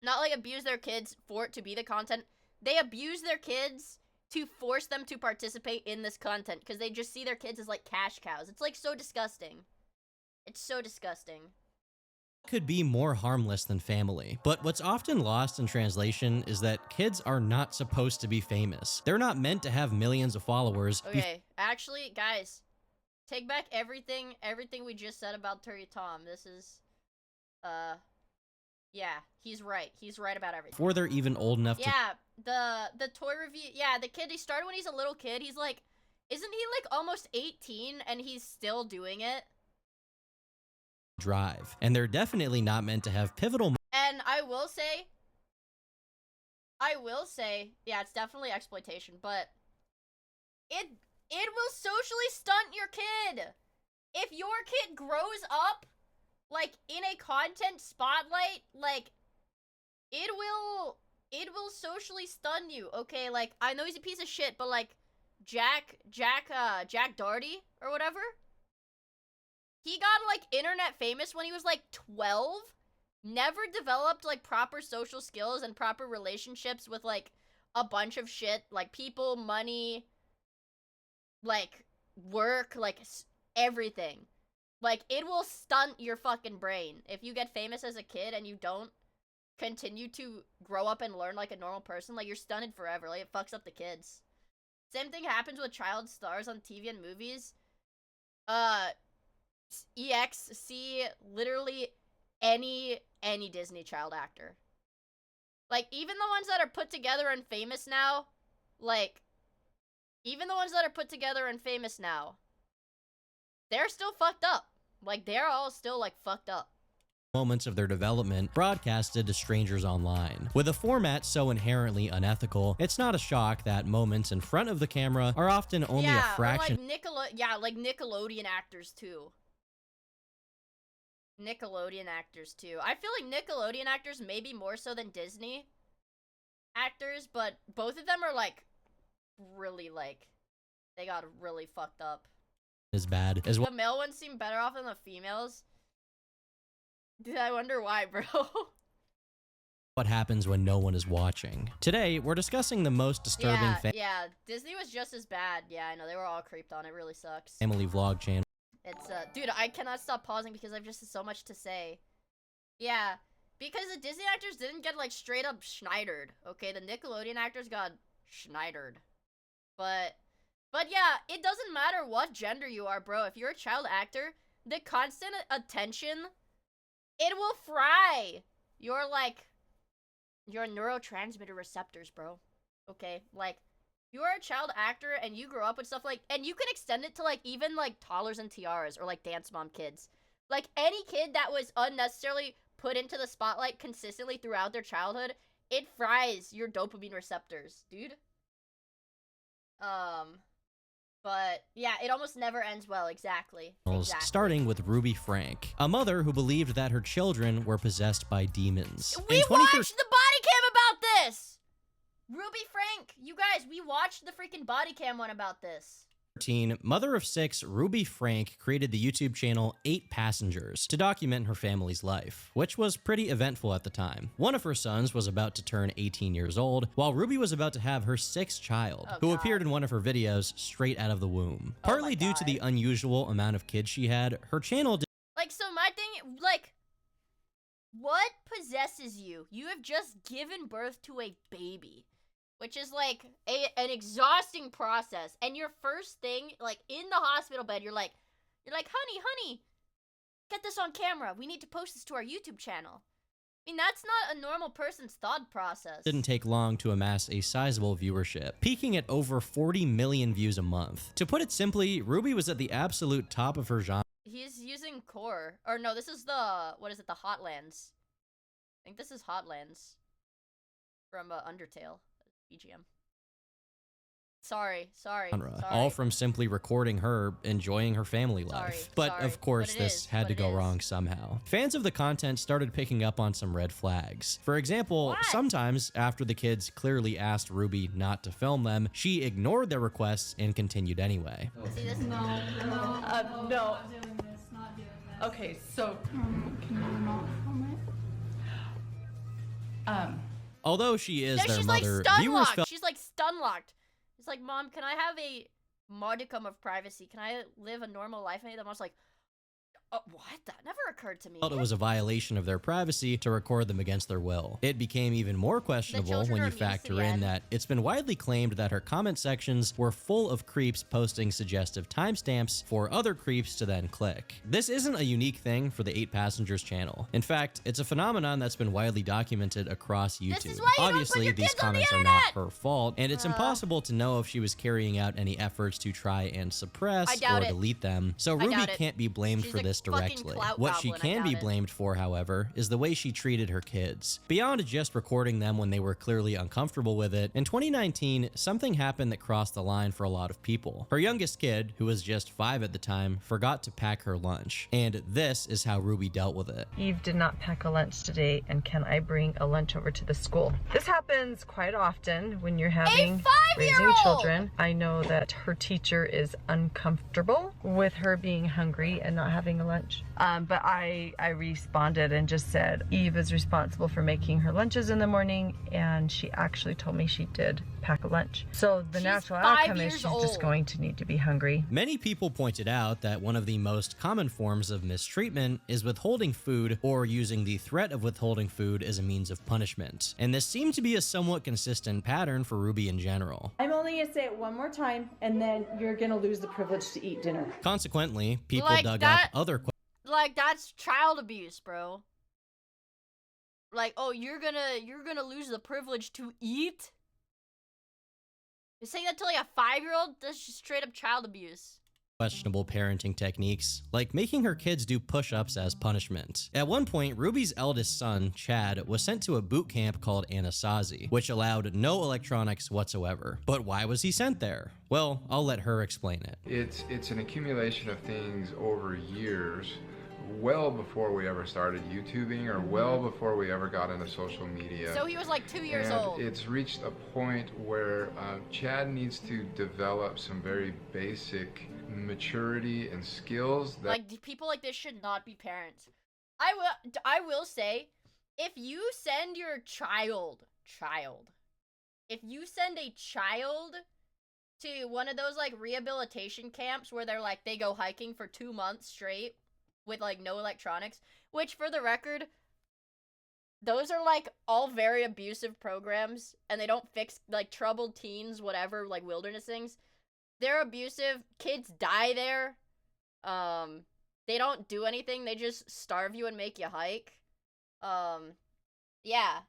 Not like abuse their kids for it to be the content. They abuse their kids to force them to participate in this content, because they just see their kids as, like, cash cows. It's, like, so disgusting. It's so disgusting. Could be more harmless than family. But what's often lost in translation is that kids are not supposed to be famous. They're not meant to have millions of followers. Okay, actually, guys, take back everything we just said about Turry Tom. This is, yeah, he's right. He's right about everything. Before they're even old enough to— Yeah, the toy review, yeah, the kid, he started when he's a little kid. He's like, isn't he like almost 18 and he's still doing it? drive. And they're definitely not meant to have pivotal— And I will say, yeah, it's definitely exploitation, but it will socially stunt your kid. If your kid grows up, like, in a content spotlight, like, it will socially stun you, okay? Like, I know he's a piece of shit, but, like, Jack Doherty, or whatever, he got, like, internet famous when he was, like, 12, never developed, like, proper social skills and proper relationships with, like, a bunch of shit, like, people, money, like, work, like, everything. Like, it will stunt your fucking brain. If you get famous as a kid and you don't continue to grow up and learn like a normal person, like, you're stunted forever. Like, it fucks up the kids. Same thing happens with child stars on TV and movies. See literally any Disney child actor. Like, even the ones that are put together and famous now, like, they're still fucked up. Like, they're all still, like, fucked up. Moments of their development broadcasted to strangers online. With a format so inherently unethical, it's not a shock that moments in front of the camera are often only a fraction— like Nickelodeon actors too. I feel like Nickelodeon actors maybe more so than Disney actors, but both of them are, like, really, like, they got really fucked up. Is bad as well. The male ones seem better off than the females. Dude, I wonder why, bro. What happens when no one is watching? Today, we're discussing the most disturbing yeah, Disney was just as bad. Yeah, I know, they were all creeped on. It really sucks. family vlog channel. It's, dude, I cannot stop pausing because I've just so much to say. Yeah, because the Disney actors didn't get, like, straight up Schneidered, okay? The Nickelodeon actors got Schneidered. But yeah, it doesn't matter what gender you are, bro. If you're a child actor, the constant attention, it will fry your, like, your neurotransmitter receptors, bro. Okay? Like, you're a child actor and you grow up with stuff like, and you can extend it to, like, even, like, toddlers and tiaras or, like, dance mom kids. Like, any kid that was unnecessarily put into the spotlight consistently throughout their childhood, it fries your dopamine receptors, dude. But yeah, it almost never ends well. Exactly. Starting with Ruby Frank, a mother who believed that her children were possessed by demons. We watched the body cam about this! Ruby Frank, you guys, we watched the freaking body cam one about this. Mother of 6, Ruby Frank created the YouTube channel 8 Passengers to document her family's life, which was pretty eventful at the time. One of her sons was about to turn 18 years old, while Ruby was about to have her 6th child, who appeared in one of her videos straight out of the womb. Partly due to the unusual amount of kids she had, her channel did— Like, so my thing, like, what possesses you? You have just given birth to a baby, which is, like, an exhausting process. And your first thing, like, in the hospital bed, you're like, honey, get this on camera. We need to post this to our YouTube channel. I mean, that's not a normal person's thought process. Didn't take long to amass a sizable viewership, peaking at over 40 million views a month. To put it simply, Ruby was at the absolute top of her genre. He's using Core. Or no, this is the, what is it, the Hotlands. I think this is Hotlands from Undertale. BGM. Sorry. All from simply recording her enjoying her family life. But of course, this had to go wrong somehow. Fans of the content started picking up on some red flags. For example, sometimes after the kids clearly asked Ruby not to film them, she ignored their requests and continued anyway. See this? No. Not doing this. Okay, so can you not film it? Although she is their she's mother, like viewers felt— She's like stun-locked. It's like, Mom, can I have a modicum of privacy? Can I live a normal life? And the mom's like, What? That never occurred to me. Felt it was a violation of their privacy to record them against their will. It became even more questionable when you factor in that it's been widely claimed that her comment sections were full of creeps posting suggestive timestamps for other creeps to then click. This isn't a unique thing for the 8 Passengers channel. In fact, it's a phenomenon that's been widely documented across YouTube. This is why you Obviously, don't put your these kids on the comments are internet! not her fault, and it's impossible to know if she was carrying out any efforts to try and suppress or delete them. So Ruby can't be blamed for this directly. What she can be blamed for, however, is the way she treated her kids. Beyond just recording them when they were clearly uncomfortable with it, in 2019, something happened that crossed the line for a lot of people. Her youngest kid, who was just 5 at the time, forgot to pack her lunch. And this is how Ruby dealt with it. Eve did not pack a lunch today, and can I bring a lunch over to the school? This happens quite often when you're raising children. I know that her teacher is uncomfortable with her being hungry and not having a lunch. But I responded and just said, Eve is responsible for making her lunches in the morning, and she actually told me she did pack a lunch. So the natural outcome is she's just going to need to be hungry. Many people pointed out that one of the most common forms of mistreatment is withholding food or using the threat of withholding food as a means of punishment. And this seemed to be a somewhat consistent pattern for Ruby in general. I'm only gonna say it one more time, and then you're gonna lose the privilege to eat dinner. Consequently, people dug up other questions. Like, that's child abuse, bro. Like, oh, you're gonna lose the privilege to eat? You're saying that to like a 5-year-old? That's just straight up child abuse. Questionable parenting techniques, like making her kids do push-ups as punishment. At one point, Ruby's eldest son, Chad, was sent to a boot camp called Anasazi, which allowed no electronics whatsoever. But why was he sent there? Well, I'll let her explain it. It's an accumulation of things over years, well before we ever started YouTubing or well before we ever got into social media. So he was like 2 years old. It's reached a point where Chad needs to develop some very basic maturity and skills that like people like this should not be parents. I will say, if you send your if you send a child to one of those like rehabilitation camps where they're like they go hiking for 2 months straight with like no electronics, which for the record, those are like all very abusive programs, and they don't fix like troubled teens, whatever, like wilderness things. They're abusive. Kids die there. They don't do anything. They just starve you and make you hike. Yeah.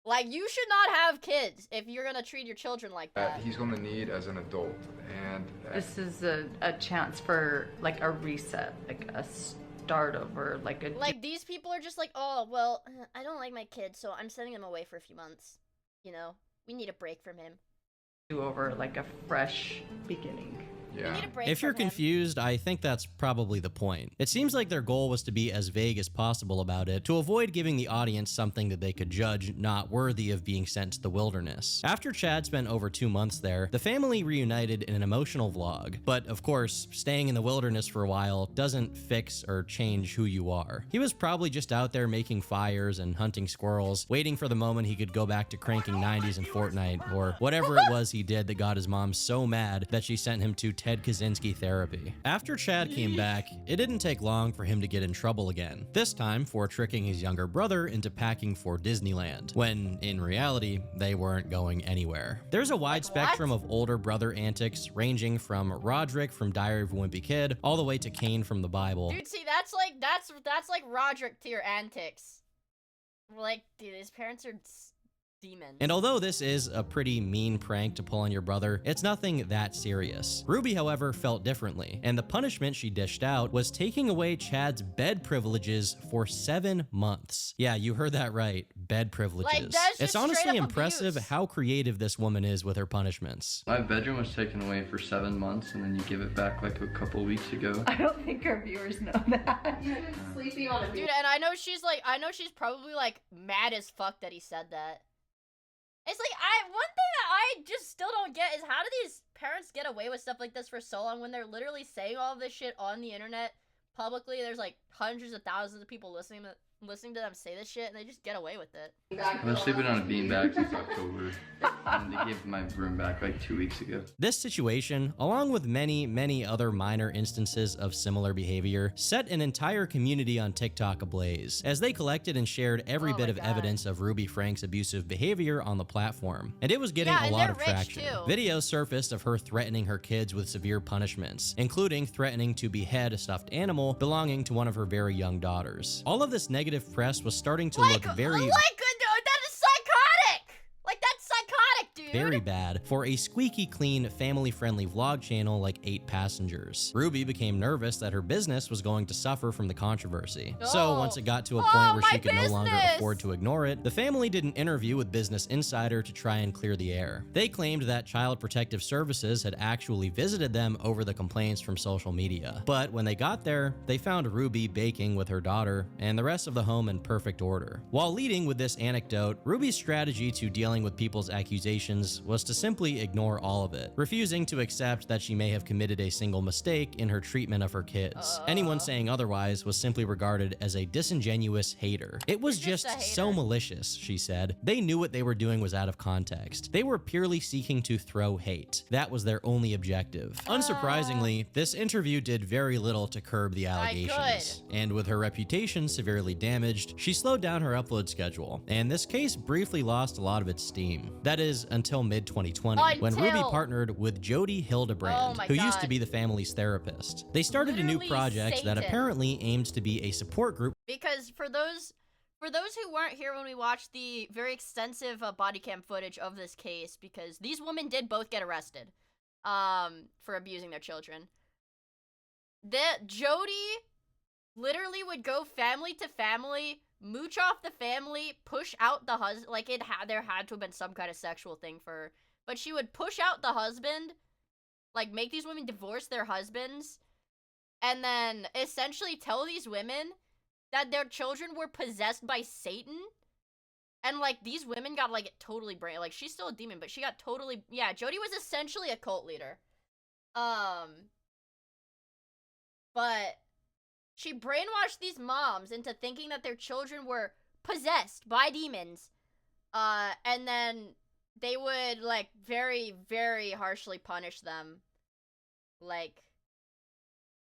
Like, you should not have kids if you're gonna treat your children like that. He's gonna need as an adult, and this is a chance for like a reset, like a start over, like these people are just like, oh well, I don't like my kid, so I'm sending him away for a few months. You know, we need a break from him. Do over like a fresh beginning. Yeah. If you're confused, I think that's probably the point. It seems like their goal was to be as vague as possible about it, to avoid giving the audience something that they could judge not worthy of being sent to the wilderness. After Chad spent over 2 months there, the family reunited in an emotional vlog. But of course, staying in the wilderness for a while doesn't fix or change who you are. He was probably just out there making fires and hunting squirrels, waiting for the moment he could go back to cranking 90s in Fortnite, or whatever it was he did that got his mom so mad that she sent him to Ted Kaczynski therapy. After Chad came back, it didn't take long for him to get in trouble again, this time for tricking his younger brother into packing for Disneyland, when in reality, they weren't going anywhere. There's a wide spectrum of older brother antics, ranging from Roderick from Diary of a Wimpy Kid, all the way to Cain from the Bible. Dude, see, that's like Roderick tier antics. Like, dude, his parents are demons. And although this is a pretty mean prank to pull on your brother, it's nothing that serious. Ruby, however, felt differently, and the punishment she dished out was taking away Chad's bed privileges for 7 months. Yeah, you heard that right, bed privileges. Like, that's just it's honestly impressive abuse. how creative this woman is with her punishments. My bedroom was taken away for 7 months, and then you give it back like a couple weeks ago. I don't think our viewers know that. You've been sleeping on a Dude, and I know she's probably like mad as fuck that he said that. It's like, one thing that I just still don't get is how do these parents get away with stuff like this for so long when they're literally saying all of this shit on the internet publicly? There's like hundreds of thousands of people listening listening to them say this shit and they just get away with it. I've been sleeping on a beanbag since October, and they gave my room back like 2 weeks ago. This situation, along with many other minor instances of similar behavior, set an entire community on TikTok ablaze, as they collected and shared every bit of evidence of Ruby Frank's abusive behavior on the platform. And it was getting a lot of traction. Videos surfaced of her threatening her kids with severe punishments, including threatening to behead a stuffed animal belonging to one of her very young daughters. All of this negative press was starting to look very... that is psychotic! Like, that's psychotic, dude! Very bad for a squeaky clean, family-friendly vlog channel like 8 Passengers. Ruby became nervous that her business was going to suffer from the controversy. So once it got to a point where she could no longer afford to ignore it, the family did an interview with Business Insider to try and clear the air. They claimed that Child Protective Services had actually visited them over the complaints from social media. But when they got there, they found Ruby baking with her daughter and the rest of the home in perfect order. While leading with this anecdote, Ruby's strategy to dealing with people's accusations was to simply ignore all of it, refusing to accept that she may have committed a single mistake in her treatment of her kids. Anyone saying otherwise was simply regarded as a disingenuous hater. It was just so malicious, she said. They knew what they were doing was out of context. They were purely seeking to throw hate. That was their only objective. Unsurprisingly, this interview did very little to curb the allegations. And with her reputation severely damaged, she slowed down her upload schedule, and this case briefly lost a lot of its steam. That is, until mid-2020, when Ruby partnered with Jody Hildebrand, who used to be the family's therapist. They started a new project that apparently aimed to be a support group. Because for those who weren't here when we watched the very extensive body cam footage of this case, because these women did both get arrested for abusing their children. Jody literally would go family to family, mooch off the family, push out the husband. Like, there had to have been some kind of sexual thing for her. But she would push out the husband, like, make these women divorce their husbands, and then essentially tell these women that their children were possessed by Satan. And, like, these women got, like, totally like, she's still a demon, but she got totally, yeah, Jody was essentially a cult leader. But she brainwashed these moms into thinking that their children were possessed by demons. And then they would, like, very, very harshly punish them. Like,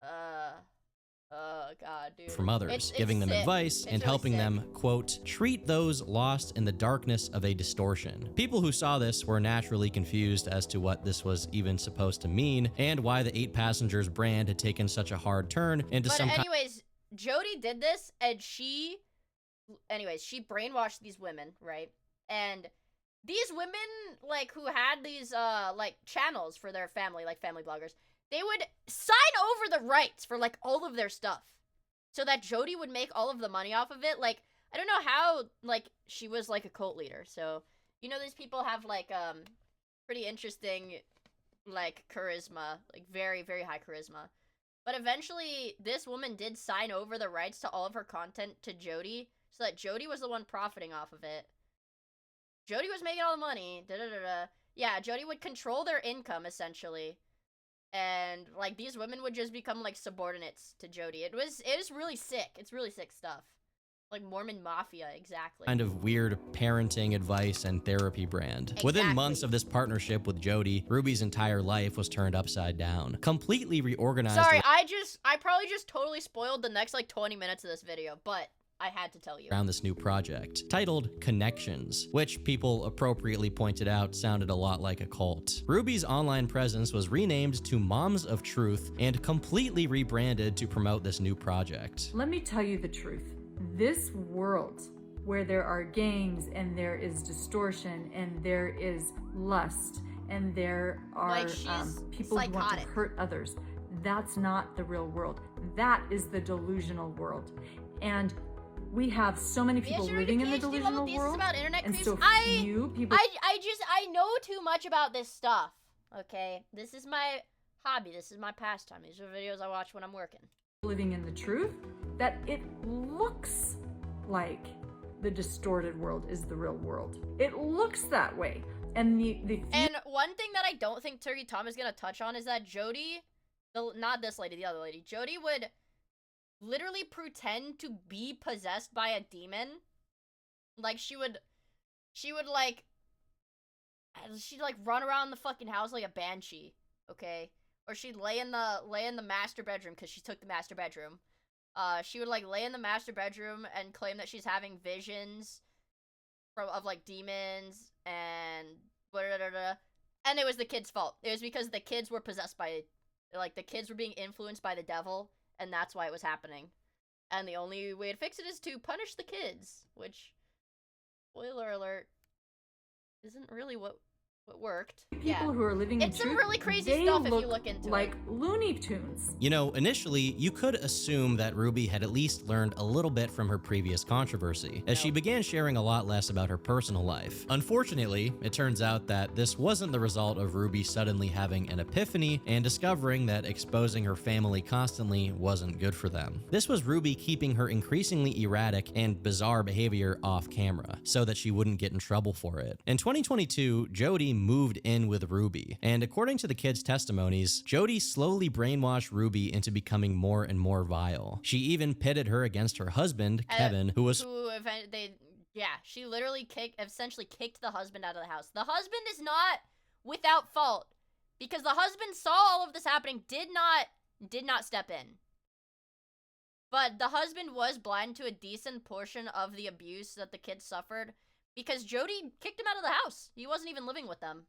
oh god, dude. From others, giving them advice and helping them, quote, treat those lost in the darkness of a distortion. People who saw this were naturally confused as to what this was even supposed to mean and why the 8 Passengers brand had taken such a hard turn into anyways, Jody did this, and she brainwashed these women, right? And these women, like, who had these, like, channels for their family, like family bloggers, they would sign over the rights for, like, all of their stuff so that Jody would make all of the money off of it. Like, I don't know how, like, she was, like, a cult leader. So, you know, these people have, like, pretty interesting, like, charisma, like, very, very high charisma. But eventually, this woman did sign over the rights to all of her content to Jody, so that Jody was the one profiting off of it. Jody was making all the money. Yeah, Jody would control their income, essentially. And, like, these women would just become, like, subordinates to Jody. It is really sick. It's really sick stuff. Like Mormon Mafia, exactly. Kind of weird parenting advice and therapy brand. Exactly. Within months of this partnership with Jody, Ruby's entire life was turned upside down. Completely reorganized. Sorry, I probably just totally spoiled the next, like, 20 minutes of this video, but I had to tell you. Around this new project, titled Connections, which people appropriately pointed out sounded a lot like a cult. Ruby's online presence was renamed to Moms of Truth and completely rebranded to promote this new project. Let me tell you the truth. This world where there are gangs and there is distortion and there is lust and there are people who want to hurt others, that's not the real world. That is the delusional world. And we have so many people living in the delusional world, and so few people. I know too much about this stuff. Okay, this is my hobby. This is my pastime. These are videos I watch when I'm working. Living in the truth, that it looks like the distorted world is the real world. It looks that way, and and one thing that I don't think Turkey Tom is gonna touch on is that Jody, not this lady, the other lady, Jody would literally pretend to be possessed by a demon. Like, she'd like run around the fucking house like a banshee, okay? Or she'd lay in the master bedroom, because she took the master bedroom. She would like lay in the master bedroom and claim that she's having visions of like demons and blah, blah, blah, blah. And it was the kids' fault. It was because the kids were possessed by, like, the kids were being influenced by the devil, and that's why it was happening. And the only way to fix it is to punish the kids, which, spoiler alert, isn't really what worked. People who are living it's in some truth, really crazy they stuff if you look look into like it. Looney Tunes. You know, initially, you could assume that Ruby had at least learned a little bit from her previous controversy, as she began sharing a lot less about her personal life. Unfortunately, it turns out that this wasn't the result of Ruby suddenly having an epiphany and discovering that exposing her family constantly wasn't good for them. This was Ruby keeping her increasingly erratic and bizarre behavior off camera, so that she wouldn't get in trouble for it. In 2022, Jody moved in with Ruby, and according to the kids' testimonies, Jody slowly brainwashed Ruby into becoming more and more vile. She even pitted her against her husband, Kevin, she literally essentially kicked the husband out of the house. The husband is not without fault, because the husband saw all of this happening, did not step in. But the husband was blind to a decent portion of the abuse that the kids suffered, because Jody kicked him out of the house. He wasn't even living with them.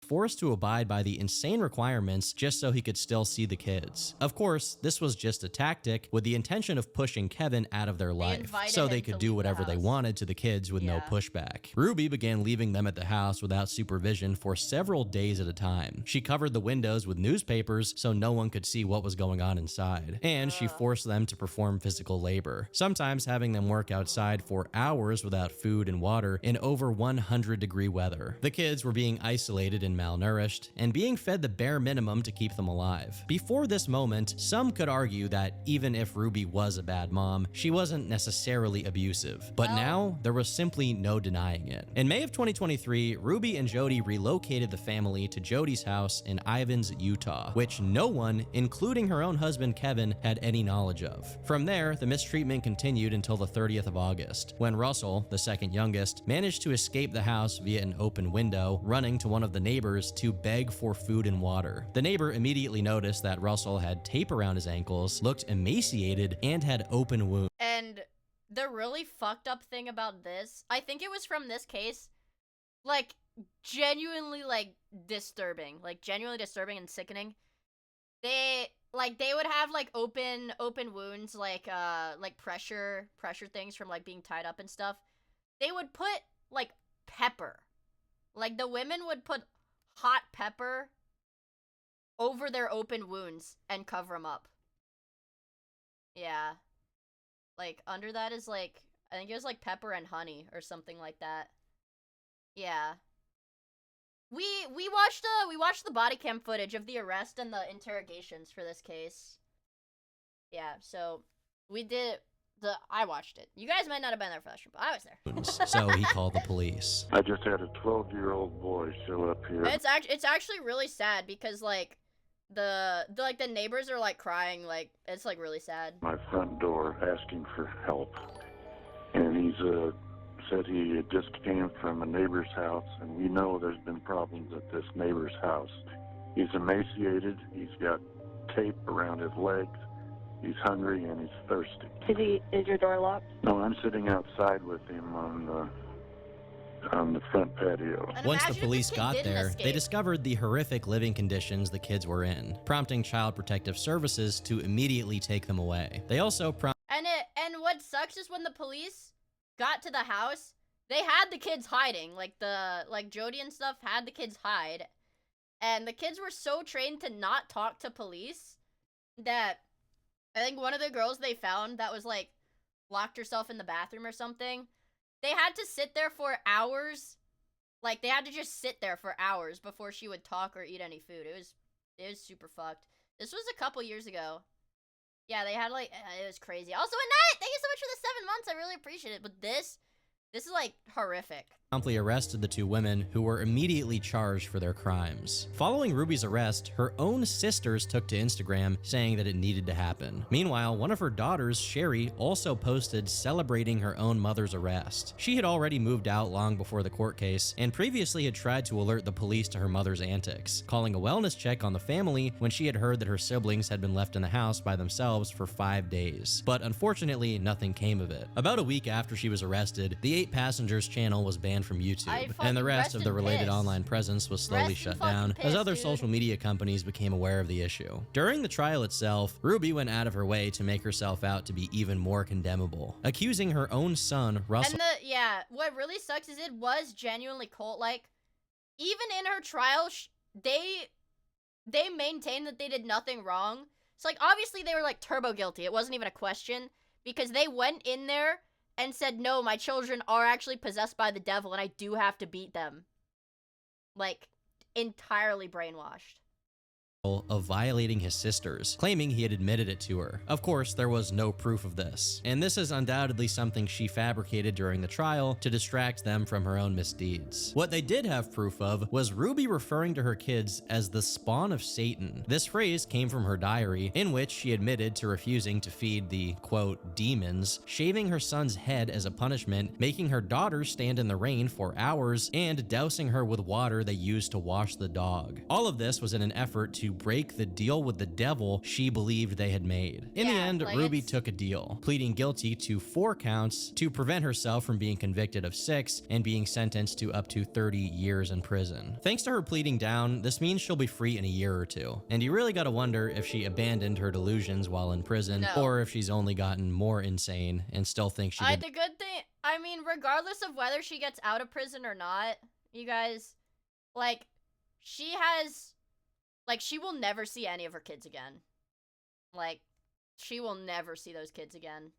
Forced to abide by the insane requirements just so he could still see the kids. Of course, this was just a tactic with the intention of pushing Kevin out of their life, so they could do whatever they wanted to the kids with no pushback. Ruby began leaving them at the house without supervision for several days at a time. She covered the windows with newspapers so no one could see what was going on inside, and she forced them to perform physical labor, sometimes having them work outside for hours without food and water in over 100-degree weather. The kids were being isolated and malnourished, and being fed the bare minimum to keep them alive. Before this moment, some could argue that even if Ruby was a bad mom, she wasn't necessarily abusive. But now, there was simply no denying it. In May of 2023, Ruby and Jody relocated the family to Jody's house in Ivins, Utah, which no one, including her own husband Kevin, had any knowledge of. From there, the mistreatment continued until the 30th of August, when Russell, the second youngest, managed to escape the house via an open window, running to one of the neighbors to beg for food and water. The neighbor immediately noticed that Russell had tape around his ankles, looked emaciated, and had open wounds. And the really fucked up thing about this, I think it was from this case, like, genuinely, like, disturbing. Like, genuinely disturbing and sickening. They would have, like, open wounds, like pressure things from, like, being tied up and stuff. They would put, like, pepper. Like, the women would put hot pepper over their open wounds and cover them up. Yeah. Like, under that is, like, I think it was, like, pepper and honey or something like that. Yeah. We watched the body cam footage of the arrest and the interrogations for this case. Yeah, so we did I watched it. You guys might not have been there for that, but I was there. So he called the police. I just had a 12-year-old boy show up here. It's actually really sad because, like, the neighbors are, like, crying. Like, it's, like, really sad. My front door asking for help. And he's said he just came from a neighbor's house, and we know there's been problems at this neighbor's house. He's emaciated. He's got tape around his legs. He's hungry and he's thirsty. Is your door locked? No, I'm sitting outside with him on the front patio. Once the police got there, they discovered the horrific living conditions the kids were in, prompting Child Protective Services to immediately take them away. They also and what sucks is when the police got to the house, they had the kids hiding. Like Jody and stuff had the kids hide, and the kids were so trained to not talk to police that I think one of the girls they found that was, like, locked herself in the bathroom or something, they had to sit there for hours. Like, they had to just sit there for hours before she would talk or eat any food. It was super fucked. This was a couple years ago. Yeah, they had, like, it was crazy. Also, Annette, thank you so much for the 7 months. I really appreciate it. But this This is like horrific. Promptly arrested the two women, who were immediately charged for their crimes. Following Ruby's arrest, her own sisters took to Instagram saying that it needed to happen. Meanwhile, one of her daughters, Sherry, also posted celebrating her own mother's arrest. She had already moved out long before the court case and previously had tried to alert the police to her mother's antics, calling a wellness check on the family when she had heard that her siblings had been left in the house by themselves for 5 days. But unfortunately, nothing came of it. About a week after she was arrested, the 8 Passengers channel was banned from YouTube, and the rest of the related online presence was slowly shut down as other social media companies became aware of the issue. During the trial itself, Ruby went out of her way to make herself out to be even more condemnable, accusing her own son, Russell. And what really sucks is it was genuinely cult-like. Even in her trial, they maintained that they did nothing wrong. So, like, obviously they were, like, turbo guilty. It wasn't even a question, because they went in there and said, no, my children are actually possessed by the devil, and I do have to beat them. Like, entirely brainwashed. Of violating his sisters, claiming he had admitted it to her. Of course, there was no proof of this, and this is undoubtedly something she fabricated during the trial to distract them from her own misdeeds. What they did have proof of was Ruby referring to her kids as the spawn of Satan. This phrase came from her diary, in which she admitted to refusing to feed the, quote, demons, shaving her son's head as a punishment, making her daughter stand in the rain for hours, and dousing her with water they used to wash the dog. All of this was in an effort to break the deal with the devil she believed they had made. In the end, Ruby took a deal, pleading guilty to 4 counts to prevent herself from being convicted of 6 and being sentenced to up to 30 years in prison. Thanks to her pleading down, this means she'll be free in a year or 2. And you really gotta wonder if she abandoned her delusions while in prison, or if she's only gotten more insane and still thinks she did. The good thing, I mean, regardless of whether she gets out of prison or not, you guys, like, she has... Like, she will never see any of her kids again. Like, she will never see those kids again.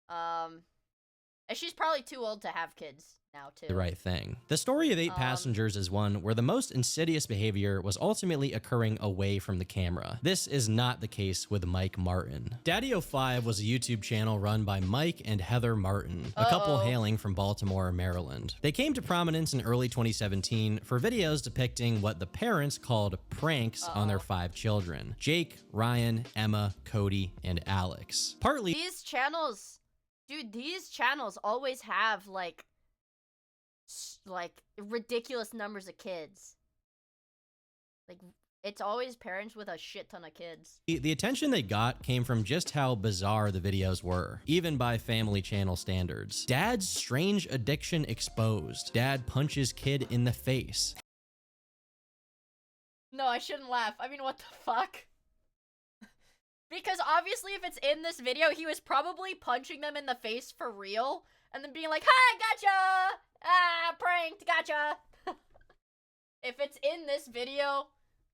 And she's probably too old to have kids now, too. The right thing. The story of 8 Passengers is one where the most insidious behavior was ultimately occurring away from the camera. This is not the case with Mike Martin. Daddy05 was a YouTube channel run by Mike and Heather Martin, a couple hailing from Baltimore, Maryland. They came to prominence in early 2017 for videos depicting what the parents called pranks on their 5 children: Jake, Ryan, Emma, Cody, and Alex. Partly these channels, dude, these channels always have like ridiculous numbers of kids. Like, it's always parents with a shit ton of kids. The attention they got came from just how bizarre the videos were, even by family channel standards. Dad's strange addiction exposed. Dad punches kid in the face. No, I shouldn't laugh. I mean, what the fuck? Because obviously if it's in this video, he was probably punching them in the face for real, and then being like, "Hi, gotcha! Ah, pranked, gotcha!" If it's in this video,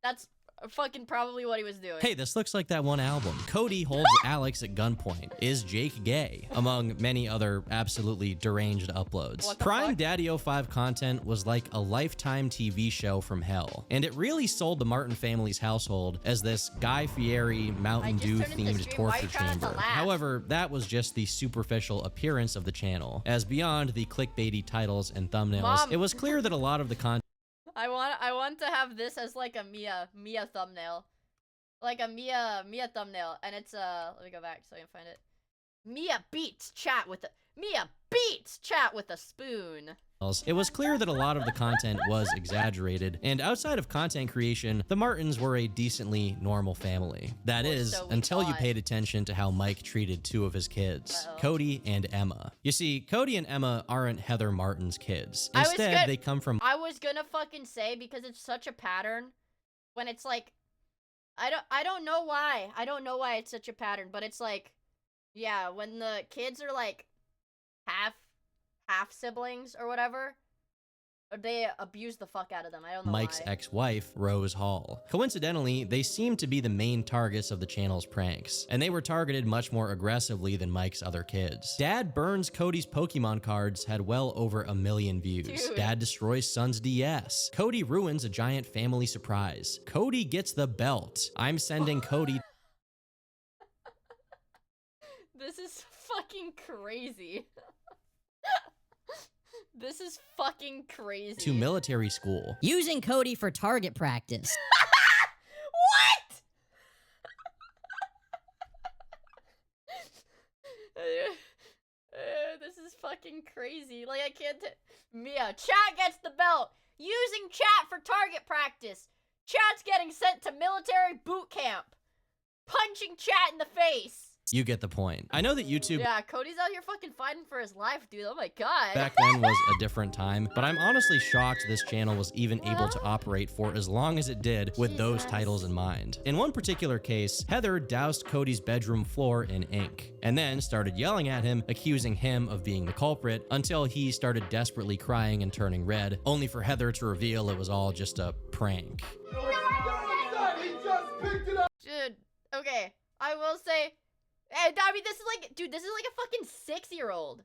that's fucking probably what he was doing. Hey, this looks like that one album. Cody holds Alex at gunpoint. Is Jake gay? Among many other absolutely deranged uploads. Prime Daddy05 content was like a Lifetime TV show from hell, and it really sold the Martin family's household as this Guy Fieri Mountain Dew themed torture chamber. However, that was just the superficial appearance of the channel, as beyond the clickbaity titles and thumbnails, it was clear that a lot of the content I want to have this as like a Miia thumbnail. Like a Miia thumbnail, and it's let me go back so I can find it. Miia beats chat with a spoon. It was clear that a lot of the content was exaggerated, and outside of content creation, the Martins were a decently normal family. That is, until you paid attention to how Mike treated 2 of his kids, Cody and Emma. You see, Cody and Emma aren't Heather Martin's kids. Instead, they come from— I was gonna fucking say, because it's such a pattern, when it's like, I don't know why. I don't know why it's such a pattern, but it's like, yeah, when the kids are like half siblings or whatever, or they abuse the fuck out of them. I don't know Mike's why. ex-wife, Rose Hall. Coincidentally, they seemed to be the main targets of the channel's pranks, and they were targeted much more aggressively than Mike's other kids. Dad burns Cody's Pokemon cards had well over 1 million views. Dude. Dad destroys son's DS. Cody ruins a giant family surprise. Cody gets the belt. I'm sending Cody— This is fucking crazy. This is fucking crazy. To military school. Using Cody for target practice. What? This is fucking crazy. Like, I can't. Miia, chat gets the belt. Using chat for target practice. Chat's getting sent to military boot camp. Punching chat in the face. You get the point. I know that YouTube Yeah, Cody's out here fucking fighting for his life, dude. Oh my god. back then was a different time, but I'm honestly shocked this channel was even able to operate for as long as it did with those titles in mind. In one particular case, Heather doused Cody's bedroom floor in ink, and then started yelling at him, accusing him of being the culprit, until he started desperately crying and turning red, only for Heather to reveal it was all just a prank. Dude, okay. I will say, I mean, this is like, dude, this is like a fucking 6-year-old.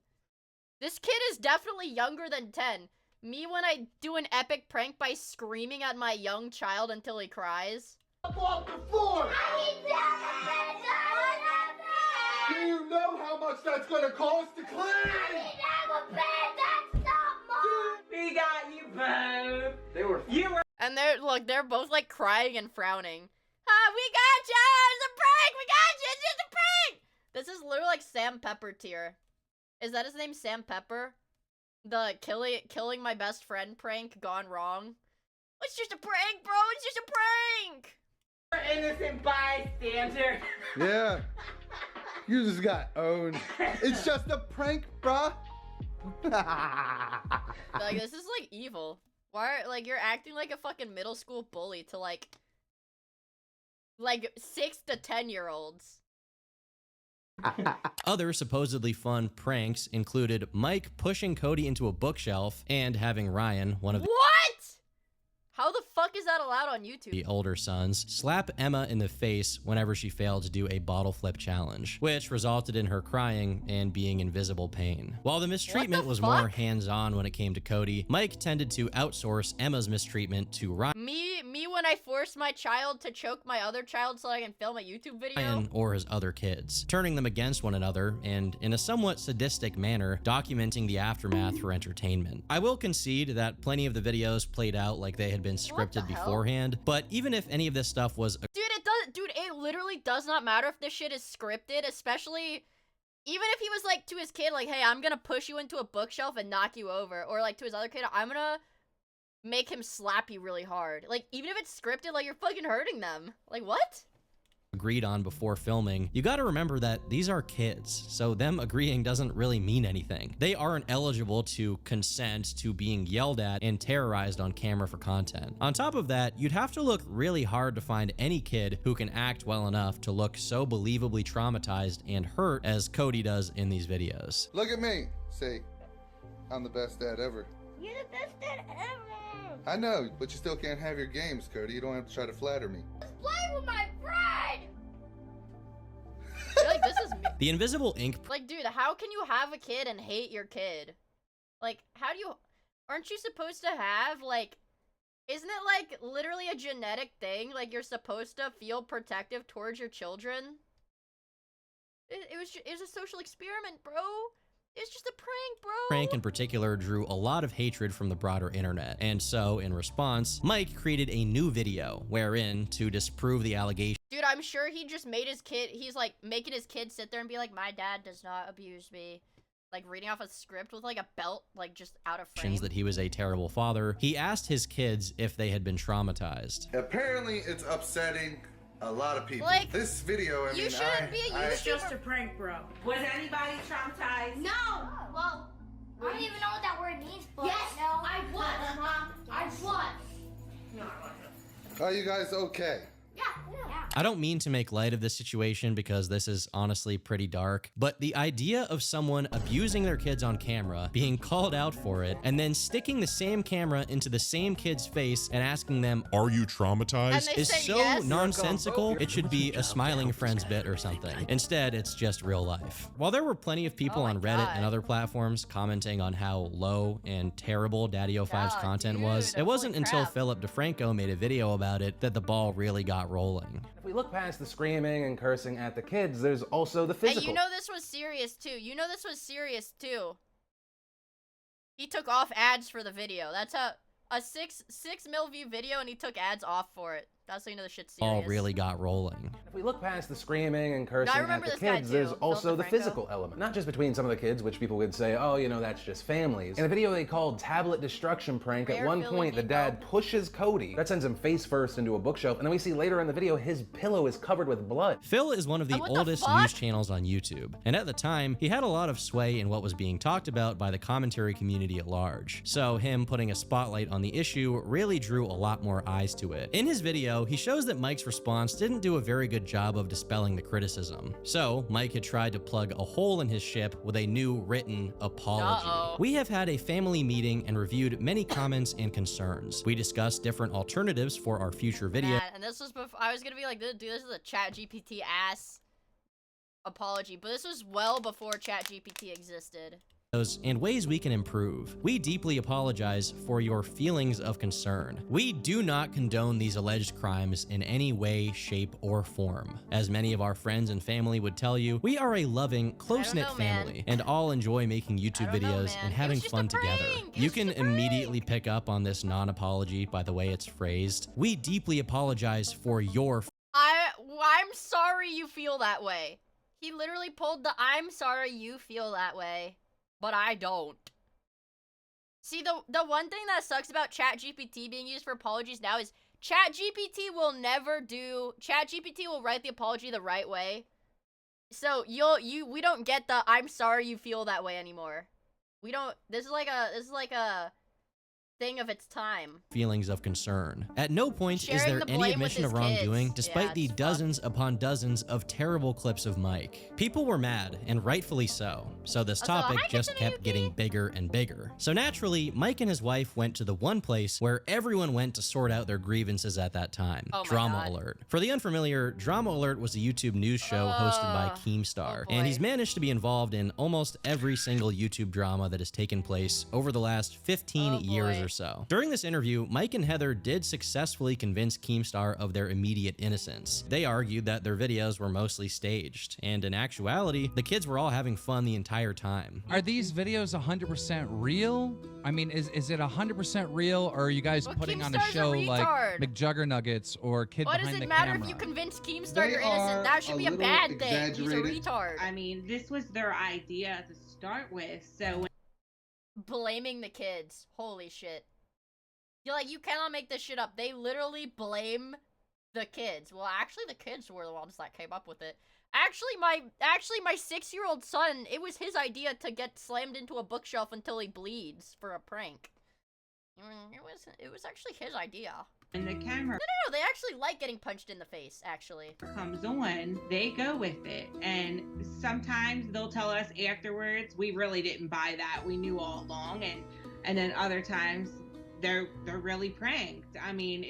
This kid is definitely younger than 10. Me when I do an epic prank by screaming at my young child until he cries. Up off the floor! Do you know how much that's gonna cost to clean? We got you, boo. They were. And they're both like crying and frowning. We got you! It's a prank! We got you! It's just a prank! This is literally like Sam Pepper tier. Is that his name, Sam Pepper? The killing my best friend prank gone wrong? It's just a prank, bro! It's just a prank! We're innocent bystander. Yeah. You just got owned. It's just a prank, bruh. Like, this is like evil. Why, like, you're acting like a fucking middle school bully to like 6 to 10-year-olds. Other supposedly fun pranks included Mike pushing Cody into a bookshelf and having Ryan, one of the How the fuck is that allowed on YouTube? older sons, slap Emma in the face whenever she failed to do a bottle flip challenge, which resulted in her crying and being in visible pain. While the mistreatment was more hands-on when it came to Cody, Mike tended to outsource Emma's mistreatment to Ryan Me when I force my child to choke my other child so I can film a YouTube video? or his other kids, turning them against one another and, in a somewhat sadistic manner, documenting the aftermath for entertainment. I will concede that plenty of the videos played out like they had been scripted beforehand, but even if any of this stuff was Dude, it literally does not matter if this shit is scripted, especially even if he was like to his kid, like, hey, I'm gonna push you into a bookshelf and knock you over, or like to his other kid, I'm gonna make him slap you really hard. Like, even if it's scripted, like, you're fucking hurting them. Like, what? agreed on before filming, you gotta remember that these are kids, so them agreeing doesn't really mean anything. They aren't eligible to consent to being yelled at and terrorized on camera for content. On top of that, you'd have to look really hard to find any kid who can act well enough to look so believably traumatized and hurt as Cody does in these videos. Look at me. Say, I'm the best dad ever. You're the best dad ever. I know, but you still can't have your games, Cody. You don't have to try to flatter me. Just play with my friend. I feel like this is me. The invisible ink. Like, dude, how can you have a kid and hate your kid? Like, how do you... Aren't you supposed to have, like... Isn't it, like, literally a genetic thing? Like, you're supposed to feel protective towards your children? It was a social experiment, bro. It's just a prank, bro. Prank in particular drew a lot of hatred from the broader internet, and so, in response, Mike created a new video wherein, to disprove the allegation, Dude, I'm sure he just made his kid, he's like making his kid sit there and be like, my dad does not abuse me. Like reading off a script with like a belt, like just out of frame. that he was a terrible father, he asked his kids if they had been traumatized. Apparently, it's upsetting a lot of people. Like, this video, I mean, you shouldn't be a YouTuber. It's just a prank, bro. Was anybody traumatized? No. Well, I don't even know what that word means, but yes, no. I was, Mom. I was. Are you guys okay? Yeah. I don't mean to make light of this situation because this is honestly pretty dark, but the idea of someone abusing their kids on camera, being called out for it, and then sticking the same camera into the same kid's face and asking them, "Are you traumatized?" is so nonsensical, it should be a Smiling Friends bit or something. Instead, it's just real life. While there were plenty of people on Reddit and other platforms commenting on how low and terrible Daddy-O5's content was, it wasn't until Philip DeFranco made a video about it that the ball really got rolling. If we look past the screaming and cursing at the kids, there's also the physical. Hey, you know this was serious too. You know this was serious too. He took off ads for the video. That's a 6 mil view video, and he took ads off for it. That's how you know the shit's serious. All really got rolling. If we look past the screaming and cursing I at remember the this guy kids, too, there's also Philip the DeFranco. physical element. Not just between some of the kids, which people would say, oh, you know, that's just families. In a video they called Tablet Destruction Prank, at one point the dad pushes Cody. That sends him face first into a bookshelf, and then we see later in the video his pillow is covered with blood. Phil is one of the oldest news channels on YouTube, and at the time, he had a lot of sway in what was being talked about by the commentary community at large. So him putting a spotlight on the issue really drew a lot more eyes to it. In his video, he shows that Mike's response didn't do a very good job of dispelling the criticism. So Mike had tried to plug a hole in his ship with a new written apology. We have had a family meeting and reviewed many comments and concerns. We discussed different alternatives for our future video. And this was before, I was gonna be like, dude, this is a ChatGPT ass apology, but this was well before ChatGPT existed. And ways we can improve. We deeply apologize for your feelings of concern. We do not condone these alleged crimes in any way, shape, or form. As many of our friends and family would tell you, we are a loving, close-knit family, and all enjoy making YouTube videos and having fun together. You can immediately pick up on this non-apology by the way it's phrased. We deeply apologize for your I'm sorry you feel that way. He literally pulled the I'm sorry you feel that way. But I don't. See, the one thing that sucks about ChatGPT being used for apologies now is ChatGPT will write the apology the right way. So we don't get the I'm sorry you feel that way anymore. We don't. This is like a thing of its time. Feelings of concern. At no point is there any admission of wrongdoing, despite the dozens upon dozens of terrible clips of Mike. People were mad, and rightfully so. So this topic just kept getting bigger and bigger. So naturally, Mike and his wife went to the one place where everyone went to sort out their grievances at that time. Drama Alert. For the unfamiliar, Drama Alert was a YouTube news show hosted by Keemstar, and he's managed to be involved in almost every single YouTube drama that has taken place over the last 15 years or so. During this interview, Mike and Heather did successfully convince Keemstar of their immediate innocence. They argued that their videos were mostly staged, and in actuality, the kids were all having fun the entire time. Are these videos 100% real? I mean, is it 100% real, or are you guys putting on a show like McJuggernuggets or Kid Behind the Camera? What does it matter if you convince Keemstar you're innocent? That should be a bad thing. He's a retard. I mean, this was their idea to start with, so... Blaming the kids. Holy shit. You're like, you cannot make this shit up. They literally blame the kids. Well, actually, the kids were the ones that came up with it. Actually, my 6-year-old son, it was his idea to get slammed into a bookshelf until he bleeds for a prank. It was actually his idea. And the camera... No, they actually like getting punched in the face, actually. Comes on, they go with it. And sometimes they'll tell us afterwards, we really didn't buy that. We knew all along. And then other times... They're really pranked. I mean,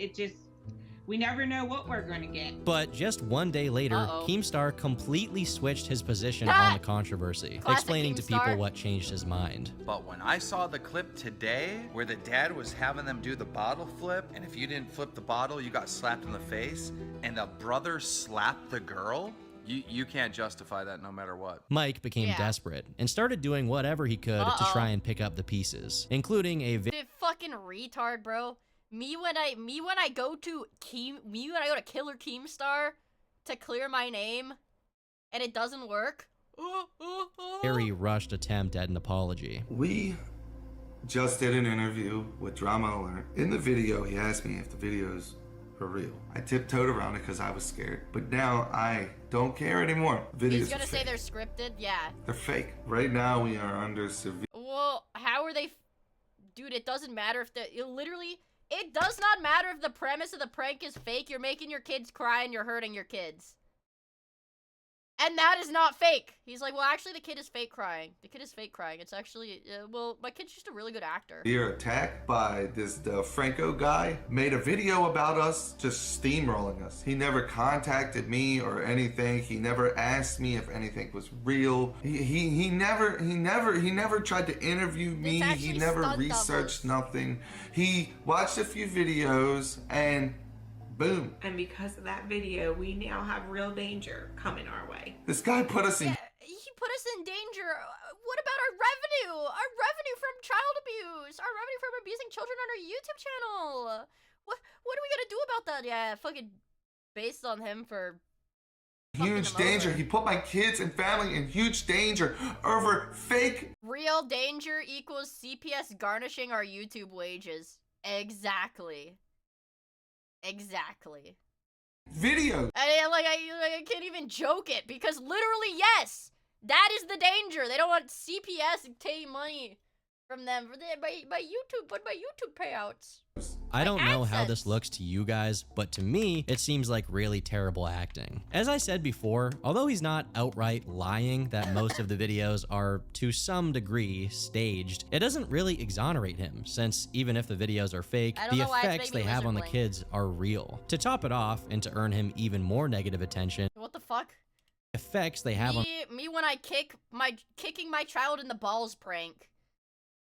we never know what we're gonna get. But just one day later, Keemstar completely switched his position on the controversy, explaining to people what changed his mind. But when I saw the clip today, where the dad was having them do the bottle flip, and if you didn't flip the bottle, you got slapped in the face, and the brother slapped the girl, you can't justify that no matter what. Mike became desperate and started doing whatever he could to try and pick up the pieces, including a fucking retard, bro. Me when I go to Killer Keemstar to clear my name and it doesn't work. very rushed attempt at an apology. We just did an interview with Drama Alert. In the video, he asked me if the videos were real. I tiptoed around it because I was scared, but now I don't care anymore. Videos He's gonna say they're scripted? Yeah. They're fake. Right now, we are under severe... Well, how are they... Dude, it doesn't matter if it does not matter if the premise of the prank is fake. You're making your kids cry and you're hurting your kids. And that is not fake. He's like, well, actually, the kid is fake crying. The kid is fake crying. It's actually, well, my kid's just a really good actor. We are attacked by the Franco guy. Made a video about us, just steamrolling us. He never contacted me or anything. He never asked me if anything was real. He never tried to interview me. He never researched nothing. He watched a few videos and boom. And because of that video, we now have real danger coming our way. This guy put us in... He put us in danger. What about our revenue. Our revenue from child abuse. Our revenue from abusing children on our YouTube channel. What are we gonna do about that? Yeah, fucking based on him for huge danger. He put my kids and family in huge danger over fake. Real danger equals CPS garnishing our YouTube wages. Exactly. Exactly. Video. I can't even joke it because literally, yes, that is the danger. They don't want CPS taking money from them for my YouTube payouts. I don't know how this looks to you guys, but to me, it seems like really terrible acting. As I said before, although he's not outright lying that most of the videos are to some degree staged, it doesn't really exonerate him, since even if the videos are fake, the effects they have on the kids are real. To top it off, and to earn him even more negative attention, what the fuck? Effects they have on me when I kicking my child in the balls prank.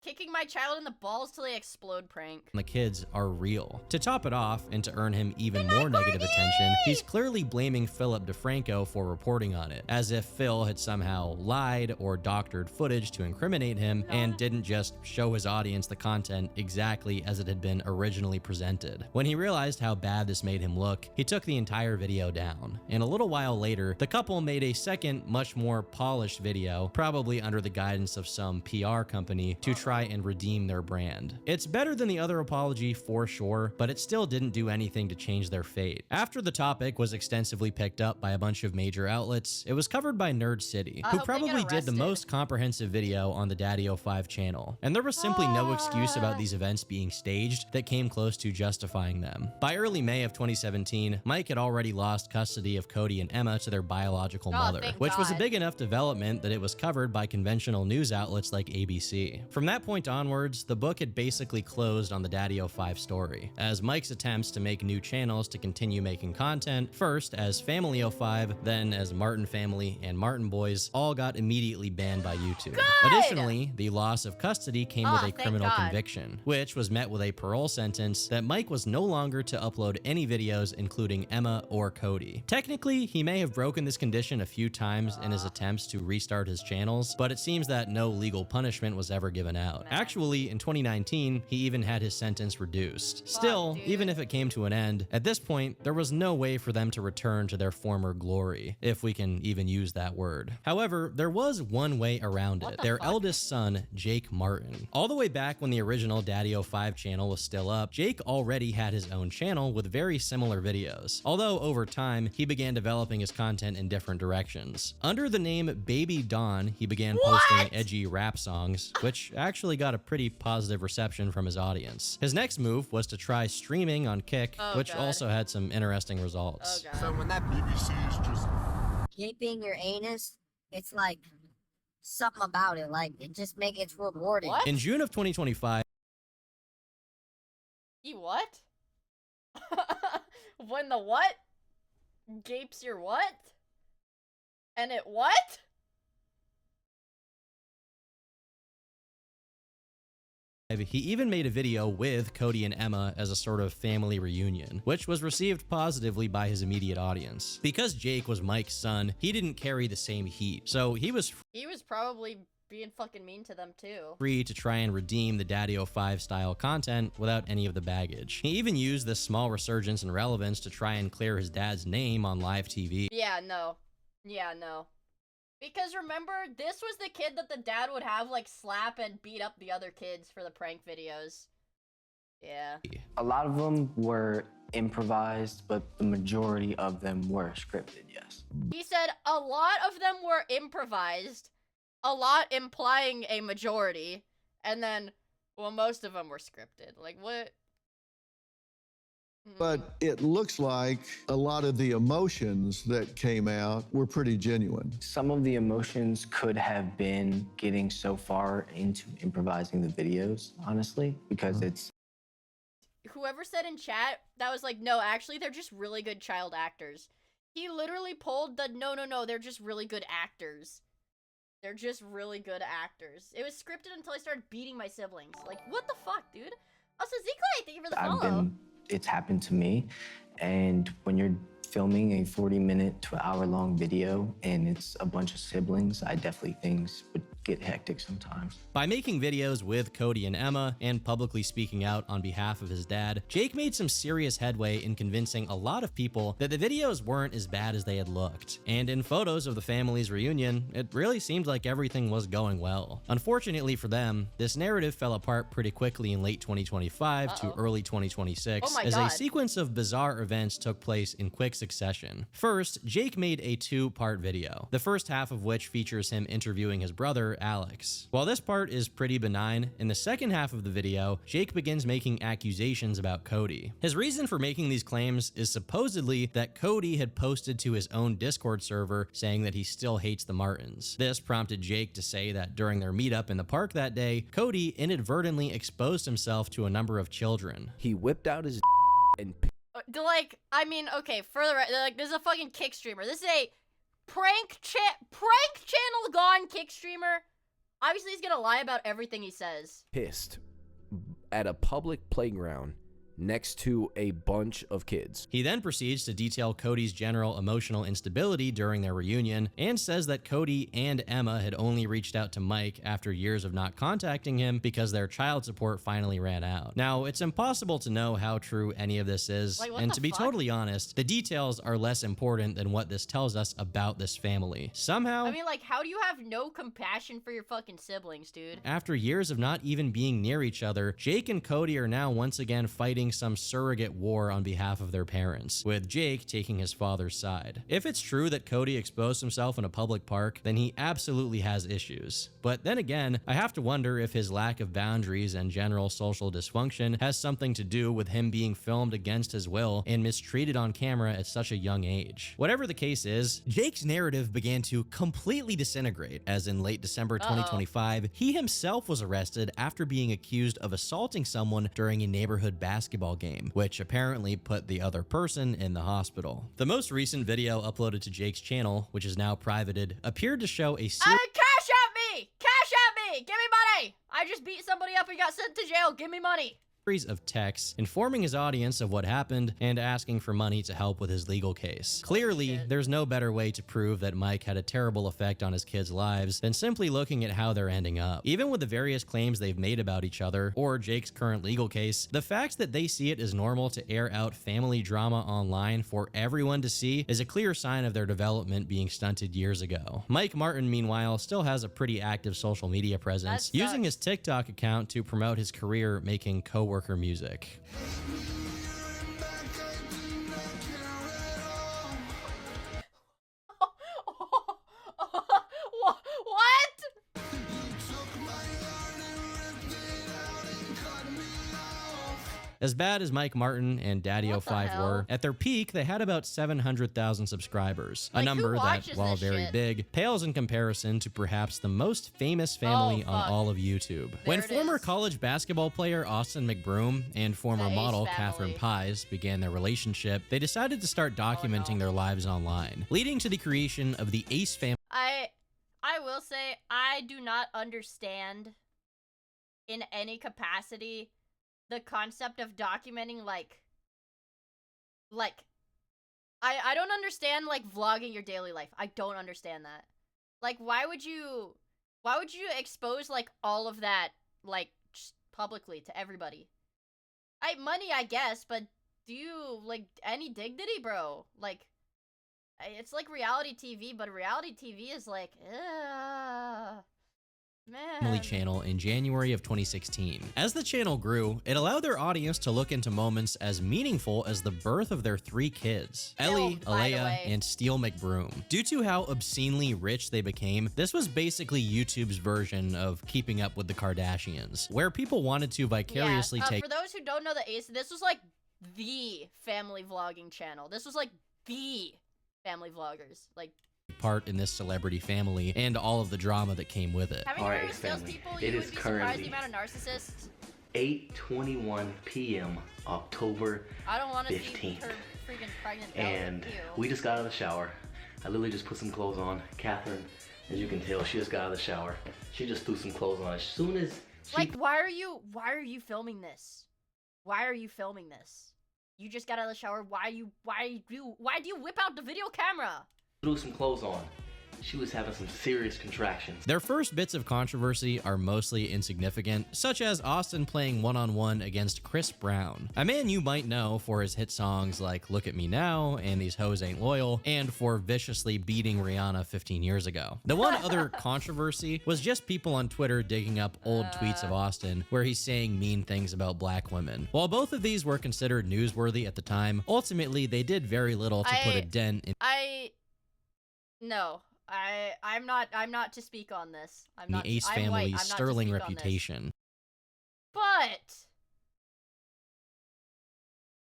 Kicking my child in the balls till they explode prank. The kids are real. To top it off, and to earn him even more negative attention, he's clearly blaming Philip DeFranco for reporting on it, as if Phil had somehow lied or doctored footage to incriminate him and didn't just show his audience the content exactly as it had been originally presented. When he realized how bad this made him look, he took the entire video down. And a little while later, the couple made a second, much more polished video, probably under the guidance of some PR company, to try and redeem their brand. It's better than the other apology for sure, but it still didn't do anything to change their fate. After the topic was extensively picked up by a bunch of major outlets, it was covered by Nerd City, who probably did the most comprehensive video on the Daddy05 channel. And there was simply no excuse about these events being staged that came close to justifying them. By early May of 2017, Mike had already lost custody of Cody and Emma to their biological mother, which was a big enough development that it was covered by conventional news outlets like ABC. From that point onwards, the book had basically closed on the Daddy05 story, as Mike's attempts to make new channels to continue making content, first as Family05, then as Martin Family and Martin Boys, all got immediately banned by YouTube. Additionally, the loss of custody came with a criminal conviction, which was met with a parole sentence that Mike was no longer to upload any videos including Emma or Cody. Technically, he may have broken this condition a few times in his attempts to restart his channels, but it seems that no legal punishment was ever given out. Actually, in 2019, he even had his sentence reduced. Still, even if it came to an end, at this point, there was no way for them to return to their former glory, if we can even use that word. However, there was one way around it. Their eldest son, Jake Martin. All the way back when the original Daddy05 channel was still up, Jake already had his own channel with very similar videos, although over time, he began developing his content in different directions. Under the name Baby Dawn, he began posting edgy rap songs, which actually got a pretty positive reception from his audience. His next move was to try streaming on Kick, which also had some interesting results. So when that BBC is just Gaping your anus, it's like something about it, like it's rewarding. In June of 2025, What? When the what? Gapes your what? And it what? he even made a video with Cody and Emma as a sort of family reunion, which was received positively by his immediate audience. Because Jake was Mike's son, he didn't carry the same heat, so he was probably being fucking mean to them too. Free to try and redeem the Daddy05 style content without any of the baggage. He even used this small resurgence in relevance to try and clear his dad's name on live TV. Yeah, no. Because remember, this was the kid that the dad would have like slap and beat up the other kids for the prank videos. Yeah. A lot of them were improvised, but the majority of them were scripted, yes. He said a lot of them were improvised, a lot implying a majority, and then, well, most of them were scripted. Like, what? But it looks like a lot of the emotions that came out were pretty genuine. Some of the emotions could have been getting so far into improvising the videos, honestly, because it's... Whoever said in chat, that was like, no, actually, they're just really good child actors. He literally pulled the, no, they're just really good actors. They're just really good actors. It was scripted until I started beating my siblings. Like, what the fuck, dude? Also, Zeklai, thank you for the follow. It's happened to me, and when you're filming a 40-minute to an hour-long video and it's a bunch of siblings, I definitely think get hectic sometimes. By making videos with Cody and Emma and publicly speaking out on behalf of his dad, Jake made some serious headway in convincing a lot of people that the videos weren't as bad as they had looked. And in photos of the family's reunion, it really seemed like everything was going well. Unfortunately for them, this narrative fell apart pretty quickly in late 2025 to early 2026 as a sequence of bizarre events took place in quick succession. First, Jake made a two-part video, the first half of which features him interviewing his brother, Alex. While this part is pretty benign, in the second half of the video, Jake begins making accusations about Cody. His reason for making these claims is supposedly that Cody had posted to his own Discord server saying that he still hates the Martins. This prompted Jake to say that during their meetup in the park that day, Cody inadvertently exposed himself to a number of children. He whipped out his and like, I mean, okay, further, like, this is a fucking kick streamer. This is a prank channel gone kick streamer. Obviously, he's gonna lie about everything he says. pissed at a public playground next to a bunch of kids. He then proceeds to detail Cody's general emotional instability during their reunion and says that Cody and Emma had only reached out to Mike after years of not contacting him because their child support finally ran out. Now, it's impossible to know how true any of this is, Like, and to be totally honest, the details are less important than what this tells us about this family. Somehow, I mean, like, how do you have no compassion for your fucking siblings, dude? after years of not even being near each other, Jake and Cody are now once again fighting some surrogate war on behalf of their parents, with Jake taking his father's side. If it's true that Cody exposed himself in a public park, then he absolutely has issues. But then again, I have to wonder if his lack of boundaries and general social dysfunction has something to do with him being filmed against his will and mistreated on camera at such a young age. Whatever the case is, Jake's narrative began to completely disintegrate, as in late December 2025, he himself was arrested after being accused of assaulting someone during a neighborhood basketball game, which apparently put the other person in the hospital. The most recent video uploaded to Jake's channel, which is now privated, appeared to show a Cash at me! Cash at me! Give me money! I just beat somebody up and got sent to jail. Give me money. series of texts informing his audience of what happened and asking for money to help with his legal case. Clearly, there's no better way to prove that Mike had a terrible effect on his kids' lives than simply looking at how they're ending up. Even with the various claims they've made about each other, or Jake's current legal case, the fact that they see it as normal to air out family drama online for everyone to see is a clear sign of their development being stunted years ago. Mike Martin, meanwhile, still has a pretty active social media presence, using his TikTok account to promote his career making coworker music. What? As bad as Mike Martin and Daddy05 were, at their peak, they had about 700,000 subscribers, a number that, while very big, pales in comparison to perhaps the most famous family on all of YouTube. When former college basketball player Austin McBroom and former model Catherine Pies began their relationship, they decided to start documenting their lives online, leading to the creation of the Ace family. I will say, I do not understand in any capacity the concept of documenting, like, I don't understand, like, vlogging your daily life. I don't understand that. Like, why would you expose, like, all of that, like, just publicly to everybody? Money, I guess, but do you, like, any dignity, bro? Like, it's like reality TV, but reality TV is like, Family channel in January of 2016. As the channel grew, it allowed their audience to look into moments as meaningful as the birth of their 3 kids, Ellie, Alea, and Steele McBroom. Due to how obscenely rich they became, this was basically YouTube's version of Keeping Up with the Kardashians, where people wanted to vicariously take— For those who don't know the Ace, this was like the family vlogging channel. This was like the family vloggers. Like, part in this celebrity family and all of the drama that came with it. Having heard of salespeople, you would be surprised the amount of narcissists. 8:21 p.m. October 15th. I don't want to see her freaking pregnant. And we just got out of the shower. I literally just put some clothes on. Catherine, as you can tell, she just got out of the shower. She just threw some clothes on. As soon as she... Like, why are you filming this? Why are you filming this? You just got out of the shower. Why do you whip out the video camera? Threw some clothes on. she was having some serious contractions. Their first bits of controversy are mostly insignificant, such as Austin playing one-on-one against Chris Brown, a man you might know for his hit songs like Look at Me Now and These Hoes Ain't Loyal, and for viciously beating Rihanna 15 years ago. The one other controversy was just people on Twitter digging up old tweets of Austin where he's saying mean things about black women. While both of these were considered newsworthy at the time, ultimately they did very little to put a dent in I'm not to speak on this. the Ace family's sterling reputation. But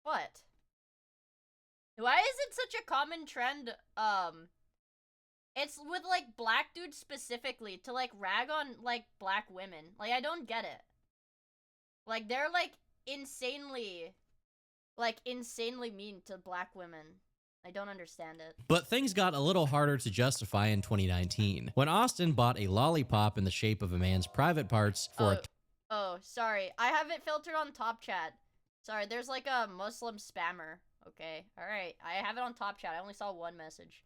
what? Why is it such a common trend? It's with like black dudes specifically to like rag on like black women. Like I don't get it. Like they're like insanely mean to black women. I don't understand it. But things got a little harder to justify in 2019 when Austin bought a lollipop in the shape of a man's private parts for Oh, sorry. I have it filtered on top chat. Sorry, there's like a Muslim spammer. Okay, alright. I have it on top chat. I only saw one message.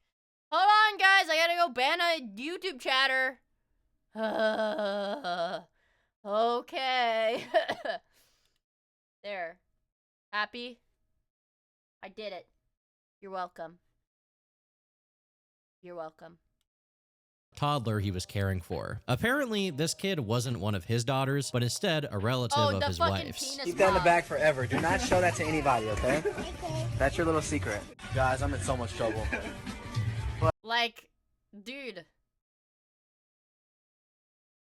Hold on, guys. I gotta go ban a YouTube chatter. Okay. There. Happy? I did it. You're welcome. You're welcome. toddler he was caring for. Apparently, this kid wasn't one of his daughters, but instead a relative of his wife's. Keep that in the bag forever. Do not show that to anybody, okay? That's your little secret. Guys, I'm in so much trouble. Like, dude.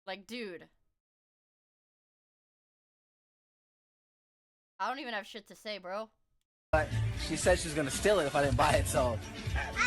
Like, dude. I don't even have shit to say, bro. But she said she was gonna steal it if I didn't buy it, so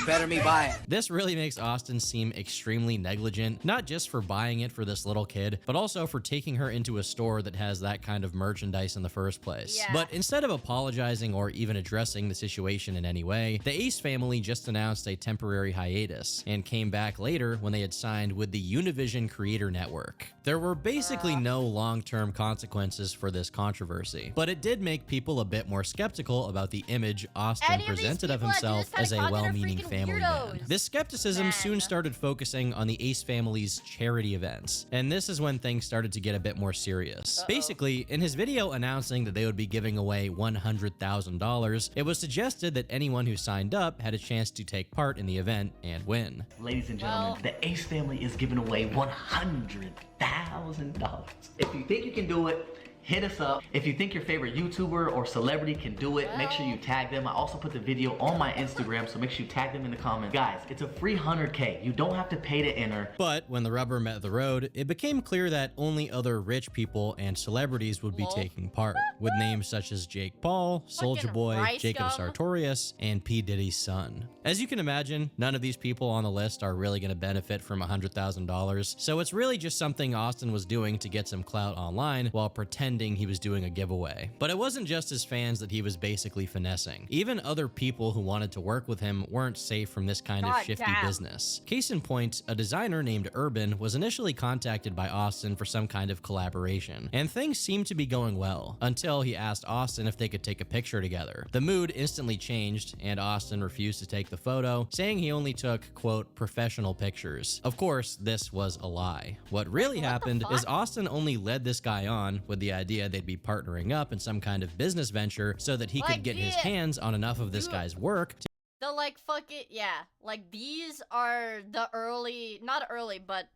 better me buy it. This really makes Austin seem extremely negligent, not just for buying it for this little kid, but also for taking her into a store that has that kind of merchandise in the first place. Yeah. But instead of apologizing or even addressing the situation in any way, the Ace family just announced a temporary hiatus and came back later when they had signed with the Univision Creator Network. There were basically no long-term consequences for this controversy, but it did make people a bit more skeptical about the image Austin presented of himself as a well-meaning family man. This skepticism soon started focusing on the Ace family's charity events, and this is when things started to get a bit more serious. Basically, in his video announcing that they would be giving away $100,000, it was suggested that anyone who signed up had a chance to take part in the event and win. Ladies and gentlemen, the Ace family is giving away $100,000. If you think you can do it, hit us up. If you think your favorite YouTuber or celebrity can do it, make sure you tag them. I also put the video on my Instagram, so make sure you tag them in the comments. Guys, it's a free $100K. You don't have to pay to enter. But when the rubber met the road, it became clear that only other rich people and celebrities would be taking part, with names such as Jake Paul, Soulja Boy, Jacob Sartorius, and P. Diddy's son. As you can imagine, none of these people on the list are really going to benefit from $100,000, so it's really just something Austin was doing to get some clout online while pretending he was doing a giveaway. But it wasn't just his fans that he was basically finessing. Even other people who wanted to work with him weren't safe from this kind of shifty business. Case in point, a designer named Urban was initially contacted by Austin for some kind of collaboration, and things seemed to be going well, until he asked Austin if they could take a picture together. The mood instantly changed, and Austin refused to take the photo, saying he only took, quote, professional pictures. Of course, this was a lie. What really happened is Austin only led this guy on with the idea they'd be partnering up in some kind of business venture so that he could get his hands on enough of this guy's work to the like fuck it, yeah. Like these are the early, not early, but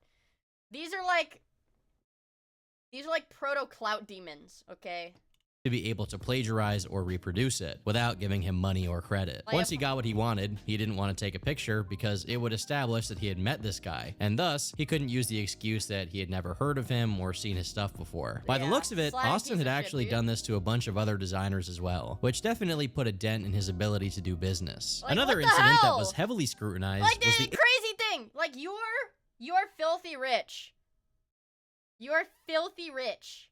these are like proto clout demons, okay? be able to plagiarize or reproduce it without giving him money or credit. Once he got what he wanted, he didn't want to take a picture because it would establish that he had met this guy, and thus he couldn't use the excuse that he had never heard of him or seen his stuff before. By the looks of it, Austin had actually done this to a bunch of other designers as well, which definitely put a dent in his ability to do business. Another incident that was heavily scrutinized was the crazy thing. Like you're filthy rich. You're filthy rich.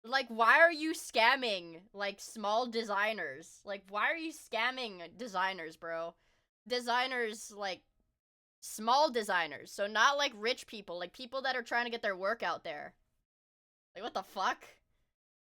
Like, why are you scamming, like, small designers? Like, why are you scamming designers, bro? Designers, like, small designers. So not, like, rich people. Like, people that are trying to get their work out there. Like, what the fuck?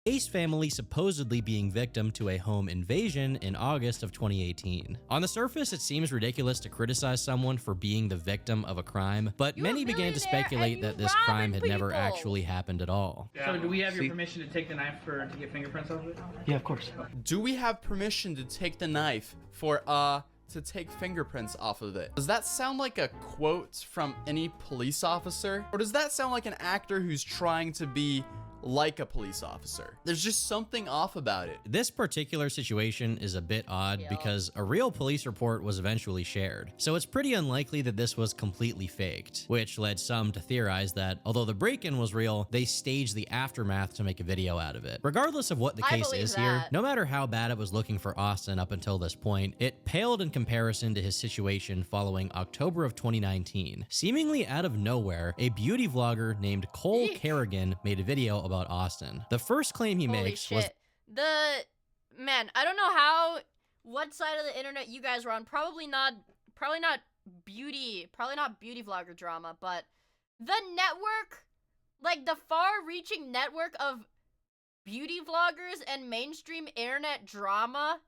Ace family supposedly being victim to a home invasion in August of 2018. On the surface, it seems ridiculous to criticize someone for being the victim of a crime, but many began to speculate that this crime had never actually happened at all. So do we have your permission to take the knife to get fingerprints off of it? Yeah, of course. Do we have permission to take the knife for, to take fingerprints off of it? Does that sound like a quote from any police officer? Or does that sound like an actor who's trying to be like a police officer? There's just something off about it. This particular situation is a bit odd because a real police report was eventually shared, so it's pretty unlikely that this was completely faked, which led some to theorize that although the break-in was real, they staged the aftermath to make a video out of it. Regardless of what the case is here, no matter how bad it was looking for Austin up until this point, it paled in comparison to his situation following October of 2019. Seemingly out of nowhere, a beauty vlogger named Cole Kerrigan made a video about Austin. The first claim he makes was I don't know what side of the internet you guys were on. Probably not beauty vlogger drama, but the network, like the far-reaching network of beauty vloggers and mainstream internet drama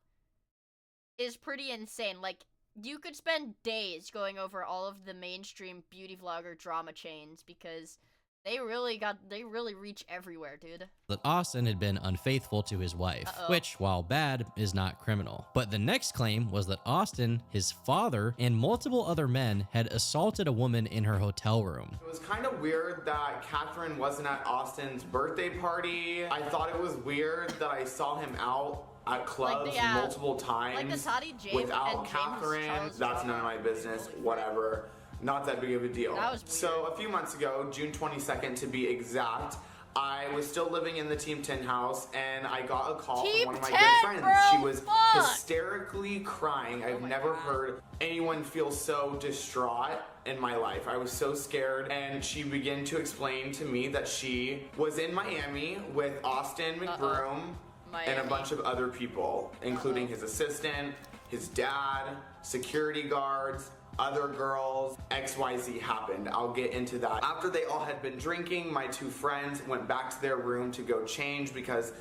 is pretty insane. Like, you could spend days going over all of the mainstream beauty vlogger drama chains because they really reach everywhere, dude. That Austin had been unfaithful to his wife, which, while bad, is not criminal. But the next claim was that Austin, his father, and multiple other men had assaulted a woman in her hotel room. It was kind of weird that Catherine wasn't at Austin's birthday party. I thought it was weird that I saw him out at clubs multiple times without Catherine. That's none of my business, whatever. Not that big of a deal. So a few months ago, June 22nd to be exact, I was still living in the Team 10 house and I got a call from one of my good friends. She was hysterically crying. I've never heard anyone feel so distraught in my life. I was so scared, and she began to explain to me that she was in Miami with Austin McBroom and a bunch of other people, including his assistant, his dad, security guards, other girls. XYZ happened. I'll get into that. After they all had been drinking, my two friends went back to their room to go change because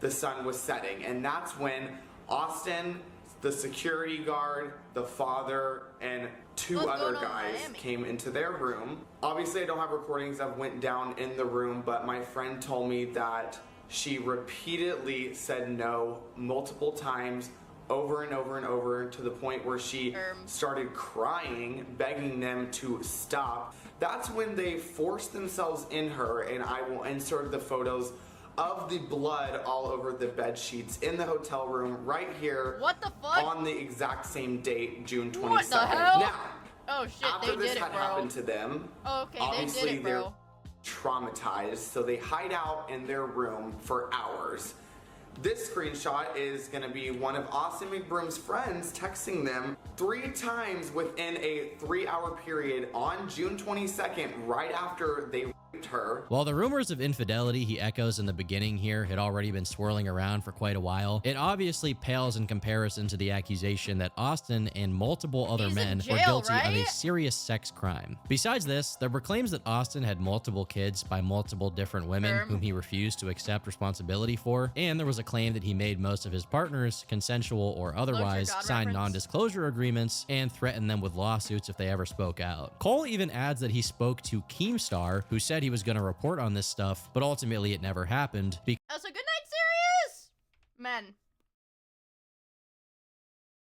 the sun was setting. And that's when Austin, the security guard, the father, and two other guys came into their room. Obviously, I don't have recordings of went down in the room, but my friend told me that she repeatedly said no multiple times, over and over and over, to the point where she started crying, begging them to stop. That's when they forced themselves in her, and I will insert the photos of the blood all over the bed sheets in the hotel room right here. What the fuck? On the exact same date, June 22nd. What the hell? Now, oh shit, after they this did it, had bro. happened to them, Okay, obviously they did it, bro. they're traumatized, so they hide out in their room for hours. This screenshot is gonna be one of Austin McBroom's friends texting them 3 times within a 3-hour period on June 22nd, right after they raped her. While the rumors of infidelity he echoes in the beginning here had already been swirling around for quite a while, it obviously pales in comparison to the accusation that Austin and multiple other men were guilty of a serious sex crime. Besides this, there were claims that Austin had multiple kids by multiple different women whom he refused to accept responsibility for, and there was a claim that he made most of his partners, consensual or otherwise, sign non-disclosure agreements and threatened them with lawsuits if they ever spoke out. Cole even adds that he spoke to Keemstar, who said he was going to report on this stuff, but ultimately it never happened. So good night, Sirius! Man.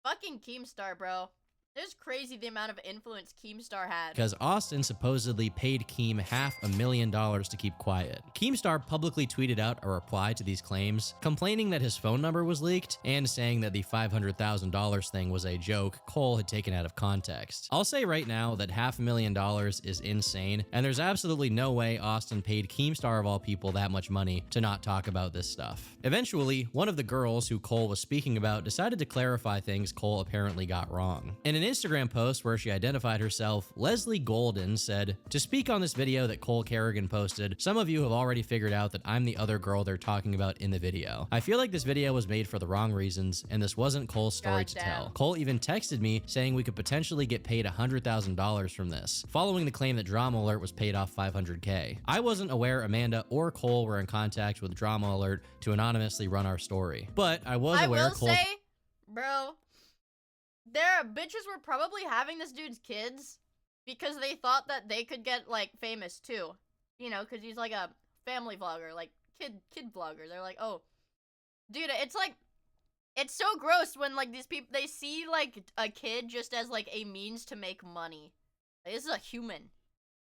Fucking Keemstar, bro. It's crazy the amount of influence Keemstar had. Because Austin supposedly paid Keem $500,000 to keep quiet. Keemstar publicly tweeted out a reply to these claims, complaining that his phone number was leaked and saying that the $500,000 thing was a joke Cole had taken out of context. I'll say right now that $500,000 is insane, and there's absolutely no way Austin paid Keemstar of all people that much money to not talk about this stuff. Eventually, one of the girls who Cole was speaking about decided to clarify things Cole apparently got wrong. In an Instagram post where she identified herself, Leslie Golden said, "To speak on this video that Cole Kerrigan posted, some of you have already figured out that I'm the other girl they're talking about in the video. I feel like this video was made for the wrong reasons, and this wasn't Cole's story to tell. Cole even texted me saying we could potentially get paid $100,000 from this, following the claim that Drama Alert was paid off $500K. I wasn't aware Amanda or Cole were in contact with Drama Alert to anonymously run our story, but I was aware Cole." Bro, bitches were probably having this dude's kids because they thought that they could get, like, famous too. You know, because he's like a family vlogger, like, kid vlogger. They're like, oh, dude, it's like, it's so gross when, like, these people, they see, like, a kid just as, like, a means to make money. Like, this is a human.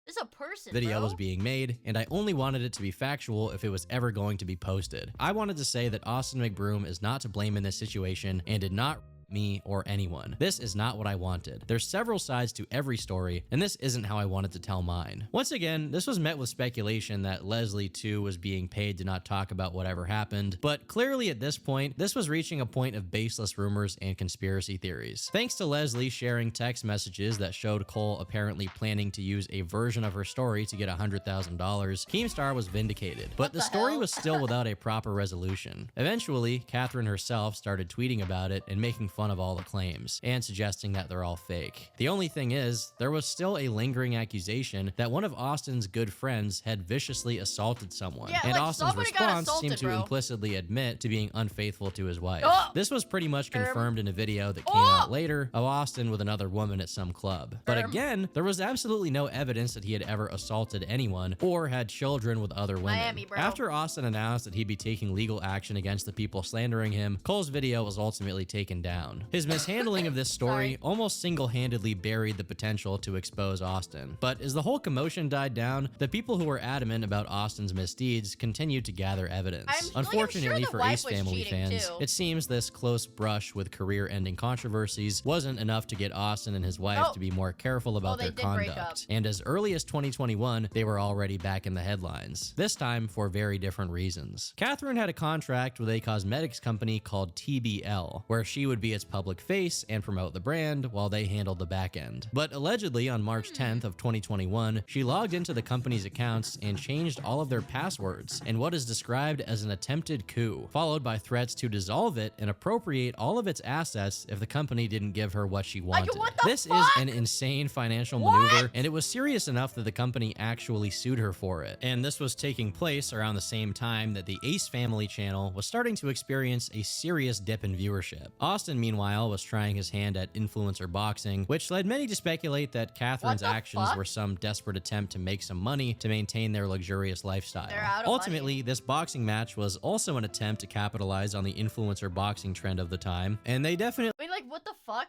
This is a person, video bro. was being made, and I only wanted it to be factual if it was ever going to be posted. I wanted to say that Austin McBroom is not to blame in this situation and did not me or anyone. This is not what I wanted. There's several sides to every story, and this isn't how I wanted to tell mine. Once again, this was met with speculation that Leslie too was being paid to not talk about whatever happened, but clearly at this point, this was reaching a point of baseless rumors and conspiracy theories. Thanks to Leslie sharing text messages that showed Cole apparently planning to use a version of her story to get $100,000, Keemstar was vindicated, but the story was still without a proper resolution. Eventually, Catherine herself started tweeting about it and making fun of all the claims and suggesting that they're all fake. The only thing is, there was still a lingering accusation that one of Austin's good friends had viciously assaulted someone, and like, Austin's response seemed to implicitly admit to being unfaithful to his wife. This was pretty much confirmed in a video that came out later of Austin with another woman at some club. But again, there was absolutely no evidence that he had ever assaulted anyone or had children with other women. After Austin announced that he'd be taking legal action against the people slandering him, Cole's video was ultimately taken down. His mishandling of this story almost single-handedly buried the potential to expose Austin. But as the whole commotion died down, the people who were adamant about Austin's misdeeds continued to gather evidence. Unfortunately for Ace Family fans, it seems this close brush with career-ending controversies wasn't enough to get Austin and his wife to be more careful about their conduct. And as early as 2021, they were already back in the headlines, this time for very different reasons. Catherine had a contract with a cosmetics company called TBL, where she would be its public face and promote the brand while they handled the back end. But allegedly on March 10th of 2021, she logged into the company's accounts and changed all of their passwords in what is described as an attempted coup, followed by threats to dissolve it and appropriate all of its assets if the company didn't give her what she wanted. This is an insane financial maneuver, and it was serious enough that the company actually sued her for it. And this was taking place around the same time that the Ace Family channel was starting to experience a serious dip in viewership. Austin, meanwhile, was trying his hand at influencer boxing, which led many to speculate that Catherine's actions were some desperate attempt to make some money to maintain their luxurious lifestyle. Ultimately, this boxing match was also an attempt to capitalize on the influencer boxing trend of the time, and they definitely— Wait, like, what the fuck?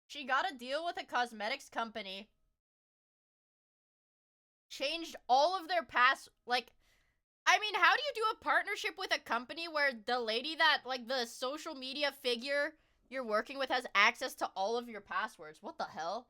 She got a deal with a cosmetics company, changed all of their like, I mean, how do you do a partnership with a company where the lady that, like, the social media figure you're working with has access to all of your passwords? What the hell?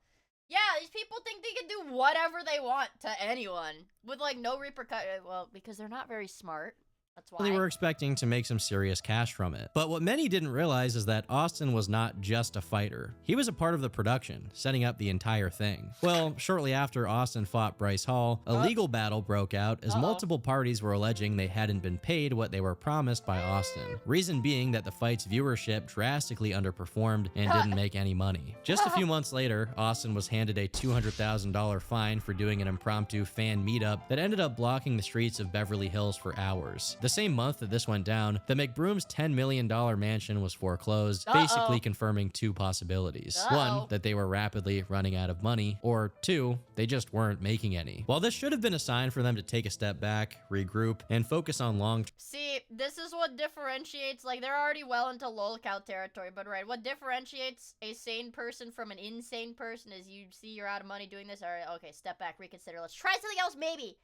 Yeah, these people think they can do whatever they want to anyone with, like, no repercussion. Well, because they're not very smart. That's why. They were expecting to make some serious cash from it. But what many didn't realize is that Austin was not just a fighter. He was a part of the production, setting up the entire thing. Well, shortly after Austin fought Bryce Hall, a legal battle broke out as multiple parties were alleging they hadn't been paid what they were promised by Austin. Reason being that the fight's viewership drastically underperformed and didn't make any money. Just a few months later, Austin was handed a $200,000 fine for doing an impromptu fan meetup that ended up blocking the streets of Beverly Hills for hours. The same month that this went down, the McBroom's $10 million mansion was foreclosed, basically confirming two possibilities. One, that they were rapidly running out of money, or two, they just weren't making any. While this should have been a sign for them to take a step back, regroup, and focus on long-term— See, this is what differentiates, like, they're already well into lolcow territory, but right, what differentiates a sane person from an insane person is you see you're out of money doing this, alright, okay, step back, reconsider, let's try something else maybe,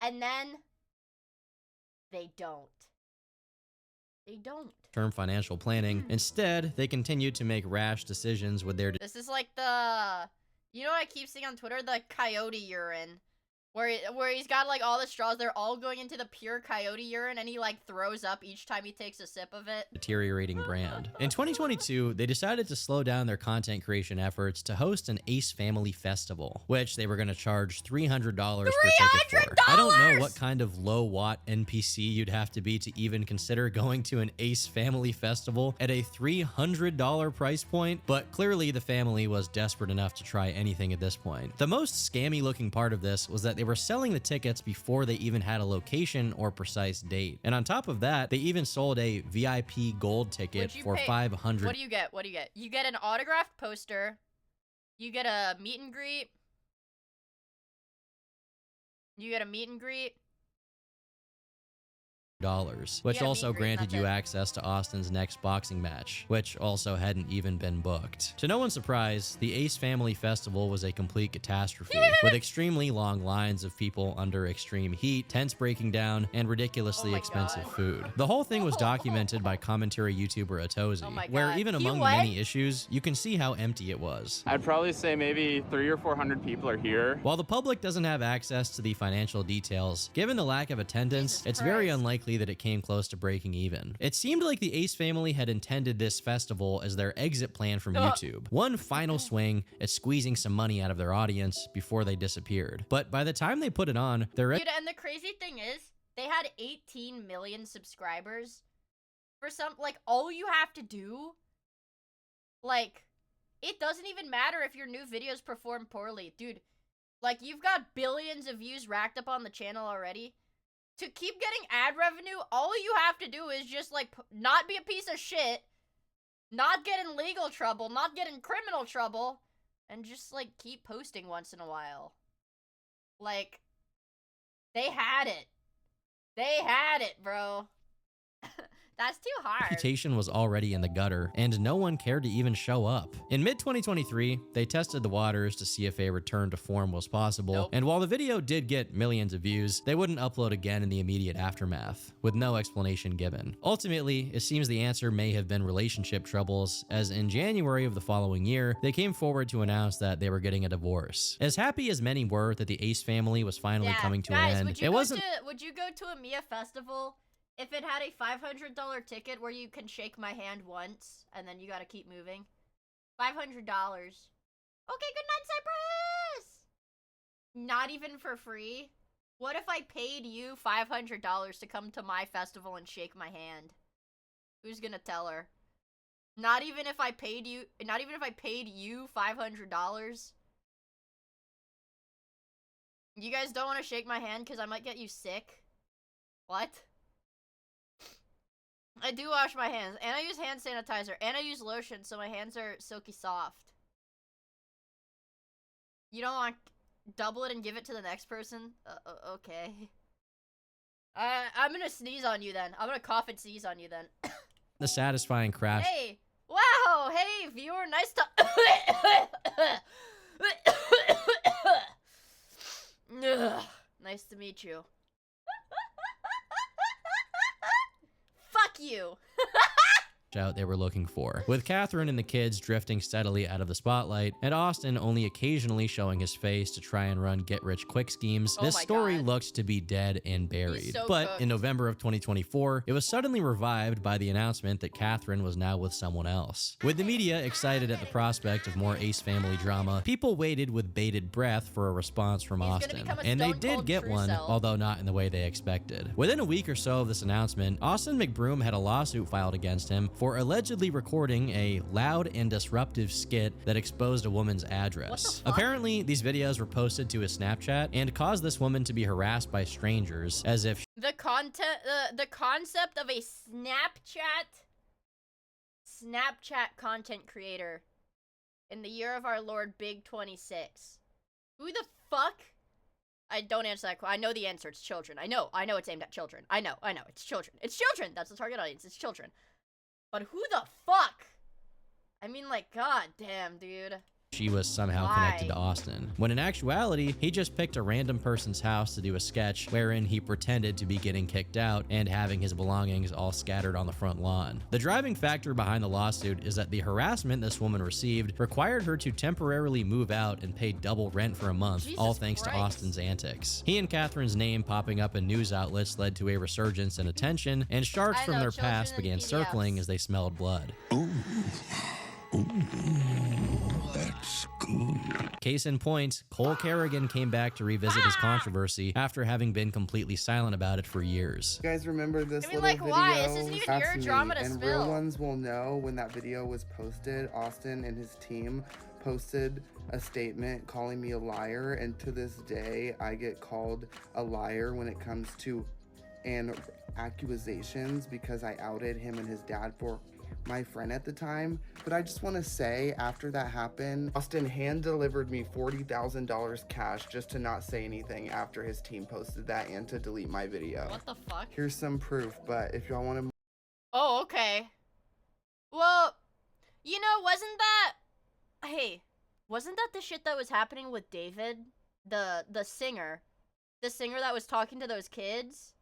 and then they don't. They don't. term financial planning. Instead, they continued to make rash decisions with their— This is like the— you know what I keep seeing on Twitter? The coyote urine. Where he's got like all the straws, they're all going into the pure coyote urine, and he like throws up each time he takes a sip of it. Deteriorating brand. In 2022, they decided to slow down their content creation efforts to host an Ace Family Festival, which they were going to charge $300 per ticket for. I don't know what kind of low watt NPC you'd have to be to even consider going to an Ace Family Festival at a $300 price point, but clearly the family was desperate enough to try anything at this point. The most scammy looking part of this was that they were selling the tickets before they even had a location or precise date. And on top of that, they even sold a VIP gold ticket for $500. What do you get? What do you get? You get an autographed poster. You get a meet and greet. You get a meet and greet. Which also granted you access to Austin's next boxing match, which also hadn't even been booked. To no one's surprise, the Ace Family Festival was a complete catastrophe, with extremely long lines of people under extreme heat, tents breaking down, and ridiculously expensive food. The whole thing was documented by commentary YouTuber Atozy, where even among the many issues, you can see how empty it was. I'd probably say maybe 300 or 400 people are here. While the public doesn't have access to the financial details, given the lack of attendance, it's very unlikely that it came close to breaking even. It seemed like the Ace family had intended this festival as their exit plan from YouTube. One final swing at squeezing some money out of their audience before they disappeared. But by the time they put it on, their Dude, and the crazy thing is, they had 18 million subscribers. For some, like, all you have to do, like, it doesn't even matter if your new videos perform poorly. Dude, like, you've got billions of views racked up on the channel already. To keep getting ad revenue, all you have to do is just, like, not be a piece of shit, not get in legal trouble, not get in criminal trouble, and just, like, keep posting once in a while. Like, they had it. They had it, bro. That's too hard. reputation was already in the gutter, and no one cared to even show up. In mid-2023, they tested the waters to see if a return to form was possible, and while the video did get millions of views, they wouldn't upload again in the immediate aftermath, with no explanation given. Ultimately, it seems the answer may have been relationship troubles, as in January of the following year, they came forward to announce that they were getting a divorce. As happy as many were that the Ace family was finally coming to an end, it wasn't- Would you go to a Miia festival if it had a $500 ticket where you can shake my hand once and then you gotta keep moving? $500. Okay, good night, Cypress! Not even for free? What if I paid you $500 to come to my festival and shake my hand? Who's gonna tell her? Not even if I paid you $500? You guys don't want to shake my hand because I might get you sick? What? I do wash my hands, and I use hand sanitizer, and I use lotion, so my hands are silky soft. You don't want to double it and give it to the next person? Okay. I'm gonna sneeze on you then. I'm gonna cough and sneeze on you then. the satisfying crash. Hey! Wow! Hey, viewer, nice to- Ugh, nice to meet you. Fuck you. Out they were looking for, with Catherine and the kids drifting steadily out of the spotlight, and Austin only occasionally showing his face to try and run get-rich-quick schemes. This story looked to be dead and buried. But in November of 2024, it was suddenly revived by the announcement that Catherine was now with someone else. With the media excited at the prospect of more Ace family drama, people waited with bated breath for a response from Austin, and they did get one, although not in the way they expected. Within a week or so of this announcement, Austin McBroom had a lawsuit filed against him for allegedly recording a loud and disruptive skit that exposed a woman's address. Apparently, these videos were posted to his Snapchat and caused this woman to be harassed by strangers as if the concept of a Snapchat content creator in the year of our Lord Big 26. Who the fuck? I don't answer that question. I know the answer. It's children. I know it's aimed at children. I know. It's children. It's children. That's the target audience. It's children. But who the fuck? I mean, like, god damn, dude. she was somehow connected to Austin, when in actuality, he just picked a random person's house to do a sketch wherein he pretended to be getting kicked out and having his belongings all scattered on the front lawn. The driving factor behind the lawsuit is that the harassment this woman received required her to temporarily move out and pay double rent for a month, all thanks to Austin's antics. He and Catherine's name popping up in news outlets led to a resurgence in attention, and shards from their past began circling as they smelled blood. That's good. Case in point, Cole Kerrigan came back to revisit his controversy after having been completely silent about it for years. You guys remember this little like, video? why? This isn't even That's your me. drama to And spill. real ones will know when that video was posted. Austin and his team posted a statement calling me a liar, and to this day, I get called a liar when it comes to accusations because I outed him and his dad for my friend at the time. But I just want to say, after that happened, Austin hand delivered me $40,000 cash just to not say anything after his team posted that and to delete my video. What the fuck? Here's some proof, but if y'all want to... Oh, okay. Well, you know, wasn't that the shit that was happening with David? The singer that was talking to those kids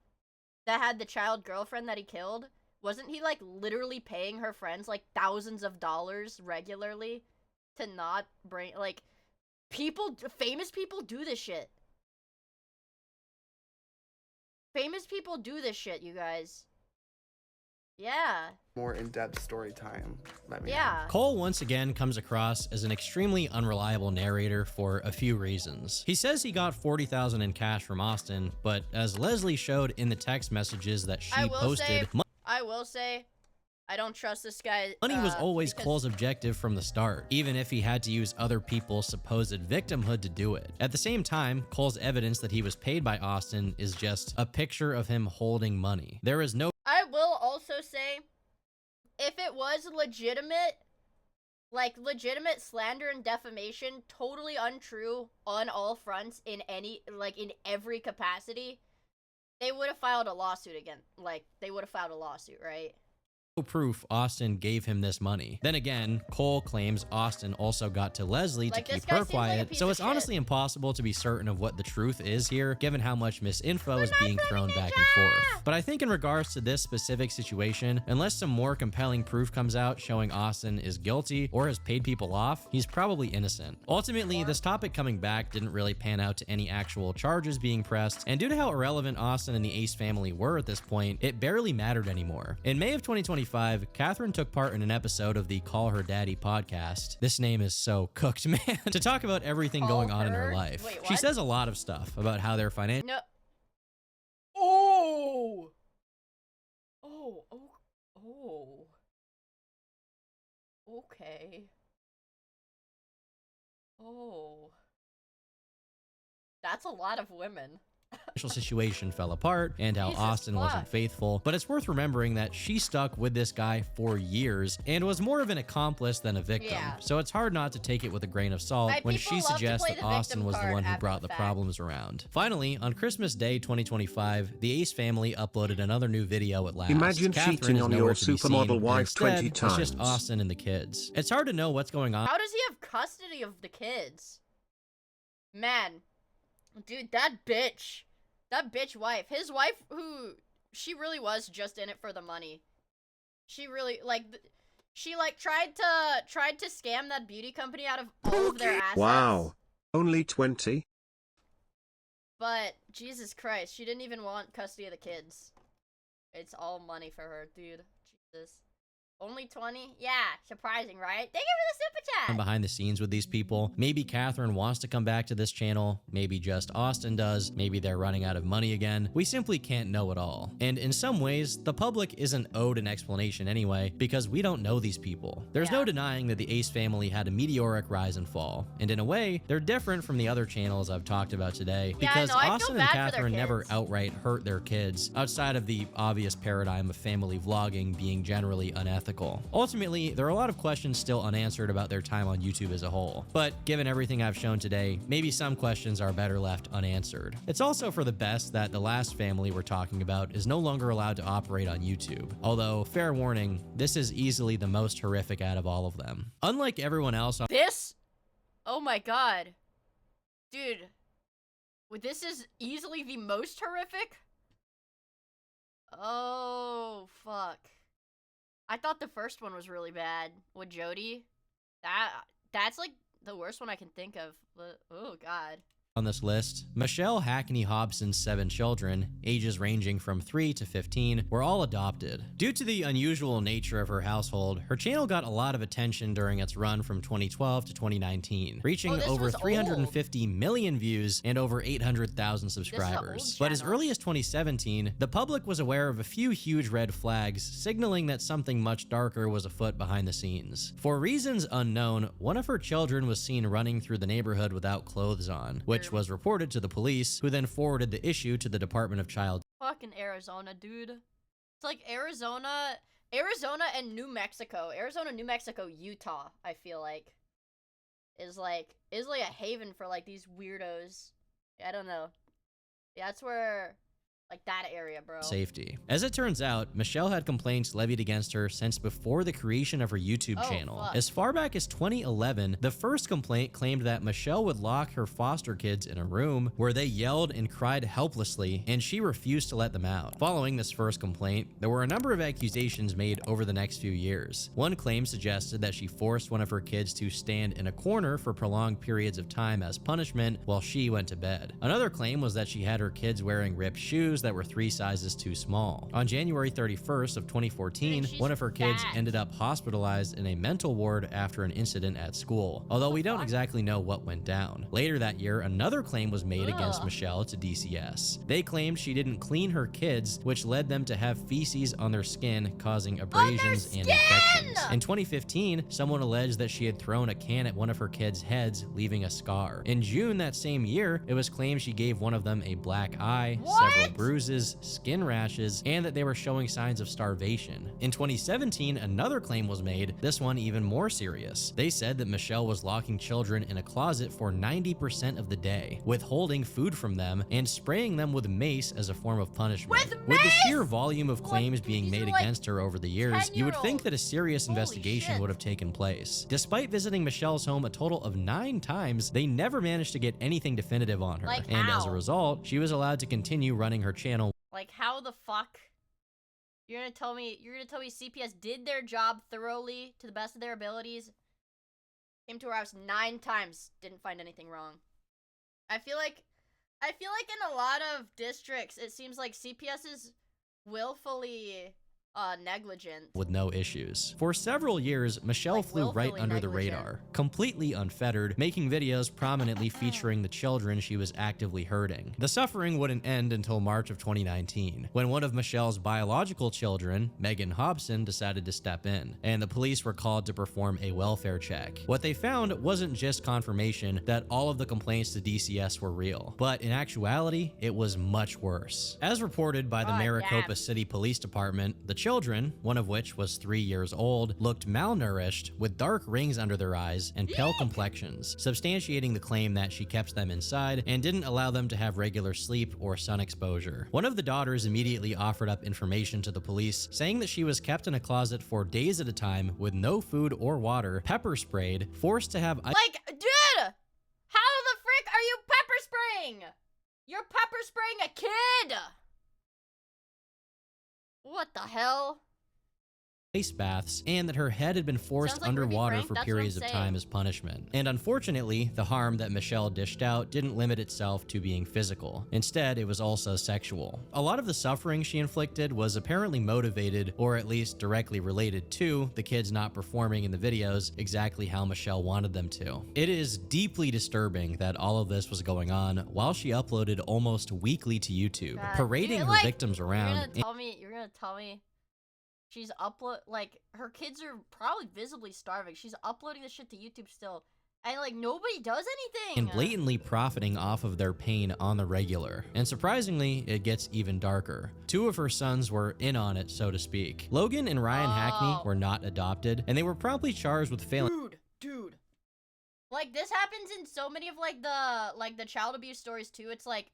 that had the child girlfriend that he killed? Wasn't he, like, literally paying her friends, like, thousands of dollars regularly to not bring, like, famous people do this shit. Famous people do this shit, you guys. Yeah. More in-depth story time. Cole once again comes across as an extremely unreliable narrator for a few reasons. He says he got $40,000 in cash from Austin, but as Leslie showed in the text messages that she posted, I will say, I don't trust this guy. money was always Cole's objective from the start, even if he had to use other people's supposed victimhood to do it. At the same time, Cole's evidence that he was paid by Austin is just a picture of him holding money. There is no... I will also say, if it was legitimate, like legitimate slander and defamation, totally untrue on all fronts in every capacity, they would have filed a lawsuit again. Like, they would have filed a lawsuit, right? proof Austin gave him this money. Then again, Cole claims Austin also got to Leslie to keep her quiet, so it's honestly impossible to be certain of what the truth is here, given how much misinfo is being thrown back and forth. But I think in regards to this specific situation, unless some more compelling proof comes out showing Austin is guilty or has paid people off, he's probably innocent. Ultimately, this topic coming back didn't really pan out to any actual charges being pressed, and due to how irrelevant Austin and the Ace family were at this point, it barely mattered anymore. In May of 2025, Catherine took part in an episode of the Call Her Daddy podcast. This name is so cooked, man. To talk about everything going on in her life. Wait, she says a lot of stuff about how their financial... No. Oh! Oh, oh, oh. Okay. Oh. That's a lot of women. situation fell apart and how Austin wasn't faithful, but it's worth remembering that she stuck with this guy for years and was more of an accomplice than a victim. So it's hard not to take it with a grain of salt when she suggests that Austin was the one who brought the problems around. Finally, on Christmas Day 2025, the Ace family uploaded another new video at last. Imagine Catherine cheating is on nowhere your to be supermodel seen, wife instead, 20 it's times. just Austin and the kids. It's hard to know what's going on. How does he have custody of the kids? Man, dude, that bitch wife, his wife, who, she really was just in it for the money. She really, tried to scam that beauty company out of all of their assets. Wow. Only 20? But, Jesus Christ, she didn't even want custody of the kids. It's all money for her, dude. Jesus. Only 20? Yeah, surprising, right? Thank you for the super chat! Behind the scenes with these people. Maybe Catherine wants to come back to this channel, maybe just Austin does, maybe they're running out of money again. We simply can't know it all. And in some ways, the public isn't owed an explanation anyway, because we don't know these people. There's no denying that the Ace family had a meteoric rise and fall, and in a way, they're different from the other channels I've talked about today, because Austin and Catherine never outright hurt their kids, outside of the obvious paradigm of family vlogging being generally unethical. Ultimately, there are a lot of questions still unanswered about their time on YouTube as a whole, but given everything I've shown today, maybe some questions are better left unanswered. It's also for the best that the last family we're talking about is no longer allowed to operate on YouTube, although, fair warning, this is easily the most horrific out of all of them. Unlike everyone else on This Oh my god. Dude. This is easily the most horrific? Oh, fuck. I thought the first one was really bad with Jody. That's like the worst one I can think of. Oh god. On this list, Michelle Hackney Hobson's 7 children, ages ranging from 3 to 15, were all adopted. Due to the unusual nature of her household, her channel got a lot of attention during its run from 2012 to 2019, reaching over 350 million views and over 800,000 subscribers. But as early as 2017, the public was aware of a few huge red flags, signaling that something much darker was afoot behind the scenes. For reasons unknown, one of her children was seen running through the neighborhood without clothes on, which was reported to the police, who then forwarded the issue to the Department of Child. Fucking Arizona, dude. It's like Arizona and New Mexico. Arizona, New Mexico, Utah, I feel like is like a haven for like these weirdos. I don't know. Yeah, that's where like that area, bro. Safety. As it turns out, Michelle had complaints levied against her since before the creation of her YouTube channel. Fuck. As far back as 2011, the first complaint claimed that Michelle would lock her foster kids in a room where they yelled and cried helplessly, and she refused to let them out. Following this first complaint, there were a number of accusations made over the next few years. One claim suggested that she forced one of her kids to stand in a corner for prolonged periods of time as punishment while she went to bed. Another claim was that she had her kids wearing ripped shoes that were 3 sizes too small. On January 31st of 2014, one of her kids ended up hospitalized in a mental ward after an incident at school, although we don't exactly know what went down. Later that year, another claim was made against Michelle to DCS. They claimed she didn't clean her kids, which led them to have feces on their skin, causing abrasions and infections. In 2015, someone alleged that she had thrown a can at one of her kids' heads, leaving a scar. In June that same year, it was claimed she gave one of them a black eye, several bruises, skin rashes, and that they were showing signs of starvation. In 2017, another claim was made, this one even more serious. They said that Michelle was locking children in a closet for 90% of the day, withholding food from them, and spraying them with mace as a form of punishment. With the sheer volume of claims being made against her over the years, you would think that a serious investigation would have taken place. Despite visiting Michelle's home a total of 9 times, they never managed to get anything definitive on her, and as a result, she was allowed to continue running her channel. Like, how the fuck? You're gonna tell me CPS did their job thoroughly to the best of their abilities? Came to her house 9 times, didn't find anything wrong. I feel like in a lot of districts, it seems like CPS is willfully negligent. With no issues. For several years, Michelle flew right under the radar, completely unfettered, making videos prominently featuring the children she was actively hurting. The suffering wouldn't end until March of 2019, when one of Michelle's biological children, Megan Hobson, decided to step in, and the police were called to perform a welfare check. What they found wasn't just confirmation that all of the complaints to DCS were real, but in actuality, it was much worse. As reported by the Maricopa City Police Department, the children, one of which was 3 years old, looked malnourished with dark rings under their eyes and pale complexions, substantiating the claim that she kept them inside and didn't allow them to have regular sleep or sun exposure. One of the daughters immediately offered up information to the police, saying that she was kept in a closet for days at a time with no food or water, pepper sprayed, forced to have like, dude! How the frick are you pepper spraying? You're pepper spraying a kid! What the hell? ice baths, and that her head had been forced underwater for periods of time as punishment. And unfortunately, the harm that Michelle dished out didn't limit itself to being physical. Instead, it was also sexual. A lot of the suffering she inflicted was apparently motivated, or at least directly related to, the kids not performing in the videos exactly how Michelle wanted them to. It is deeply disturbing that all of this was going on while she uploaded almost weekly to YouTube, parading her victims around. You're gonna tell me she's her kids are probably visibly starving. She's uploading this shit to YouTube still, and like nobody does anything. And blatantly profiting off of their pain on the regular. And surprisingly, it gets even darker. 2 of her sons were in on it, so to speak. Logan and Ryan Hackney were not adopted, and they were promptly charged with failing. Dude. Like this happens in so many of the child abuse stories too. It's like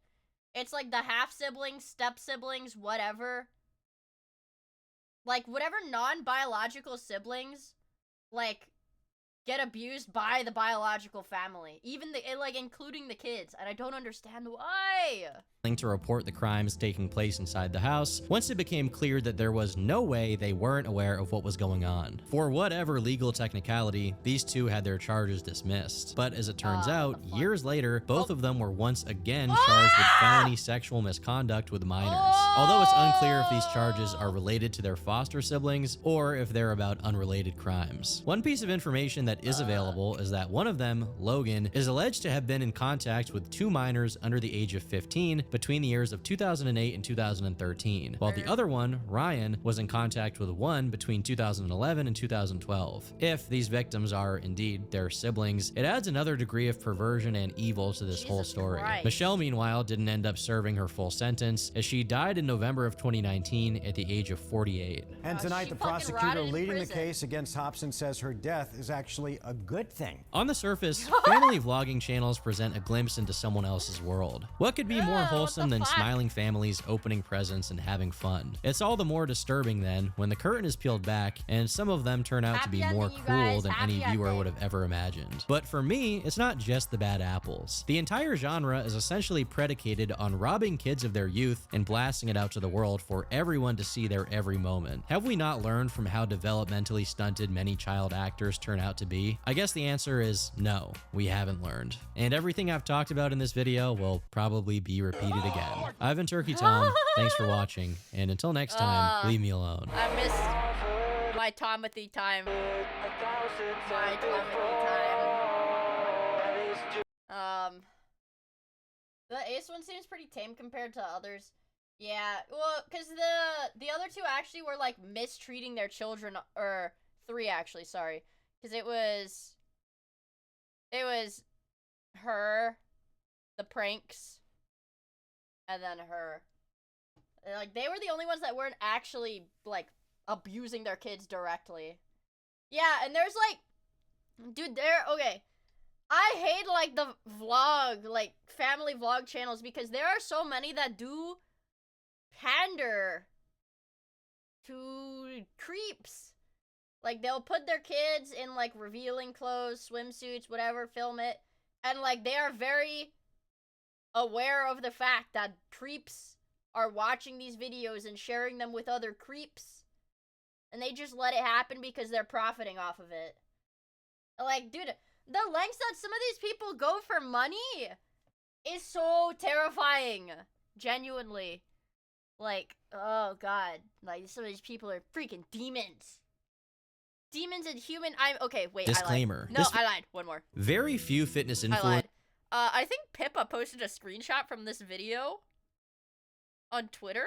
the half siblings, step siblings, whatever. Like, whatever non-biological siblings, like, get abused by the biological family, even like including the kids, and I don't understand why. To report the crimes taking place inside the house once it became clear that there was no way they weren't aware of what was going on. For whatever legal technicality, these two had their charges dismissed. But as it turns out, years later, both of them were once again charged with felony sexual misconduct with minors. Although it's unclear if these charges are related to their foster siblings or if they're about unrelated crimes. One piece of information that is available is that one of them, Logan, is alleged to have been in contact with 2 minors under the age of 15 between the years of 2008 and 2013, while the other one, Ryan, was in contact with one between 2011 and 2012. If these victims are indeed their siblings, it adds another degree of perversion and evil to this whole story. Michelle, meanwhile, didn't end up serving her full sentence, as she died in November of 2019 at the age of 48. And tonight, the prosecutor leading the case against Hobson says her death is actually a good thing. On the surface, family vlogging channels present a glimpse into someone else's world. What could be more wholesome than smiling families, opening presents, and having fun? It's all the more disturbing then when the curtain is peeled back and some of them turn out to be more cruel than any viewer would have ever imagined. But for me, it's not just the bad apples. The entire genre is essentially predicated on robbing kids of their youth and blasting it out to the world for everyone to see their every moment. Have we not learned from how developmentally stunted many child actors turn out to be? I guess the answer is no, we haven't learned. And everything I've talked about in this video will probably be repeated again. I've been Turkey Tom, thanks for watching, and until next time, leave me alone. I missed my Tomothy time. My Tomothy time. The Ace one seems pretty tame compared to others. Yeah, well, because the other two actually were, like, mistreating their children, or 3 actually, sorry. Because it was her, the pranks, and then her. Like, they were the only ones that weren't actually, like, abusing their kids directly. Yeah, and there's, like, dude, okay. I hate, like, the vlog, like, family vlog channels, because there are so many that do pander to creeps. Like, they'll put their kids in, like, revealing clothes, swimsuits, whatever, film it, and, like, they are very aware of the fact that creeps are watching these videos and sharing them with other creeps, and they just let it happen because they're profiting off of it. Like, dude, the lengths that some of these people go for money is so terrifying. Genuinely. Like, oh god. Like, some of these people are freaking demons. Demons and human. Okay, wait. Disclaimer. I lied. No, I lied. One more. Very few fitness I influencers. lied. I think Pippa posted a screenshot from this video on Twitter.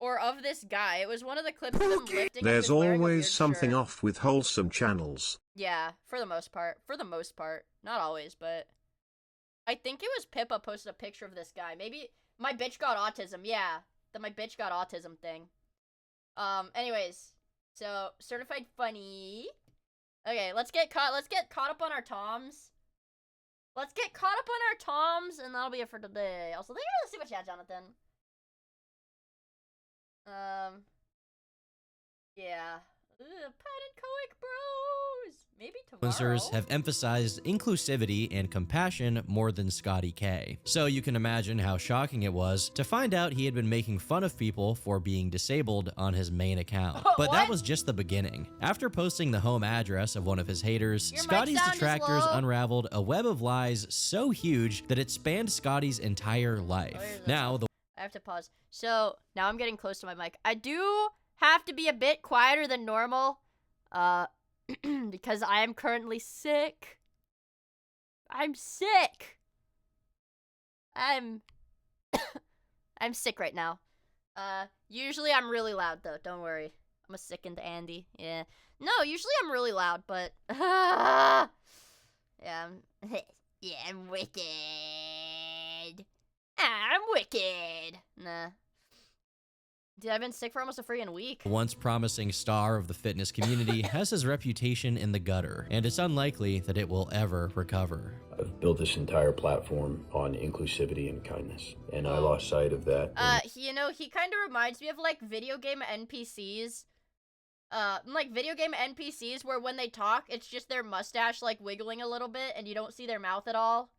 Or of this guy. It was one of the clips of him lifting. There's always something off with wholesome channels. Yeah, for the most part. For the most part. Not always, but I think it was Pippa posted a picture of this guy. Maybe my bitch got autism. Yeah, the my bitch got autism thing. Anyways, so certified funny. Okay, let's get caught up on our toms. Let's get caught up on our toms, and that'll be it for today. Also, thank you for the super chat, Jonathan. Yeah. Pat and Coic Bros. Maybe tomorrow. Influencers have emphasized inclusivity and compassion more than Scotty K. So you can imagine how shocking it was to find out he had been making fun of people for being disabled on his main account. But that was just the beginning. After posting the home address of one of his haters, Scotty's detractors unraveled a web of lies so huge that it spanned Scotty's entire life. Now, I have to pause. So, now I'm getting close to my mic. I do have to be a bit quieter than normal, because I am currently sick. I'm sick. I'm sick right now. Usually I'm really loud though, don't worry. I'm a sickened Andy, yeah. No, usually I'm really loud, but, yeah, yeah, I'm wicked. I'm wicked. Nah. Dude, I've been sick for almost a freaking week. Once promising star of the fitness community has his reputation in the gutter, and it's unlikely that it will ever recover. I've built this entire platform on inclusivity and kindness, and I lost sight of that. You know, he kind of reminds me of, like, video game NPCs like video game NPCs where when they talk, it's just their mustache like wiggling a little bit and you don't see their mouth at all.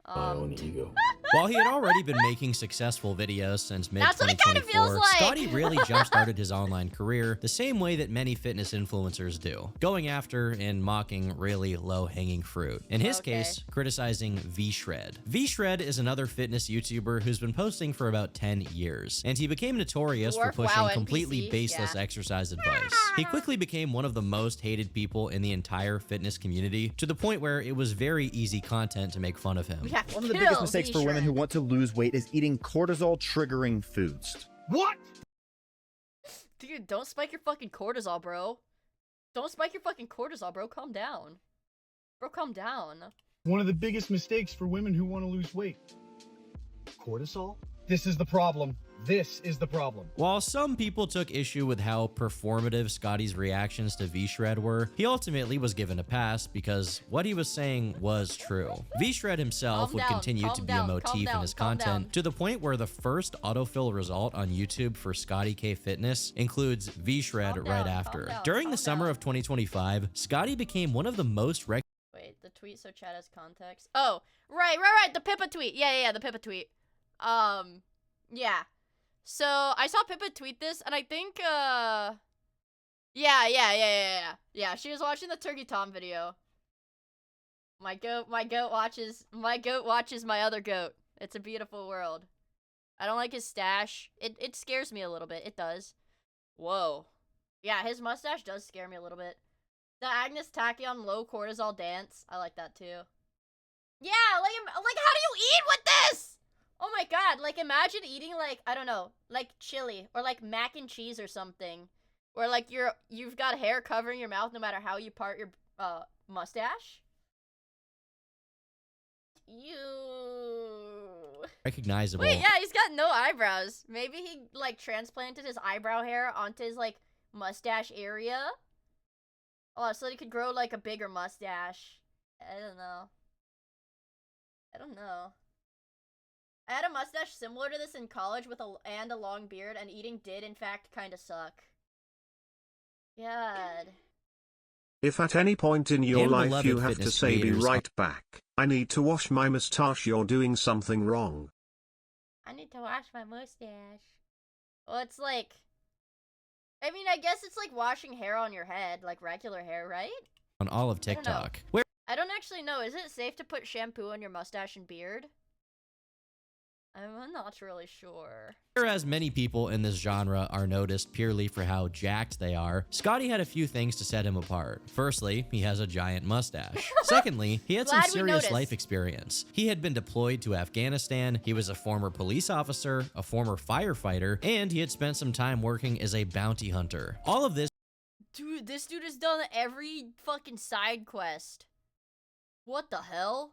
My own ego. While he had already been making successful videos since That's what it kind of feels mid-2024, like. Scotty really jump-started his online career the same way that many fitness influencers do, going after and mocking really low-hanging fruit. In his case, criticizing V-Shred. V-Shred is another fitness YouTuber who's been posting for about 10 years, and he became notorious for pushing completely baseless exercise advice. He quickly became one of the most hated people in the entire fitness community, to the point where it was very easy content to make fun of him. One of the biggest mistakes for women who want to lose weight is eating cortisol-triggering foods. What? Dude, don't spike your fucking cortisol, bro. Don't spike your fucking cortisol, bro. Calm down. Bro, calm down. One of the biggest mistakes for women who want to lose weight. Cortisol? This is the problem. This is the problem. While some people took issue with how performative Scotty's reactions to V-Shred were, he ultimately was given a pass because what he was saying was true. V-Shred himself would continue to be a motif in his content to the point where the first autofill result on YouTube for Scotty K Fitness includes V-Shred right after. During the summer of 2025, Scotty became one of the most Wait, the tweet so chat has context. Oh, right, the Pippa tweet. Yeah, the Pippa tweet. Yeah. So, I saw Pippa tweet this, and I think, yeah, she was watching the Turkey Tom video. My goat watches my other goat. It's a beautiful world. I don't like his stash. It scares me a little bit. It does. Whoa. Yeah, his mustache does scare me a little bit. The Agnes Tachyon low cortisol dance. I like that, too. Yeah, like, how do you eat with this? Oh my god, like imagine eating like, I don't know, like chili or like mac and cheese or something. Where like you've got hair covering your mouth no matter how you part your mustache. recognizable. Wait, yeah, he's got no eyebrows. Maybe he like transplanted his eyebrow hair onto his like mustache area. Oh, so he could grow like a bigger mustache. I don't know. I had a mustache similar to this in college with a long beard, and eating did in fact kind of suck. God. If at any point in your life you have to say be right back, I need to wash my mustache, you're doing something wrong. I need to wash my mustache. Well, it's like, I mean, I guess it's like washing hair on your head, like regular hair, right? On all of TikTok. I don't actually know. Is it safe to put shampoo on your mustache and beard? I'm not really sure. Whereas many people in this genre are noticed purely for how jacked they are, Scotty had a few things to set him apart. Firstly, he has a giant mustache. Secondly, he had some serious life experience. He had been deployed to Afghanistan, he was a former police officer, a former firefighter, and he had spent some time working as a bounty hunter. All of this— Dude, this dude has done every fucking side quest. What the hell?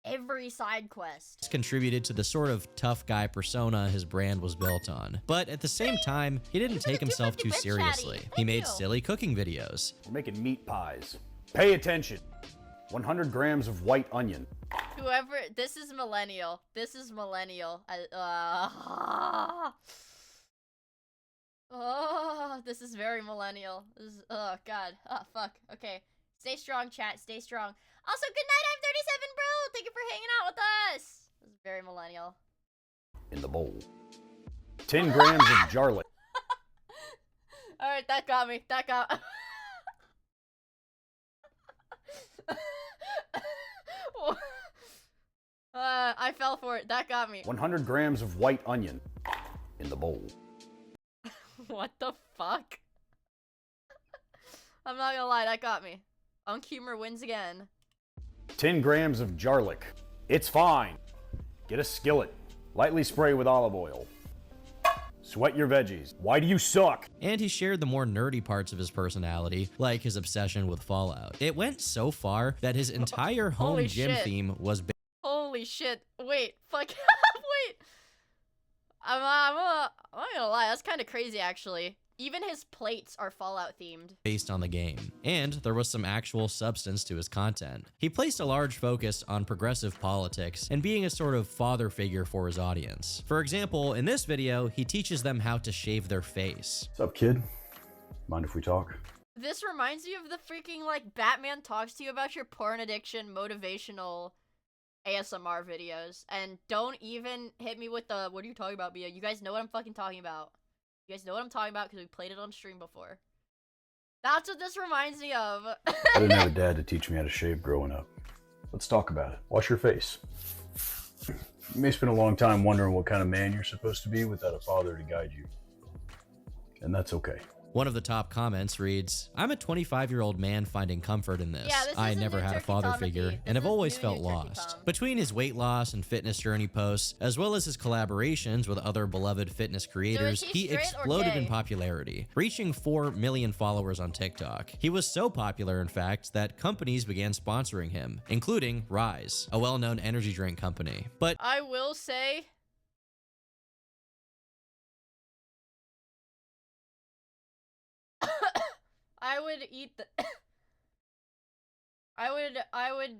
Every side quest contributed to the sort of tough guy persona his brand was built on. But at the same time, he didn't take himself too seriously. He made silly cooking videos. We're making meat pies. Pay attention. 100 grams of white onion. Whoever, this is millennial. This is millennial. This is very millennial. This is, oh god. Oh fuck. Okay. Stay strong, chat. Stay strong. Also, good night, I'm 37, bro. Thank you for hanging out with us. This is very millennial. In the bowl. 10 grams of garlic. Alright, that got me. That got I fell for it. That got me. 100 grams of white onion. In the bowl. What the fuck? I'm not gonna lie, that got me. Unk humor wins again. 10 grams of garlic. It's fine. Get a skillet. Lightly spray with olive oil. Sweat your veggies. Why do you suck? And he shared the more nerdy parts of his personality, like his obsession with Fallout. It went so far that his entire home gym theme was Holy shit. Wait, fuck. Wait. I'm not gonna lie, that's kind of crazy, actually. Even his plates are Fallout themed. Based on the game, and there was some actual substance to his content. He placed a large focus on progressive politics and being a sort of father figure for his audience. For example, in this video, he teaches them how to shave their face. What's up, kid? Mind if we talk? This reminds me of the freaking, like, Batman talks to you about your porn addiction motivational ASMR videos. And don't even hit me with the, what are you talking about, Mia? You guys know what I'm fucking talking about. You guys know what I'm talking about because we played it on stream before. That's what this reminds me of. I didn't have a dad to teach me how to shave growing up. Let's talk about it. Wash your face. You may spend a long time wondering what kind of man you're supposed to be without a father to guide you. And that's okay. One of the top comments reads, "I'm a 25-year-old man finding comfort in this. I never had a father figure and have always felt lost." Between his weight loss and fitness journey posts, as well as his collaborations with other beloved fitness creators, he exploded in popularity, reaching 4 million followers on TikTok. He was so popular, in fact, that companies began sponsoring him, including Rise, a well-known energy drink company. But I will say, I would eat the I would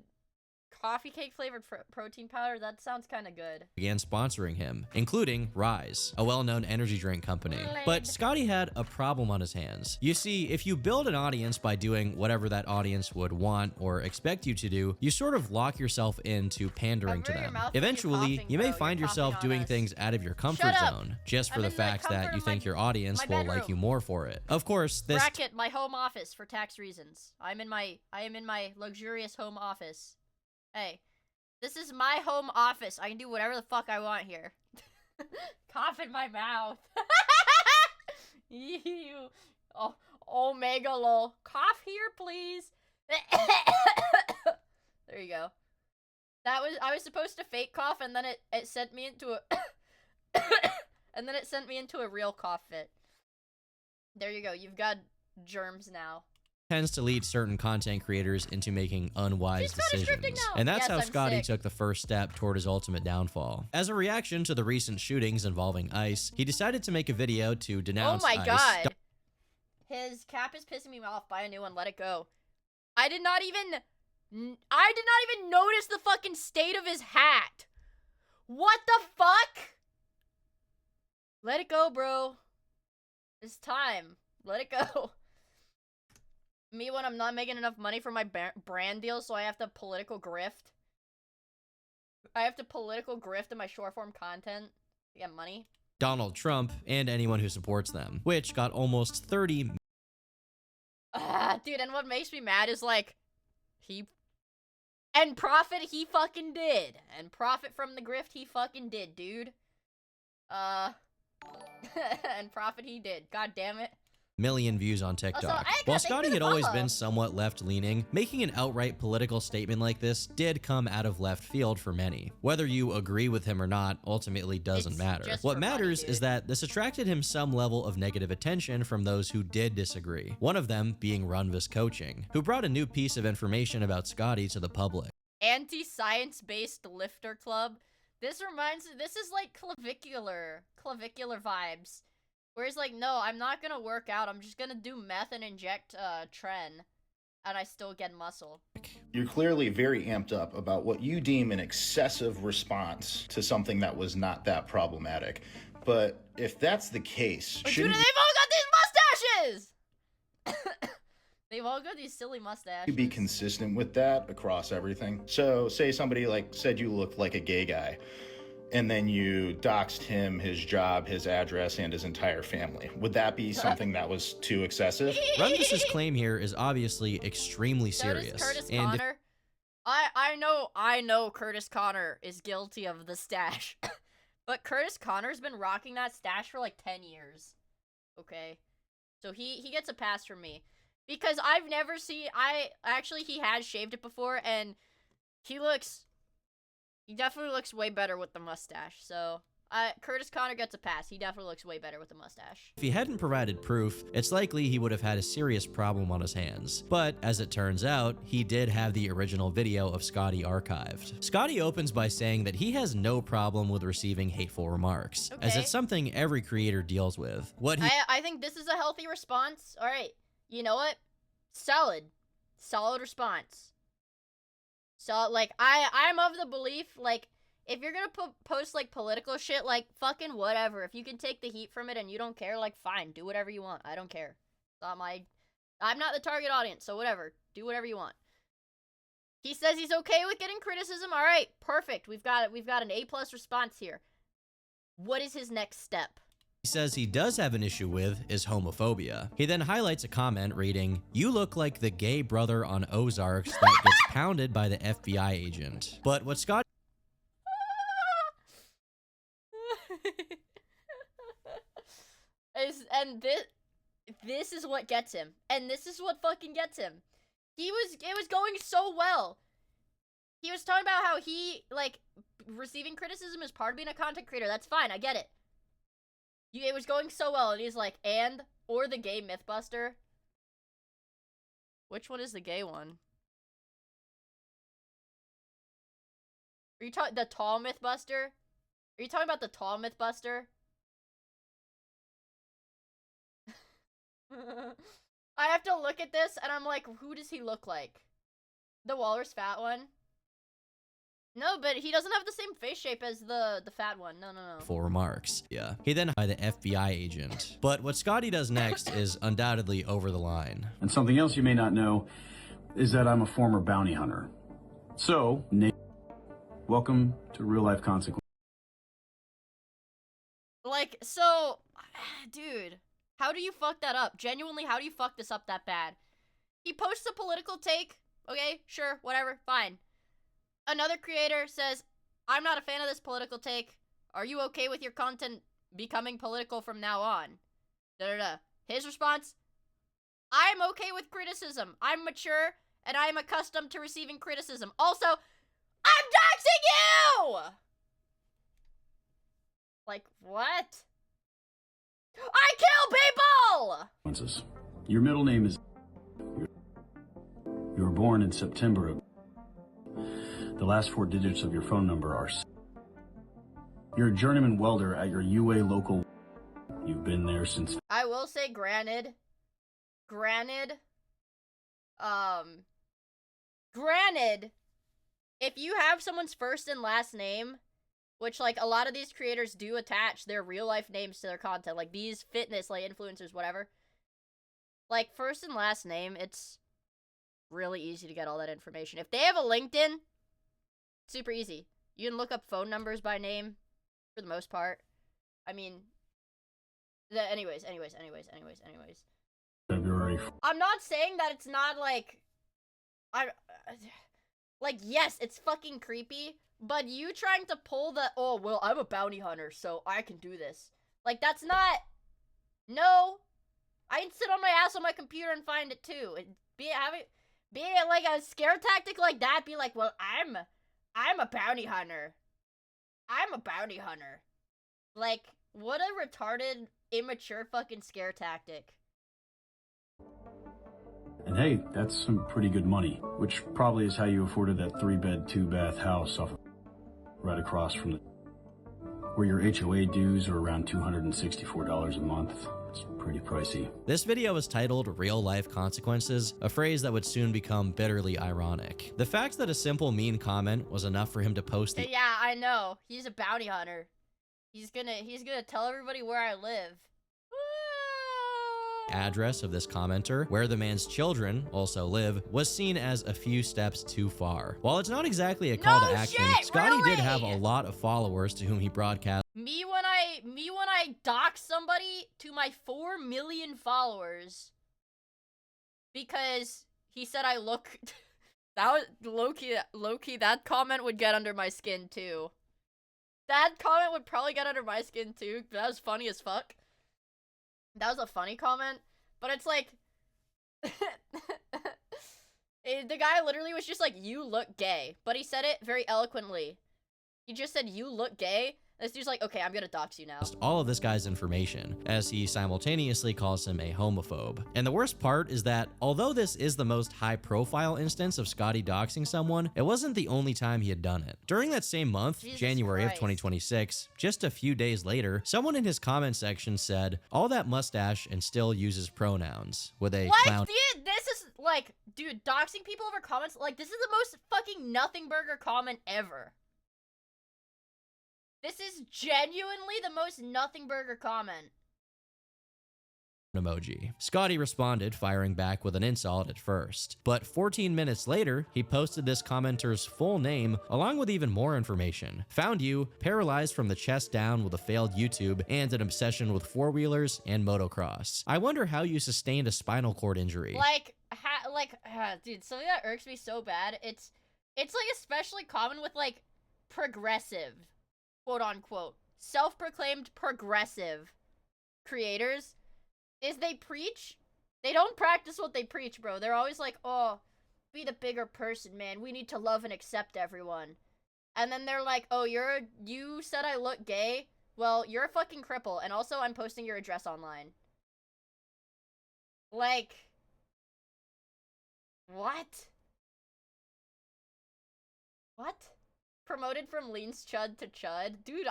coffee cake flavored protein powder. That sounds kind of good. Began sponsoring him, including Rise, a well-known energy drink company. But Scotty had a problem on his hands. You see, if you build an audience by doing whatever that audience would want or expect you to do, you sort of lock yourself into pandering to them. Eventually, you may find yourself doing things out of your comfort zone, just for the fact that you think your audience will like you more for it. Of course, this bracket my home office for tax reasons. I am in my luxurious home office. Hey, this is my home office. I can do whatever the fuck I want here. Cough in my mouth. Ew. Oh, omega lol. Cough here, please. There you go. I was supposed to fake cough, and then it sent me into a and then it sent me into a real cough fit. There you go. You've got germs now. Tends to lead certain content creators into making unwise decisions. And that's how Scotty took the first step toward his ultimate downfall. As a reaction to the recent shootings involving ICE, he decided to make a video to denounce ICE. Oh my god. His cap is pissing me off. Buy a new one. Let it go. I did not even notice the fucking state of his hat. What the fuck? Let it go, bro. It's time. Let it go. Me when I'm not making enough money for my brand deal, so I have to political grift. I have to political grift in my short form content to get money. Donald Trump and anyone who supports them, which got almost 30. Dude, and what makes me mad is like, and profit he fucking did. And profit from the grift he fucking did, dude. And profit he did. God damn it. Million views on TikTok. While Scotty had always been somewhat left-leaning, making an outright political statement like this did come out of left field for many. Whether you agree with him or not ultimately doesn't matter. What matters is that this attracted him some level of negative attention from those who did disagree, one of them being Runvis Coaching, who brought a new piece of information about Scotty to the public. Anti-science-based lifter club. This is like clavicular vibes. Whereas, like, no, I'm not gonna work out. I'm just gonna do meth and inject Tren, and I still get muscle. You're clearly very amped up about what you deem an excessive response to something that was not that problematic. But if that's the case, dude, they've all got these mustaches! They've all got these silly mustaches. You be consistent with that across everything. So, say somebody, like, said you looked like a gay guy, and then you doxed him, his job, his address, and his entire family. Would that be something that was too excessive? Runvis's claim here is obviously extremely serious. Curtis Connor. I know Curtis Connor is guilty of the stash. But Curtis Connor's been rocking that stash for like 10 years. Okay? So he gets a pass from me. Because I've never seen... he has shaved it before, and he definitely looks way better with the mustache, so Curtis Connor gets a pass. He definitely looks way better with a mustache. If he hadn't provided proof, it's likely he would have had a serious problem on his hands. But as it turns out, he did have the original video of Scotty archived. Scotty opens by saying that he has no problem with receiving hateful remarks, as it's something every creator deals with. I think this is a healthy response. All right, you know what? Solid response. So like I'm of the belief, like, if you're gonna post like political shit, like, fucking whatever. If you can take the heat from it and you don't care, like, fine, do whatever you want. I don't care. I'm not the target audience, so whatever. Do whatever you want. He says he's okay with getting criticism. All right, perfect. We've got an A+ response here. What is his next step? He says he does have an issue with is homophobia. He then highlights a comment reading, "You look like the gay brother on Ozarks that gets pounded by the FBI agent." But what Scott this is what gets him. And this is what fucking gets him. It was going so well. He was talking about how he, like, receiving criticism is part of being a content creator. That's fine, I get it. It was going so well, and he's like, or the gay Mythbuster. Which one is the gay one? Are you talking the tall Mythbuster? Are you talking about the tall Mythbuster? I have to look at this, and I'm like, who does he look like? The walrus fat one? No, but he doesn't have the same face shape as the fat one. No. full remarks. Yeah. He then by the FBI agent. But what Scotty does next is undoubtedly over the line. And something else you may not know is that I'm a former bounty hunter. So, Nate, welcome to real life consequences. Like, so, dude, how do you fuck that up? Genuinely, how do you fuck this up that bad? He posts a political take. Okay, sure, whatever, fine. Another creator says, I'm not a fan of this political take. Are you okay with your content becoming political from now on? Da-da-da. His response, I'm okay with criticism. I'm mature, and I'm accustomed to receiving criticism. Also, I'm doxing you! Like, what? I kill people! Your middle name is... You were born in September of... The last 4 digits of your phone number are... You're a journeyman welder at your UA local... You've been there since... I will say, granted, if you have someone's first and last name, which, like, a lot of these creators do attach their real-life names to their content, like, these fitness, like, influencers, whatever. Like, first and last name, it's really easy to get all that information. If they have a LinkedIn, super easy. You can look up phone numbers by name, for the most part. I mean, anyways. February. I'm not saying that it's not, like, like, yes, it's fucking creepy, but you trying to pull the, oh, well, I'm a bounty hunter, so I can do this. Like, that's not, no. I can sit on my ass on my computer and find it, too. Be it like a scare tactic like that, be like, well, I'm a bounty hunter. I'm a bounty hunter. Like, what a retarded, immature fucking scare tactic. And hey, that's some pretty good money, which probably is how you afforded that 3-bed, 2-bath house off right across from the... Where your HOA dues are around $264 a month. It's pretty pricey. This video is titled Real Life Consequences, a phrase that would soon become bitterly ironic. The fact that a simple mean comment was enough for him to post the... Yeah, I know. He's a bounty hunter. He's gonna tell everybody where I live. Address of this commenter, where the man's children also live, was seen as a few steps too far. While it's not exactly a call to action, Scotty did have a lot of followers to whom he broadcast. Me when I dox somebody to my 4 million followers because he said I look that was low-key that comment would get under my skin too. That comment would probably get under my skin too. That was funny as fuck. That was a funny comment, but it's like, the guy literally was just like, you look gay, but he said it very eloquently. He just said, you look gay, This dude's like, okay, I'm gonna dox you now. All of this guy's information, as he simultaneously calls him a homophobe. And the worst part is that, although this is the most high-profile instance of Scotty doxing someone, it wasn't the only time he had done it. During that same month, January of 2026, just a few days later, someone in his comment section said, "All that mustache and still uses pronouns," with a clown. Dude, this is like, dude, doxing people over comments, like, this is the most fucking nothing burger comment ever. This is genuinely the most nothing burger comment. Emoji. Scotty responded, firing back with an insult at first. But 14 minutes later, he posted this commenter's full name, along with even more information. Found you, paralyzed from the chest down with a failed YouTube and an obsession with four-wheelers and motocross. I wonder how you sustained a spinal cord injury. Dude, something that irks me so bad, it's like especially common with like progressive, quote unquote, self-proclaimed progressive creators, is they don't practice what they preach, bro. They're always like, oh, be the bigger person, man. We need to love and accept everyone. And then they're like, oh, you said I look gay? Well, you're a fucking cripple, and also I'm posting your address online. Like, what? What? Promoted from Leans Chud to Chud? Dude,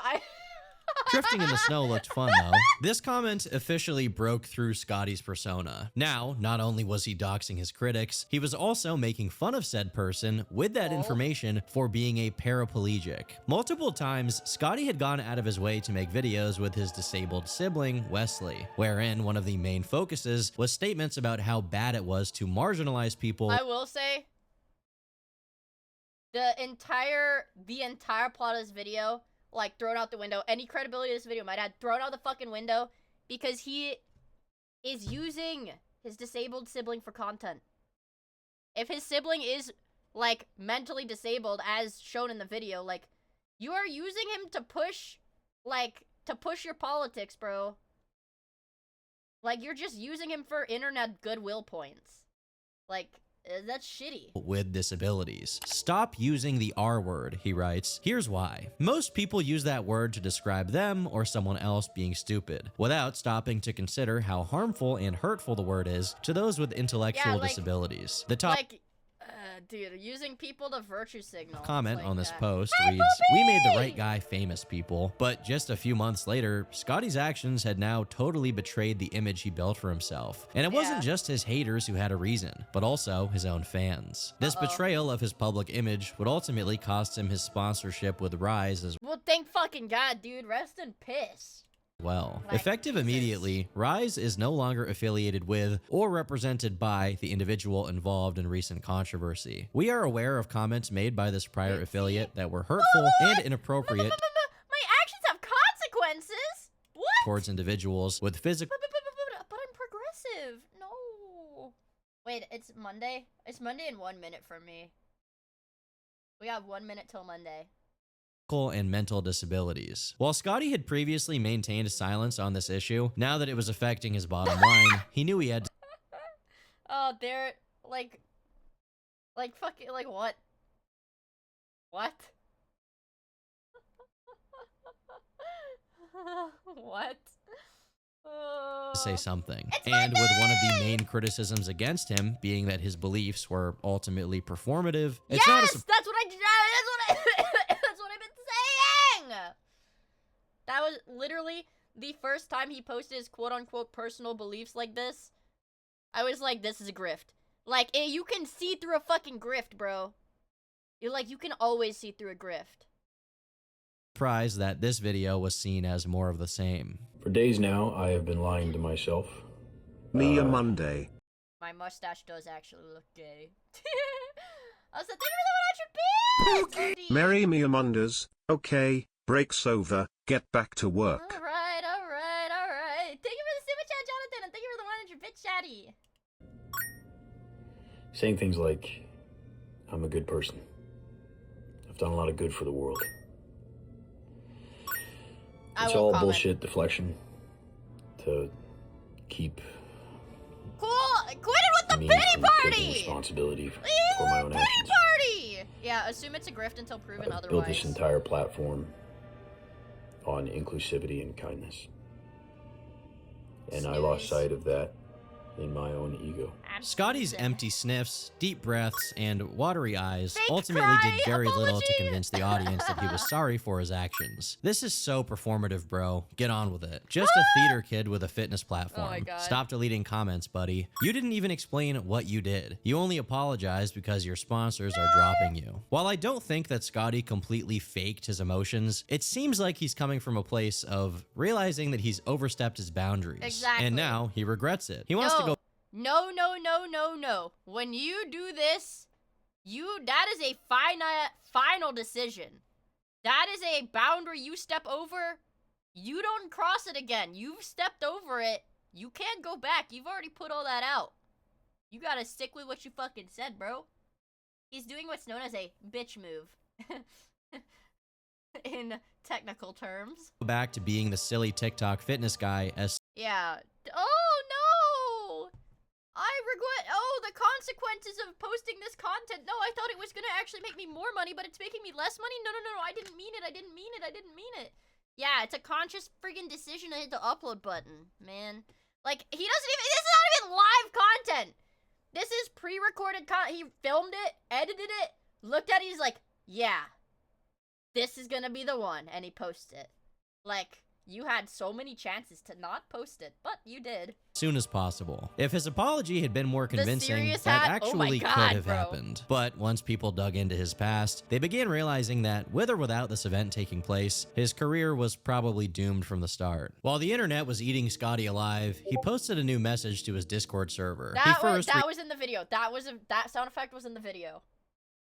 Drifting in the snow looked fun, though. This comment officially broke through Scotty's persona. Now, not only was he doxing his critics, he was also making fun of said person with that information for being a paraplegic. Multiple times, Scotty had gone out of his way to make videos with his disabled sibling, Wesley, wherein one of the main focuses was statements about how bad it was to marginalize people. I will say, the entire plot of this video, like, thrown out the window. Any credibility of this video might have thrown out the fucking window because he is using his disabled sibling for content. If his sibling is, like, mentally disabled, as shown in the video, like, you are using him to push your politics, bro. Like, you're just using him for internet goodwill points. Like, that's shitty. With disabilities. Stop using the R word, he writes. Here's why. Most people use that word to describe them or someone else being stupid, without stopping to consider how harmful and hurtful the word is to those with intellectual disabilities. The top dude, using people to virtue signal. Comment on this post reads, "We made the right guy famous, people." But just a few months later, Scotty's actions had now totally betrayed the image he built for himself. And it wasn't just his haters who had a reason, but also his own fans. This betrayal of his public image would ultimately cost him his sponsorship with Rise as well. Thank fucking God, dude. Rest in piss. well. Effective immediately, Rise is no longer affiliated with or represented by the individual involved in recent controversy. We are aware of comments made by this prior affiliate that were hurtful and inappropriate. My actions have consequences? What? Towards individuals with physical. But I'm progressive. No. Wait, it's Monday? It's Monday in 1 minute for me. We got 1 minute till Monday. And mental disabilities. While Scotty had previously maintained silence on this issue, now that it was affecting his bottom line, he knew he had to. Oh, they're like fucking, like what? What? What? Say something. And with one of the main criticisms against him being that his beliefs were ultimately performative. It's not that's what I've been saying. That was literally the first time he posted his quote-unquote personal beliefs like this. I was like, this is a grift. Like, you can see through a fucking grift, bro. You're like, you can always see through a grift. Surprised that this video was seen as more of the same. For days now, I have been lying to myself. Miia Monday. My mustache does actually look gay. Also, thank you for the 100 bits! Merry Miia Mondays. Okay, break's over. Get back to work. Alright. Thank you for the super chat, Jonathan, and thank you for the 100 bits, Chatty. Saying things like, I'm a good person. I've done a lot of good for the world. It's all bullshit deflection to keep quit it with the pity party! Taking responsibility for my own actions. Pity party! Yeah, assume it's a grift until proven otherwise. Built this entire platform on inclusivity and kindness. And I lost sight of that in my own ego. Scotty's empty sniffs, deep breaths, and watery eyes ultimately did very little to convince the audience that he was sorry for his actions. This is so performative, bro. Get on with it. Just a theater kid with a fitness platform. Oh my God. Stop deleting comments, buddy. You didn't even explain what you did. You only apologized because your sponsors are dropping you. While I don't think that Scotty completely faked his emotions, it seems like he's coming from a place of realizing that he's overstepped his boundaries. Exactly. And now he regrets it. He wants to go. No, no, no, no, no. When you do this, that is a final decision. That is a boundary you step over. You don't cross it again. You've stepped over it. You can't go back. You've already put all that out. You gotta stick with what you fucking said, bro. He's doing what's known as a bitch move. In technical terms. Back to being the silly TikTok fitness guy as Yeah. Oh, no! I regret, the consequences of posting this content. No, I thought it was gonna actually make me more money, but it's making me less money? No, no, no, no, I didn't mean it, I didn't mean it, I didn't mean it. Yeah, it's a conscious friggin' decision to hit the upload button, man. Like, he doesn't even, this is not even live content! This is pre-recorded content. He filmed it, edited it, looked at it, he's like, yeah, this is gonna be the one, and he posts it. Like, you had so many chances to not post it, but you did. soon as possible. If his apology had been more convincing, that actually could have happened. But once people dug into his past, they began realizing that with or without this event taking place, his career was probably doomed from the start. While the internet was eating Scotty alive, he posted a new message to his Discord server. That was in the video. That sound effect was in the video.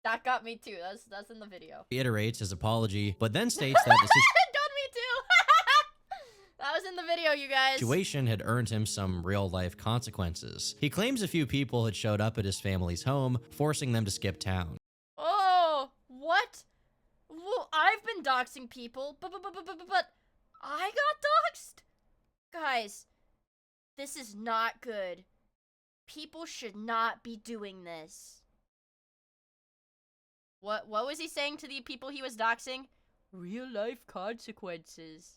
That got me too. That's in the video. Reiterates his apology, but then states that the got me too. That was in the video, you guys. situation had earned him some real-life consequences. He claims a few people had showed up at his family's home, forcing them to skip town. Oh, what? Well, I've been doxing people, but I got doxed? Guys, this is not good. People should not be doing this. What was he saying to the people he was doxing? Real life consequences.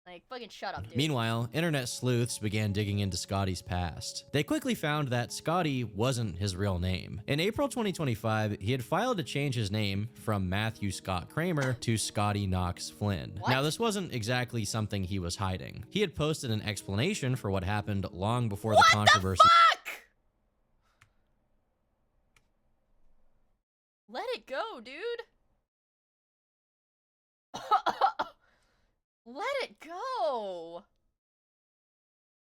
Like, fucking shut up, dude. Meanwhile, internet sleuths began digging into Scotty's past. They quickly found that Scotty wasn't his real name. In April 2025, he had filed to change his name from Matthew Scott Kramer to Scotty Knox Flynn. What? Now, this wasn't exactly something he was hiding. He had posted an explanation for what happened long before the controversy. Let it go, dude. Let it go.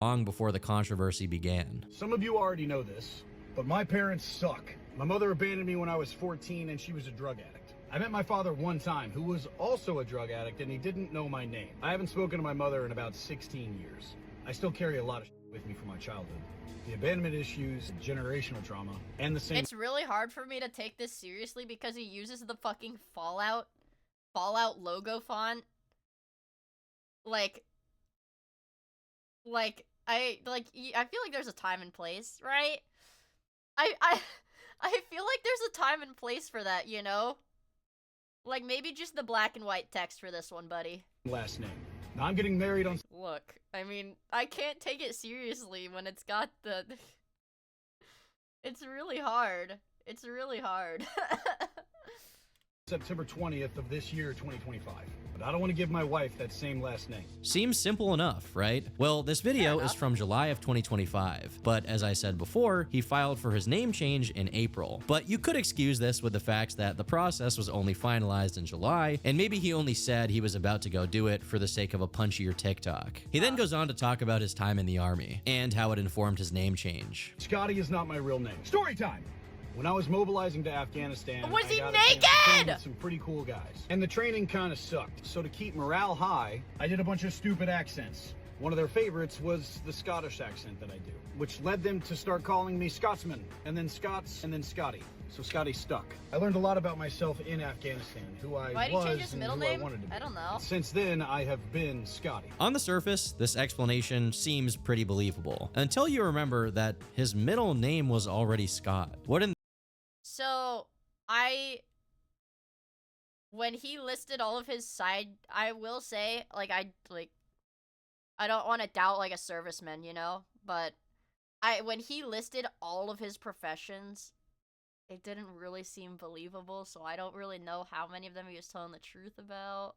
Long before the controversy began. Some of you already know this, but my parents suck. My mother abandoned me when I was 14 and she was a drug addict. I met my father one time who was also a drug addict and he didn't know my name. I haven't spoken to my mother in about 16 years. I still carry a lot of with me from my childhood. The abandonment issues, generational trauma, and the same— It's really hard for me to take this seriously because he uses the fucking Fallout logo font. I feel like there's a time and place, right? I feel like there's a time and place for that, you know? Like, maybe just the black and white text for this one, buddy. last name. Now I'm getting married on— Look, I mean, I can't take it seriously when it's got the— It's really hard. It's really hard. September 20th of this year, 2025. But I don't want to give my wife that same last name. Seems simple enough, right? Well, this video is from July of 2025, but as I said before, he filed for his name change in April. But you could excuse this with the fact that the process was only finalized in July, and maybe he only said he was about to go do it for the sake of a punchier TikTok. He then goes on to talk about his time in the army, and how it informed his name change. Scotty is not my real name. Story time! When I was mobilizing to Afghanistan, was he I got a chance to train naked? with some pretty cool guys. And the training kind of sucked. So to keep morale high, I did a bunch of stupid accents. One of their favorites was the Scottish accent that I do, which led them to start calling me Scotsman, and then Scots, and then Scotty. So Scotty stuck. I learned a lot about myself in Afghanistan, who I Why did he change was his and middle who name? I wanted to be. I don't know. Since then, I have been Scotty. On the surface, this explanation seems pretty believable, until you remember that his middle name was already Scott. What in— So, I when he listed all of his side, I will say, like, I don't want to doubt, like, a serviceman, you know? But when he listed all of his professions, it didn't really seem believable, so I don't really know how many of them he was telling the truth about.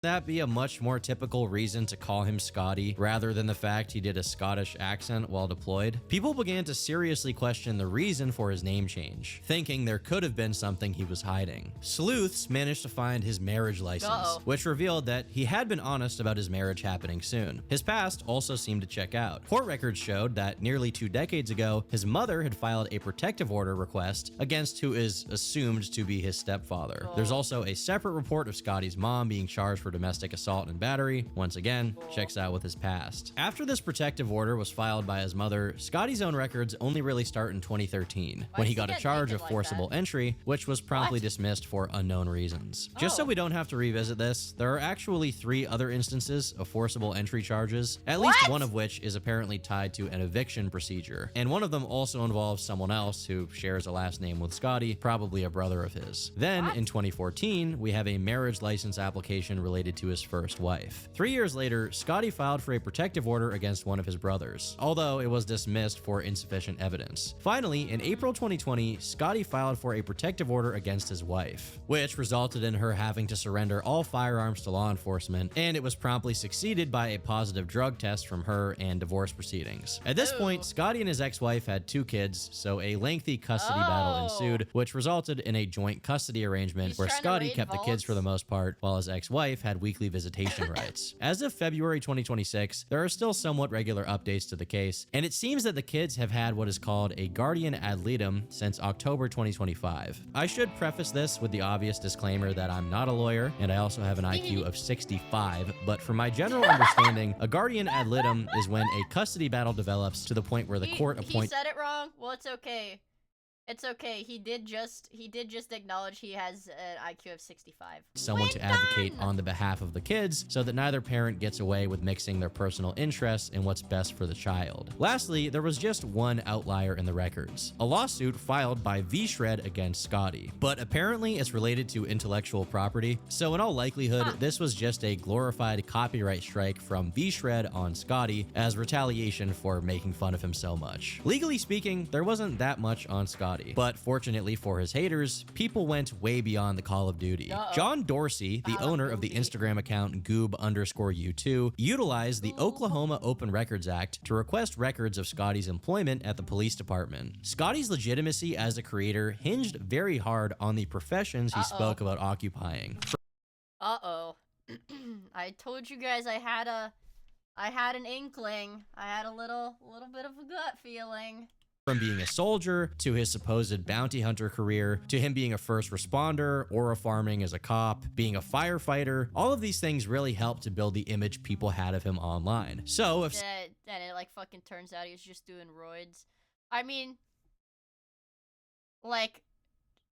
That be a much more typical reason to call him Scotty rather than the fact he did a Scottish accent while deployed? People began to seriously question the reason for his name change, thinking there could have been something he was hiding. Sleuths managed to find his marriage license, which revealed that he had been honest about his marriage happening soon. His past also seemed to check out. Court records showed that nearly 2 decades ago, his mother had filed a protective order request against who is assumed to be his stepfather. There's also a separate report of Scotty's mom being charged for domestic assault and battery. Once again, checks out with his past. After this protective order was filed by his mother, Scotty's own records only really start in 2013, when he got a charge of forcible entry, which was promptly dismissed for unknown reasons. Just so we don't have to revisit this, there are actually 3 other instances of forcible entry charges, at least one of which is apparently tied to an eviction procedure, and one of them also involves someone else who shares a last name with Scotty, probably a brother of his. Then, in 2014, we have a marriage license application related to his first wife. 3 years later, Scotty filed for a protective order against one of his brothers, although it was dismissed for insufficient evidence. Finally, in April 2020, Scotty filed for a protective order against his wife, which resulted in her having to surrender all firearms to law enforcement, and it was promptly succeeded by a positive drug test from her and divorce proceedings. At this point, Scotty and his ex-wife had 2 kids, so a lengthy custody battle ensued, which resulted in a joint custody arrangement where Scotty kept the kids for the most part, while his ex-wife had weekly visitation rights. As of February 2026, there are still somewhat regular updates to the case, and it seems that the kids have had what is called a guardian ad litem since October 2025. I should preface this with the obvious disclaimer that I'm not a lawyer, and I also have an IQ of 65, but from my general understanding, a guardian ad litem is when a custody battle develops to the point where the court appoints— He said it wrong? Well, it's okay. It's okay. He did just acknowledge he has an IQ of 65. someone to advocate on the behalf of the kids so that neither parent gets away with mixing their personal interests in what's best for the child. Lastly, there was just one outlier in the records, a lawsuit filed by V-Shred against Scotty, but apparently it's related to intellectual property, so in all likelihood, this was just a glorified copyright strike from V-Shred on Scotty as retaliation for making fun of him so much. Legally speaking, there wasn't that much on Scotty, but fortunately for his haters, people went way beyond the call of duty. John Dorsey, the owner of the Instagram account goob_u2, utilized the Oklahoma Open Records Act to request records of Scotty's employment at the police department. Scotty's legitimacy as a creator hinged very hard on the professions he spoke about occupying. I told you guys I had an inkling. I had a little bit of a gut feeling. From being a soldier, to his supposed bounty hunter career, to him being a first responder, aura farming as a cop, being a firefighter, all of these things really helped to build the image people had of him online. So if— and it like fucking turns out he was just doing roids. I mean, like,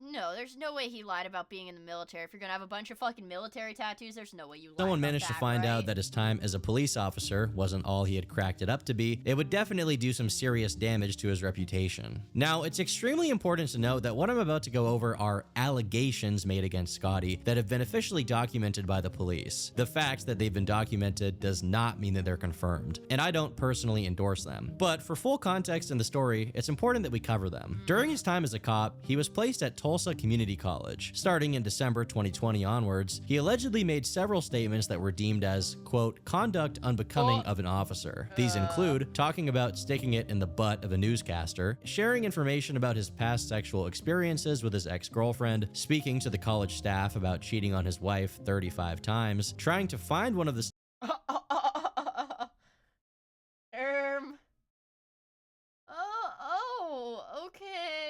no, there's no way he lied about being in the military. If you're gonna have a bunch of fucking military tattoos, there's no way you lied someone about managed to that, find right? out that his time as a police officer wasn't all he had cracked it up to be, it would definitely do some serious damage to his reputation. Now, it's extremely important to note that what I'm about to go over are allegations made against Scotty that have been officially documented by the police. The fact that they've been documented does not mean that they're confirmed, and I don't personally endorse them. But for full context in the story, it's important that we cover them. During his time as a cop, he was placed at Tulsa Community College. Starting in December 2020 onwards, he allegedly made several statements that were deemed as, quote, conduct unbecoming of an officer. These include talking about sticking it in the butt of a newscaster, sharing information about his past sexual experiences with his ex-girlfriend, speaking to the college staff about cheating on his wife 35 times, trying to find one of the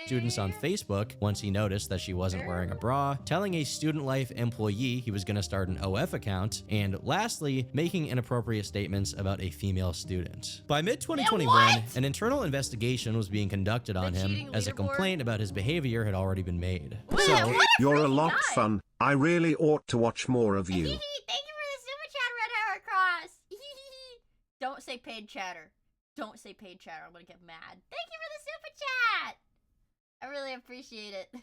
students on Facebook once he noticed that she wasn't wearing a bra, telling a student life employee he was going to start an OF account, and lastly, making inappropriate statements about a female student. By mid-2021, an internal investigation was being conducted on him as a complaint about his behavior had already been made. So, you're a lot fun. I really ought to watch more of you. Thank you for the super chat, Red Hair Cross. Don't say paid chatter. Don't say paid chatter. I'm gonna get mad. Thank you for the super chat. I really appreciate it.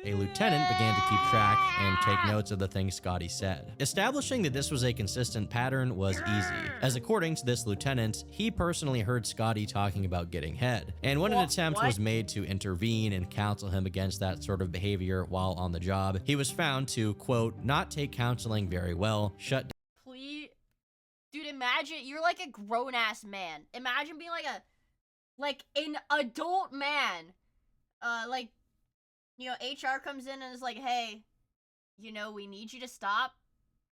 A lieutenant began to keep track and take notes of the things Scotty said. Establishing that this was a consistent pattern was easy, as according to this lieutenant, he personally heard Scotty talking about getting head. And when an attempt was made to intervene and counsel him against that sort of behavior while on the job, he was found to, quote, not take counseling very well, shut down. Please. Dude, imagine, you're like a grown-ass man. Imagine being like an adult man. Like, you know, HR comes in and is like, hey, you know, we need you to stop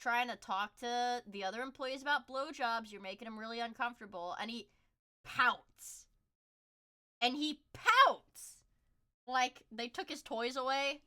trying to talk to the other employees about blowjobs. You're making them really uncomfortable. And he pouts. And he pouts. Like, they took his toys away.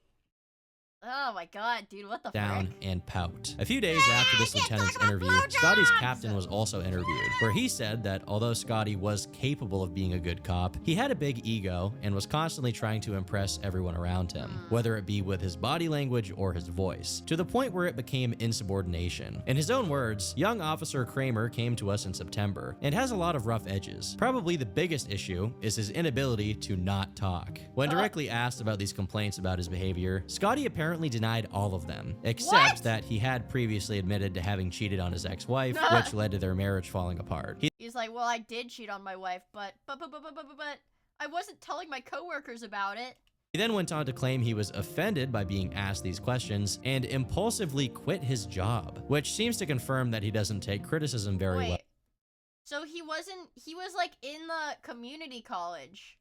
Oh my god, dude, what the down frick? And pout. A few days after this lieutenant's interview, Scotty's captain was also interviewed, where he said that although Scotty was capable of being a good cop, he had a big ego and was constantly trying to impress everyone around him, whether it be with his body language or his voice, to the point where it became insubordination. In his own words, young Officer Kramer came to us in September and has a lot of rough edges. Probably the biggest issue is his inability to not talk. When directly asked about these complaints about his behavior, Scotty apparently denied all of them, except that he had previously admitted to having cheated on his ex-wife, which led to their marriage falling apart. He's like, well, I did cheat on my wife, but I wasn't telling my coworkers about it. He then went on to claim he was offended by being asked these questions and impulsively quit his job, which seems to confirm that he doesn't take criticism very well. So he was like in the community college.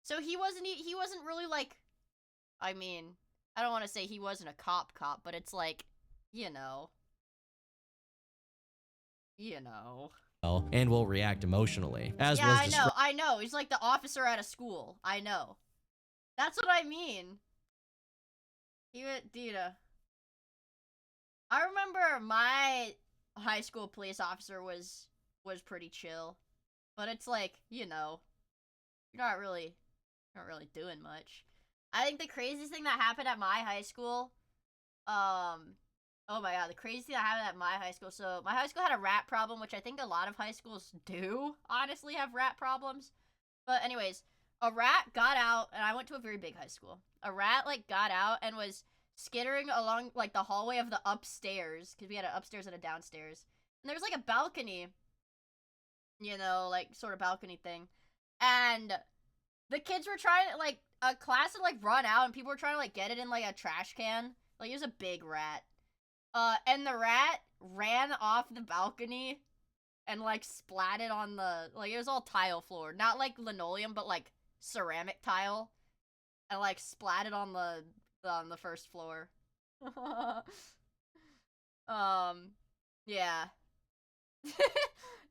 So he wasn't really like, I mean, I don't want to say he wasn't a cop, but it's like, you know. And will react emotionally. I know. He's like the officer at a school. I know. That's what I mean. Dude, I remember my high school police officer was pretty chill. But it's like, you know, you're not really doing much. I think the craziest thing that happened at my high school, oh my god, the craziest thing that happened at my high school, so my high school had a rat problem, which I think a lot of high schools do, honestly, have rat problems. But anyways, a rat got out, and I went to a very big high school. A rat, like, got out and was skittering along, like, the hallway of the upstairs, because we had an upstairs and a downstairs. And there was, like, a balcony, you know, like, sort of balcony thing. And the kids were trying to, like, a class had, like, run out, and people were trying to, like, get it in, like, a trash can. Like, it was a big rat. And the rat ran off the balcony and, like, splatted on the, like, it was all tile floor. Not, like, linoleum, but, like, ceramic tile. And, like, splatted on the first floor. Yeah.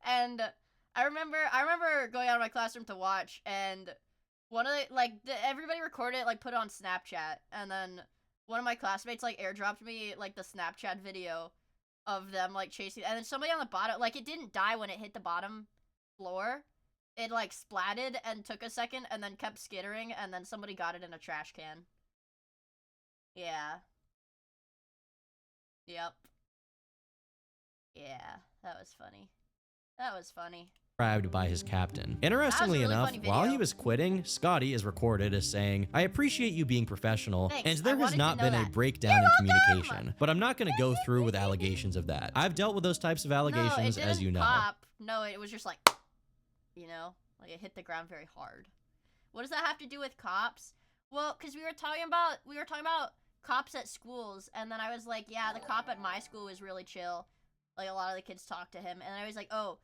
And I remember going out of my classroom to watch, and one of the, like, everybody recorded it, like, put it on Snapchat, and then one of my classmates, like, airdropped me, like, the Snapchat video of them, like, chasing, and then somebody on the bottom, like, it didn't die when it hit the bottom floor. It, like, splatted and took a second, and then kept skittering, and then somebody got it in a trash can. Yeah. Yep. Yeah, that was funny. That was funny. By his captain. Interestingly enough, while he was quitting, Scotty is recorded as saying, I appreciate you being professional, and there has not been a breakdown in communication, but I'm not going to go through with allegations of that. I've dealt with those types of allegations, as you know. No, it was just like, you know, like it hit the ground very hard. What does that have to do with cops? Well, because we were talking about cops at schools, and then I was like, yeah, the cop at my school was really chill. Like, a lot of the kids talked to him, and I was like, oh,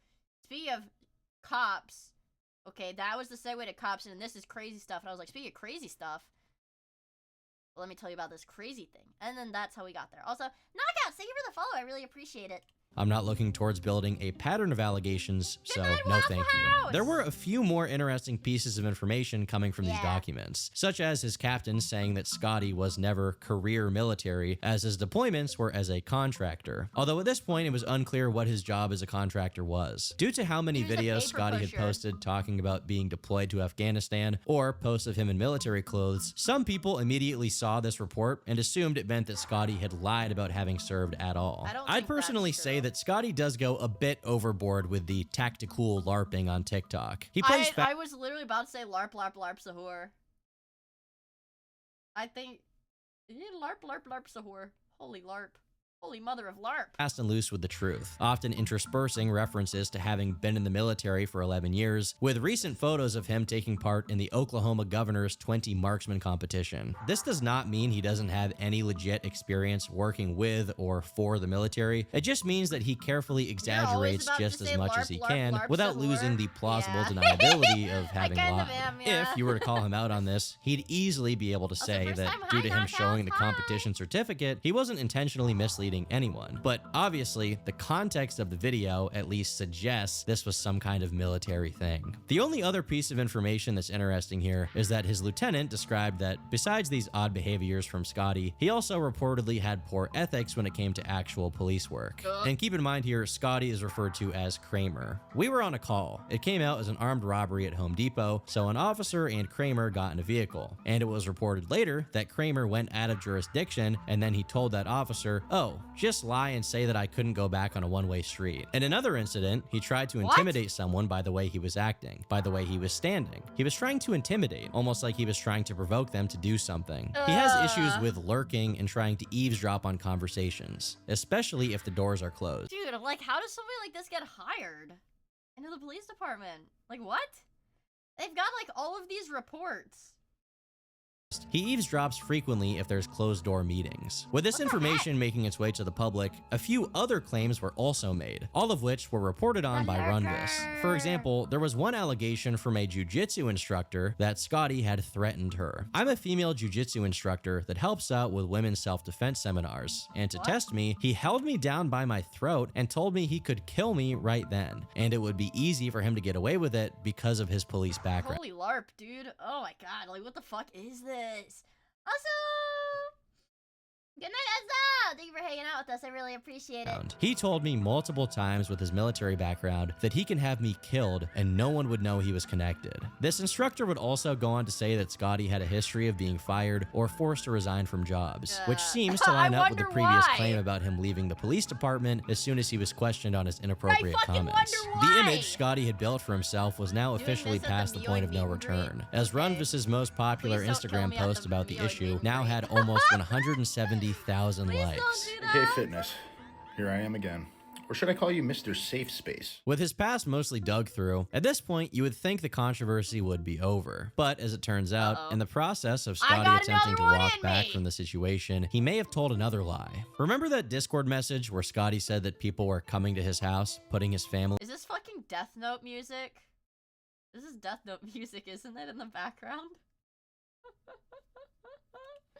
speaking of cops, okay, that was the segue to cops, and this is crazy stuff. And I was like, speaking of crazy stuff, well, let me tell you about this crazy thing. And then that's how we got there. Also, Knockout, thank you for the follow. I really appreciate it. I'm not looking towards building a pattern of allegations, so no thank you. There were a few more interesting pieces of information coming from these documents, such as his captain saying that Scotty was never career military, as his deployments were as a contractor. Although at this point, it was unclear what his job as a contractor was. Due to how many videos Scotty had posted talking about being deployed to Afghanistan, or posts of him in military clothes, some people immediately saw this report and assumed it meant that Scotty had lied about having served at all. I'd personally say that Scotty does go a bit overboard with the tactical LARPing on TikTok. He plays I was literally about to say LARP, LARP, LARP, Sahur. I think... LARP, LARP, LARP, Sahur. Holy LARP. Holy mother of LARP. Fast and loose with the truth, often interspersing references to having been in the military for 11 years, with recent photos of him taking part in the Oklahoma Governor's 20 marksman competition. This does not mean he doesn't have any legit experience working with or for the military. It just means that he carefully exaggerates just as much as he can without losing the plausible deniability of having lied. If you were to call him out on this, he'd easily be able to say that due to him showing the competition certificate, he wasn't intentionally misleading anyone. But obviously, the context of the video at least suggests this was some kind of military thing. The only other piece of information that's interesting here is that his lieutenant described that besides these odd behaviors from Scotty, he also reportedly had poor ethics when it came to actual police work. And keep in mind here, Scotty is referred to as Kramer. We were on a call. It came out as an armed robbery at Home Depot, so an officer and Kramer got in a vehicle. And it was reported later that Kramer went out of jurisdiction, and then he told that officer, "Oh, just lie and say that I couldn't go back on a one-way street." In another incident, he tried to intimidate someone by the way he was acting, by the way he was standing. He was trying to intimidate, almost like he was trying to provoke them to do something. He has issues with lurking and trying to eavesdrop on conversations, especially if the doors are closed. Dude, like, how does somebody like this get hired into the police department? Like, what? They've got, like, all of these reports. He eavesdrops frequently if there's closed-door meetings. With this information making its way to the public, a few other claims were also made, all of which were reported on by Runvis. For example, there was one allegation from a jiu-jitsu instructor that Scotty had threatened her. "I'm a female jiu-jitsu instructor that helps out with women's self-defense seminars, and to test me, he held me down by my throat and told me he could kill me right then, and it would be easy for him to get away with it because of his police background." Holy LARP, dude. Oh my god, like, what the fuck is this? Also, good night, Ezra! Thank you for hanging out with us. I really appreciate it. He told me multiple times with his military background that he can have me killed and no one would know he was connected. This instructor would also go on to say that Scotty had a history of being fired or forced to resign from jobs, which seems to line up with the previous claim about him leaving the police department as soon as he was questioned on his inappropriate comments. The image Scotty had built for himself was now officially past the point of no return, as Runvis's most popular Instagram post about the issue now had almost 170,000 likes. Hey, Fitness. Here I am again. Or should I call you Mr. Safe Space? With his past mostly dug through, at this point, you would think the controversy would be over. But as it turns out, in the process of Scotty attempting to walk back from the situation, he may have told another lie. Remember that Discord message where Scotty said that people were coming to his house, putting his family... Is this fucking Death Note music? This is Death Note music, isn't it, in the background?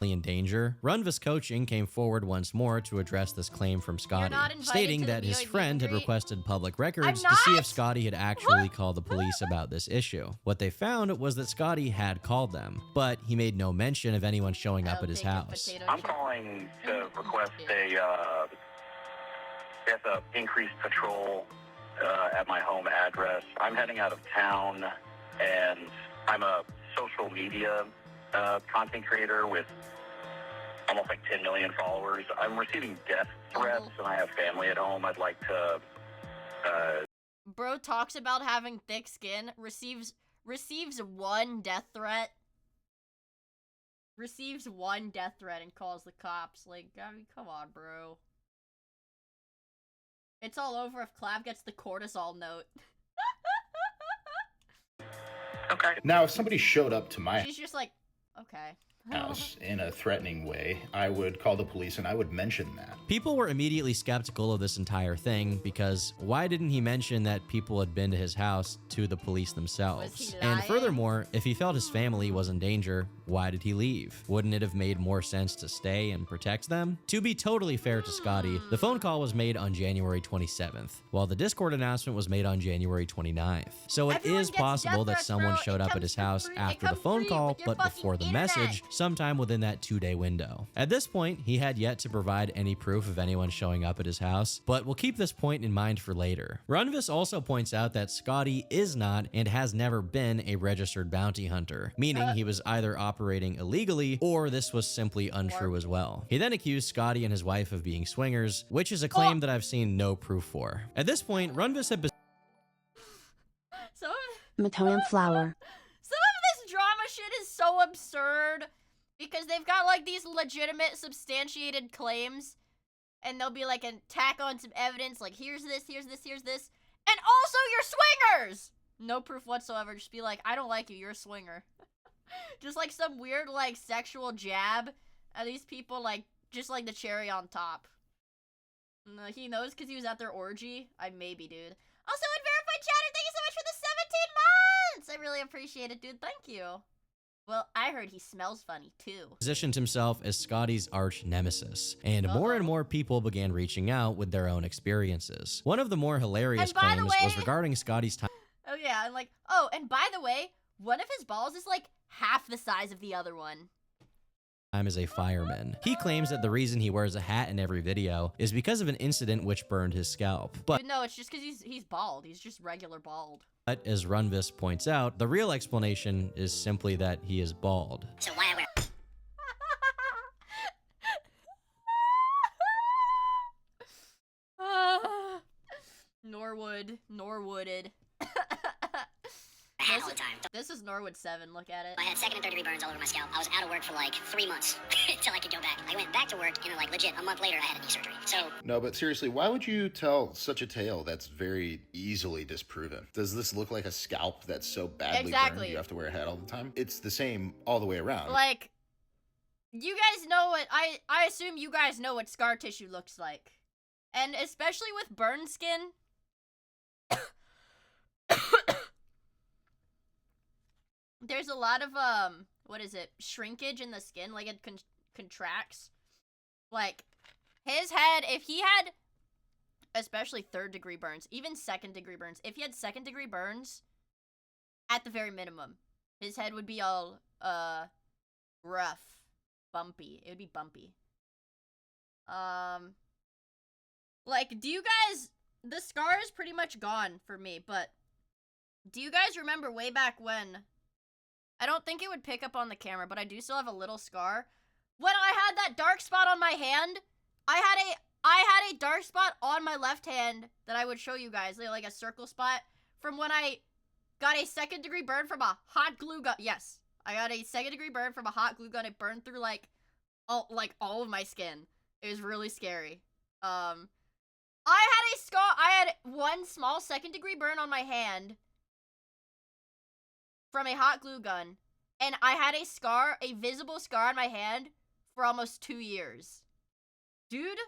in danger? Runvis Coaching came forward once more to address this claim from Scotty, stating that his friend had requested public records to see if Scotty had actually called the police about this issue. What they found was that Scotty had called them, but he made no mention of anyone showing up at his house. I'm calling to request a increased patrol at my home address. I'm heading out of town, and I'm a social media content creator with almost like 10 million followers. I'm receiving death threats, and I have family at home. I'd like to... Bro talks about having thick skin, receives one death threat. Receives one death threat and calls the cops. Like, I mean, come on, bro. It's all over if Clav gets the cortisol note. Okay. Now, if somebody showed up to my She's just like, okay. house in a threatening way, I would call the police and I would mention that. People were immediately skeptical of this entire thing because why didn't he mention that people had been to his house to the police themselves? And furthermore, if he felt his family was in danger, why did he leave? Wouldn't it have made more sense to stay and protect them? To be totally fair to Scotty, the phone call was made on January 27th, while the Discord announcement was made on January 29th. So it is possible that someone showed up at his house after the phone call, but before the message, sometime within that 2-day window. At this point, he had yet to provide any proof of anyone showing up at his house, but we'll keep this point in mind for later. Runvis also points out that Scotty is not and has never been a registered bounty hunter, meaning he was either operating illegally or this was simply untrue as well. He then accused Scotty and his wife of being swingers, which is a claim that I've seen no proof for. At this point, Runvis had Some Matonian flower. of this drama shit is so absurd. Because they've got, like, these legitimate, substantiated claims. And they'll be, like, tack on some evidence. Like, here's this, here's this, here's this. And also, you're swingers! No proof whatsoever. Just be like, I don't like you. You're a swinger. Just, like, some weird, like, sexual jab at these people. Like, just, like, the cherry on top. He knows because he was at their orgy. Maybe, dude. Also, Unverified Chatter, thank you so much for the 17 months! I really appreciate it, dude. Thank you. Well, I heard he smells funny, too. Positioned himself as Scotty's arch nemesis, and more people began reaching out with their own experiences. One of the more hilarious claims was regarding Scotty's time. Oh, yeah, and like, oh, and by the way, one of his balls is like half the size of the other one. As a fireman. He claims that the reason he wears a hat in every video is because of an incident which burned his scalp. But no, it's just because he's bald. He's just regular bald. But as Runvis points out, the real explanation is simply that he is bald. So why wear Norwooded. All the time. This is Norwood 7, look at it. I had second and third degree burns all over my scalp. I was out of work for like 3 months until I could go back. I went back to work and like legit a month later I had a knee surgery. So no, but seriously, why would you tell such a tale that's very easily disproven? Does this look like a scalp that's so badly burned you have to wear a hat all the time? It's the same all the way around. Like, you guys know what, I assume you guys know what scar tissue looks like. And especially with burn skin. There's a lot of, what is it, shrinkage in the skin, like it contracts. Like, his head, if he had, especially 3rd degree burns, even 2nd degree burns, if he had 2nd degree burns, at the very minimum, his head would be all, rough, bumpy. It would be bumpy. Like, do you guys, the scar is pretty much gone for me, but do you guys remember way back when, I don't think it would pick up on the camera, but I do still have a little scar. When I had that dark spot on my hand, I had a dark spot on my left hand that I would show you guys, like a circle spot, from when I got a 2nd degree burn from a hot glue gun. Yes, I got a 2nd degree burn from a hot glue gun. It burned through like all of my skin. It was really scary. I had a scar. I had one small 2nd degree burn on my hand from a hot glue gun, and I had a scar, a visible scar on my hand for almost 2 years. Dude.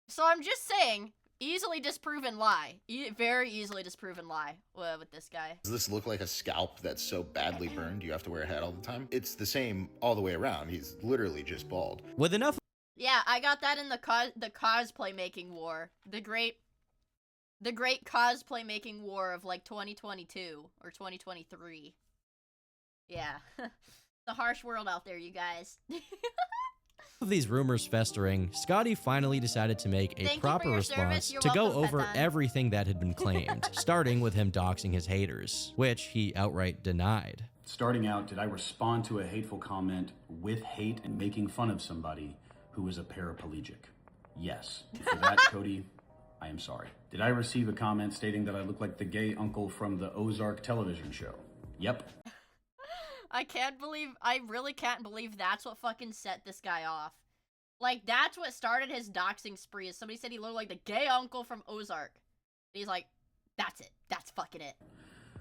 So I'm just saying, easily disproven lie. Very easily disproven lie with this guy. Does this look like a scalp that's so badly burned you have to wear a hat all the time? It's the same all the way around. He's literally just bald. With enough... Yeah, I got that in the cosplay making war. The great cosplay making war of like 2022 or 2023. Yeah. The harsh world out there, you guys. Of these rumors festering, Scotty finally decided to make a proper response to go over everything that had been claimed, starting with him doxing his haters, which he outright denied. Starting out, did I respond to a hateful comment with hate and making fun of somebody who was a paraplegic? Yes. For that, Cody, I am sorry. Did I receive a comment stating that I look like the gay uncle from the Ozark television show? Yep. I really can't believe that's what fucking set this guy off. Like, that's what started his doxing spree, is somebody said he looked like the gay uncle from Ozark. And he's like, that's it. That's fucking it.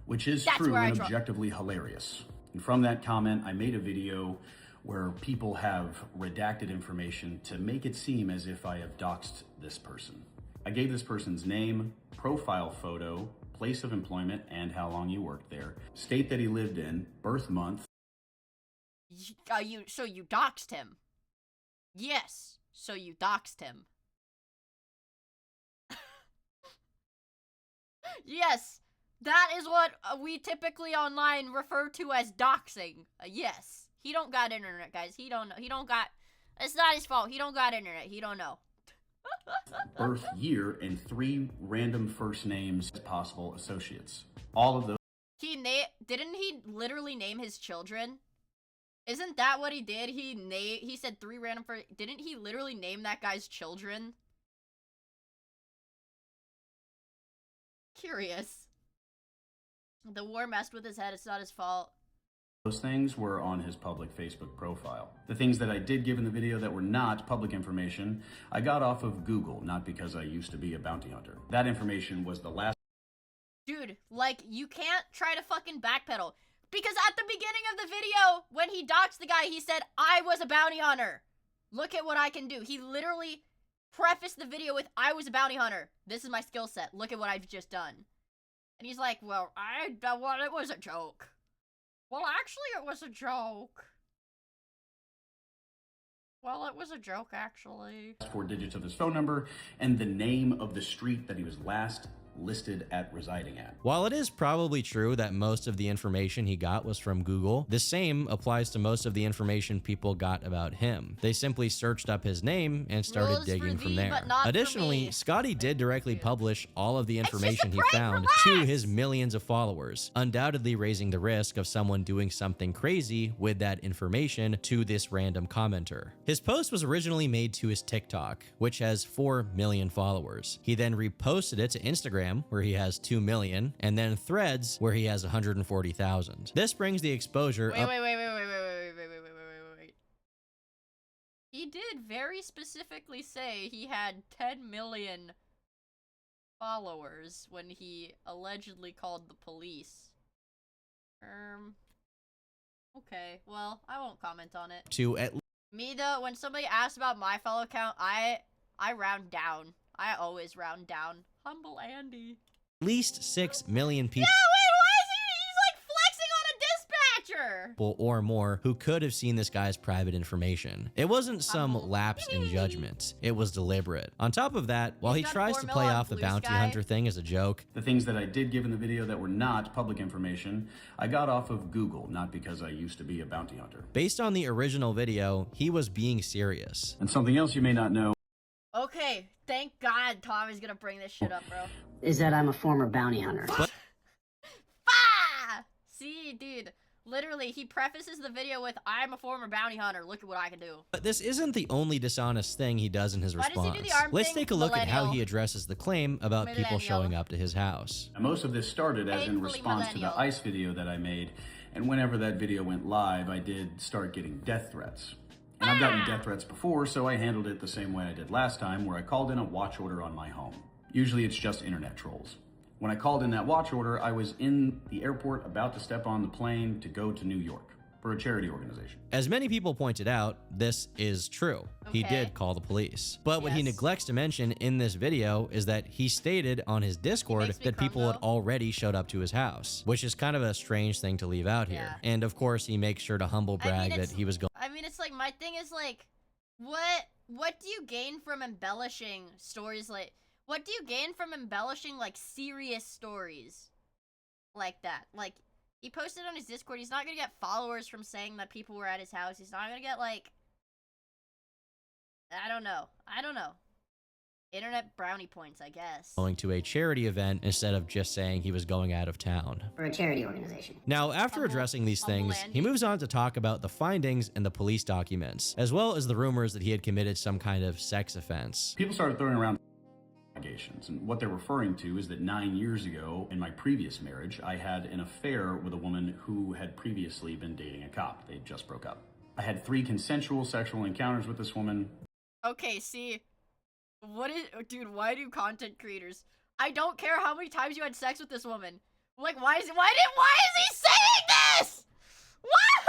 Which is true and objectively hilarious. And from that comment, I made a video where people have redacted information to make it seem as if I have doxed this person. I gave this person's name, profile photo, place of employment, and how long he worked there, state that he lived in, birth month. So you doxed him? Yes, so you doxed him. Yes, that is what we typically online refer to as doxing. Yes, he don't got internet, guys. He don't know. He don't got. It's not his fault. He don't got internet. He don't know. Birth year and 3 random first names as possible associates. All of those. Didn't he literally name his children? Isn't that what he did? He said 3 random first. Didn't he literally name that guy's children? Curious. The war messed with his head. It's not his fault. Those things were on his public Facebook profile. The things that I did give in the video that were not public information, I got off of Google, not because I used to be a bounty hunter. That information was the last... Dude, like, you can't try to fucking backpedal. Because at the beginning of the video, when he doxed the guy, he said, I was a bounty hunter. Look at what I can do. He literally prefaced the video with, I was a bounty hunter. This is my skill set. Look at what I've just done. And he's like, well, it was a joke. Well, actually, it was a joke. Well, it was a joke, actually. 4 digits of his phone number and the name of the street that he was last listed at residing at. While it is probably true that most of the information he got was from Google, the same applies to most of the information people got about him. They simply searched up his name and started digging from there. Additionally, Scotty did directly publish all of the information he found to his millions of followers, undoubtedly raising the risk of someone doing something crazy with that information to this random commenter. His post was originally made to his TikTok, which has 4 million followers. He then reposted it to Instagram, where he has 2 million, and then Threads, where he has 140,000. This brings the exposure up. Wait. He did very specifically say he had 10 million followers when he allegedly called the police. Okay, well, I won't comment on it. To at Me though, when somebody asks about my follow count, I round down. I always round down. Humble Andy. least 6 million people. Yeah, wait, why is he? He's like flexing on a dispatcher. Or more who could have seen this guy's private information. It wasn't some lapse in judgment. It was deliberate. On top of that, while he tries to play off the bounty hunter thing as a joke, the things that I did give in the video that were not public information, I got off of Google, not because I used to be a bounty hunter. Based on the original video, he was being serious. And something else you may not know. Okay, thank God Tommy's gonna bring this shit up, bro. Is that I'm a former bounty hunter. See, dude, literally, he prefaces the video with, I'm a former bounty hunter, look at what I can do. But this isn't the only dishonest thing he does in his response. Does he do the arm Let's thing? take a look at how he addresses the claim about people Millennial. showing up to his house. Now, most of this started as in Painfully response to the millennial. ICE video that I made, and whenever that video went live, I did start getting death threats. And I've gotten death threats before, so I handled it the same way I did last time, where I called in a watch order on my home. Usually it's just internet trolls. When I called in that watch order, I was in the airport about to step on the plane to go to New York for a charity organization. As many people pointed out, this is true. He did call the police. But what he neglects to mention in this video is that he stated on his Discord that people had already showed up to his house, which is kind of a strange thing to leave out here. And of course, he makes sure to humble brag that he was going. I mean, it's like, my thing is like, what do you gain from embellishing stories like, what do you gain from embellishing like serious stories like that? Like, he posted on his Discord, he's not gonna get followers from saying that people were at his house. He's not gonna get like, I don't know. Internet brownie points, I guess. Going to a charity event instead of just saying he was going out of town. For a charity organization. Now, after addressing these things, he moves on to talk about the findings in the police documents, as well as the rumors that he had committed some kind of sex offense. People started throwing around allegations, and what they're referring to is that 9 years ago, in my previous marriage, I had an affair with a woman who had previously been dating a cop. They just broke up. I had 3 consensual sexual encounters with this woman. Okay, see, dude, why do content creators, I don't care how many times you had sex with this woman. Like, why is he saying this? What?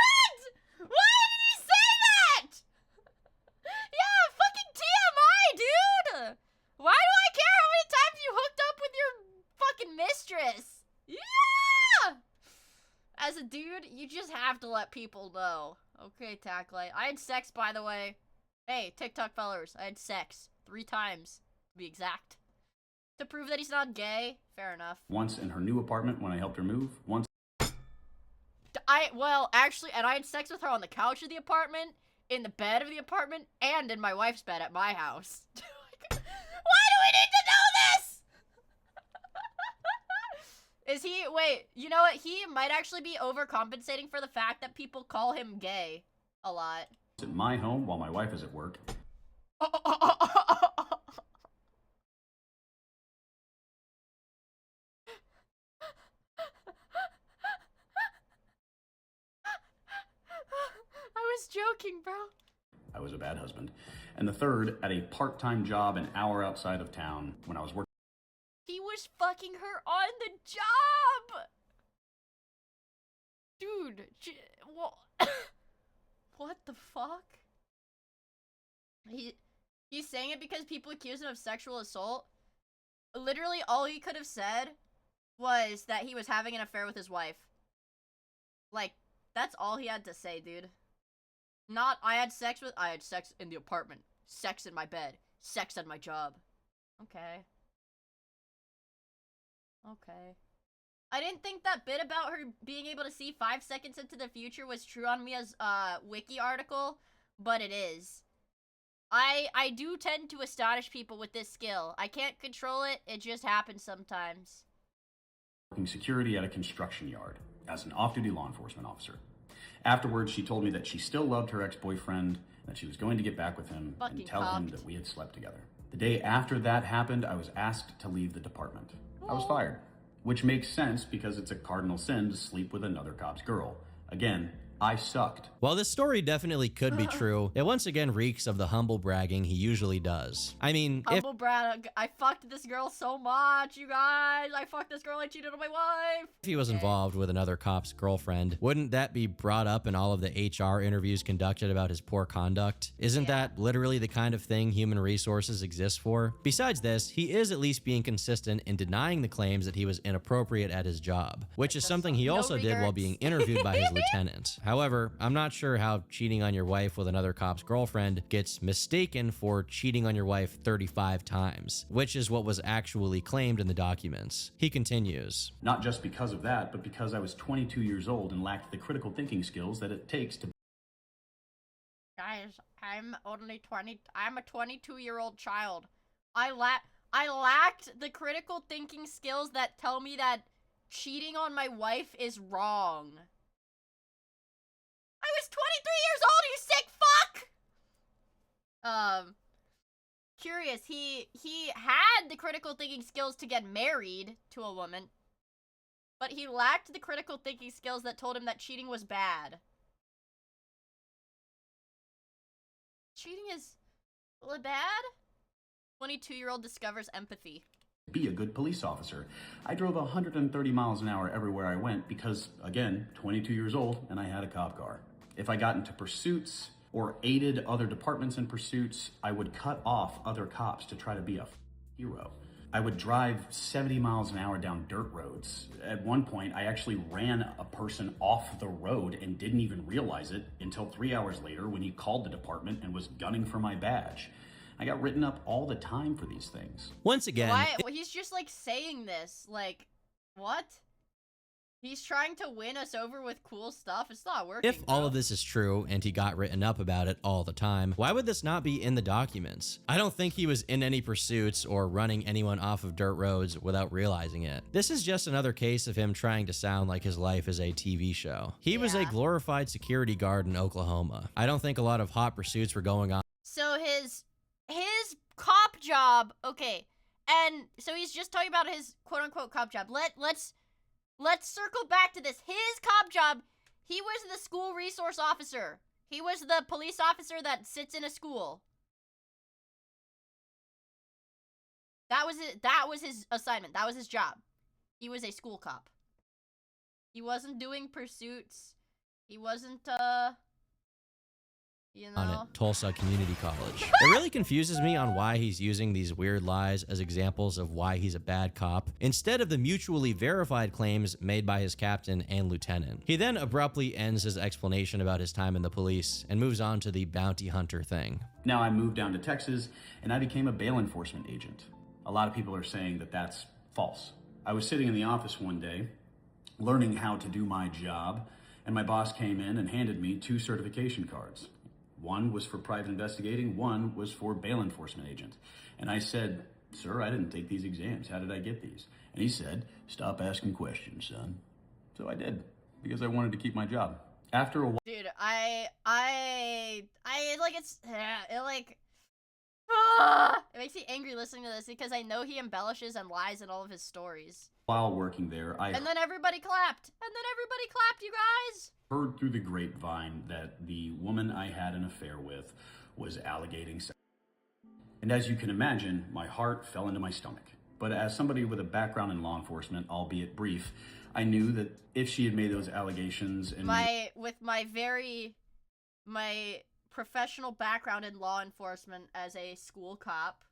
Why did he say that? Yeah, fucking TMI, dude. Why do I care how many times you hooked up with your fucking mistress? Yeah! As a dude, you just have to let people know. Okay, Tacklight. I had sex, by the way. Hey, TikTok followers, I had sex 3 times, to be exact. To prove that he's not gay, fair enough. Once in her new apartment when I helped her move. Once. Well, actually, and I had sex with her on the couch of the apartment, in the bed of the apartment, and in my wife's bed at my house. Why do we need to know this? Wait, you know what? He might actually be overcompensating for the fact that people call him gay a lot. At my home while my wife is at work. fucking, bro. I was a bad husband. And the third, at a part-time job an hour outside of town when I was working. He was fucking her on the job! Dude, what the fuck? He's saying it because people accuse him of sexual assault? Literally, all he could have said was that he was having an affair with his wife. Like, that's all he had to say, dude. Not, I had sex in the apartment. Sex in my bed. Sex at my job. Okay. Okay. I didn't think that bit about her being able to see 5 seconds into the future was true on Mia's, wiki article, but it is. I do tend to astonish people with this skill. I can't control it, it just happens sometimes. Working security at a construction yard as an off-duty law enforcement officer. Afterwards, she told me that she still loved her ex-boyfriend, that she was going to get back with him and tell him that we had slept together. The day after that happened, I was asked to leave the department. I was fired, which makes sense because it's a cardinal sin to sleep with another cop's girl. Again, I sucked. While this story definitely could be true, it once again reeks of the humble bragging he usually does. I mean, humble brag, I fucked this girl so much, you guys. I fucked this girl, I cheated on my wife. If he was involved with another cop's girlfriend, wouldn't that be brought up in all of the HR interviews conducted about his poor conduct? Isn't that literally the kind of thing human resources exist for? Besides this, he is at least being consistent in denying the claims that he was inappropriate at his job, which is something he also did while being interviewed by his lieutenant. However, I'm not sure how cheating on your wife with another cop's girlfriend gets mistaken for cheating on your wife 35 times, which is what was actually claimed in the documents. He continues. Not just because of that, but because I was 22 years old and lacked the critical thinking skills that it takes to... Guys, I'm only 20. I'm a 22-year-old child. I lacked the critical thinking skills that tell me that cheating on my wife is wrong. I was 23 years old, you sick fuck! Curious, he had the critical thinking skills to get married to a woman, but he lacked the critical thinking skills that told him that cheating was bad. Cheating is bad? 22-year-old discovers empathy. Be a good police officer. I drove 130 miles an hour everywhere I went because, again, 22 years old and I had a cop car. If I got into pursuits or aided other departments in pursuits, I would cut off other cops to try to be a hero. I would drive 70 miles an hour down dirt roads. At one point, I actually ran a person off the road and didn't even realize it until 3 hours later when he called the department and was gunning for my badge. I got written up all the time for these things. Once again, he's just like saying this, like, what? He's trying to win us over with cool stuff. It's not working. If all of this is true and he got written up about it all the time, why would this not be in the documents? I don't think he was in any pursuits or running anyone off of dirt roads without realizing it. This is just another case of him trying to sound like his life is a TV show. He was a glorified security guard in Oklahoma. I don't think a lot of hot pursuits were going on. So his cop job, okay, and so he's just talking about his quote-unquote cop job. Let's circle back to this. His cop job, he was the school resource officer. He was the police officer that sits in a school. That was it. That was his assignment. That was his job. He was a school cop. He wasn't doing pursuits. He wasn't, you know, on at Tulsa Community College. It really confuses me on why he's using these weird lies as examples of why he's a bad cop, instead of the mutually verified claims made by his captain and lieutenant. He then abruptly ends his explanation about his time in the police and moves on to the bounty hunter thing. Now I moved down to Texas and I became a bail enforcement agent. A lot of people are saying that that's false. I was sitting in the office one day, learning how to do my job, and my boss came in and handed me 2 certification cards. One was for private investigating, one was for bail enforcement agent. And I said, "Sir, I didn't take these exams. How did I get these?" And he said, "Stop asking questions, son." So I did, because I wanted to keep my job. After a while... Dude, it makes me angry listening to this because I know he embellishes and lies in all of his stories. While working there, And then everybody clapped. And then everybody clapped, you guys. Heard through the grapevine that the woman I had an affair with was alleging sex. And as you can imagine, my heart fell into my stomach. But as somebody with a background in law enforcement, albeit brief, I knew that if she had made those allegations and my professional background in law enforcement as a school cop,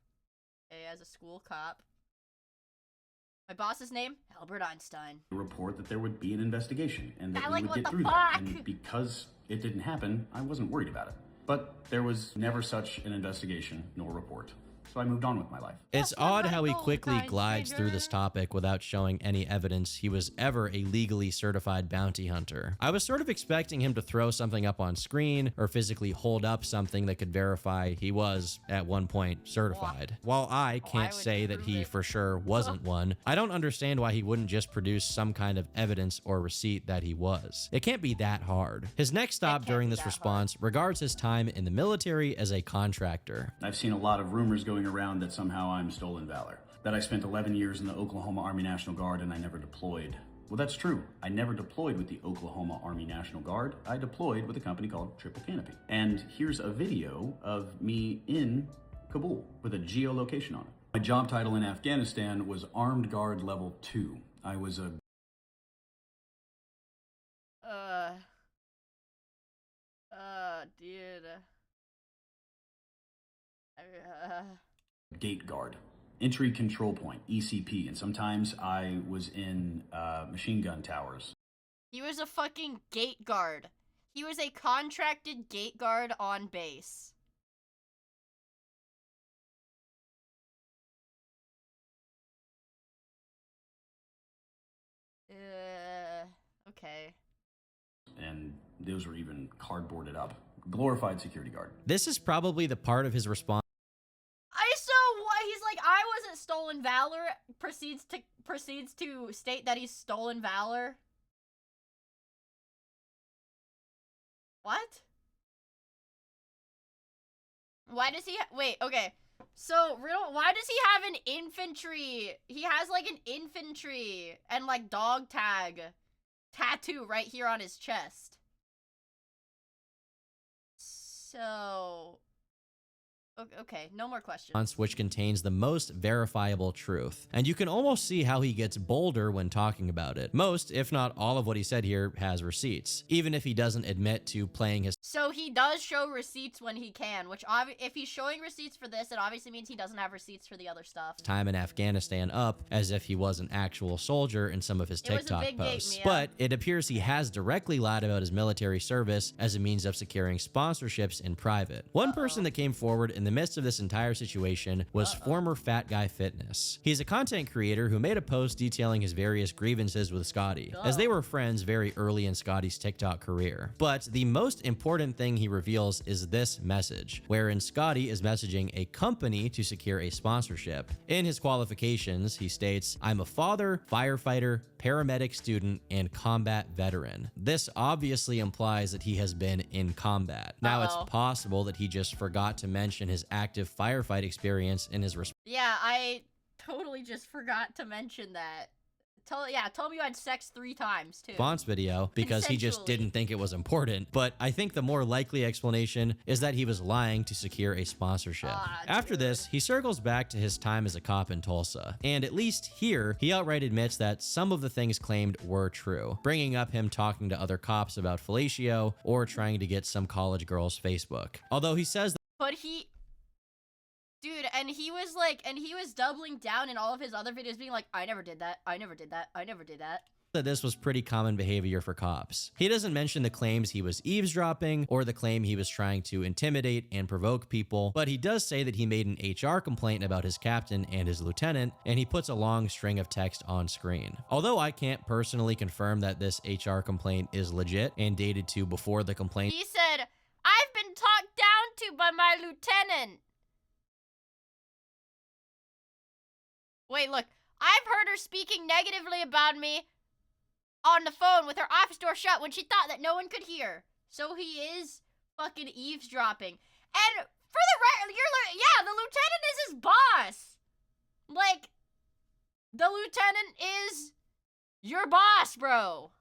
my boss's name, Albert Einstein. Report that there would be an investigation and that we like, would what get the through fuck? that. And because it didn't happen, I wasn't worried about it. But there was never such an investigation nor report. So I moved on with my life. It's odd how he quickly glides through this topic without showing any evidence he was ever a legally certified bounty hunter. I was sort of expecting him to throw something up on screen or physically hold up something that could verify he was, at one point, certified. While I can't say that he for sure wasn't one, I don't understand why he wouldn't just produce some kind of evidence or receipt that he was. It can't be that hard. His next stop during this response regards his time in the military as a contractor. I've seen a lot of rumors going around that somehow I'm stolen valor, that I spent 11 years in the Oklahoma Army National Guard and I never deployed. Well, that's true. I never deployed with the Oklahoma Army National Guard. I deployed with a company called Triple Canopy. And here's a video of me in Kabul with a geolocation on it. My job title in Afghanistan was Armed Guard Level 2. I was a dude. gate guard, entry control point, ECP, and sometimes I was in machine gun towers. He was a fucking gate guard. He was a contracted gate guard on base. Okay. And those were even cardboarded up. Glorified security guard. This is probably the part of his response. He's like, I wasn't stolen valor. Proceeds to state that he's stolen valor. What? Why does he wait, okay. So, why does he have an infantry? He has like an infantry and like dog tag tattoo right here on his chest. So, okay, no more questions. Which contains the most verifiable truth. And you can almost see how he gets bolder when talking about it. Most, if not all of what he said here has receipts, even if he doesn't admit to playing his... So he does show receipts when he can, which if he's showing receipts for this, it obviously means he doesn't have receipts for the other stuff. Time in Afghanistan up as if he was an actual soldier in some of his TikTok posts. But it appears he has directly lied about his military service as a means of securing sponsorships in private. One person that came forward in the midst of this entire situation was former Fat Guy Fitness. He's a content creator who made a post detailing his various grievances with Scotty, as they were friends very early in Scotty's TikTok career. But the most important thing he reveals is this message, wherein Scotty is messaging a company to secure a sponsorship. In his qualifications, he states, "I'm a father, firefighter, paramedic student, and combat veteran." This obviously implies that he has been in combat. Now, it's possible that he just forgot to mention his active firefight experience in his response. Yeah, I totally just forgot to mention that. Tell me you had sex 3 times, too. Response video because he just didn't think it was important. But I think the more likely explanation is that he was lying to secure a sponsorship. After this, he circles back to his time as a cop in Tulsa. And at least here, he outright admits that some of the things claimed were true, bringing up him talking to other cops about fellatio or trying to get some college girl's Facebook. Although he says that But dude, and he was doubling down in all of his other videos being like, I never did that, I never did that, I never did that. This was pretty common behavior for cops. He doesn't mention the claims he was eavesdropping or the claim he was trying to intimidate and provoke people, but he does say that he made an HR complaint about his captain and his lieutenant, and he puts a long string of text on screen. Although I can't personally confirm that this HR complaint is legit and dated to before the complaint. He said, I've been talked down to by my lieutenant. Wait, look, I've heard her speaking negatively about me on the phone with her office door shut when she thought that no one could hear. So he is fucking eavesdropping. And for the record, yeah, the lieutenant is his boss. Like, the lieutenant is your boss, bro.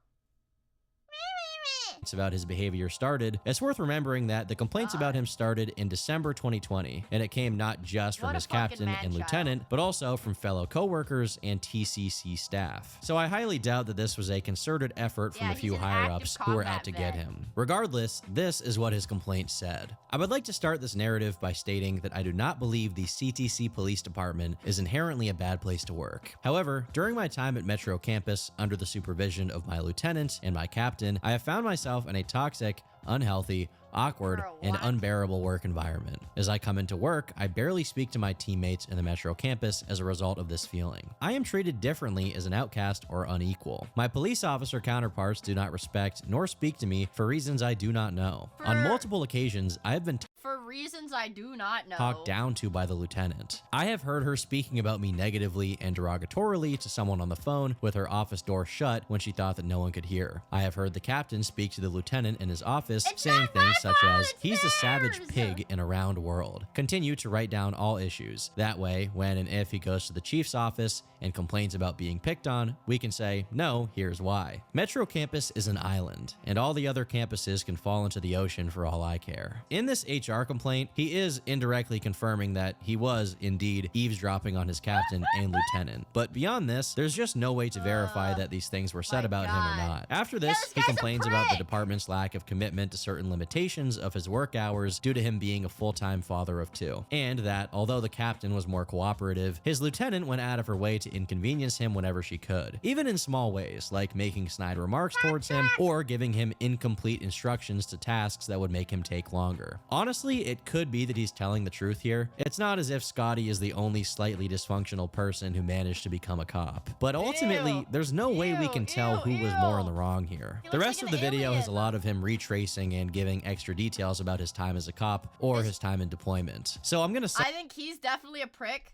about his behavior started, it's worth remembering that the complaints about him started in December 2020, and it came not just from his captain and lieutenant, but also from fellow coworkers and TCC staff. So I highly doubt that this was a concerted effort from a few higher-ups who were out to get him. Regardless, this is what his complaint said. I would like to start this narrative by stating that I do not believe the CTC Police Department is inherently a bad place to work. However, during my time at Metro Campus, under the supervision of my lieutenant and my captain, I have found myself in a toxic, unhealthy, awkward, and unbearable work environment. As I come into work, I barely speak to my teammates in the Metro campus as a result of this feeling. I am treated differently as an outcast or unequal. My police officer counterparts do not respect nor speak to me for reasons I do not know. On multiple occasions, I have been for reasons I do not know. Talked down to by the lieutenant. I have heard her speaking about me negatively and derogatorily to someone on the phone with her office door shut when she thought that no one could hear. I have heard the captain speak to the lieutenant in his office saying things such as, "He's a savage pig in a round world." Continue to write down all issues. That way, when and if he goes to the chief's office and complains about being picked on, we can say, "No, here's why." Metro campus is an island, and all the other campuses can fall into the ocean for all I care. In this HR complaint, he is indirectly confirming that he was indeed eavesdropping on his captain and lieutenant. But beyond this, there's just no way to verify that these things were said about him or not. After this, he complains about the department's lack of commitment to certain limitations of his work hours due to him being a full-time father of two, and that although the captain was more cooperative, his lieutenant went out of her way to inconvenience him whenever she could, even in small ways, like making snide remarks towards him or giving him incomplete instructions to tasks that would make him take longer. Honestly, it could be that he's telling the truth here. It's not as if Scotty is the only slightly dysfunctional person who managed to become a cop, but ultimately, there's no way we can tell who was more in the wrong here. The rest of the video has a lot of him retracing and giving extra details about his time as a cop or his time in deployment. So I'm gonna say I think he's definitely a prick.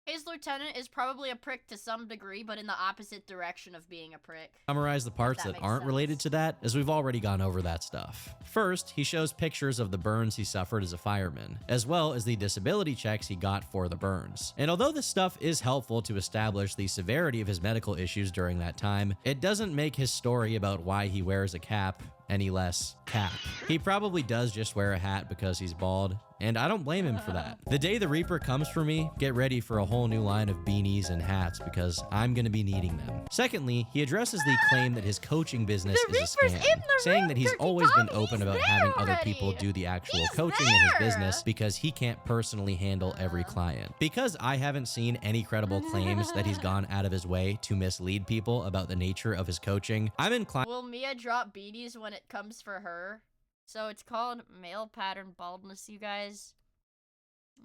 His lieutenant is probably a prick to some degree, but in the opposite direction of being a prick. Summarize the parts that aren't related to that, as we've already gone over that stuff. First, he shows pictures of the burns he suffered as a fireman, as well as the disability checks he got for the burns. And although this stuff is helpful to establish the severity of his medical issues during that time, it doesn't make his story about why he wears a cap any less cap. He probably does just wear a hat because he's bald, and I don't blame him for that. The day the Reaper comes for me, get ready for a whole new line of beanies and hats because I'm gonna be needing them. Secondly, he addresses the claim that his coaching business is a scam, saying that he's always been open about having other people do the actual coaching in his business because he can't personally handle every client. Because I haven't seen any credible claims that he's gone out of his way to mislead people about the nature of his coaching, I'm inclined— Will Miia drop beanies when it comes for her? So it's called male pattern baldness, you guys,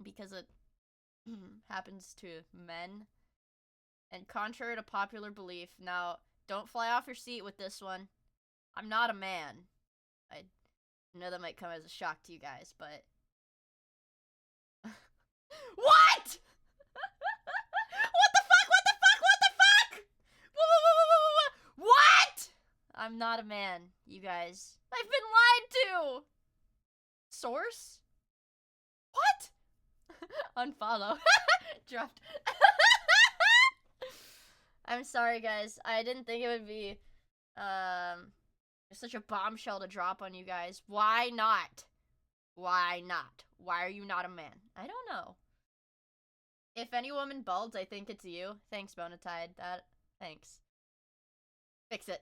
because it happens to men. And contrary to popular belief, now don't fly off your seat with this one. I'm not a man. I know that might come as a shock to you guys, but what? What the fuck? What the fuck? What the fuck? What? I'm not a man, you guys. I've been lied to! Source? What? Unfollow. Dropped. I'm sorry, guys. I didn't think it would be, such a bombshell to drop on you guys. Why not? Why not? Why are you not a man? I don't know. If any woman balds, I think it's you. Thanks, Bonatide. Thanks. Fix it.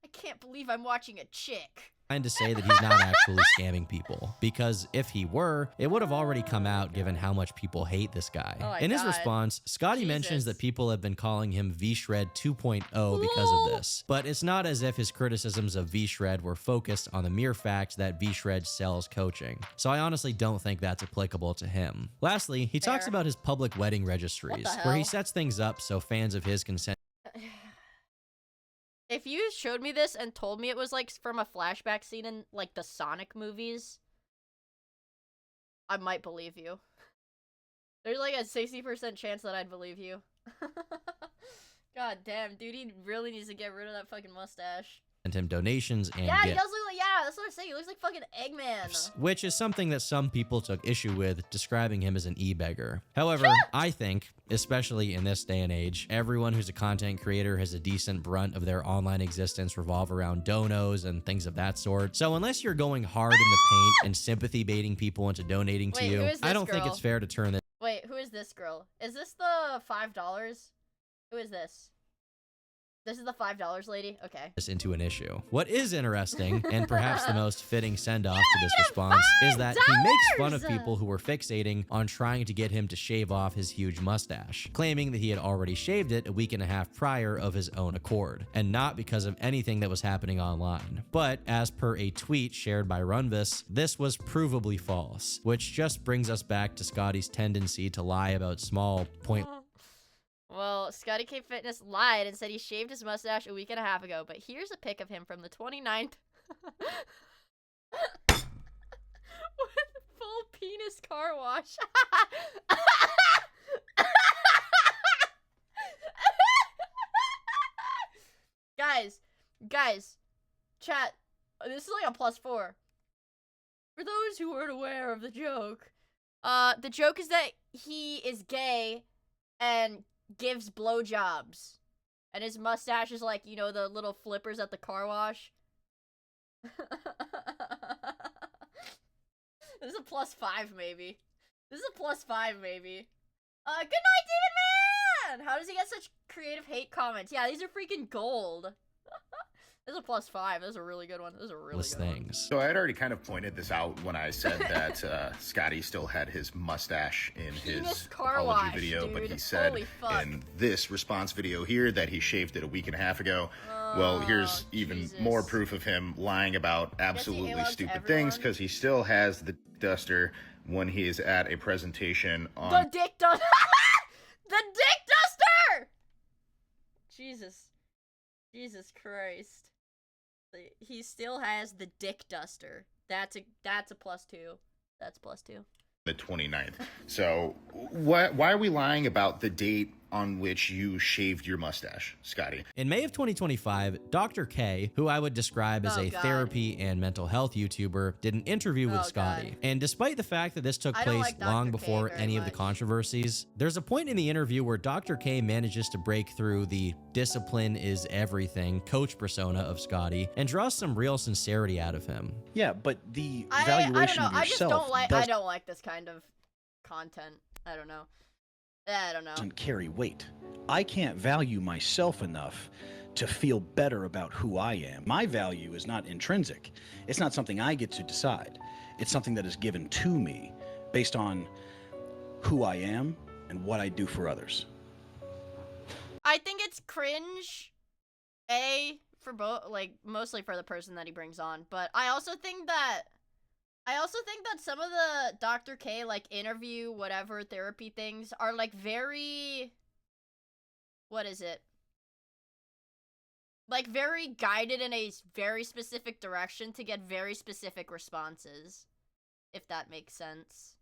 I can't believe I'm watching a chick. Trying to say that he's not actually scamming people, because if he were, it would have already come out given how much people hate this guy. Oh In his response, Scotty mentions that people have been calling him V-Shred 2.0 because of this, but it's not as if his criticisms of V-Shred were focused on the mere fact that V-Shred sells coaching, so I honestly don't think that's applicable to him. Lastly, he talks about his public wedding registries, where he sets things up so fans of his can send— If you showed me this and told me it was, like, from a flashback scene in, like, the Sonic movies, I might believe you. There's, like, a 60% chance that I'd believe you. God damn, dude, he really needs to get rid of that fucking mustache. him donations and Yeah, he gifts. does look like, yeah, that's what I'm saying. He looks like fucking Eggman. Which is something that some people took issue with, describing him as an e-beggar. However, I think, especially in this day and age, everyone who's a content creator has a decent brunt of their online existence revolve around donos and things of that sort. So unless you're going hard in the paint and sympathy baiting people into donating to you, I don't think it's fair to turn this. Wait, who is this girl? Is this the $5? Who is this? This is the $5 lady? Okay. Into an issue. What is interesting, and perhaps the most fitting send-off to this response, is that he makes fun of people who were fixating on trying to get him to shave off his huge mustache, claiming that he had already shaved it a week and a half prior of his own accord, and not because of anything that was happening online. But as per a tweet shared by Runvis, this was provably false, which just brings us back to Scotty's tendency to lie about small, Well, Scotty K Fitness lied and said he shaved his mustache a week and a half ago, but here's a pic of him from the 29th. With full penis car wash. Guys, chat, this is like a +4. For those who weren't aware of the joke is that he is gay and gives blowjobs, and his mustache is like, you know, the little flippers at the car wash. This is a +5 maybe. This is a +5 maybe. Good night, David Man! How does he get such creative hate comments? Yeah, these are freaking gold. This is a +5. This is a really good one. This is a really good one. So I had already kind of pointed this out when I said that Scotty still had his mustache in his apology video, but he said in this response video here that he shaved it a week and a half ago. Well, here's even more proof of him lying about absolutely stupid things, because he still has the duster when he is at a presentation on... The dick duster! The dick duster! Jesus Christ. He still has the dick duster. That's a +2. That's +2. The 29th. So why are we lying about the date on which you shaved your mustache, Scotty? In May of 2025, Dr. K, who I would describe as a therapy and mental health YouTuber, did an interview with Scotty. And despite the fact that this took place long before any of the controversies, there's a point in the interview where Dr. K manages to break through the discipline is everything coach persona of Scotty and draws some real sincerity out of him. Yeah, but the valuation of yourself I don't like this kind of content. I don't know. Doesn't carry weight. I can't value myself enough to feel better about who I am. My value is not intrinsic. It's not something I get to decide. It's something that is given to me based on who I am and what I do for others. I think it's cringe, for both, like, mostly for the person that he brings on, but I also think that some of the Dr. K, like, interview, whatever, therapy things are, like, very... What is it? Like, very guided in a very specific direction to get very specific responses. If that makes sense.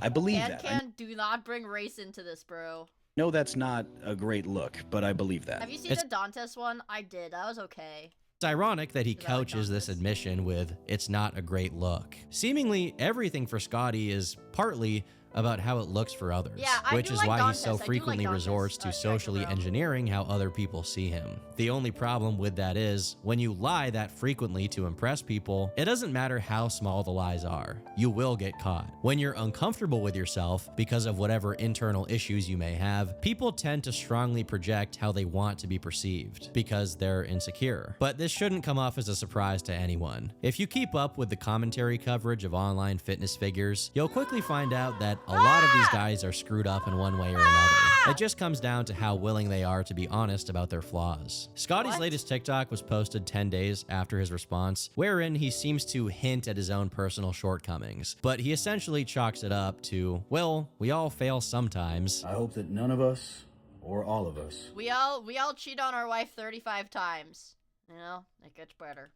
I believe that. Do not bring race into this, bro. No, that's not a great look, but I believe that. Have you seen the Dantes one? I did. That was okay. It's ironic that he couches this admission with, it's not a great look. Seemingly, everything for Scotty is partly about how it looks for others, which is why he so frequently resorts to socially engineering how other people see him. The only problem with that is, when you lie that frequently to impress people, it doesn't matter how small the lies are, you will get caught. When you're uncomfortable with yourself because of whatever internal issues you may have, people tend to strongly project how they want to be perceived, because they're insecure. But this shouldn't come off as a surprise to anyone. If you keep up with the commentary coverage of online fitness figures, you'll quickly find out that a lot of these guys are screwed up in one way or another. It just comes down to how willing they are to be honest about their flaws. Scotty's latest TikTok was posted 10 days after his response, wherein he seems to hint at his own personal shortcomings, but he essentially chalks it up to, well, we all fail sometimes. I hope that none of us, or all of us, We all cheat on our wife 35 times. You know, it gets better.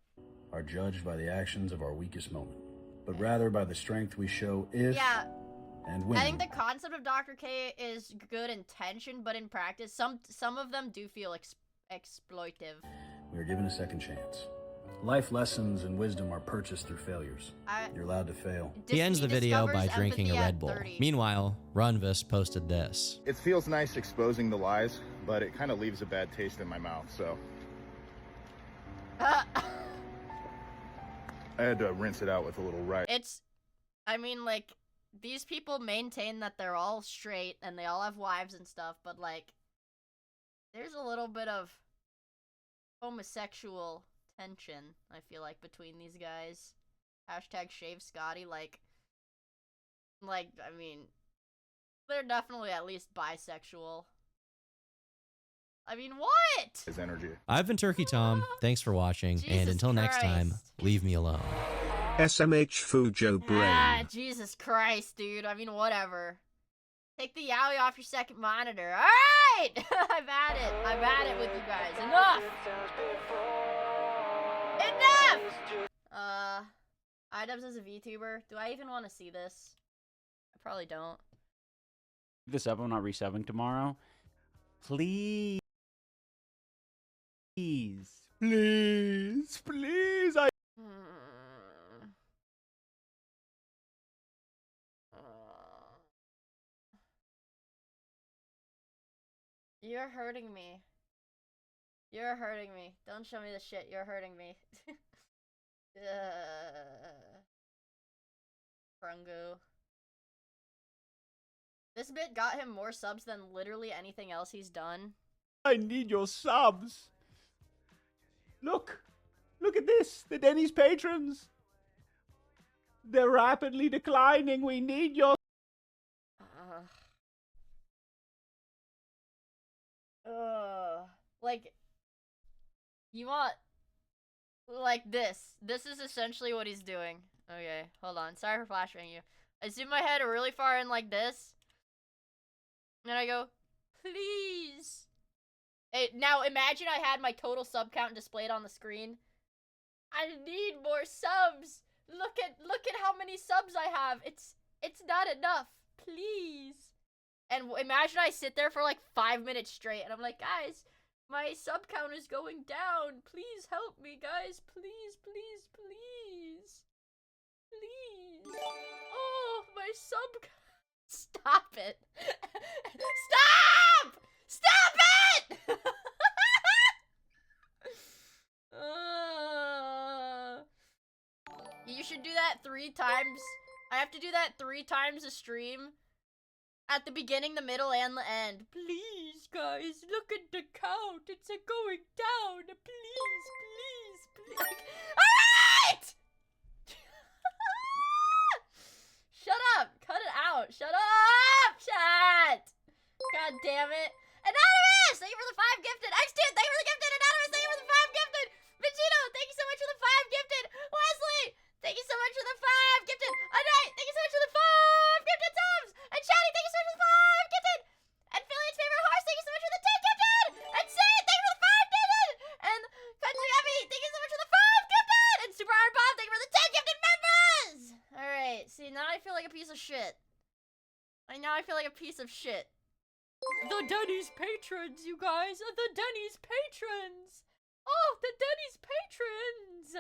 are judged by the actions of our weakest moment, but rather by the strength we show if and when. I think the concept of Dr. K is good intention, but in practice, some of them do feel exploitive. We are given a second chance. Life lessons and wisdom are purchased through failures. You're allowed to fail. He ends the video by drinking a Red Bull. Meanwhile, Runvis posted this. It feels nice exposing the lies, but it kind of leaves a bad taste in my mouth, so. I had to rinse it out with a little rice. I mean, like, these people maintain that they're all straight and they all have wives and stuff, but, like, there's a little bit of homosexual tension, I feel like, between these guys. Hashtag Shave Scotty, like, I mean, they're definitely at least bisexual. I mean, what? His energy. I've been Turkey Tom. Thanks for watching, and until next time, leave me alone. SMH Fujo Brain. Ah, Jesus Christ, dude. I mean, whatever. Take the yaoi off your second monitor. Alright! I've had it. I've had it with you guys. Enough! Enough! iDubbbz as a VTuber. Do I even want to see this? I probably don't. This up, I'm not resubbing tomorrow. Please. Please, please, You're hurting me. You're hurting me. Don't show me the shit. You're hurting me. Frungu. This bit got him more subs than literally anything else he's done. I need your subs. Look at this. The Denny's patrons. They're rapidly declining. We need your. Like, you want, like this. This is essentially what he's doing. Okay, hold on. Sorry for flashing you. I zoom my head really far in like this. And I go, please. Now imagine I had my total sub count displayed on the screen. I need more subs. Look at how many subs I have. It's not enough. Please. And imagine I sit there for like 5 minutes straight and I'm like, guys, my sub count is going down. Please help me, guys. Please, please, please. Please. Oh, my sub count. Stop it. Stop! Stop it! You should do that 3 times. I have to do that 3 times a stream. At the beginning, the middle, and the end. Please, guys, look at the count. It's going down. Please, please, please. Alright! Shut up. Cut it out. Shut up, chat. God damn it. Anonymous, thank you for the 5 gifted. X2, thank you for the gifted. Anonymous, thank you for the 5 gifted. Vegito, thank you so much for the 5 gifted. Wesley, thank you so much for the 5 gifted. Anite, thank you so much for the 5 gifted subs. And Shady, thank you so much for the 5 gifted. And Philly's favorite horse, thank you so much for the 10 gifted. And Sid, thank you for the 5 gifted. And Katsuyami, thank you so much for the 5 gifted. And Super Iron Bob, thank you for the 10 gifted members. Alright, see, now I feel like a piece of shit. Now I feel like a piece of shit. The Denny's patrons, you guys. The Denny's patrons. Oh, the Denny's patrons.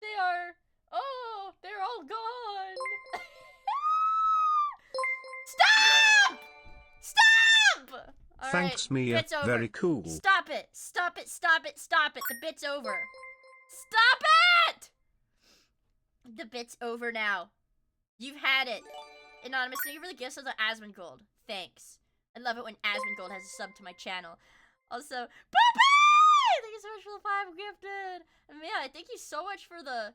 They are... Oh, they're all gone. Stop! Stop! All Thanks, right, Mia. bit's over. Very cool. Stop it. Stop it. Stop it. Stop it. The bit's over. Stop it! The bit's over now. You've had it. Anonymous, thank you for the gifts of the Asmongold. Thanks. I love it when Asmongold has a sub to my channel. Also, Poopy! Thank you so much for the 5 gifted. And yeah, thank you so much for the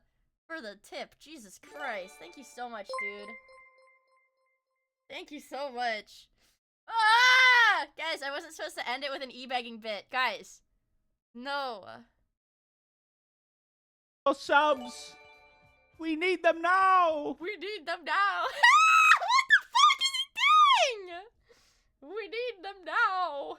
tip. Jesus Christ. Thank you so much, dude. Thank you so much. Ah! Guys, I wasn't supposed to end it with an e-begging bit. Guys. No. Your subs. We need them now. We need them now. What the fuck is he doing? We need them now.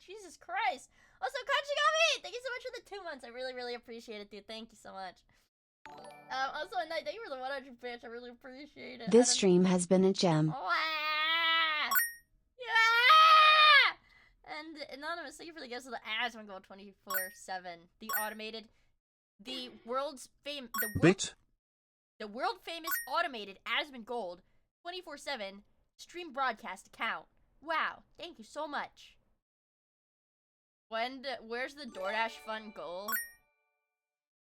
Jesus Christ. Also, Kachigami, thank you so much for the 2 months. I really, really appreciate it, dude. Thank you so much. Also, thank you for the 100 bits. I really appreciate it. This stream has been a gem. Oh, yeah! And Anonymous, thank you for the gifts of the ads. I'm going 24/7. The world famous automated Asmon Gold 24/7 stream broadcast account. Wow, thank you so much. Where's the DoorDash fund goal?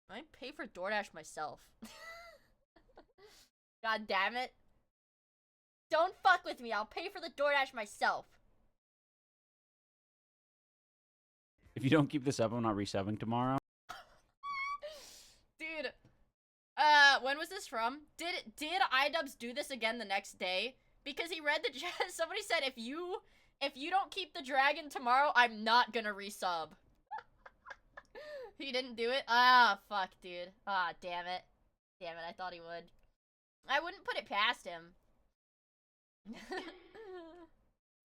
I pay for DoorDash myself. God damn it. Don't fuck with me. I'll pay for the DoorDash myself. If you don't keep this up, I'm not resubbing tomorrow. Dude. When was this from? Did iDubbbz do this again the next day? Because he read the chat. Somebody said, if you don't keep the dragon tomorrow, I'm not gonna resub. He didn't do it? Ah, fuck, dude. Ah, damn it. Damn it, I thought he would. I wouldn't put it past him.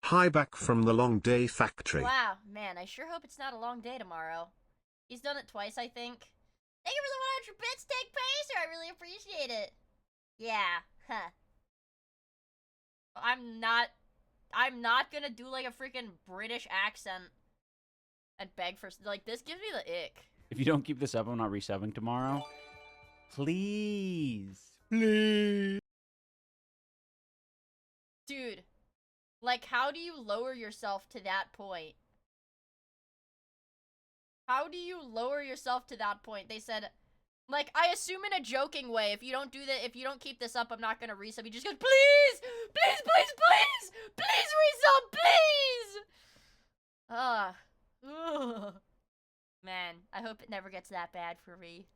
Hi, back from the long day factory. Wow, man, I sure hope it's not a long day tomorrow. He's done it twice, I think. Thank you for the 100 bits, Take Pacer. I really appreciate it. Yeah, huh. I'm not gonna do like a freaking British accent and beg for, like, this gives me the ick. If you don't keep this up, I'm not resubbing tomorrow. Please. Please. Dude, like, how do you lower yourself to that point? How do you lower yourself to that point? They said, like, I assume in a joking way, if you don't keep this up, I'm not gonna resub. He just goes, please! Please, please, please! Please resub, please! Ugh. Man, I hope it never gets that bad for me.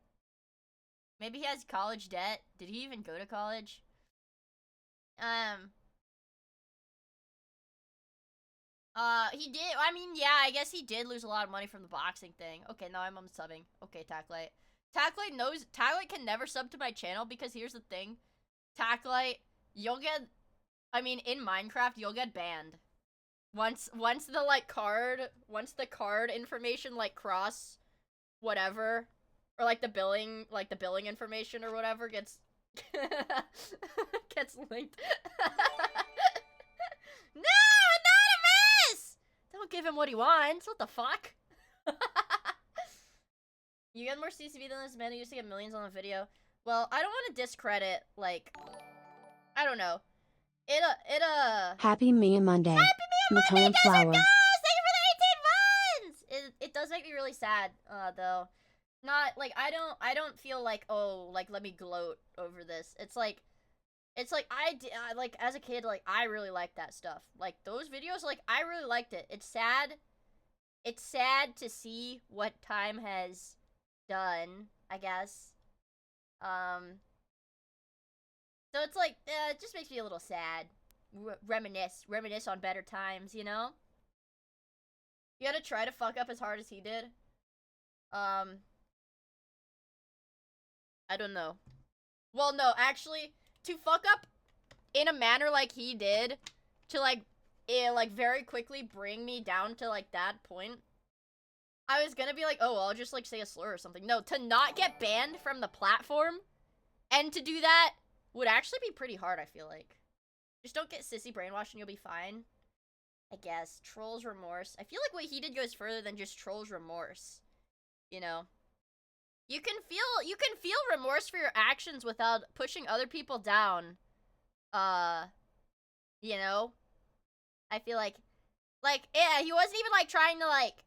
Maybe he has college debt. Did he even go to college? He did. I mean, yeah, I guess he did lose a lot of money from the boxing thing. Okay, now I'm unsubbing. Okay, Taclight. Taclight can never sub to my channel because here's the thing. Taclight, you'll get, I mean, in Minecraft, you'll get banned. Once the card information, like, cross whatever, or like the billing information or whatever gets gets linked. No, Anonymous! Don't give him what he wants. What the fuck? You get more CCV than this man who used to get millions on a video. Well, I don't want to discredit, like, I don't know. Happy Miia Monday. Happy Miia Monday, Flower. Thank you for the 18 months! It does make me really sad, though. Not, like, I don't feel like, oh, like, let me gloat over this. It's like, like, as a kid, like, I really liked that stuff. Like, those videos, like, I really liked it. It's sad to see what time has done, I guess. So it's like, it just makes me a little sad. Reminisce on better times, you know? You gotta try to fuck up as hard as he did. I don't know. Well, no, actually, to fuck up in a manner like he did, to, like, very quickly bring me down to, like, that point, I was gonna be like, oh, I'll just, like, say a slur or something. No, to not get banned from the platform, and to do that would actually be pretty hard, I feel like. Just don't get sissy brainwashed and you'll be fine. I guess. Trolls remorse. I feel like what he did goes further than just trolls remorse. You know? You can feel remorse for your actions without pushing other people down. You know? I feel like, yeah, he wasn't even, like, trying to, like,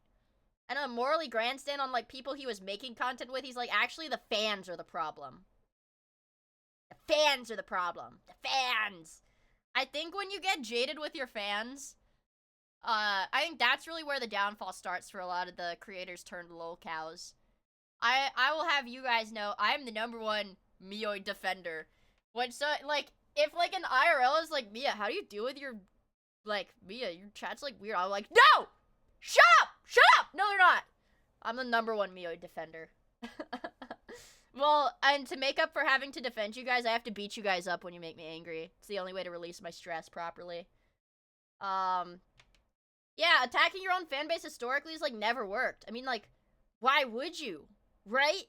I don't know, morally grandstand on, like, people he was making content with. He's like, actually, the fans are the problem. The fans are the problem. The fans! I think when you get jaded with your fans, I think that's really where the downfall starts for a lot of the creators turned lol cows. I will have you guys know, I am the #1 Miia defender. When so, like, if, like, an IRL is like, Miia, how do you deal with your, like, Miia, your chat's, like, weird. I'm like, no! Shut up! Shut up! No, they're not! I'm the #1 Miia defender. Well, and to make up for having to defend you guys, I have to beat you guys up when you make me angry. It's the only way to release my stress properly. Yeah, attacking your own fan base historically has, like, never worked. I mean, like, why would you? Right?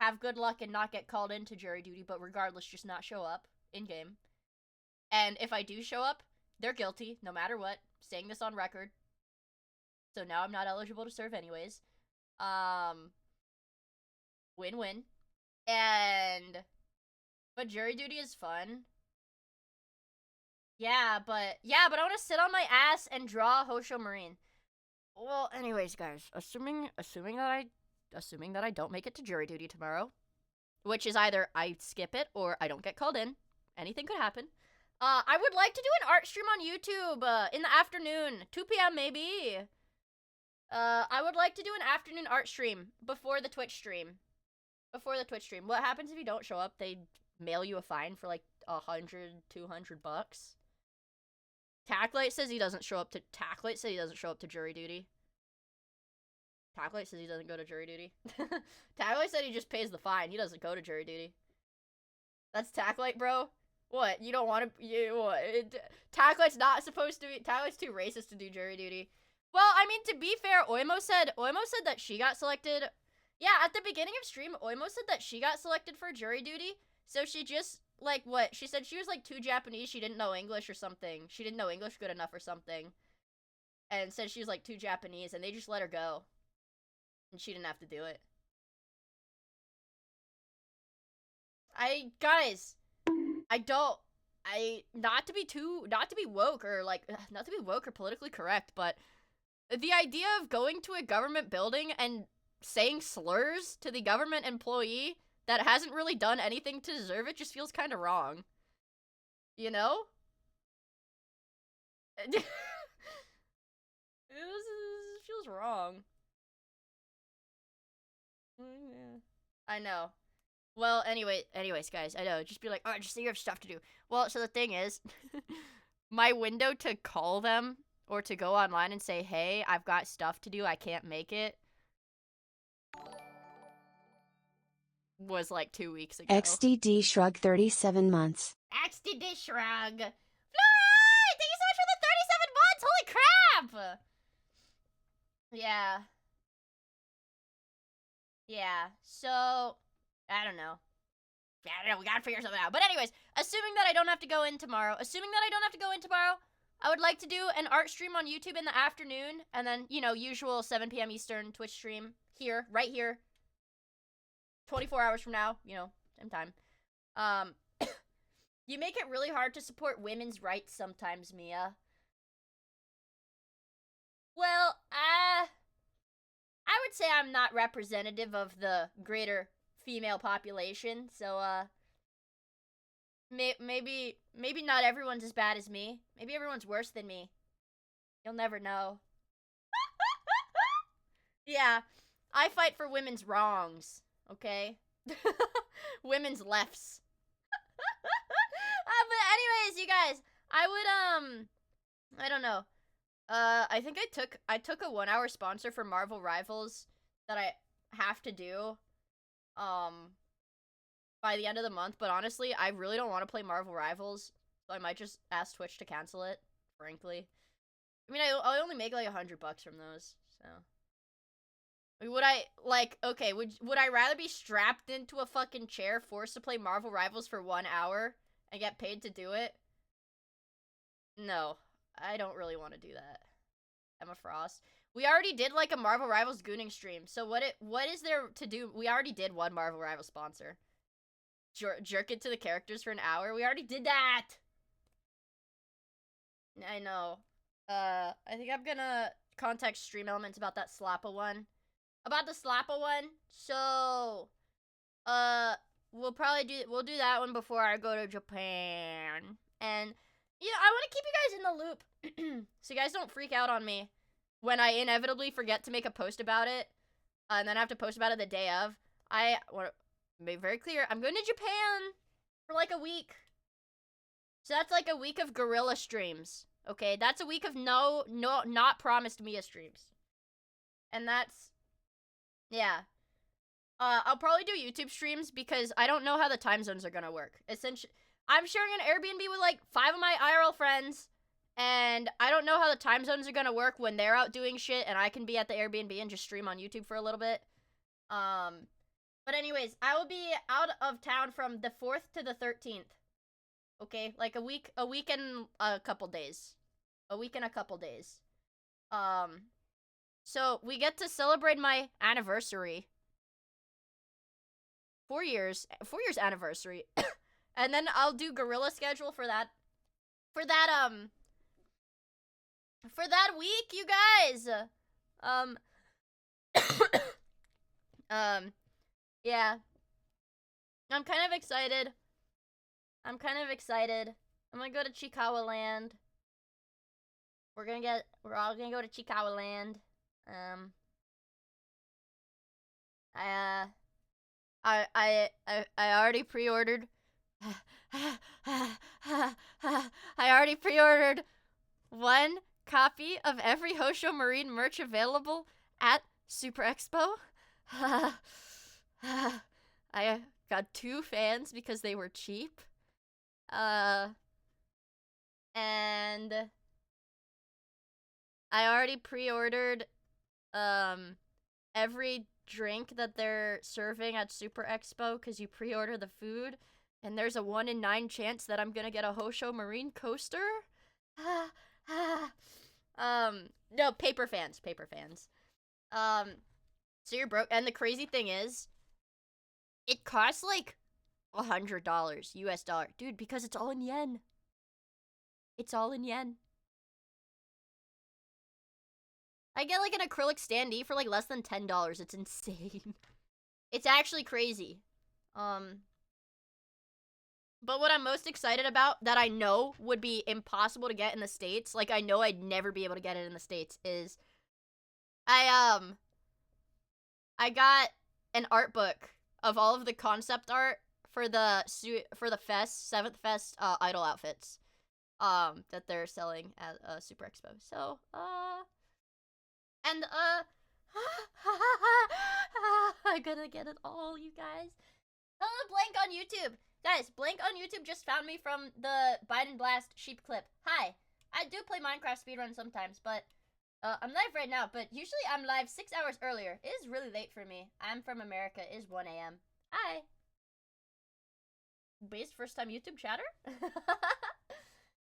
have good luck and not get called into jury duty, but regardless, just not show up in-game. And if I do show up, they're guilty, no matter what. Saying this on record. So now I'm not eligible to serve anyways. Win-win. But jury duty is fun. Yeah, but I want to sit on my ass and draw Hosho Marine. Well, anyways, guys, assuming that I don't make it to jury duty tomorrow, which is either I skip it or I don't get called in. Anything could happen. I would like to do an art stream on YouTube in the afternoon, 2 p.m. maybe. I would like to do an afternoon art stream before the Twitch stream. What happens if you don't show up? They mail you a fine for like $100, $200. Tacklite says he doesn't show up to jury duty. Tacklite says he doesn't go to jury duty. Tacklite said he just pays the fine. He doesn't go to jury duty. That's Tacklite, bro. What? You don't want to? Tacklite's not supposed to be. Tacklite's too racist to do jury duty. Well, I mean, to be fair, Oimo said that she got selected. Yeah, at the beginning of stream, Oimo said that she got selected for jury duty. So she just, like, what? She said she was, like, too Japanese. She didn't know English or something. She didn't know English good enough or something. And said she was, like, too Japanese, and they just let her go. And she didn't have to do it. Not to be woke or politically correct, but the idea of going to a government building and saying slurs to the government employee that hasn't really done anything to deserve it just feels kind of wrong. You know? It feels wrong. I know. Well, anyways, guys, I know. Just be like, oh, just say you have stuff to do. Well, so the thing is, my window to call them or to go online and say, hey, I've got stuff to do, I can't make it, was like 2 weeks ago. XDD Shrug 37 months. XDD Shrug. Flora! Thank you so much for the 37 months! Holy crap! Yeah, so, I don't know. We gotta figure something out. But anyways, assuming that I don't have to go in tomorrow, I would like to do an art stream on YouTube in the afternoon, and then, you know, usual 7 p.m. Eastern Twitch stream here, right here, 24 hours from now, you know, same time. You make it really hard to support women's rights sometimes, Mia. Well, I would say I'm not representative of the greater female population, so, maybe not everyone's as bad as me. Maybe everyone's worse than me. You'll never know. Yeah, I fight for women's wrongs, okay? Women's lefts. But anyways, you guys, I don't know. I think I took a 1 hour sponsor for Marvel Rivals that I have to do, by the end of the month, but honestly, I really don't want to play Marvel Rivals, so I might just ask Twitch to cancel it, frankly. I mean, I only make like $100 from those, so. I mean, would I rather be strapped into a fucking chair, forced to play Marvel Rivals for 1 hour, and get paid to do it? No, I don't really want to do that. Emma Frost. We already did like a Marvel Rivals gooning stream, so what is there to do? We already did one Marvel Rivals sponsor. Jerk it to the characters for an hour? We already did that! I know. I think I'm gonna contact Stream Elements about that Slappa one. About the Slappa one, so, we'll do that one before I go to Japan. And, you know, I want to keep you guys in the loop, so you guys don't freak out on me when I inevitably forget to make a post about it, and then I have to post about it the day of. I want to be very clear, I'm going to Japan for like a week. So that's like a week of gorilla streams, okay? That's a week of not promised Mia streams. And that's, yeah. I'll probably do YouTube streams because I don't know how the time zones are gonna work. Essentially, I'm sharing an Airbnb with like 5 of my IRL friends, and I don't know how the time zones are gonna work when they're out doing shit and I can be at the Airbnb and just stream on YouTube for a little bit. But anyways, I will be out of town from the 4th to the 13th. Okay, like a week and a couple days. A week and a couple days. So we get to celebrate my anniversary. 4 years anniversary. And then I'll do guerrilla schedule for that week, you guys. Yeah. I'm kind of excited. I'm gonna go to Chikawa Land. We're all gonna go to Chikawa Land. I already pre-ordered. I already pre-ordered 1 copy of every Hosho Marine merch available at Super Expo. I got 2 fans because they were cheap. And I already pre-ordered every drink that they're serving at Super Expo because you pre-order the food, and there's a 1 in 9 chance that I'm gonna get a Hosho Marine coaster. No, paper fans. So you're broke, and the crazy thing is, it costs like $100 US dollar, dude, because it's all in yen. It's all in yen. I get like an acrylic standee for like less than $10. It's insane. It's actually crazy. But what I'm most excited about that I know would be impossible to get in the States, like I know I'd never be able to get it in the States, is I got an art book of all of the concept art for the fest, 7th Fest idol outfits that they're selling at Super Expo. So, and I'm gonna get it all, you guys. Hello, Blank on YouTube. Guys, Blank on YouTube just found me from the Biden Blast sheep clip. Hi. I do play Minecraft speedrun sometimes, but I'm live right now, but usually I'm live 6 hours earlier. It is really late for me. I'm from America. It is 1 a.m. Hi. Based first time YouTube chatter?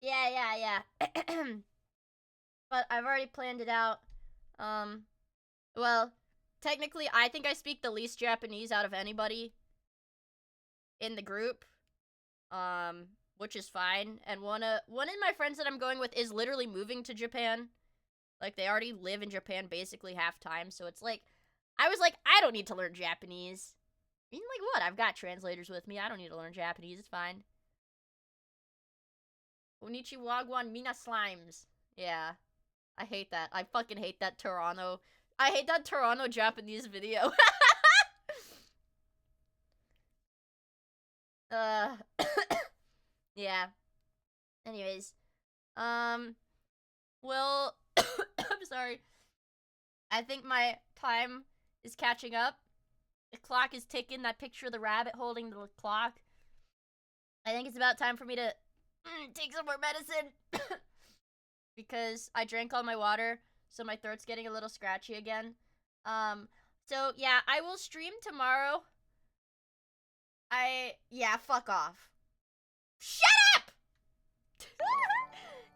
Yeah. But I've already planned it out. Well, technically, I think I speak the least Japanese out of anybody in the group, which is fine. And one of my friends that I'm going with is literally moving to Japan. Like, they already live in Japan basically half time, so it's like, I was like, I don't need to learn Japanese. I mean, like, what? I've got translators with me. I don't need to learn Japanese. It's fine. Onichi wagwan mina slimes. Yeah. I hate that. I fucking hate that Toronto. I hate that Toronto Japanese video. Yeah. Anyways. Well, I'm sorry. I think my time is catching up. The clock is ticking. That picture of the rabbit holding the clock. I think it's about time for me to take some more medicine. Because I drank all my water, so my throat's getting a little scratchy again. So yeah, I will stream tomorrow. Yeah, fuck off. Shut up!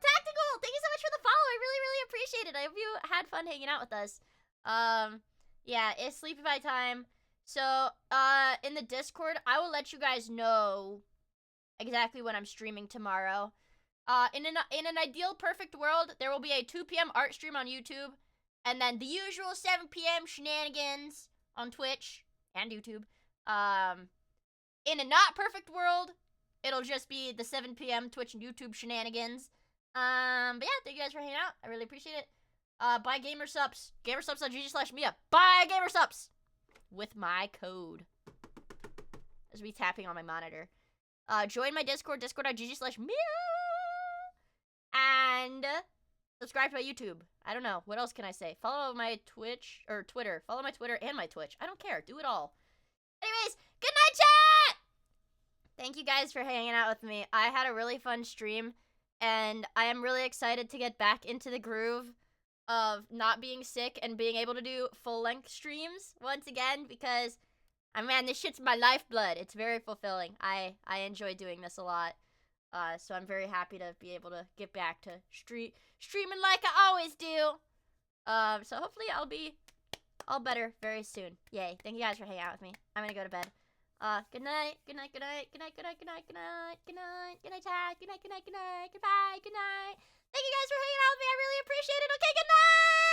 Tactical, thank you so much for the follow. I really, really appreciate it. I hope you had fun hanging out with us. Yeah, it's sleepy by time. So, in the Discord, I will let you guys know exactly when I'm streaming tomorrow. In an ideal perfect world, there will be a 2 p.m. art stream on YouTube, and then the usual 7 p.m. shenanigans on Twitch and YouTube. In a not perfect world, it'll just be the 7 p.m. Twitch and YouTube shenanigans. But yeah, thank you guys for hanging out. I really appreciate it. Buy GamerSups. GamerSups.gg/Miia. Buy GamerSups! With my code. As we tapping on my monitor. Join my Discord, discord.gg/Miia. And subscribe to my YouTube. I don't know. What else can I say? Follow my Twitch, or Twitter. Follow my Twitter and my Twitch. I don't care. Do it all. Anyways, good night, chat! Thank you guys for hanging out with me. I had a really fun stream, and I am really excited to get back into the groove of not being sick and being able to do full-length streams once again, because Man, this shit's my lifeblood. It's very fulfilling. I enjoy doing this a lot. So I'm very happy to be able to get back to streaming like I always do. So hopefully I'll be all better very soon. Yay. Thank you guys for hanging out with me. I'm gonna go to bed. Good night. Good night. Good night. Good night. Good night. Good night. Good night. Good night. Good night, chat. Good night. Good night. Good night. Goodbye. Good night. Thank you guys for hanging out with me. I really appreciate it. Okay, good night.